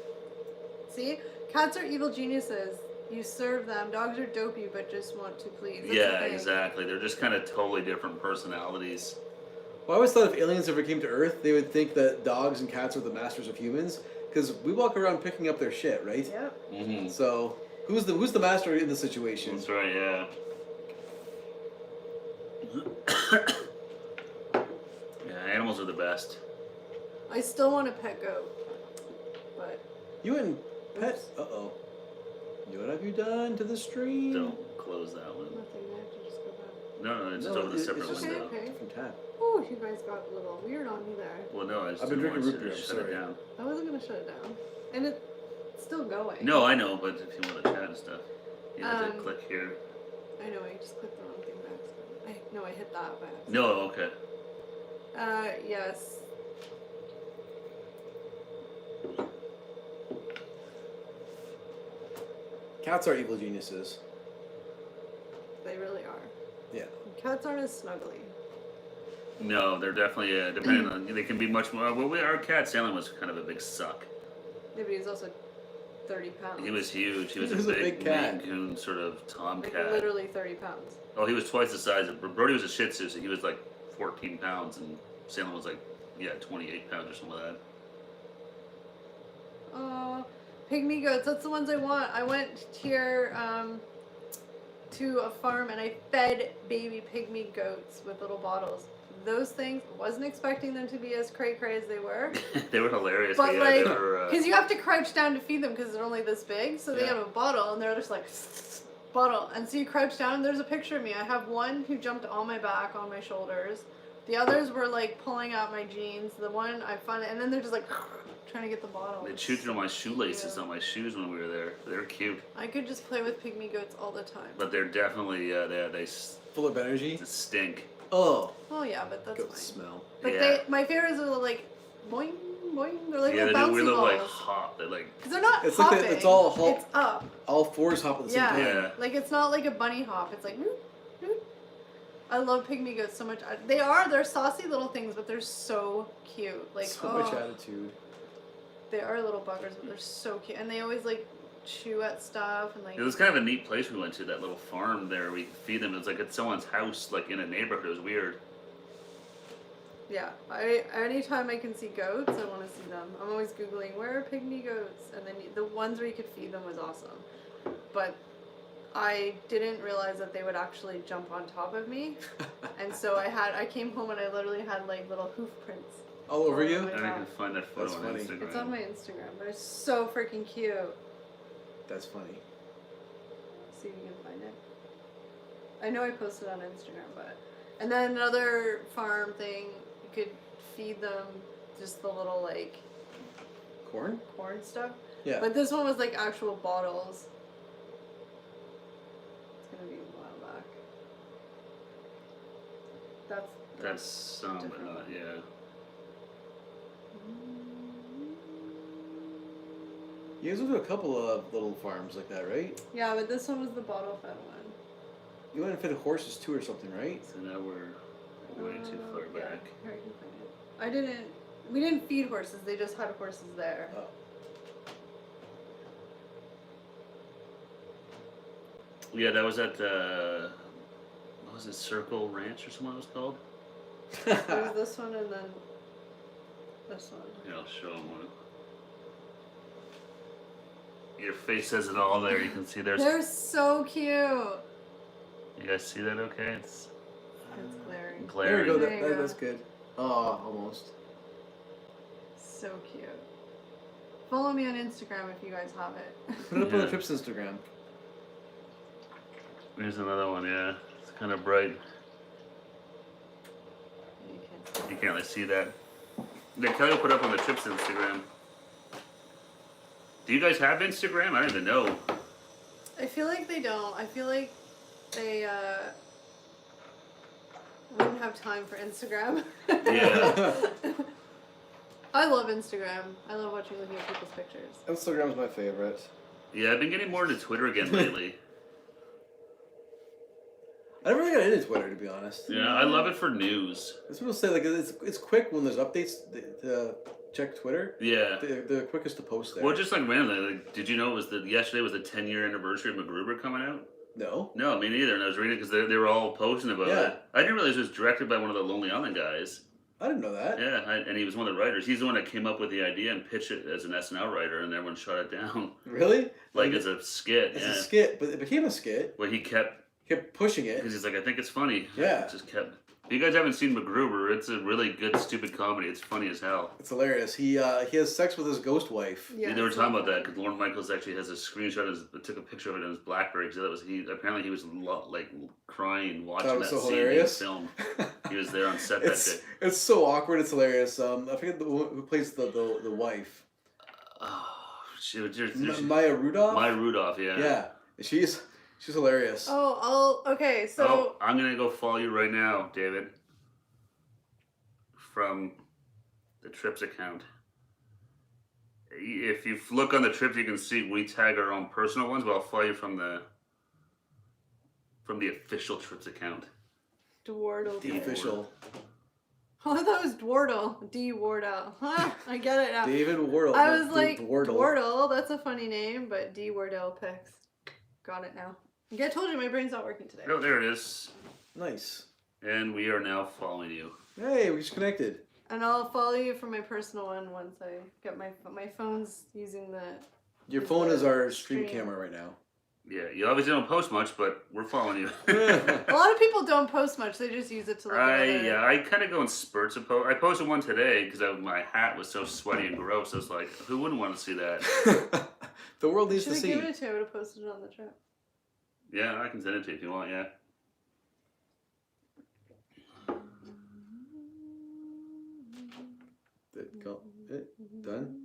[SPEAKER 3] See? Cats are evil geniuses. You serve them. Dogs are dopey but just want to please. That's the
[SPEAKER 1] Yeah,
[SPEAKER 3] thing.
[SPEAKER 1] exactly. They're just kind of totally different personalities.
[SPEAKER 2] Well, I always thought if aliens ever came to Earth, they would think that dogs and cats are the masters of humans, because we walk around picking up their shit, right?
[SPEAKER 3] Yep.
[SPEAKER 1] Mm-hmm.
[SPEAKER 2] So who's the master in the situation?
[SPEAKER 1] That's right, yeah. Yeah, animals are the best.
[SPEAKER 3] I still want a pet goat, but
[SPEAKER 2] You and pet. Uh-oh. What have you done to the stream?
[SPEAKER 1] Don't close that one.
[SPEAKER 3] nothing. I have to just go back.
[SPEAKER 1] No, it's
[SPEAKER 2] No,
[SPEAKER 1] over the
[SPEAKER 2] it's
[SPEAKER 1] separate
[SPEAKER 2] just-
[SPEAKER 1] window.
[SPEAKER 3] Okay.
[SPEAKER 2] Different tab.
[SPEAKER 3] Oh, you guys got a little weird on me there.
[SPEAKER 1] Well, no, I just
[SPEAKER 2] I've been
[SPEAKER 1] didn't
[SPEAKER 2] drinking
[SPEAKER 1] want
[SPEAKER 2] root
[SPEAKER 1] you to
[SPEAKER 2] beer,
[SPEAKER 1] shut
[SPEAKER 2] sorry.
[SPEAKER 1] it down.
[SPEAKER 3] I wasn't gonna shut it down, and it's still going.
[SPEAKER 1] No, I know, but if you want to chat and stuff, you have to
[SPEAKER 3] Um,
[SPEAKER 1] click here.
[SPEAKER 3] I know. I just clicked the wrong thing back. I hit that by accident.
[SPEAKER 1] No, okay.
[SPEAKER 3] Yes.
[SPEAKER 2] Cats are evil geniuses.
[SPEAKER 3] They really are.
[SPEAKER 2] Yeah.
[SPEAKER 3] Cats aren't as snuggly.
[SPEAKER 1] No, they're definitely depending on. They can be much more. Well, our cat Salem was kind of a big suck.
[SPEAKER 3] Yeah, but he's also 30 pounds.
[SPEAKER 1] He was huge. He was
[SPEAKER 2] He was
[SPEAKER 1] a
[SPEAKER 2] a
[SPEAKER 1] big
[SPEAKER 2] big cat.
[SPEAKER 1] Maine Coon sort of
[SPEAKER 3] like
[SPEAKER 1] tomcat.
[SPEAKER 3] literally 30 pounds.
[SPEAKER 1] Oh, he was twice the size of Brody. Was a Shih Tzu, so he was like 14 pounds, and Salem was like 28 pounds or something like that.
[SPEAKER 3] Oh, pygmy goats. That's the ones I want. I went here to a farm and I fed baby pygmy goats with little bottles. Those things, wasn't expecting them to be as cray-cray as they were.
[SPEAKER 1] They were hilarious.
[SPEAKER 3] But
[SPEAKER 1] yeah,
[SPEAKER 3] like,
[SPEAKER 1] they were,
[SPEAKER 3] because you have to crouch down to feed them because they're only this big. So they
[SPEAKER 2] Yeah.
[SPEAKER 3] have a bottle and they're just like, bottle. And so you crouch down and there's a picture of me. I have one who jumped on my back, on my shoulders. The others were like pulling out my jeans. The one I found, and then they're just like trying to get the bottle.
[SPEAKER 1] They chewed through my shoelaces
[SPEAKER 3] Yeah.
[SPEAKER 1] on my shoes when we were there. They're cute,
[SPEAKER 3] I could just play with pygmy goats all the time.
[SPEAKER 1] but they're definitely they
[SPEAKER 2] Full of energy.
[SPEAKER 1] stink.
[SPEAKER 2] Oh.
[SPEAKER 3] Oh yeah, but that's
[SPEAKER 2] Goat
[SPEAKER 3] fine.
[SPEAKER 2] smell.
[SPEAKER 3] But
[SPEAKER 1] Yeah.
[SPEAKER 3] my favorites are like boing boing. They're like
[SPEAKER 1] Yeah, they
[SPEAKER 3] little
[SPEAKER 1] do
[SPEAKER 3] bouncy
[SPEAKER 1] weird little like
[SPEAKER 3] balls.
[SPEAKER 1] hop. They like
[SPEAKER 3] Because they're not
[SPEAKER 2] It's like
[SPEAKER 3] hopping.
[SPEAKER 2] it's all hop.
[SPEAKER 3] It's up.
[SPEAKER 2] All fours hop at the
[SPEAKER 3] Yeah.
[SPEAKER 2] same time.
[SPEAKER 1] Yeah.
[SPEAKER 3] Like it's not like a bunny hop. It's like. Whoop, whoop. I love pygmy goats so much. They're saucy little things, but they're so cute. Like
[SPEAKER 2] So
[SPEAKER 3] oh,
[SPEAKER 2] much attitude.
[SPEAKER 3] they are little buggers, but they're so cute, and they always like chew at stuff and like.
[SPEAKER 1] it was kind of a neat place we went to. That little farm there, we could feed them. It was like at someone's house, like in a neighborhood. It was weird.
[SPEAKER 3] Yeah, anytime I can see goats, I want to see them. I'm always googling where are pygmy goats, and then the ones where you could feed them was awesome, but I didn't realize that they would actually jump on top of me, and so I came home and I literally had like little hoof prints.
[SPEAKER 2] All over you?
[SPEAKER 3] Oh my
[SPEAKER 1] I
[SPEAKER 3] God.
[SPEAKER 1] can find that photo
[SPEAKER 2] That's
[SPEAKER 1] on
[SPEAKER 2] funny.
[SPEAKER 1] Instagram.
[SPEAKER 3] It's on my Instagram, but it's so freaking cute.
[SPEAKER 2] That's funny.
[SPEAKER 3] See if you can find it. I know I posted on Instagram, but and then another farm thing, you could feed them just the little like
[SPEAKER 2] Corn?
[SPEAKER 3] corn stuff.
[SPEAKER 2] Yeah.
[SPEAKER 3] But this one was like actual bottles. It's gonna be a while back.
[SPEAKER 1] That's some, but
[SPEAKER 3] different.
[SPEAKER 1] not yeah.
[SPEAKER 2] You guys went to a couple of little farms like that, right?
[SPEAKER 3] Yeah, but this one was the bottle fed one.
[SPEAKER 2] You went and fed horses too or something, right?
[SPEAKER 1] So now we're way too far
[SPEAKER 3] Yeah,
[SPEAKER 1] back.
[SPEAKER 3] here, I can find it. We didn't feed horses, they just had horses there.
[SPEAKER 2] Oh.
[SPEAKER 1] Yeah, that was at what was it, Circle Ranch or something it was called?
[SPEAKER 3] There's this one and then this one.
[SPEAKER 1] Yeah, I'll show them one. Your face says it all there. You can see there's.
[SPEAKER 3] They're so cute.
[SPEAKER 1] You guys see that? Okay, it's
[SPEAKER 3] It's glaring.
[SPEAKER 2] There you go.
[SPEAKER 1] glaring.
[SPEAKER 3] There you go.
[SPEAKER 2] That's good. Oh, almost.
[SPEAKER 3] So cute. Follow me on Instagram if you guys have it.
[SPEAKER 2] Put it up on the
[SPEAKER 1] Yeah.
[SPEAKER 2] Trips Instagram.
[SPEAKER 1] Here's another one. Yeah, it's kind of bright.
[SPEAKER 3] You can't see.
[SPEAKER 1] You can't really see that. Yeah, Kelly will put up on the Trips Instagram. Do you guys have Instagram? I don't even know.
[SPEAKER 3] I feel like they don't. I feel like they wouldn't have time for Instagram.
[SPEAKER 1] Yeah.
[SPEAKER 3] I love Instagram. I love looking at people's pictures.
[SPEAKER 2] Instagram's my favorite.
[SPEAKER 1] Yeah, I've been getting more into Twitter again lately.
[SPEAKER 2] I never really got into Twitter, to be honest.
[SPEAKER 1] Yeah, I love it for news.
[SPEAKER 2] Some people say like it's quick when there's updates to check Twitter.
[SPEAKER 1] Yeah.
[SPEAKER 2] The quickest to post there.
[SPEAKER 1] Well, just like randomly, like, did you know it was yesterday was the 10-year anniversary of MacGruber coming out?
[SPEAKER 2] No.
[SPEAKER 1] No, me neither. And I was reading because they were all posting about
[SPEAKER 2] Yeah.
[SPEAKER 1] it. I didn't realize it was directed by one of the Lonely Island guys.
[SPEAKER 2] I didn't know that.
[SPEAKER 1] Yeah, and he was one of the writers. He's the one that came up with the idea and pitched it as an SNL writer, and everyone shut it down.
[SPEAKER 2] Really?
[SPEAKER 1] Like as a skit.
[SPEAKER 2] It's
[SPEAKER 1] yeah.
[SPEAKER 2] a skit, but it became a skit.
[SPEAKER 1] Well, he kept
[SPEAKER 2] Pushing it.
[SPEAKER 1] because he's like, I think it's funny.
[SPEAKER 2] Yeah.
[SPEAKER 1] It just kept. If you guys haven't seen MacGruber, it's a really good stupid comedy. It's funny as hell.
[SPEAKER 2] It's hilarious. He has sex with his ghost wife.
[SPEAKER 3] Yeah,
[SPEAKER 1] they were
[SPEAKER 3] it's
[SPEAKER 1] talking
[SPEAKER 3] so
[SPEAKER 1] about that
[SPEAKER 3] funny.
[SPEAKER 1] because Lorne Michaels actually has a screenshot. Took a picture of it in his BlackBerry. So that was he. Apparently, he was like crying watching
[SPEAKER 2] That was
[SPEAKER 1] that
[SPEAKER 2] so
[SPEAKER 1] scene
[SPEAKER 2] hilarious.
[SPEAKER 1] in the film. He was there on set that day.
[SPEAKER 2] It's so awkward. It's hilarious. I forget who plays the wife.
[SPEAKER 1] Oh,
[SPEAKER 2] Maya Rudolph.
[SPEAKER 1] Maya Rudolph, yeah.
[SPEAKER 2] Yeah, she's hilarious.
[SPEAKER 3] Okay, so
[SPEAKER 1] I'm gonna go follow you right now, David. From the Trips account. If you look on the Trips, you can see we tag our own personal ones, but I'll follow you from the official Trips account.
[SPEAKER 3] Dwardle.
[SPEAKER 2] The official.
[SPEAKER 3] Oh, I thought it was Dwardle. D Wardell. Huh, I get it now.
[SPEAKER 2] David Wardle.
[SPEAKER 3] I was like,
[SPEAKER 2] Dwardle.
[SPEAKER 3] Dwardle, that's a funny name, but D Wardell pics. Got it now. I told you my brain's not working today.
[SPEAKER 1] Oh, there it is.
[SPEAKER 2] Nice.
[SPEAKER 1] And we are now following you.
[SPEAKER 2] Hey, we just connected.
[SPEAKER 3] And I'll follow you from my personal one once I get my phone's using the.
[SPEAKER 2] Your phone is our stream
[SPEAKER 3] Stream.
[SPEAKER 2] camera right now.
[SPEAKER 1] Yeah, you obviously don't post much, but we're following you.
[SPEAKER 3] A lot of people don't post much; they just use it to look at other.
[SPEAKER 1] I kind of go in spurts of post. I posted one today because my hat was so sweaty and gross. I was like, who wouldn't want to see that?
[SPEAKER 2] The world needs
[SPEAKER 3] Should
[SPEAKER 2] to
[SPEAKER 3] have
[SPEAKER 2] see.
[SPEAKER 3] given it to you. I would have posted it on the trip.
[SPEAKER 1] Yeah, I can send it to you if you want. Yeah.
[SPEAKER 2] Done.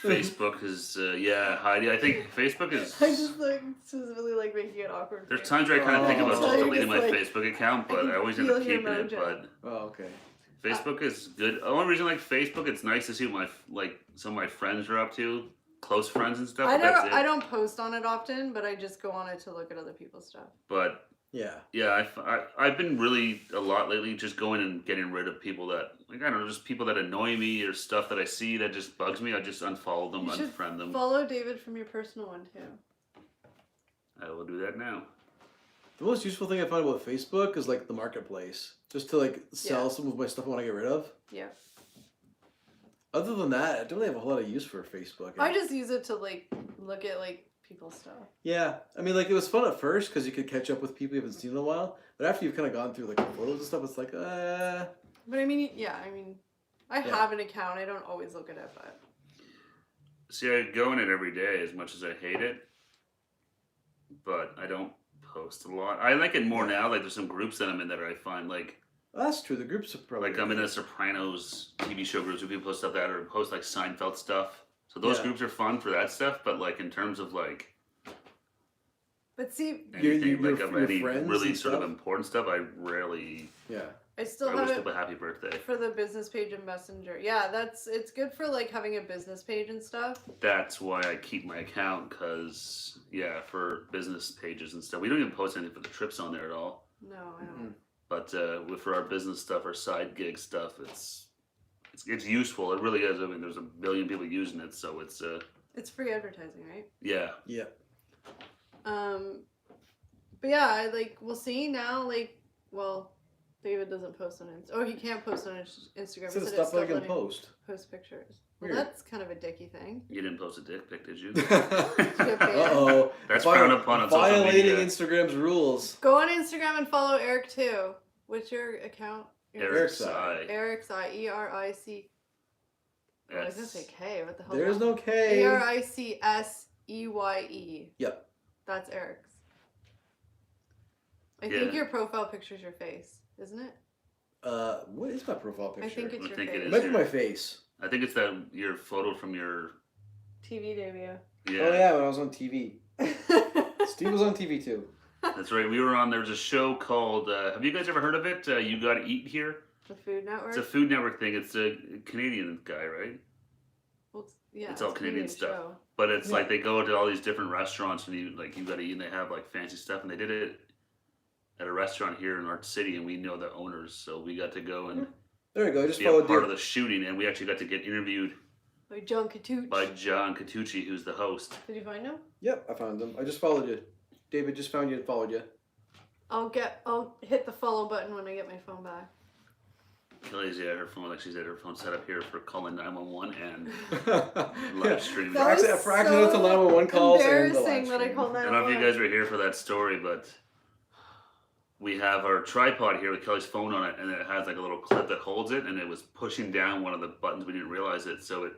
[SPEAKER 1] Facebook is Heidi. I think Facebook is.
[SPEAKER 3] I just like this is really like making it awkward.
[SPEAKER 1] There's times where I kind of think about
[SPEAKER 2] Oh.
[SPEAKER 1] just
[SPEAKER 3] So you're
[SPEAKER 1] deleting my
[SPEAKER 3] just like-
[SPEAKER 1] Facebook account, but I always end
[SPEAKER 3] feel
[SPEAKER 1] up
[SPEAKER 3] your
[SPEAKER 1] keeping it.
[SPEAKER 3] mojo.
[SPEAKER 1] But
[SPEAKER 2] Oh, okay.
[SPEAKER 1] Facebook is good. The only reason I like Facebook, it's nice to see what some of my friends are up to, close friends and stuff.
[SPEAKER 3] I
[SPEAKER 1] but that's it.
[SPEAKER 3] I don't post on it often, but I just go on it to look at other people's stuff.
[SPEAKER 1] But
[SPEAKER 2] Yeah.
[SPEAKER 1] yeah, I've been really a lot lately just going and getting rid of people that I don't know, just people that annoy me or stuff that I see that just bugs me. I just unfollow them,
[SPEAKER 3] You should
[SPEAKER 1] unfriend them.
[SPEAKER 3] Follow David from your personal one too.
[SPEAKER 1] I will do that now.
[SPEAKER 2] The most useful thing I find about Facebook is like the marketplace, just to like sell
[SPEAKER 3] Yeah.
[SPEAKER 2] some of my stuff I want to get rid of.
[SPEAKER 3] Yeah.
[SPEAKER 2] Other than that, I don't really have a whole lot of use for Facebook.
[SPEAKER 3] I just use it to like look at like people's stuff.
[SPEAKER 2] Yeah, I mean, like it was fun at first because you could catch up with people you haven't seen in a while. But after you've kind of gone through like the photos and stuff, it's like,
[SPEAKER 3] But I mean, I
[SPEAKER 2] Yeah.
[SPEAKER 3] have an account. I don't always look at it, but
[SPEAKER 1] See, I go in it every day as much as I hate it, but I don't post a lot. I like it more now. Like there's some groups that I'm in that I find like
[SPEAKER 2] that's true. The groups are probably
[SPEAKER 1] like I'm in a Sopranos TV show groups where people post stuff that or post like Seinfeld stuff. So those
[SPEAKER 2] Yeah.
[SPEAKER 1] groups are fun for that stuff. But like in terms of like
[SPEAKER 3] see,
[SPEAKER 1] anything
[SPEAKER 2] Your-
[SPEAKER 1] like of
[SPEAKER 2] your
[SPEAKER 1] any
[SPEAKER 2] friends
[SPEAKER 1] really
[SPEAKER 2] and
[SPEAKER 1] sort of
[SPEAKER 2] stuff?
[SPEAKER 1] important stuff, I rarely.
[SPEAKER 2] Yeah.
[SPEAKER 3] I still
[SPEAKER 1] I
[SPEAKER 3] have
[SPEAKER 1] wish
[SPEAKER 3] it
[SPEAKER 1] people happy birthday.
[SPEAKER 3] for the business page in Messenger. Yeah, it's good for like having a business page and stuff.
[SPEAKER 1] That's why I keep my account because for business pages and stuff. We don't even post anything for the trips on there at all.
[SPEAKER 3] No, I don't.
[SPEAKER 1] But for our business stuff, our side gig stuff, it's useful. It really is. I mean, there's a billion people using it, so it's
[SPEAKER 3] It's free advertising, right?
[SPEAKER 1] yeah.
[SPEAKER 2] Yeah.
[SPEAKER 3] But yeah, we'll see now. David doesn't post on Instagram. Oh, he can't post on Instagram.
[SPEAKER 2] So
[SPEAKER 3] He
[SPEAKER 2] the
[SPEAKER 3] said
[SPEAKER 2] stuff
[SPEAKER 3] it's
[SPEAKER 2] that I
[SPEAKER 3] still
[SPEAKER 2] can
[SPEAKER 3] letting him
[SPEAKER 2] post.
[SPEAKER 3] post pictures. Well,
[SPEAKER 2] Weird.
[SPEAKER 3] that's kind of a dicky thing.
[SPEAKER 1] You didn't post a dick pic, did you?
[SPEAKER 2] Uh-oh.
[SPEAKER 1] That's frowned upon on social
[SPEAKER 2] Violating
[SPEAKER 1] media.
[SPEAKER 2] Instagram's rules.
[SPEAKER 3] Go on Instagram and follow Eric too. What's your account?
[SPEAKER 1] Eric's
[SPEAKER 2] Eric's
[SPEAKER 1] eye.
[SPEAKER 3] Eric's Eric. I was gonna say K. What the hell?
[SPEAKER 2] There's no K.
[SPEAKER 3] Ericseye.
[SPEAKER 2] Yep.
[SPEAKER 3] That's Eric's. I
[SPEAKER 1] Yeah.
[SPEAKER 3] think your profile picture's your face, isn't it?
[SPEAKER 2] What is my profile picture?
[SPEAKER 3] I think it's
[SPEAKER 1] I
[SPEAKER 3] your
[SPEAKER 1] think it
[SPEAKER 3] face.
[SPEAKER 1] is.
[SPEAKER 2] It might be my face.
[SPEAKER 1] I think it's your photo from your
[SPEAKER 3] TV debut.
[SPEAKER 2] Oh yeah, when I was on TV. Steve was on TV too.
[SPEAKER 1] That's right. We were on. There was a show called. Have you guys ever heard of it? You Gotta Eat Here.
[SPEAKER 3] The Food Network.
[SPEAKER 1] It's a Food Network thing. It's a Canadian guy, right?
[SPEAKER 3] Well, yeah,
[SPEAKER 1] It's all
[SPEAKER 3] a
[SPEAKER 1] Canadian stuff.
[SPEAKER 3] show.
[SPEAKER 1] But it's
[SPEAKER 2] Yeah.
[SPEAKER 1] like they go to all these different restaurants and you gotta eat and they have like fancy stuff and they did it at a restaurant here in our city and we know the owners, so we got to go and
[SPEAKER 2] There you go. I just
[SPEAKER 1] be a
[SPEAKER 2] followed
[SPEAKER 1] part of
[SPEAKER 2] Dave.
[SPEAKER 1] the shooting and we actually got to get interviewed
[SPEAKER 3] By John Catucci.
[SPEAKER 1] by John Catucci, who's the host.
[SPEAKER 3] Did you find him?
[SPEAKER 2] Yep, I found him. I just followed you. David just found you and followed you.
[SPEAKER 3] I'll hit the follow button when I get my phone back.
[SPEAKER 1] Kelly's, her phone, like she said, her phone set up here for calling 911 and
[SPEAKER 2] Yeah.
[SPEAKER 1] live streaming.
[SPEAKER 3] That was
[SPEAKER 2] For accidental 911 calls and the live
[SPEAKER 3] embarrassing that I
[SPEAKER 2] stream.
[SPEAKER 3] called
[SPEAKER 1] I don't know if
[SPEAKER 3] 911.
[SPEAKER 1] you guys were here for that story, but we have our tripod here with Kelly's phone on it, and it has like a little clip that holds it, and it was pushing down one of the buttons. We didn't realize it, so it,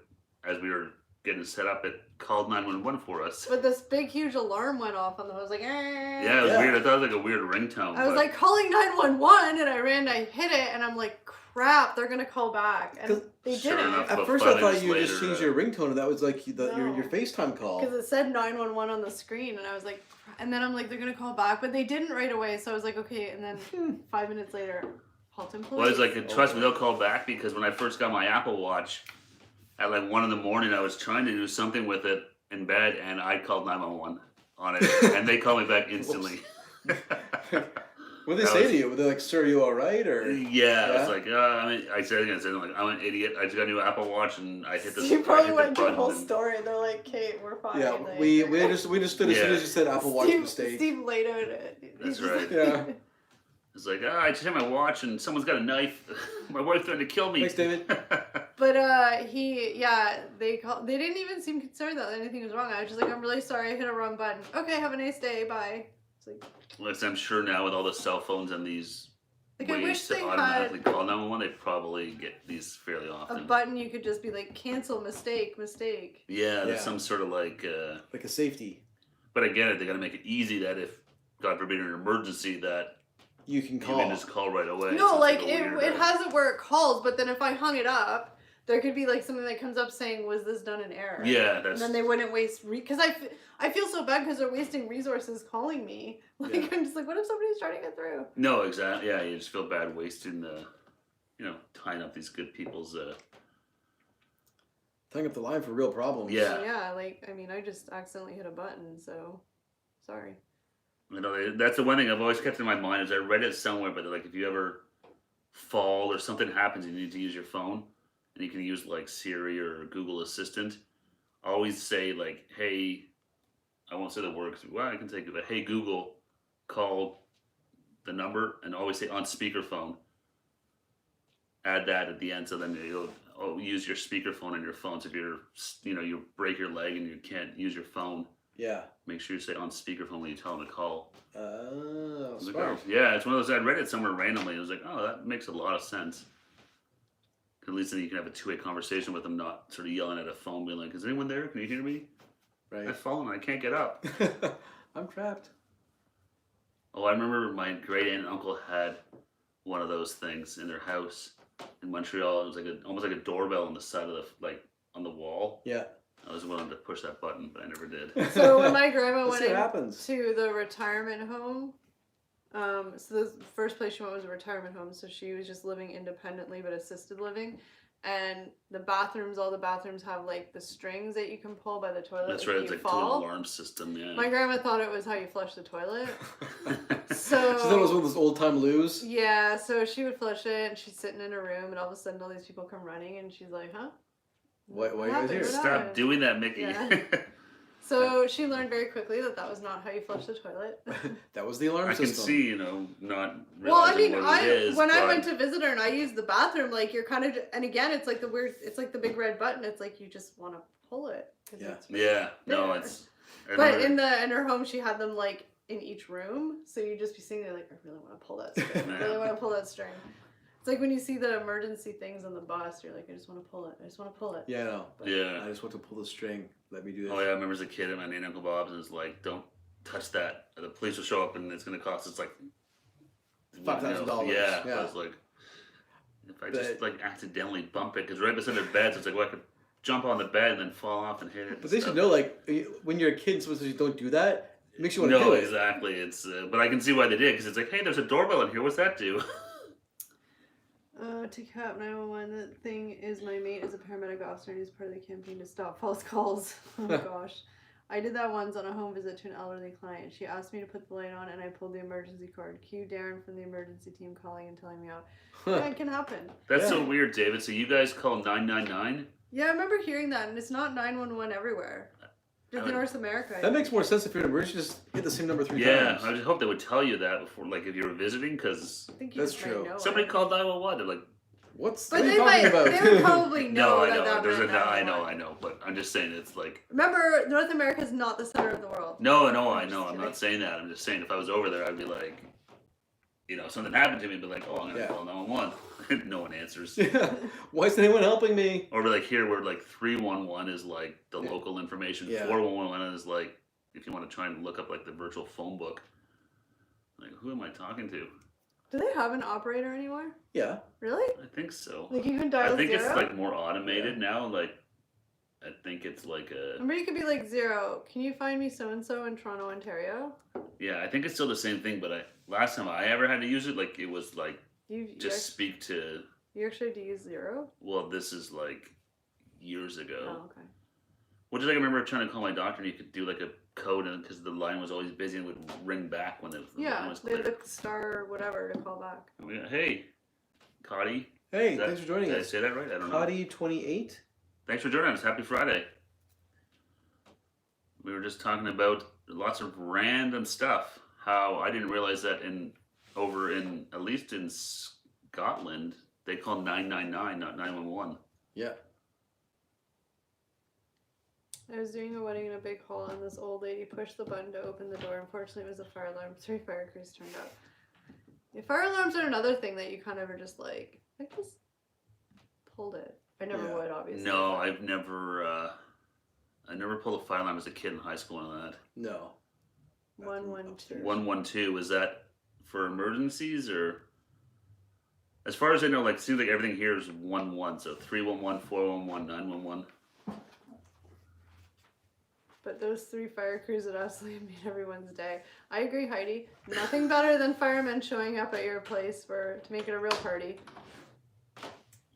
[SPEAKER 1] as we were getting set up, it called 911 for us.
[SPEAKER 3] But this big, huge alarm went off, and I was like,
[SPEAKER 1] Yeah, it was weird. I thought it was like a weird ringtone.
[SPEAKER 3] I was like calling 911, and I ran, I hit it, and I'm like, crap, they're gonna call back, and they
[SPEAKER 1] Sure
[SPEAKER 3] didn't.
[SPEAKER 1] enough.
[SPEAKER 2] At
[SPEAKER 1] About
[SPEAKER 2] first,
[SPEAKER 1] 5
[SPEAKER 2] I thought
[SPEAKER 1] minutes
[SPEAKER 2] you just
[SPEAKER 1] later,
[SPEAKER 2] changed your ringtone, and that was like your FaceTime call.
[SPEAKER 3] Because it said 911 on the screen, and I was like, and then I'm like, they're gonna call back, but they didn't right away. So I was like, okay. And then 5 minutes later, Halton police.
[SPEAKER 1] Well, I was like, trust me, they'll call back, because when I first got my Apple Watch, at like 1 a.m, I was trying to do something with it in bed, and I called 911 on it, and they called me back instantly.
[SPEAKER 2] What did they say to you? Were they like, "Sir, are you all right?" Or
[SPEAKER 1] Yeah, I was like, I said like, I'm an idiot. I just got a new Apple Watch, and I hit this.
[SPEAKER 3] You probably
[SPEAKER 1] I hit
[SPEAKER 3] went into the
[SPEAKER 1] button
[SPEAKER 3] whole
[SPEAKER 1] and-
[SPEAKER 3] story. They're like, Kate, we're fine.
[SPEAKER 2] yeah,
[SPEAKER 3] Like,
[SPEAKER 2] we understood as soon as you said Apple Watch mistake.
[SPEAKER 3] Steve laid out it.
[SPEAKER 1] That's
[SPEAKER 3] He's
[SPEAKER 1] right.
[SPEAKER 2] Yeah.
[SPEAKER 1] It's like, I just hit my watch, and someone's got a knife. My wife threatened to kill me.
[SPEAKER 2] Thanks, David.
[SPEAKER 3] But they called. They didn't even seem concerned that anything was wrong. I was just like, I'm really sorry, I hit a wrong button. Okay, have a nice day, bye. It's like,
[SPEAKER 1] Well, I'm sure now with all the cell phones and these
[SPEAKER 3] Like, I
[SPEAKER 1] ways
[SPEAKER 3] wish
[SPEAKER 1] to
[SPEAKER 3] they
[SPEAKER 1] automatically
[SPEAKER 3] had
[SPEAKER 1] call 911, they probably get these fairly
[SPEAKER 3] a
[SPEAKER 1] often.
[SPEAKER 3] button you could just be like, cancel, mistake.
[SPEAKER 1] Yeah, there's
[SPEAKER 2] Yeah.
[SPEAKER 1] some sort of like
[SPEAKER 2] Like a safety.
[SPEAKER 1] but I get it, they gotta make it easy that if, God forbid, an emergency, that
[SPEAKER 2] You can
[SPEAKER 1] you
[SPEAKER 2] call.
[SPEAKER 1] can just call right away.
[SPEAKER 3] No,
[SPEAKER 1] So it's
[SPEAKER 3] like
[SPEAKER 1] a
[SPEAKER 3] it
[SPEAKER 1] weird,
[SPEAKER 3] has it where it calls, but then if I hung it up, there could be like something that comes up saying, was this done in error?
[SPEAKER 1] Yeah,
[SPEAKER 3] And
[SPEAKER 1] that's
[SPEAKER 3] then they wouldn't waste, because I feel so bad because they're wasting resources calling me. Like,
[SPEAKER 2] Yeah.
[SPEAKER 3] I'm just like, what if somebody's trying to get through?
[SPEAKER 1] no, exactly. Yeah, you just feel bad wasting the, tying up these good people's.
[SPEAKER 2] Tying up the line for real problems.
[SPEAKER 1] Yeah.
[SPEAKER 3] Yeah, like, I mean, I just accidentally hit a button, so sorry.
[SPEAKER 1] That's the one thing I've always kept in my mind is I read it somewhere, but like if you ever fall or something happens and you need to use your phone, and you can use like Siri or Google Assistant, always say like, hey, I won't say the word, well, I can say, but hey Google, call the number, and always say on speakerphone. Add that at the end, so then you'll use your speakerphone on your phone. So if you break your leg and you can't use your phone,
[SPEAKER 2] Yeah.
[SPEAKER 1] make sure you say on speakerphone when you tell them to call.
[SPEAKER 2] Oh,
[SPEAKER 1] I was like,
[SPEAKER 2] smart.
[SPEAKER 1] oh, yeah, it's one of those. I read it somewhere randomly. I was like, oh, that makes a lot of sense. At least then you can have a two-way conversation with them, not sort of yelling at a phone, being like, "Is anyone there? Can you hear me?
[SPEAKER 2] Right.
[SPEAKER 1] I've fallen. I can't get up."
[SPEAKER 2] I'm trapped.
[SPEAKER 1] Oh, I remember my great aunt and uncle had one of those things in their house in Montreal. It was like almost like a doorbell on the side of on the wall.
[SPEAKER 2] Yeah.
[SPEAKER 1] I was willing to push that button, but I never did.
[SPEAKER 3] So when my grandma
[SPEAKER 2] Let's
[SPEAKER 3] went
[SPEAKER 2] see what happens.
[SPEAKER 3] to the retirement home, so the first place she went was a retirement home, so she was just living independently but assisted living. And all the bathrooms have like the strings that you can pull by the toilet.
[SPEAKER 1] That's
[SPEAKER 3] if
[SPEAKER 1] right.
[SPEAKER 3] you
[SPEAKER 1] It's like
[SPEAKER 3] fall.
[SPEAKER 1] an alarm system. Yeah.
[SPEAKER 3] My grandma thought it was how you flush the toilet.
[SPEAKER 2] So
[SPEAKER 3] So
[SPEAKER 2] that was one of those old time loos.
[SPEAKER 3] yeah, so she would flush it, and she's sitting in her room, and all of a sudden all these people come running, and she's like, "Huh?
[SPEAKER 2] Why
[SPEAKER 3] What
[SPEAKER 2] are you guys
[SPEAKER 3] happened?
[SPEAKER 2] here?
[SPEAKER 3] What
[SPEAKER 1] Stop
[SPEAKER 3] happened?"
[SPEAKER 1] doing that, Mickey.
[SPEAKER 3] Yeah. So she learned very quickly that was not how you flush the toilet.
[SPEAKER 2] That was the alarm
[SPEAKER 1] I can
[SPEAKER 2] system.
[SPEAKER 1] see, not
[SPEAKER 3] Well, I
[SPEAKER 1] realizing
[SPEAKER 3] mean,
[SPEAKER 1] what it is.
[SPEAKER 3] when I
[SPEAKER 1] but-
[SPEAKER 3] went to visit her and I used the bathroom, like you're kind of, and again, it's like it's like the big red button. It's like you just want to pull it. 'Cause
[SPEAKER 2] Yeah.
[SPEAKER 3] it's
[SPEAKER 1] Yeah, no,
[SPEAKER 3] there.
[SPEAKER 1] it's. I
[SPEAKER 3] But
[SPEAKER 1] remember-
[SPEAKER 3] in her home, she had them like in each room, so you just be sitting there like, I really want to pull that string. I really want to pull that string. It's like when you see the emergency things on the bus, you're like, I just want to pull it. I just want to pull it.
[SPEAKER 2] Yeah, I know.
[SPEAKER 3] But-
[SPEAKER 1] Yeah.
[SPEAKER 2] I just want to pull the string. Let me do this.
[SPEAKER 1] Oh yeah, I remember as a kid at my aunt and Uncle Bob's, and it's like, don't touch that. The police will show up, and it's gonna cost us like
[SPEAKER 2] $5,000.
[SPEAKER 1] Yeah,
[SPEAKER 2] Yeah.
[SPEAKER 1] I was like, if I just like accidentally bump it, because right beside their beds, it's like, well, I could jump on the bed and then fall off and hit it.
[SPEAKER 2] But they should know, like, when you're a kid, supposed to don't do that. It makes you want to
[SPEAKER 1] No,
[SPEAKER 2] do it.
[SPEAKER 1] exactly. It's but I can see why they did, because it's like, hey, there's a doorbell in here. What's that do?
[SPEAKER 3] To cap 911, the thing is my mate is a paramedic officer and he's part of the campaign to stop false calls. Oh gosh. I did that once on a home visit to an elderly client. She asked me to put the light on and I pulled the emergency cord. Cue Darren from the emergency team calling and telling me out. Yeah, it can happen.
[SPEAKER 1] That's
[SPEAKER 2] Yeah.
[SPEAKER 1] so weird, David. So you guys call 999?
[SPEAKER 3] Yeah, I remember hearing that, and it's not 911 everywhere. Just in North America.
[SPEAKER 2] That makes more sense if you're an emergency. Just hit the same number 3
[SPEAKER 1] Yeah,
[SPEAKER 2] times.
[SPEAKER 1] I just hope they would tell you that before, like if you were visiting, because
[SPEAKER 3] I think you
[SPEAKER 2] That's
[SPEAKER 3] just might
[SPEAKER 2] true.
[SPEAKER 3] know
[SPEAKER 1] somebody
[SPEAKER 3] it.
[SPEAKER 1] called 911. They're like,
[SPEAKER 2] What
[SPEAKER 3] But
[SPEAKER 2] are
[SPEAKER 3] they
[SPEAKER 2] you talking about?
[SPEAKER 3] They would probably know
[SPEAKER 1] No, I
[SPEAKER 3] that
[SPEAKER 1] know.
[SPEAKER 3] that
[SPEAKER 1] There's
[SPEAKER 3] meant
[SPEAKER 1] a no. I
[SPEAKER 3] 911.
[SPEAKER 1] know. But I'm just saying it's like.
[SPEAKER 3] Remember, North America is not the center of the world.
[SPEAKER 1] No, I
[SPEAKER 3] I'm
[SPEAKER 1] know.
[SPEAKER 3] just
[SPEAKER 1] I'm
[SPEAKER 3] kidding.
[SPEAKER 1] not saying that. I'm just saying if I was over there, I'd be like, if something happened to me, I'd be like, oh, I'm gonna
[SPEAKER 2] Yeah.
[SPEAKER 1] call 911. No one answers.
[SPEAKER 2] Yeah. Why isn't anyone helping me?
[SPEAKER 1] Or like here, where like 311 is like the
[SPEAKER 2] Yeah.
[SPEAKER 1] local information.
[SPEAKER 2] Yeah.
[SPEAKER 1] 411 is like if you want to try and look up like the virtual phone book. Like, who am I talking to?
[SPEAKER 3] Do they have an operator anymore?
[SPEAKER 2] Yeah.
[SPEAKER 3] Really?
[SPEAKER 1] I think so.
[SPEAKER 3] Like you can dial
[SPEAKER 1] I think
[SPEAKER 3] 0?
[SPEAKER 1] it's like more automated now. Like, I think it's like a.
[SPEAKER 3] Remember, you could be like 0. Can you find me so and so in Toronto, Ontario?
[SPEAKER 1] Yeah, I think it's still the same thing. But last time I ever had to use it, like it was like
[SPEAKER 3] You
[SPEAKER 1] just speak to.
[SPEAKER 3] You actually had to use 0?
[SPEAKER 1] Well, this is like years ago.
[SPEAKER 3] Oh, okay.
[SPEAKER 1] Which is like I remember trying to call my doctor and you could do like a code and because the line was always busy and would ring back when the line
[SPEAKER 3] Yeah,
[SPEAKER 1] was
[SPEAKER 3] they
[SPEAKER 1] clear.
[SPEAKER 3] had the star or whatever to call back.
[SPEAKER 1] Oh, yeah. Hey, Cotty.
[SPEAKER 2] Hey, thanks for joining
[SPEAKER 1] Did I
[SPEAKER 2] us.
[SPEAKER 1] say that right? I don't know.
[SPEAKER 2] Cotty 28.
[SPEAKER 1] Thanks for joining us. Happy Friday. We were just talking about lots of random stuff. How I didn't realize that at least in Scotland, they call 999, not 911.
[SPEAKER 2] Yeah.
[SPEAKER 3] I was doing a wedding in a big hall, and this old lady pushed the button to open the door. Unfortunately, it was a fire alarm. 3 fire crews turned up. Yeah, fire alarms are another thing that you kind of are just like, I just pulled it. I never
[SPEAKER 2] Yeah.
[SPEAKER 3] would, obviously.
[SPEAKER 1] No, I never pulled a fire alarm as a kid in high school and all that.
[SPEAKER 2] No.
[SPEAKER 3] 112.
[SPEAKER 1] 112, is that for emergencies or? As far as I know, like, it seems like everything here is 11, so 311, 411, 911.
[SPEAKER 3] But those 3 fire crews would absolutely made everyone's day. I agree, Heidi. Nothing better than firemen showing up at your place to make it a real party.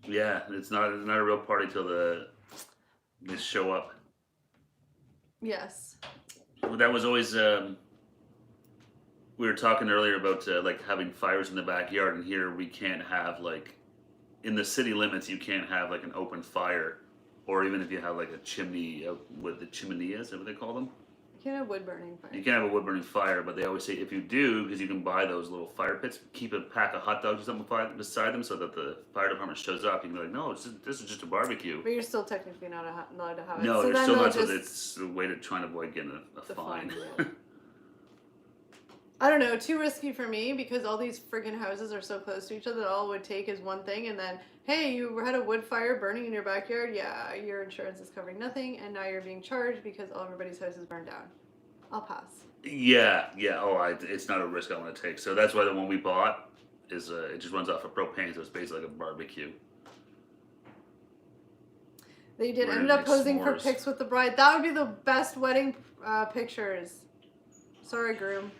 [SPEAKER 1] Yeah, it's not a real party till they show up.
[SPEAKER 3] Yes.
[SPEAKER 1] Well, that was always we were talking earlier about like having fires in the backyard, and here we can't have like in the city limits you can't have like an open fire, or even if you have like a chimney, what the chimeneas, is that what they call them?
[SPEAKER 3] You can't have wood burning fire.
[SPEAKER 1] You can't have a wood burning fire, but they always say if you do, because you can buy those little fire pits, keep a pack of hot dogs or something beside them, so that the fire department shows up. You can be like, no, this is just a barbecue.
[SPEAKER 3] But you're still technically not allowed to have it.
[SPEAKER 1] No,
[SPEAKER 3] so
[SPEAKER 1] you're
[SPEAKER 3] then
[SPEAKER 1] still
[SPEAKER 3] they'll
[SPEAKER 1] not. So
[SPEAKER 3] just-
[SPEAKER 1] it's a way to try and avoid getting a
[SPEAKER 3] The
[SPEAKER 1] fine.
[SPEAKER 3] fine, yeah. I don't know, too risky for me because all these friggin' houses are so close to each other that all it would take is one thing and then, hey, you had a wood fire burning in your backyard, yeah, your insurance is covering nothing and now you're being charged because everybody's house is burned down. I'll pass.
[SPEAKER 1] Yeah. Oh, it's not a risk I want to take. So that's why the one we bought is it just runs off of propane, so it's basically like a barbecue.
[SPEAKER 3] They did
[SPEAKER 1] We're
[SPEAKER 3] end
[SPEAKER 1] gonna
[SPEAKER 3] up
[SPEAKER 1] make
[SPEAKER 3] posing for
[SPEAKER 1] s'mores.
[SPEAKER 3] pics with the bride. That would be the best wedding pictures. Sorry, groom.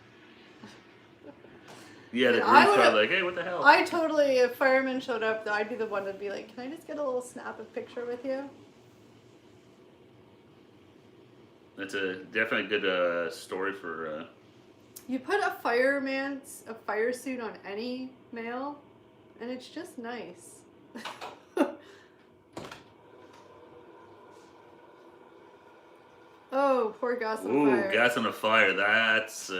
[SPEAKER 1] Yeah, the
[SPEAKER 3] Yeah,
[SPEAKER 1] groom's
[SPEAKER 3] I would've-
[SPEAKER 1] probably like, hey, what the hell?
[SPEAKER 3] I totally, if firemen showed up, I'd be the one that'd be like, can I just get a little snap of picture with you?
[SPEAKER 1] That's definitely a good story for.
[SPEAKER 3] You put a fire suit on any male, and it's just nice. Oh, poor gas on
[SPEAKER 1] Ooh,
[SPEAKER 3] fire.
[SPEAKER 1] gas on a fire. That's.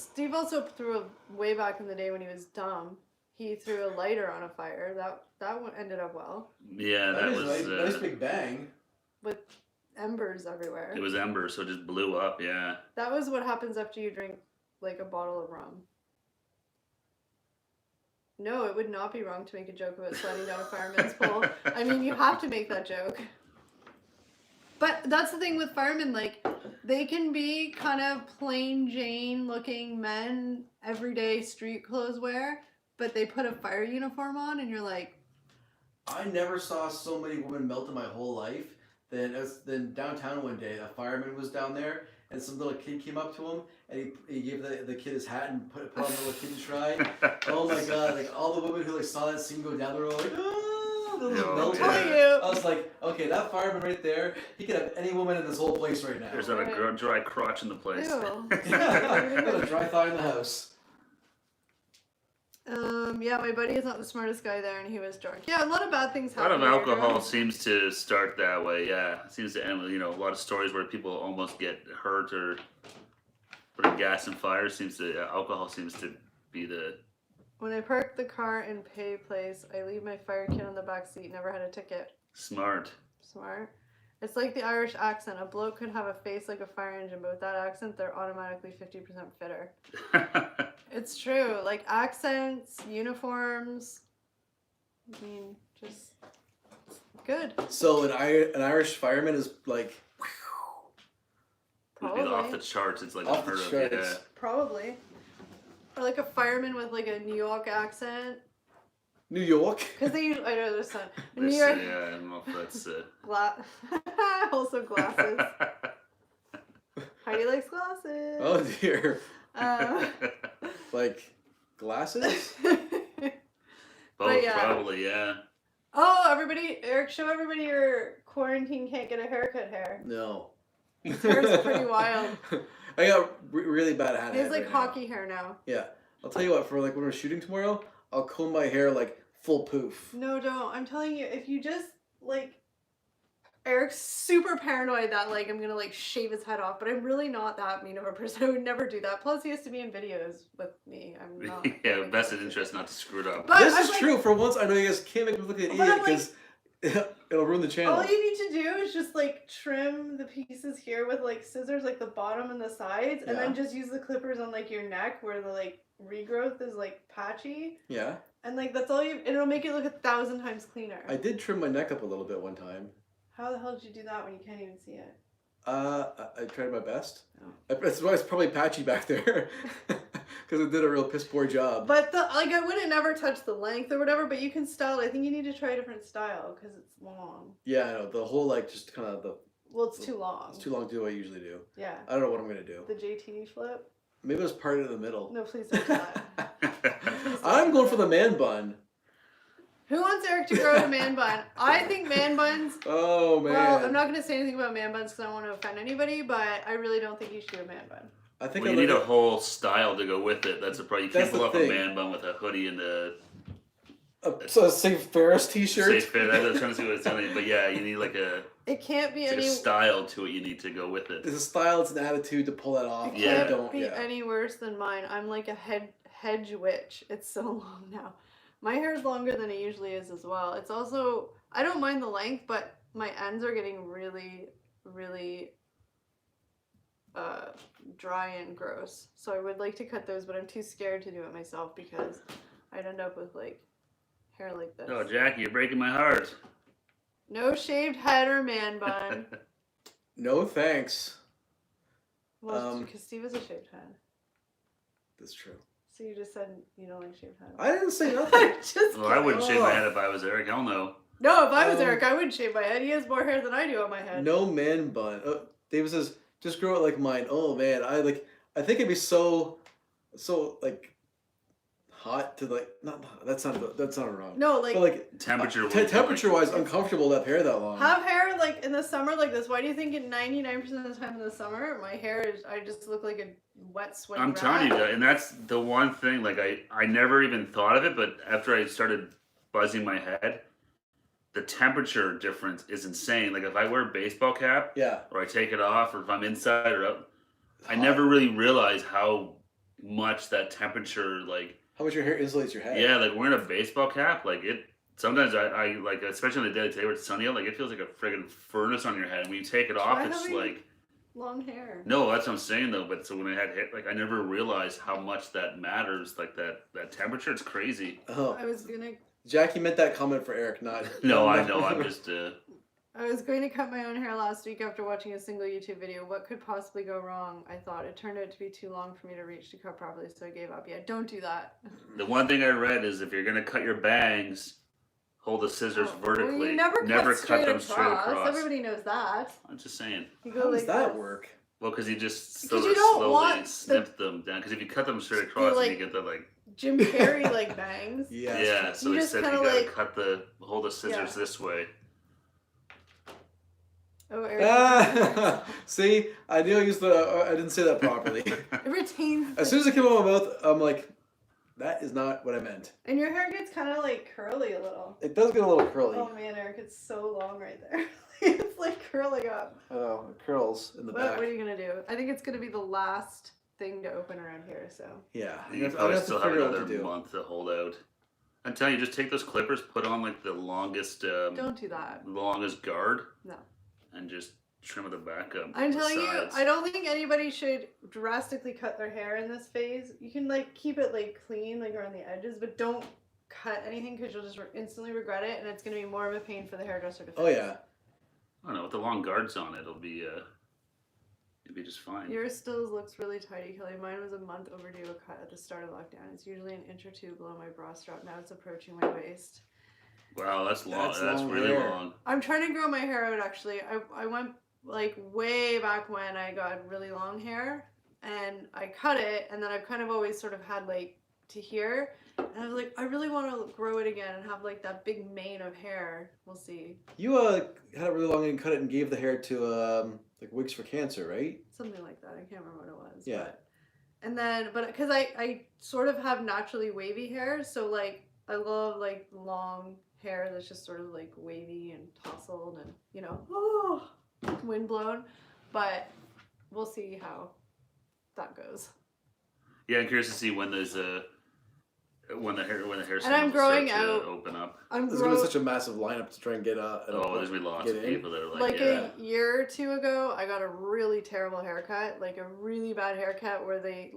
[SPEAKER 3] Steve also threw way back in the day when he was dumb. He threw a lighter on a fire. That one ended up well
[SPEAKER 1] Yeah, that was.
[SPEAKER 2] nice big bang.
[SPEAKER 3] with embers everywhere.
[SPEAKER 1] It was ember, so it just blew up. Yeah.
[SPEAKER 3] That was what happens after you drink like a bottle of rum. No, it would not be wrong to make a joke about sliding down a fireman's pole. I mean, you have to make that joke. But that's the thing with firemen, like, they can be kind of plain Jane looking men, everyday street clothes wear, but they put a fire uniform on and you're like,
[SPEAKER 2] I never saw so many women melt in my whole life. Then downtown one day, a fireman was down there, and some little kid came up to him, and he gave the kid his hat and put on the little kid to try. Oh my god! Like all the women who like saw that scene go down the road, like oh, they
[SPEAKER 1] Oh,
[SPEAKER 2] melted.
[SPEAKER 1] yeah.
[SPEAKER 3] tell you.
[SPEAKER 2] I was like, okay, that fireman right there, he could have any woman in this whole place right now.
[SPEAKER 1] There's not
[SPEAKER 3] Right.
[SPEAKER 1] a dry crotch in the place.
[SPEAKER 3] Ew.
[SPEAKER 2] Got a dry thigh in the house.
[SPEAKER 3] Yeah, my buddy is not the smartest guy there, and he was drunk. Yeah, a lot of bad things
[SPEAKER 1] A lot
[SPEAKER 3] happen.
[SPEAKER 1] of
[SPEAKER 3] when you're
[SPEAKER 1] alcohol
[SPEAKER 3] drunk.
[SPEAKER 1] seems to start that way. Yeah, it seems to end with a lot of stories where people almost get hurt or putting gas and fire. Alcohol seems to be the
[SPEAKER 3] When I park the car in pay place, I leave my fire kit on the back seat. Never had a ticket.
[SPEAKER 1] Smart.
[SPEAKER 3] Smart. It's like the Irish accent. A bloke could have a face like a fire engine, but with that accent, they're automatically 50% fitter. It's true. Like accents, uniforms. I mean, just good.
[SPEAKER 2] So an Irish fireman is like
[SPEAKER 1] It'd be off the charts. It's like
[SPEAKER 2] Off the
[SPEAKER 1] unheard of. Yeah.
[SPEAKER 2] charts.
[SPEAKER 3] Probably. Or like a fireman with like a New York accent.
[SPEAKER 2] New York.
[SPEAKER 3] Because they usually, I know there's some. New
[SPEAKER 1] This,
[SPEAKER 3] York.
[SPEAKER 1] yeah, I don't know if that's.
[SPEAKER 3] Also glasses. Heidi likes glasses.
[SPEAKER 2] Oh dear.
[SPEAKER 3] Um,
[SPEAKER 2] Like glasses?
[SPEAKER 1] Both,
[SPEAKER 3] yeah.
[SPEAKER 1] probably, yeah.
[SPEAKER 3] Oh, everybody, Eric, show everybody your quarantine can't get a haircut hair.
[SPEAKER 2] No.
[SPEAKER 3] His hair is pretty wild.
[SPEAKER 2] I got really bad hat.
[SPEAKER 3] He has like
[SPEAKER 2] right now.
[SPEAKER 3] hockey hair now.
[SPEAKER 2] Yeah. I'll tell you what, for like when we're shooting tomorrow, I'll comb my hair like full poof.
[SPEAKER 3] No, don't. I'm telling you, if you just like, Eric's super paranoid that like I'm gonna like shave his head off, but I'm really not that mean of a person. I would never do that. Plus, he has to be in videos with me. I'm not.
[SPEAKER 1] Yeah, vested interest not to screw it up.
[SPEAKER 3] But
[SPEAKER 2] This
[SPEAKER 3] I'm
[SPEAKER 2] is
[SPEAKER 3] like-
[SPEAKER 2] true. For once, I know you guys can't make me look like an
[SPEAKER 3] But
[SPEAKER 2] idiot
[SPEAKER 3] I'm like-
[SPEAKER 2] because it'll ruin the channel.
[SPEAKER 3] All you need to do is just like trim the pieces here with like scissors, like the bottom and the sides, and then
[SPEAKER 2] Yeah.
[SPEAKER 3] just use the clippers on like your neck where the like regrowth is like patchy,
[SPEAKER 2] Yeah.
[SPEAKER 3] and like that's all you. And it'll make it look 1,000 times cleaner.
[SPEAKER 2] I did trim my neck up a little bit one time.
[SPEAKER 3] How the hell did you do that when you can't even see it?
[SPEAKER 2] I tried my best.
[SPEAKER 3] Oh.
[SPEAKER 2] That's why it's probably patchy back there. Because it did a real piss poor job.
[SPEAKER 3] But the like I wouldn't never touch the length or whatever, but you can style it. I think you need to try a different style because it's long.
[SPEAKER 2] Yeah, I know. The whole like just kind of the
[SPEAKER 3] Well, it's too long.
[SPEAKER 2] it's too long to do what I usually do.
[SPEAKER 3] Yeah.
[SPEAKER 2] I don't know what I'm gonna do.
[SPEAKER 3] The JT flip?
[SPEAKER 2] Maybe it was part in the middle.
[SPEAKER 3] No, please don't do that.
[SPEAKER 2] I'm going for the man bun.
[SPEAKER 3] Who wants Eric to grow a man bun? I think man buns.
[SPEAKER 2] Oh man.
[SPEAKER 3] Well, I'm not going to say anything about man buns because I don't want to offend anybody, but I really don't think you should do a man bun.
[SPEAKER 2] I think
[SPEAKER 1] Well,
[SPEAKER 2] I
[SPEAKER 1] you need
[SPEAKER 2] like
[SPEAKER 1] a whole style to go with it. That's the problem. You can't
[SPEAKER 2] That's
[SPEAKER 1] pull
[SPEAKER 2] the
[SPEAKER 1] off a
[SPEAKER 2] thing.
[SPEAKER 1] man bun with a hoodie and a
[SPEAKER 2] so a St. Ferris t-shirt.
[SPEAKER 1] safe fit. I was trying to see what it's telling you, but yeah, you need like a,
[SPEAKER 3] It can't be
[SPEAKER 1] it's like
[SPEAKER 3] any.
[SPEAKER 1] a style to it. You need to go with it.
[SPEAKER 2] It's a style, it's an attitude to pull that off.
[SPEAKER 3] It
[SPEAKER 1] Yeah.
[SPEAKER 2] I
[SPEAKER 3] can't
[SPEAKER 2] don't.
[SPEAKER 3] be
[SPEAKER 2] Yeah.
[SPEAKER 3] any worse than mine. I'm like a hedge witch. It's so long now. My hair is longer than it usually is as well. It's also I don't mind the length, but my ends are getting really, really dry and gross. So I would like to cut those, but I'm too scared to do it myself because I'd end up with like hair like this.
[SPEAKER 1] Oh, Jackie, you're breaking my heart.
[SPEAKER 3] No shaved head or man bun.
[SPEAKER 2] No thanks.
[SPEAKER 3] Well, because Steve has a shaved head.
[SPEAKER 2] That's true.
[SPEAKER 3] So you just said you don't like shaved head.
[SPEAKER 2] I didn't say nothing.
[SPEAKER 3] Just
[SPEAKER 1] Well, I wouldn't
[SPEAKER 3] kidding.
[SPEAKER 1] shave my head if I was Eric. Hell no.
[SPEAKER 3] No, if I was
[SPEAKER 2] Um,
[SPEAKER 3] Eric, I wouldn't shave my head. He has more hair than I do on my head.
[SPEAKER 2] No man bun. David says, just grow it like mine. Oh man, I think it'd be so like hot to like not that's not wrong.
[SPEAKER 3] No, like,
[SPEAKER 2] But like
[SPEAKER 1] Temperature.
[SPEAKER 2] temperature wise, uncomfortable to have hair that long.
[SPEAKER 3] have hair like in the summer like this. Why do you think in 99% of the time in the summer, my hair is I just look like a wet sweaty
[SPEAKER 1] I'm
[SPEAKER 3] rat?
[SPEAKER 1] telling you, and that's the one thing. Like I never even thought of it, but after I started buzzing my head, the temperature difference is insane. Like if I wear a baseball cap,
[SPEAKER 2] Yeah.
[SPEAKER 1] or I take it off, or if I'm inside or out, I
[SPEAKER 2] Hot.
[SPEAKER 1] never really realize how much that temperature, like,
[SPEAKER 2] How much your hair insulates your head?
[SPEAKER 1] yeah, like wearing a baseball cap, like it. Sometimes I like, especially on the day today where it's sunny out, like it feels like a friggin' furnace on your head. And when you take it off,
[SPEAKER 3] Why
[SPEAKER 1] it's
[SPEAKER 3] have you-
[SPEAKER 1] like.
[SPEAKER 3] Long hair.
[SPEAKER 1] No, that's what I'm saying though. But so when I had hair, like I never realized how much that matters. Like that temperature, it's crazy.
[SPEAKER 2] Oh,
[SPEAKER 3] I was gonna
[SPEAKER 2] Jackie meant that comment for Eric, not.
[SPEAKER 1] No, I know. I'm just.
[SPEAKER 3] I was going to cut my own hair last week after watching a single YouTube video. What could possibly go wrong? I thought it turned out to be too long for me to reach to cut properly, so I gave up. Yeah, don't do that.
[SPEAKER 1] The one thing I read is if you're gonna cut your bangs, hold the scissors
[SPEAKER 3] Well,
[SPEAKER 1] vertically.
[SPEAKER 3] you never
[SPEAKER 1] cut them straight across.
[SPEAKER 3] Everybody knows that.
[SPEAKER 1] I'm just saying.
[SPEAKER 3] You
[SPEAKER 2] How does
[SPEAKER 3] like
[SPEAKER 2] that
[SPEAKER 3] this.
[SPEAKER 2] work?
[SPEAKER 1] Well, because you just
[SPEAKER 3] Because
[SPEAKER 1] sort
[SPEAKER 3] you
[SPEAKER 1] of
[SPEAKER 3] don't
[SPEAKER 1] slowly
[SPEAKER 3] want
[SPEAKER 1] snip them down. Because if you cut them straight across,
[SPEAKER 3] like-
[SPEAKER 1] then you get the like.
[SPEAKER 3] Jim Carrey like bangs.
[SPEAKER 2] Yeah.
[SPEAKER 1] Yeah, so
[SPEAKER 3] You
[SPEAKER 1] they
[SPEAKER 3] just
[SPEAKER 1] said you
[SPEAKER 3] kinda,
[SPEAKER 1] gotta
[SPEAKER 3] like-
[SPEAKER 1] hold the scissors
[SPEAKER 3] Yeah.
[SPEAKER 1] this way.
[SPEAKER 3] Oh, Eric.
[SPEAKER 2] Ah, see, I knew I used the. I didn't say that properly.
[SPEAKER 3] It retains.
[SPEAKER 2] As soon as it came out of my mouth, I'm like, that is not what I meant.
[SPEAKER 3] And your hair gets kind of like curly a little.
[SPEAKER 2] It does get a little curly.
[SPEAKER 3] Oh man, Eric, it's so long right there. It's like curling up.
[SPEAKER 2] Oh, it curls in the
[SPEAKER 3] What
[SPEAKER 2] back.
[SPEAKER 3] are you gonna do? I think it's gonna be the last thing to open around here. So
[SPEAKER 2] Yeah.
[SPEAKER 1] You
[SPEAKER 2] I'm
[SPEAKER 1] probably
[SPEAKER 2] gonna
[SPEAKER 1] still have
[SPEAKER 2] figure out
[SPEAKER 1] another
[SPEAKER 2] what to do.
[SPEAKER 1] month to hold out. I'm telling you, just take those clippers, put on like the longest,
[SPEAKER 3] don't do that.
[SPEAKER 1] longest guard,
[SPEAKER 3] No.
[SPEAKER 1] and just trim at the back up.
[SPEAKER 3] I'm
[SPEAKER 1] the
[SPEAKER 3] telling you,
[SPEAKER 1] sides.
[SPEAKER 3] I don't think anybody should drastically cut their hair in this phase. You can like keep it like clean, like around the edges, but don't cut anything because you'll just instantly regret it, and it's gonna be more of a pain for the hairdresser to fix.
[SPEAKER 2] Oh yeah.
[SPEAKER 1] I don't know, with the long guards on it, it'll be just fine.
[SPEAKER 3] Yours still looks really tidy, Kelly. Mine was a month overdue a cut at the start of lockdown. It's usually an inch or two below my bra strap. Now it's approaching my waist.
[SPEAKER 1] Wow, that's long. That's
[SPEAKER 2] long
[SPEAKER 1] really
[SPEAKER 2] hair.
[SPEAKER 1] long.
[SPEAKER 3] I'm trying to grow my hair out actually. I went like way back when I got really long hair and I cut it, and then I've kind of always sort of had like to here, and I was like, I really want to grow it again and have like that big mane of hair. We'll see.
[SPEAKER 2] You had it really long and cut it and gave the hair to like Wigs for Cancer, right?
[SPEAKER 3] Something like that. I can't remember what it was.
[SPEAKER 2] Yeah.
[SPEAKER 3] But because I sort of have naturally wavy hair, so like I love like long hair that's just sort of like wavy and tousled and wind blown. But we'll see how that goes.
[SPEAKER 1] Yeah, I'm curious to see when there's when the hair
[SPEAKER 3] And I'm growing
[SPEAKER 1] start to
[SPEAKER 3] out.
[SPEAKER 1] open up.
[SPEAKER 2] There's gonna be such a massive lineup to try and get
[SPEAKER 1] There's gonna be lots of people that are
[SPEAKER 3] Like
[SPEAKER 1] yeah.
[SPEAKER 3] a year or two ago, I got a really terrible haircut, like a really bad haircut where they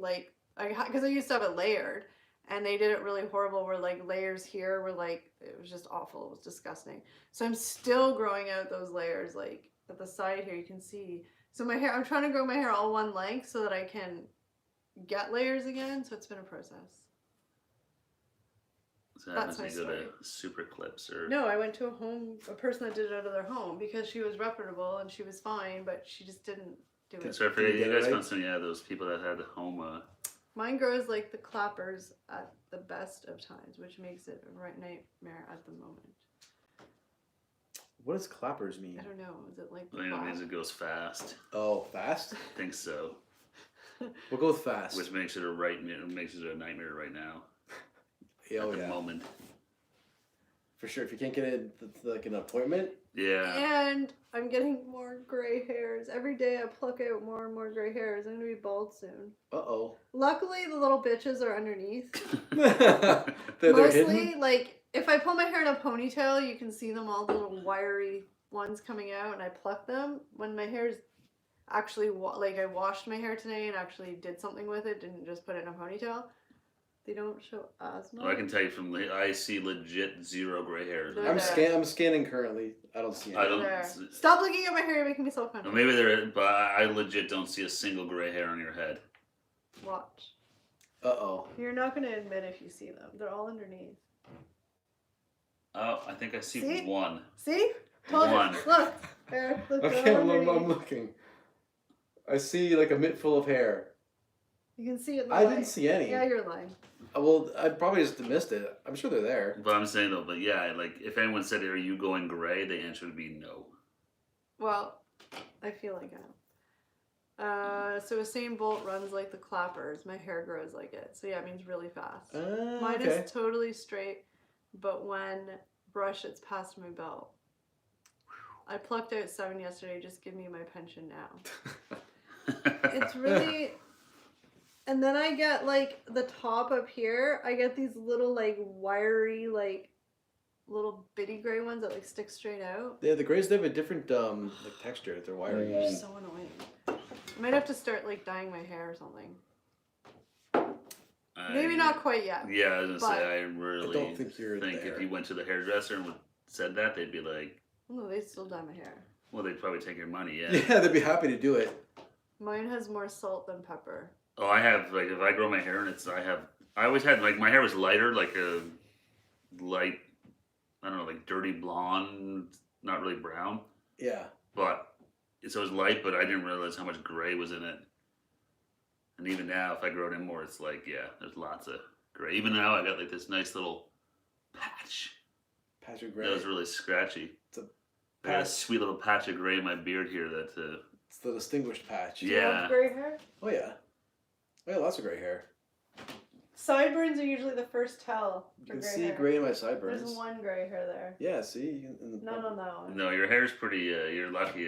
[SPEAKER 3] because I used to have it layered, and they did it really horrible where like layers here were like, it was just awful. It was disgusting. So I'm still growing out those layers like at the side here, you can see. So my hair, I'm trying to grow my hair all one length so that I can get layers again. So it's been a process.
[SPEAKER 1] So
[SPEAKER 3] That's
[SPEAKER 1] happens
[SPEAKER 3] my
[SPEAKER 1] when you go
[SPEAKER 3] story.
[SPEAKER 1] to Super Clips or
[SPEAKER 3] No, I went to a person that did it out of their home because she was reputable and she was fine, but she just didn't do it.
[SPEAKER 1] So I
[SPEAKER 2] Did
[SPEAKER 1] forget
[SPEAKER 2] you
[SPEAKER 1] you
[SPEAKER 2] get it
[SPEAKER 1] guys
[SPEAKER 2] right?
[SPEAKER 1] found some those people that had home.
[SPEAKER 3] Mine grows like the clappers at the best of times, which makes it a right nightmare at the moment.
[SPEAKER 2] What does clappers mean?
[SPEAKER 3] I don't know. Is it like the
[SPEAKER 1] I think it
[SPEAKER 3] clap?
[SPEAKER 1] means it goes fast.
[SPEAKER 2] Oh, fast?
[SPEAKER 1] I think so.
[SPEAKER 2] We'll go with fast.
[SPEAKER 1] Which makes it a nightmare right now.
[SPEAKER 2] Oh
[SPEAKER 1] at the
[SPEAKER 2] yeah.
[SPEAKER 1] moment.
[SPEAKER 2] For sure. If you can't get like an appointment.
[SPEAKER 1] Yeah.
[SPEAKER 3] And I'm getting more gray hairs. Every day I pluck out more and more gray hairs. I'm going to be bald soon.
[SPEAKER 2] Uh-oh.
[SPEAKER 3] Luckily, the little bitches are underneath.
[SPEAKER 2] they're
[SPEAKER 3] Mostly,
[SPEAKER 2] hidden?
[SPEAKER 3] like, if I pull my hair in a ponytail, you can see them, all the little wiry ones coming out, and I pluck them. When my hair's actually, I washed my hair today and actually did something with it, didn't just put it in a ponytail, they don't show as much.
[SPEAKER 1] Well, I can tell you I see legit 0 gray hairs.
[SPEAKER 3] They're
[SPEAKER 2] I'm
[SPEAKER 3] there.
[SPEAKER 2] I'm scanning currently. I don't see any.
[SPEAKER 1] I don't.
[SPEAKER 3] There. Stop looking at my hair, you're making me self-conscious.
[SPEAKER 1] Well, maybe there, but I legit don't see a single gray hair on your head.
[SPEAKER 3] Watch.
[SPEAKER 2] Uh-oh.
[SPEAKER 3] You're not going to admit if you see them. They're all underneath.
[SPEAKER 1] Oh, I think I see
[SPEAKER 3] See?
[SPEAKER 1] one.
[SPEAKER 3] See? Told
[SPEAKER 1] One.
[SPEAKER 3] you. Look. There. Look, they're
[SPEAKER 2] Okay,
[SPEAKER 3] all
[SPEAKER 2] I'm
[SPEAKER 3] underneath.
[SPEAKER 2] looking. I see like a mitt full of hair.
[SPEAKER 3] You can see it in the
[SPEAKER 2] I
[SPEAKER 3] light.
[SPEAKER 2] didn't see any.
[SPEAKER 3] Yeah, you're lying.
[SPEAKER 2] Well, I probably just missed it. I'm sure they're there.
[SPEAKER 1] But I'm saying though, but yeah, like if anyone said, "Are you going gray?" the answer would be no.
[SPEAKER 3] Well, I feel like I am. So Usain Bolt runs like the clappers. My hair grows like it. So yeah, it means really fast. Mine
[SPEAKER 2] Okay.
[SPEAKER 3] is totally straight, but when brush it's past my belt. I plucked out 7 yesterday. Just give me my pension now. It's really... And then I get like the top up here. I get these little like wiry like little bitty gray ones that like stick straight out.
[SPEAKER 2] Yeah, the grays, they have a different like texture. They're wiry.
[SPEAKER 3] They're so annoying. I might have to start like dyeing my hair or something. Maybe not quite yet.
[SPEAKER 1] Yeah, I was gonna
[SPEAKER 3] but-
[SPEAKER 1] say I really
[SPEAKER 2] don't think you're
[SPEAKER 1] think
[SPEAKER 2] there.
[SPEAKER 1] if you went to the hairdresser and said that, they'd be like,
[SPEAKER 3] No, they still dye my hair.
[SPEAKER 1] well, they'd probably take your money. Yeah.
[SPEAKER 2] Yeah, they'd be happy to do it.
[SPEAKER 3] Mine has more salt than pepper.
[SPEAKER 1] Oh, I have like if I grow my hair and I always had like my hair was lighter, like a light, I don't know, like dirty blonde, not really brown,
[SPEAKER 2] Yeah.
[SPEAKER 1] but so it was light, but I didn't realize how much gray was in it. And even now, if I grow it in more, it's like there's lots of gray. Even now, I got like this nice little patch
[SPEAKER 2] Patrick Gray.
[SPEAKER 1] that was really scratchy.
[SPEAKER 2] It's a
[SPEAKER 1] I got a
[SPEAKER 2] patch.
[SPEAKER 1] sweet little patch of gray in my beard here that.
[SPEAKER 2] It's the distinguished patch.
[SPEAKER 3] Do you have
[SPEAKER 1] Yeah.
[SPEAKER 3] gray hair?
[SPEAKER 2] Oh yeah. Oh yeah, lots of gray hair.
[SPEAKER 3] Sideburns are usually the first tell
[SPEAKER 2] You
[SPEAKER 3] for
[SPEAKER 2] can
[SPEAKER 3] gray
[SPEAKER 2] see
[SPEAKER 3] hair.
[SPEAKER 2] gray in my sideburns.
[SPEAKER 3] There's one gray hair there.
[SPEAKER 2] Yeah, see? In the
[SPEAKER 3] Not on that one.
[SPEAKER 1] No, your hair's pretty. You're lucky.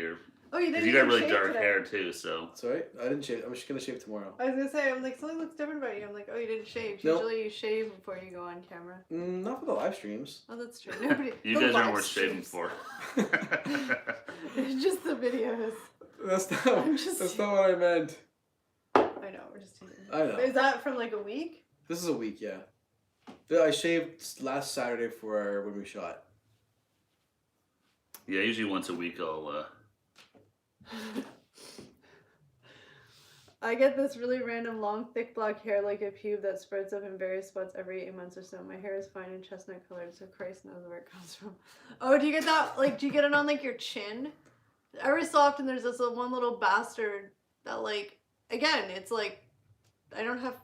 [SPEAKER 3] Oh, you
[SPEAKER 1] 'Cause
[SPEAKER 3] didn't
[SPEAKER 1] you got
[SPEAKER 3] even
[SPEAKER 1] really
[SPEAKER 3] shave
[SPEAKER 1] dark
[SPEAKER 3] today.
[SPEAKER 1] hair too, so.
[SPEAKER 2] Sorry, I didn't shave. I'm just gonna shave tomorrow.
[SPEAKER 3] I was gonna say, I'm like, something looks different about you. I'm like, oh, you didn't shave.
[SPEAKER 2] Nope.
[SPEAKER 3] Usually you shave before you go on camera.
[SPEAKER 2] Not for the live streams.
[SPEAKER 3] Oh, that's true. Nobody.
[SPEAKER 1] You
[SPEAKER 3] the
[SPEAKER 1] guys aren't
[SPEAKER 3] live
[SPEAKER 1] worth shaving
[SPEAKER 3] streams.
[SPEAKER 1] for.
[SPEAKER 3] It's just the videos.
[SPEAKER 2] That's not.
[SPEAKER 3] I'm just-
[SPEAKER 2] That's not what I meant.
[SPEAKER 3] I know, we're just teasing.
[SPEAKER 2] I know.
[SPEAKER 3] Is that from like a week?
[SPEAKER 2] This is a week, yeah. I shaved last Saturday for when we shot.
[SPEAKER 1] Yeah, usually once a week I'll.
[SPEAKER 3] I get this really random long thick black hair like a pube that spreads up in various spots every 8 months or so. My hair is fine and chestnut colored, so Christ knows where it comes from. Oh, do you get that? Like, do you get it on like your chin? Every so often there's this one little bastard that like, again, it's like, I don't have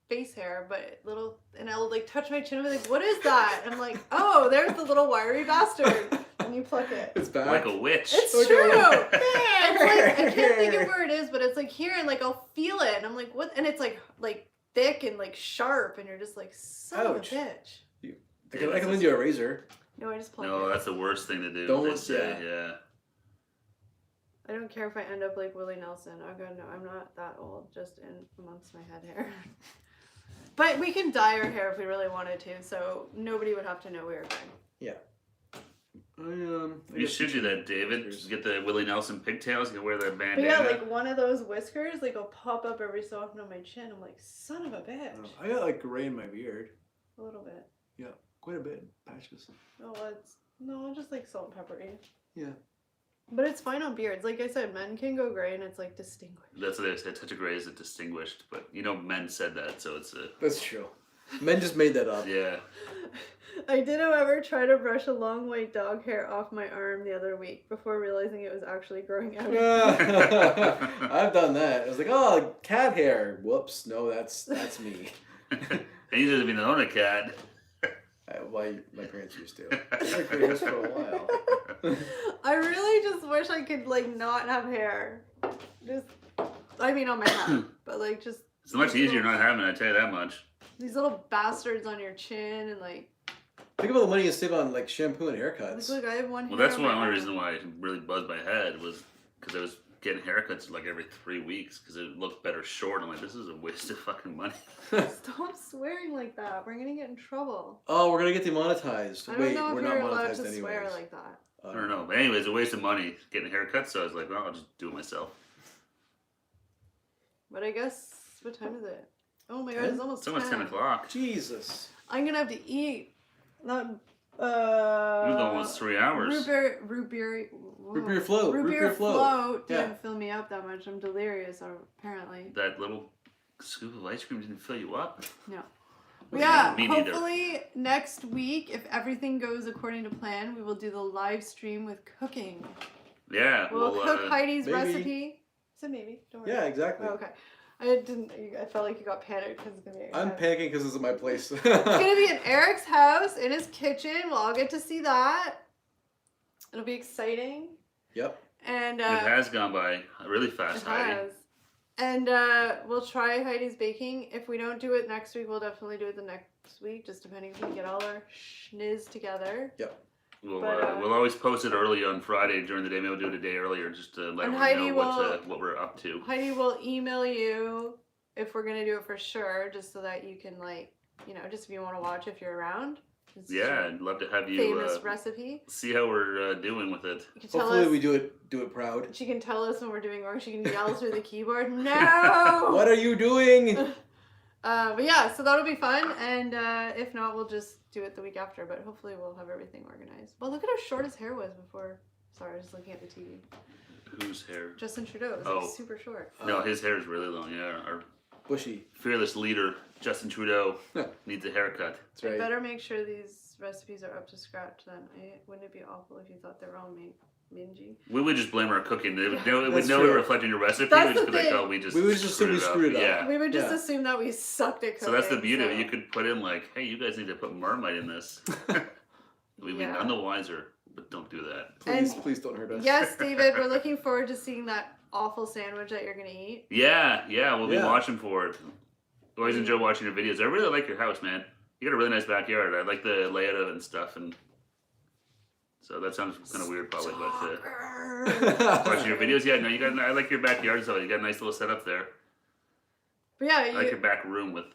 [SPEAKER 3] face hair, but little, and I'll like touch my chin and be like, what is that? And I'm like, oh, there's the little wiry bastard. And you pluck it.
[SPEAKER 2] It's back.
[SPEAKER 1] Like a witch.
[SPEAKER 3] It's
[SPEAKER 2] Like
[SPEAKER 3] true.
[SPEAKER 2] a-
[SPEAKER 3] It's like, I can't think of where it is, but it's like here, and like I'll feel it, and I'm like, what? And it's like thick and like sharp, and you're just like, son
[SPEAKER 2] Ouch.
[SPEAKER 3] of a bitch.
[SPEAKER 2] I can lend you a razor.
[SPEAKER 3] No, I just pluck
[SPEAKER 1] No,
[SPEAKER 3] it.
[SPEAKER 1] that's the worst thing to do.
[SPEAKER 2] Don't-
[SPEAKER 1] They say,
[SPEAKER 2] yeah.
[SPEAKER 1] yeah.
[SPEAKER 3] I don't care if I end up like Willie Nelson. Oh god, no, I'm not that old. Just in amongst my head hair. But we can dye our hair if we really wanted to, so nobody would have to know we were gray.
[SPEAKER 2] Yeah. I
[SPEAKER 1] You
[SPEAKER 2] got
[SPEAKER 1] should
[SPEAKER 2] some
[SPEAKER 1] do that, David.
[SPEAKER 2] whiskers.
[SPEAKER 1] Just get the Willie Nelson pigtails. You can wear that
[SPEAKER 3] But
[SPEAKER 1] bandana.
[SPEAKER 3] yeah, like one of those whiskers, like will pop up every so often on my chin. I'm like, son of a bitch.
[SPEAKER 2] I got like gray in my beard.
[SPEAKER 3] A little bit.
[SPEAKER 2] Yeah, quite a bit. Patches.
[SPEAKER 3] No, it's no, just like salt and peppery.
[SPEAKER 2] Yeah.
[SPEAKER 3] But it's fine on beards. Like I said, men can go gray and it's like distinguished.
[SPEAKER 1] That's what they said. Touch of gray is distinguished, but you know, men said that, so it's a
[SPEAKER 2] That's true. Men just made that up.
[SPEAKER 1] yeah.
[SPEAKER 3] I did, however, try to brush a long white dog hair off my arm the other week before realizing it was actually growing out.
[SPEAKER 2] I've done that. I was like, oh, cat hair. Whoops. No, that's me.
[SPEAKER 1] And you didn't even own a cat.
[SPEAKER 2] Why my parents used to. I had gray hairs for a while.
[SPEAKER 3] I really just wish I could like not have hair. Just, I mean on my head, but like just.
[SPEAKER 1] It's much
[SPEAKER 3] these
[SPEAKER 1] easier
[SPEAKER 3] little-
[SPEAKER 1] not having it, I tell you that much.
[SPEAKER 3] These little bastards on your chin and like.
[SPEAKER 2] Think about the money you save on like shampoo and haircuts.
[SPEAKER 3] Look, I have one.
[SPEAKER 1] Well,
[SPEAKER 3] hair
[SPEAKER 1] that's
[SPEAKER 3] on
[SPEAKER 1] one
[SPEAKER 3] my
[SPEAKER 1] only
[SPEAKER 3] arm.
[SPEAKER 1] reason why it really buzzed my head was because I was getting haircuts like every 3 weeks because it looked better short. I'm like, this is a waste of fucking money.
[SPEAKER 3] Stop swearing like that. We're gonna get in trouble.
[SPEAKER 2] Oh, we're gonna get demonetized.
[SPEAKER 3] I don't
[SPEAKER 2] Wait,
[SPEAKER 3] know
[SPEAKER 2] we're
[SPEAKER 3] if
[SPEAKER 2] not
[SPEAKER 3] you're allowed
[SPEAKER 2] monetized
[SPEAKER 3] to
[SPEAKER 2] anyways.
[SPEAKER 3] swear like that.
[SPEAKER 1] I don't know. But anyways, a waste of money getting haircuts, so I was like, well, I'll just do it myself.
[SPEAKER 3] But I guess, what time is it? Oh my god,
[SPEAKER 2] 10?
[SPEAKER 3] it's almost
[SPEAKER 1] It's almost 10
[SPEAKER 3] 10.
[SPEAKER 1] o'clock.
[SPEAKER 2] Jesus.
[SPEAKER 3] I'm gonna have to eat. Not,
[SPEAKER 1] It was almost 3 hours.
[SPEAKER 3] root beer
[SPEAKER 2] float.
[SPEAKER 3] Root beer float
[SPEAKER 2] Yeah.
[SPEAKER 3] didn't fill me up that much. I'm delirious, apparently.
[SPEAKER 1] That little scoop of ice cream didn't fill you up.
[SPEAKER 3] No. Yeah,
[SPEAKER 1] Me neither.
[SPEAKER 3] hopefully next week, if everything goes according to plan, we will do the live stream with cooking.
[SPEAKER 1] Yeah,
[SPEAKER 3] We'll cook Heidi's
[SPEAKER 2] maybe.
[SPEAKER 3] recipe. So maybe. Don't worry.
[SPEAKER 2] Yeah, exactly.
[SPEAKER 3] Oh, okay. I felt like you got panicked because it's gonna be.
[SPEAKER 2] I'm panicking because this is my place.
[SPEAKER 3] It's gonna be in Eric's house in his kitchen. We'll all get to see that. It'll be exciting.
[SPEAKER 2] Yep.
[SPEAKER 3] And
[SPEAKER 1] it has gone by really fast,
[SPEAKER 3] it
[SPEAKER 1] Heidi.
[SPEAKER 3] has. And we'll try Heidi's baking. If we don't do it next week, we'll definitely do it the next week, just depending if we can get all our schniz together.
[SPEAKER 2] Yep.
[SPEAKER 1] We'll always post it early on Friday during the day. Maybe we'll do it a day earlier just to let
[SPEAKER 3] And
[SPEAKER 1] everyone
[SPEAKER 3] Heidi
[SPEAKER 1] know what we're up to.
[SPEAKER 3] Heidi will email you if we're gonna do it for sure, just so that you can just if you want to watch if you're around. It's
[SPEAKER 1] Yeah, I'd love to have you
[SPEAKER 3] famous recipe.
[SPEAKER 1] see how we're doing with it.
[SPEAKER 3] You can tell
[SPEAKER 2] Hopefully
[SPEAKER 3] us.
[SPEAKER 2] we do it proud.
[SPEAKER 3] She can tell us when we're doing wrong. She can yell through the keyboard. No.
[SPEAKER 2] What are you doing?
[SPEAKER 3] But yeah, so that'll be fun. And if not, we'll just do it the week after. But hopefully we'll have everything organized. But look at how short his hair was before. Sorry, I was just looking at the TV.
[SPEAKER 1] Whose hair?
[SPEAKER 3] Justin Trudeau. It was
[SPEAKER 1] Oh.
[SPEAKER 3] like super short.
[SPEAKER 1] No, his hair is really long. Yeah, our
[SPEAKER 2] Bushy.
[SPEAKER 1] fearless leader, Justin Trudeau, needs a haircut.
[SPEAKER 2] That's right.
[SPEAKER 3] I better make sure these recipes are up to scratch then. Wouldn't it be awful if you thought they were all mingy?
[SPEAKER 1] We would just blame our cooking. It would,
[SPEAKER 3] Yeah,
[SPEAKER 1] it would
[SPEAKER 2] that's
[SPEAKER 1] no
[SPEAKER 2] true.
[SPEAKER 1] reflect in your recipe.
[SPEAKER 3] That's
[SPEAKER 1] We'd just
[SPEAKER 3] the
[SPEAKER 1] be like,
[SPEAKER 3] thing.
[SPEAKER 1] oh, we
[SPEAKER 2] We would just assume we screwed it up.
[SPEAKER 1] Yeah.
[SPEAKER 3] We would just
[SPEAKER 2] Yeah.
[SPEAKER 3] assume that we sucked at cooking.
[SPEAKER 1] So that's the beauty of it.
[SPEAKER 3] so-
[SPEAKER 1] You could put in like, hey, you guys need to put Marmite in this. We'd be
[SPEAKER 3] Yeah.
[SPEAKER 1] none the wiser, but don't do that.
[SPEAKER 2] Please don't hurt us.
[SPEAKER 3] Yes, David, we're looking forward to seeing that awful sandwich that you're going to eat.
[SPEAKER 1] Yeah, we'll be
[SPEAKER 2] Yeah.
[SPEAKER 1] watching for it. Always enjoy watching your videos. I really like your house, man. You got a really nice backyard. I like the layout of it and stuff. And So that sounds kind of weird, probably, but
[SPEAKER 3] Stalker.
[SPEAKER 1] watching your videos, yeah, no, you got. I like your backyard, so you got a nice little setup there.
[SPEAKER 3] But yeah,
[SPEAKER 1] I like your back room with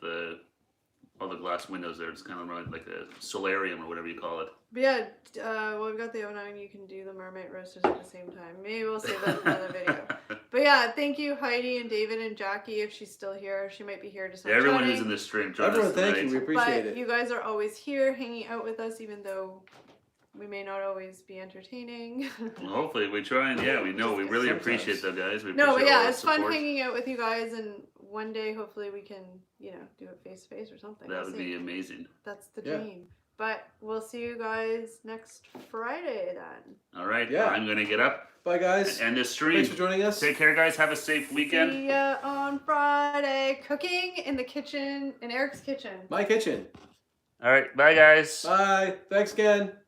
[SPEAKER 1] all the glass windows there. It's kind of like a solarium or whatever you call it.
[SPEAKER 3] But yeah, well, we've got the oven on. You can do the mermaid roasters at the same time. Maybe we'll save that for another video. But yeah, thank you, Heidi and David and Jackie. If she's still here, she might be here just not
[SPEAKER 1] Everyone
[SPEAKER 3] chatting.
[SPEAKER 1] who's in this stream, join
[SPEAKER 2] Everyone,
[SPEAKER 1] us
[SPEAKER 2] thank
[SPEAKER 1] tonight.
[SPEAKER 2] you. We appreciate
[SPEAKER 3] But
[SPEAKER 2] it.
[SPEAKER 3] you guys are always here, hanging out with us, even though we may not always be entertaining.
[SPEAKER 1] Well, hopefully we try and we know we really
[SPEAKER 2] Sometimes.
[SPEAKER 1] appreciate them, guys. We
[SPEAKER 3] No, but
[SPEAKER 1] appreciate
[SPEAKER 3] yeah,
[SPEAKER 1] all the
[SPEAKER 3] it's fun
[SPEAKER 1] support.
[SPEAKER 3] hanging out with you guys, and one day hopefully we can, do it face to face or something.
[SPEAKER 1] That
[SPEAKER 3] We'll
[SPEAKER 1] would
[SPEAKER 3] see.
[SPEAKER 1] be amazing.
[SPEAKER 3] That's the
[SPEAKER 2] Yeah.
[SPEAKER 3] dream. But we'll see you guys next Friday then.
[SPEAKER 1] All right,
[SPEAKER 2] Yeah.
[SPEAKER 1] I'm gonna get up
[SPEAKER 2] Bye, guys.
[SPEAKER 1] and end this stream.
[SPEAKER 2] Thanks for joining us.
[SPEAKER 1] Take care, guys. Have a safe weekend.
[SPEAKER 3] See ya on Friday. Cooking in the kitchen, in Eric's kitchen.
[SPEAKER 2] My kitchen.
[SPEAKER 1] All right, bye, guys.
[SPEAKER 2] Bye. Thanks, Ken.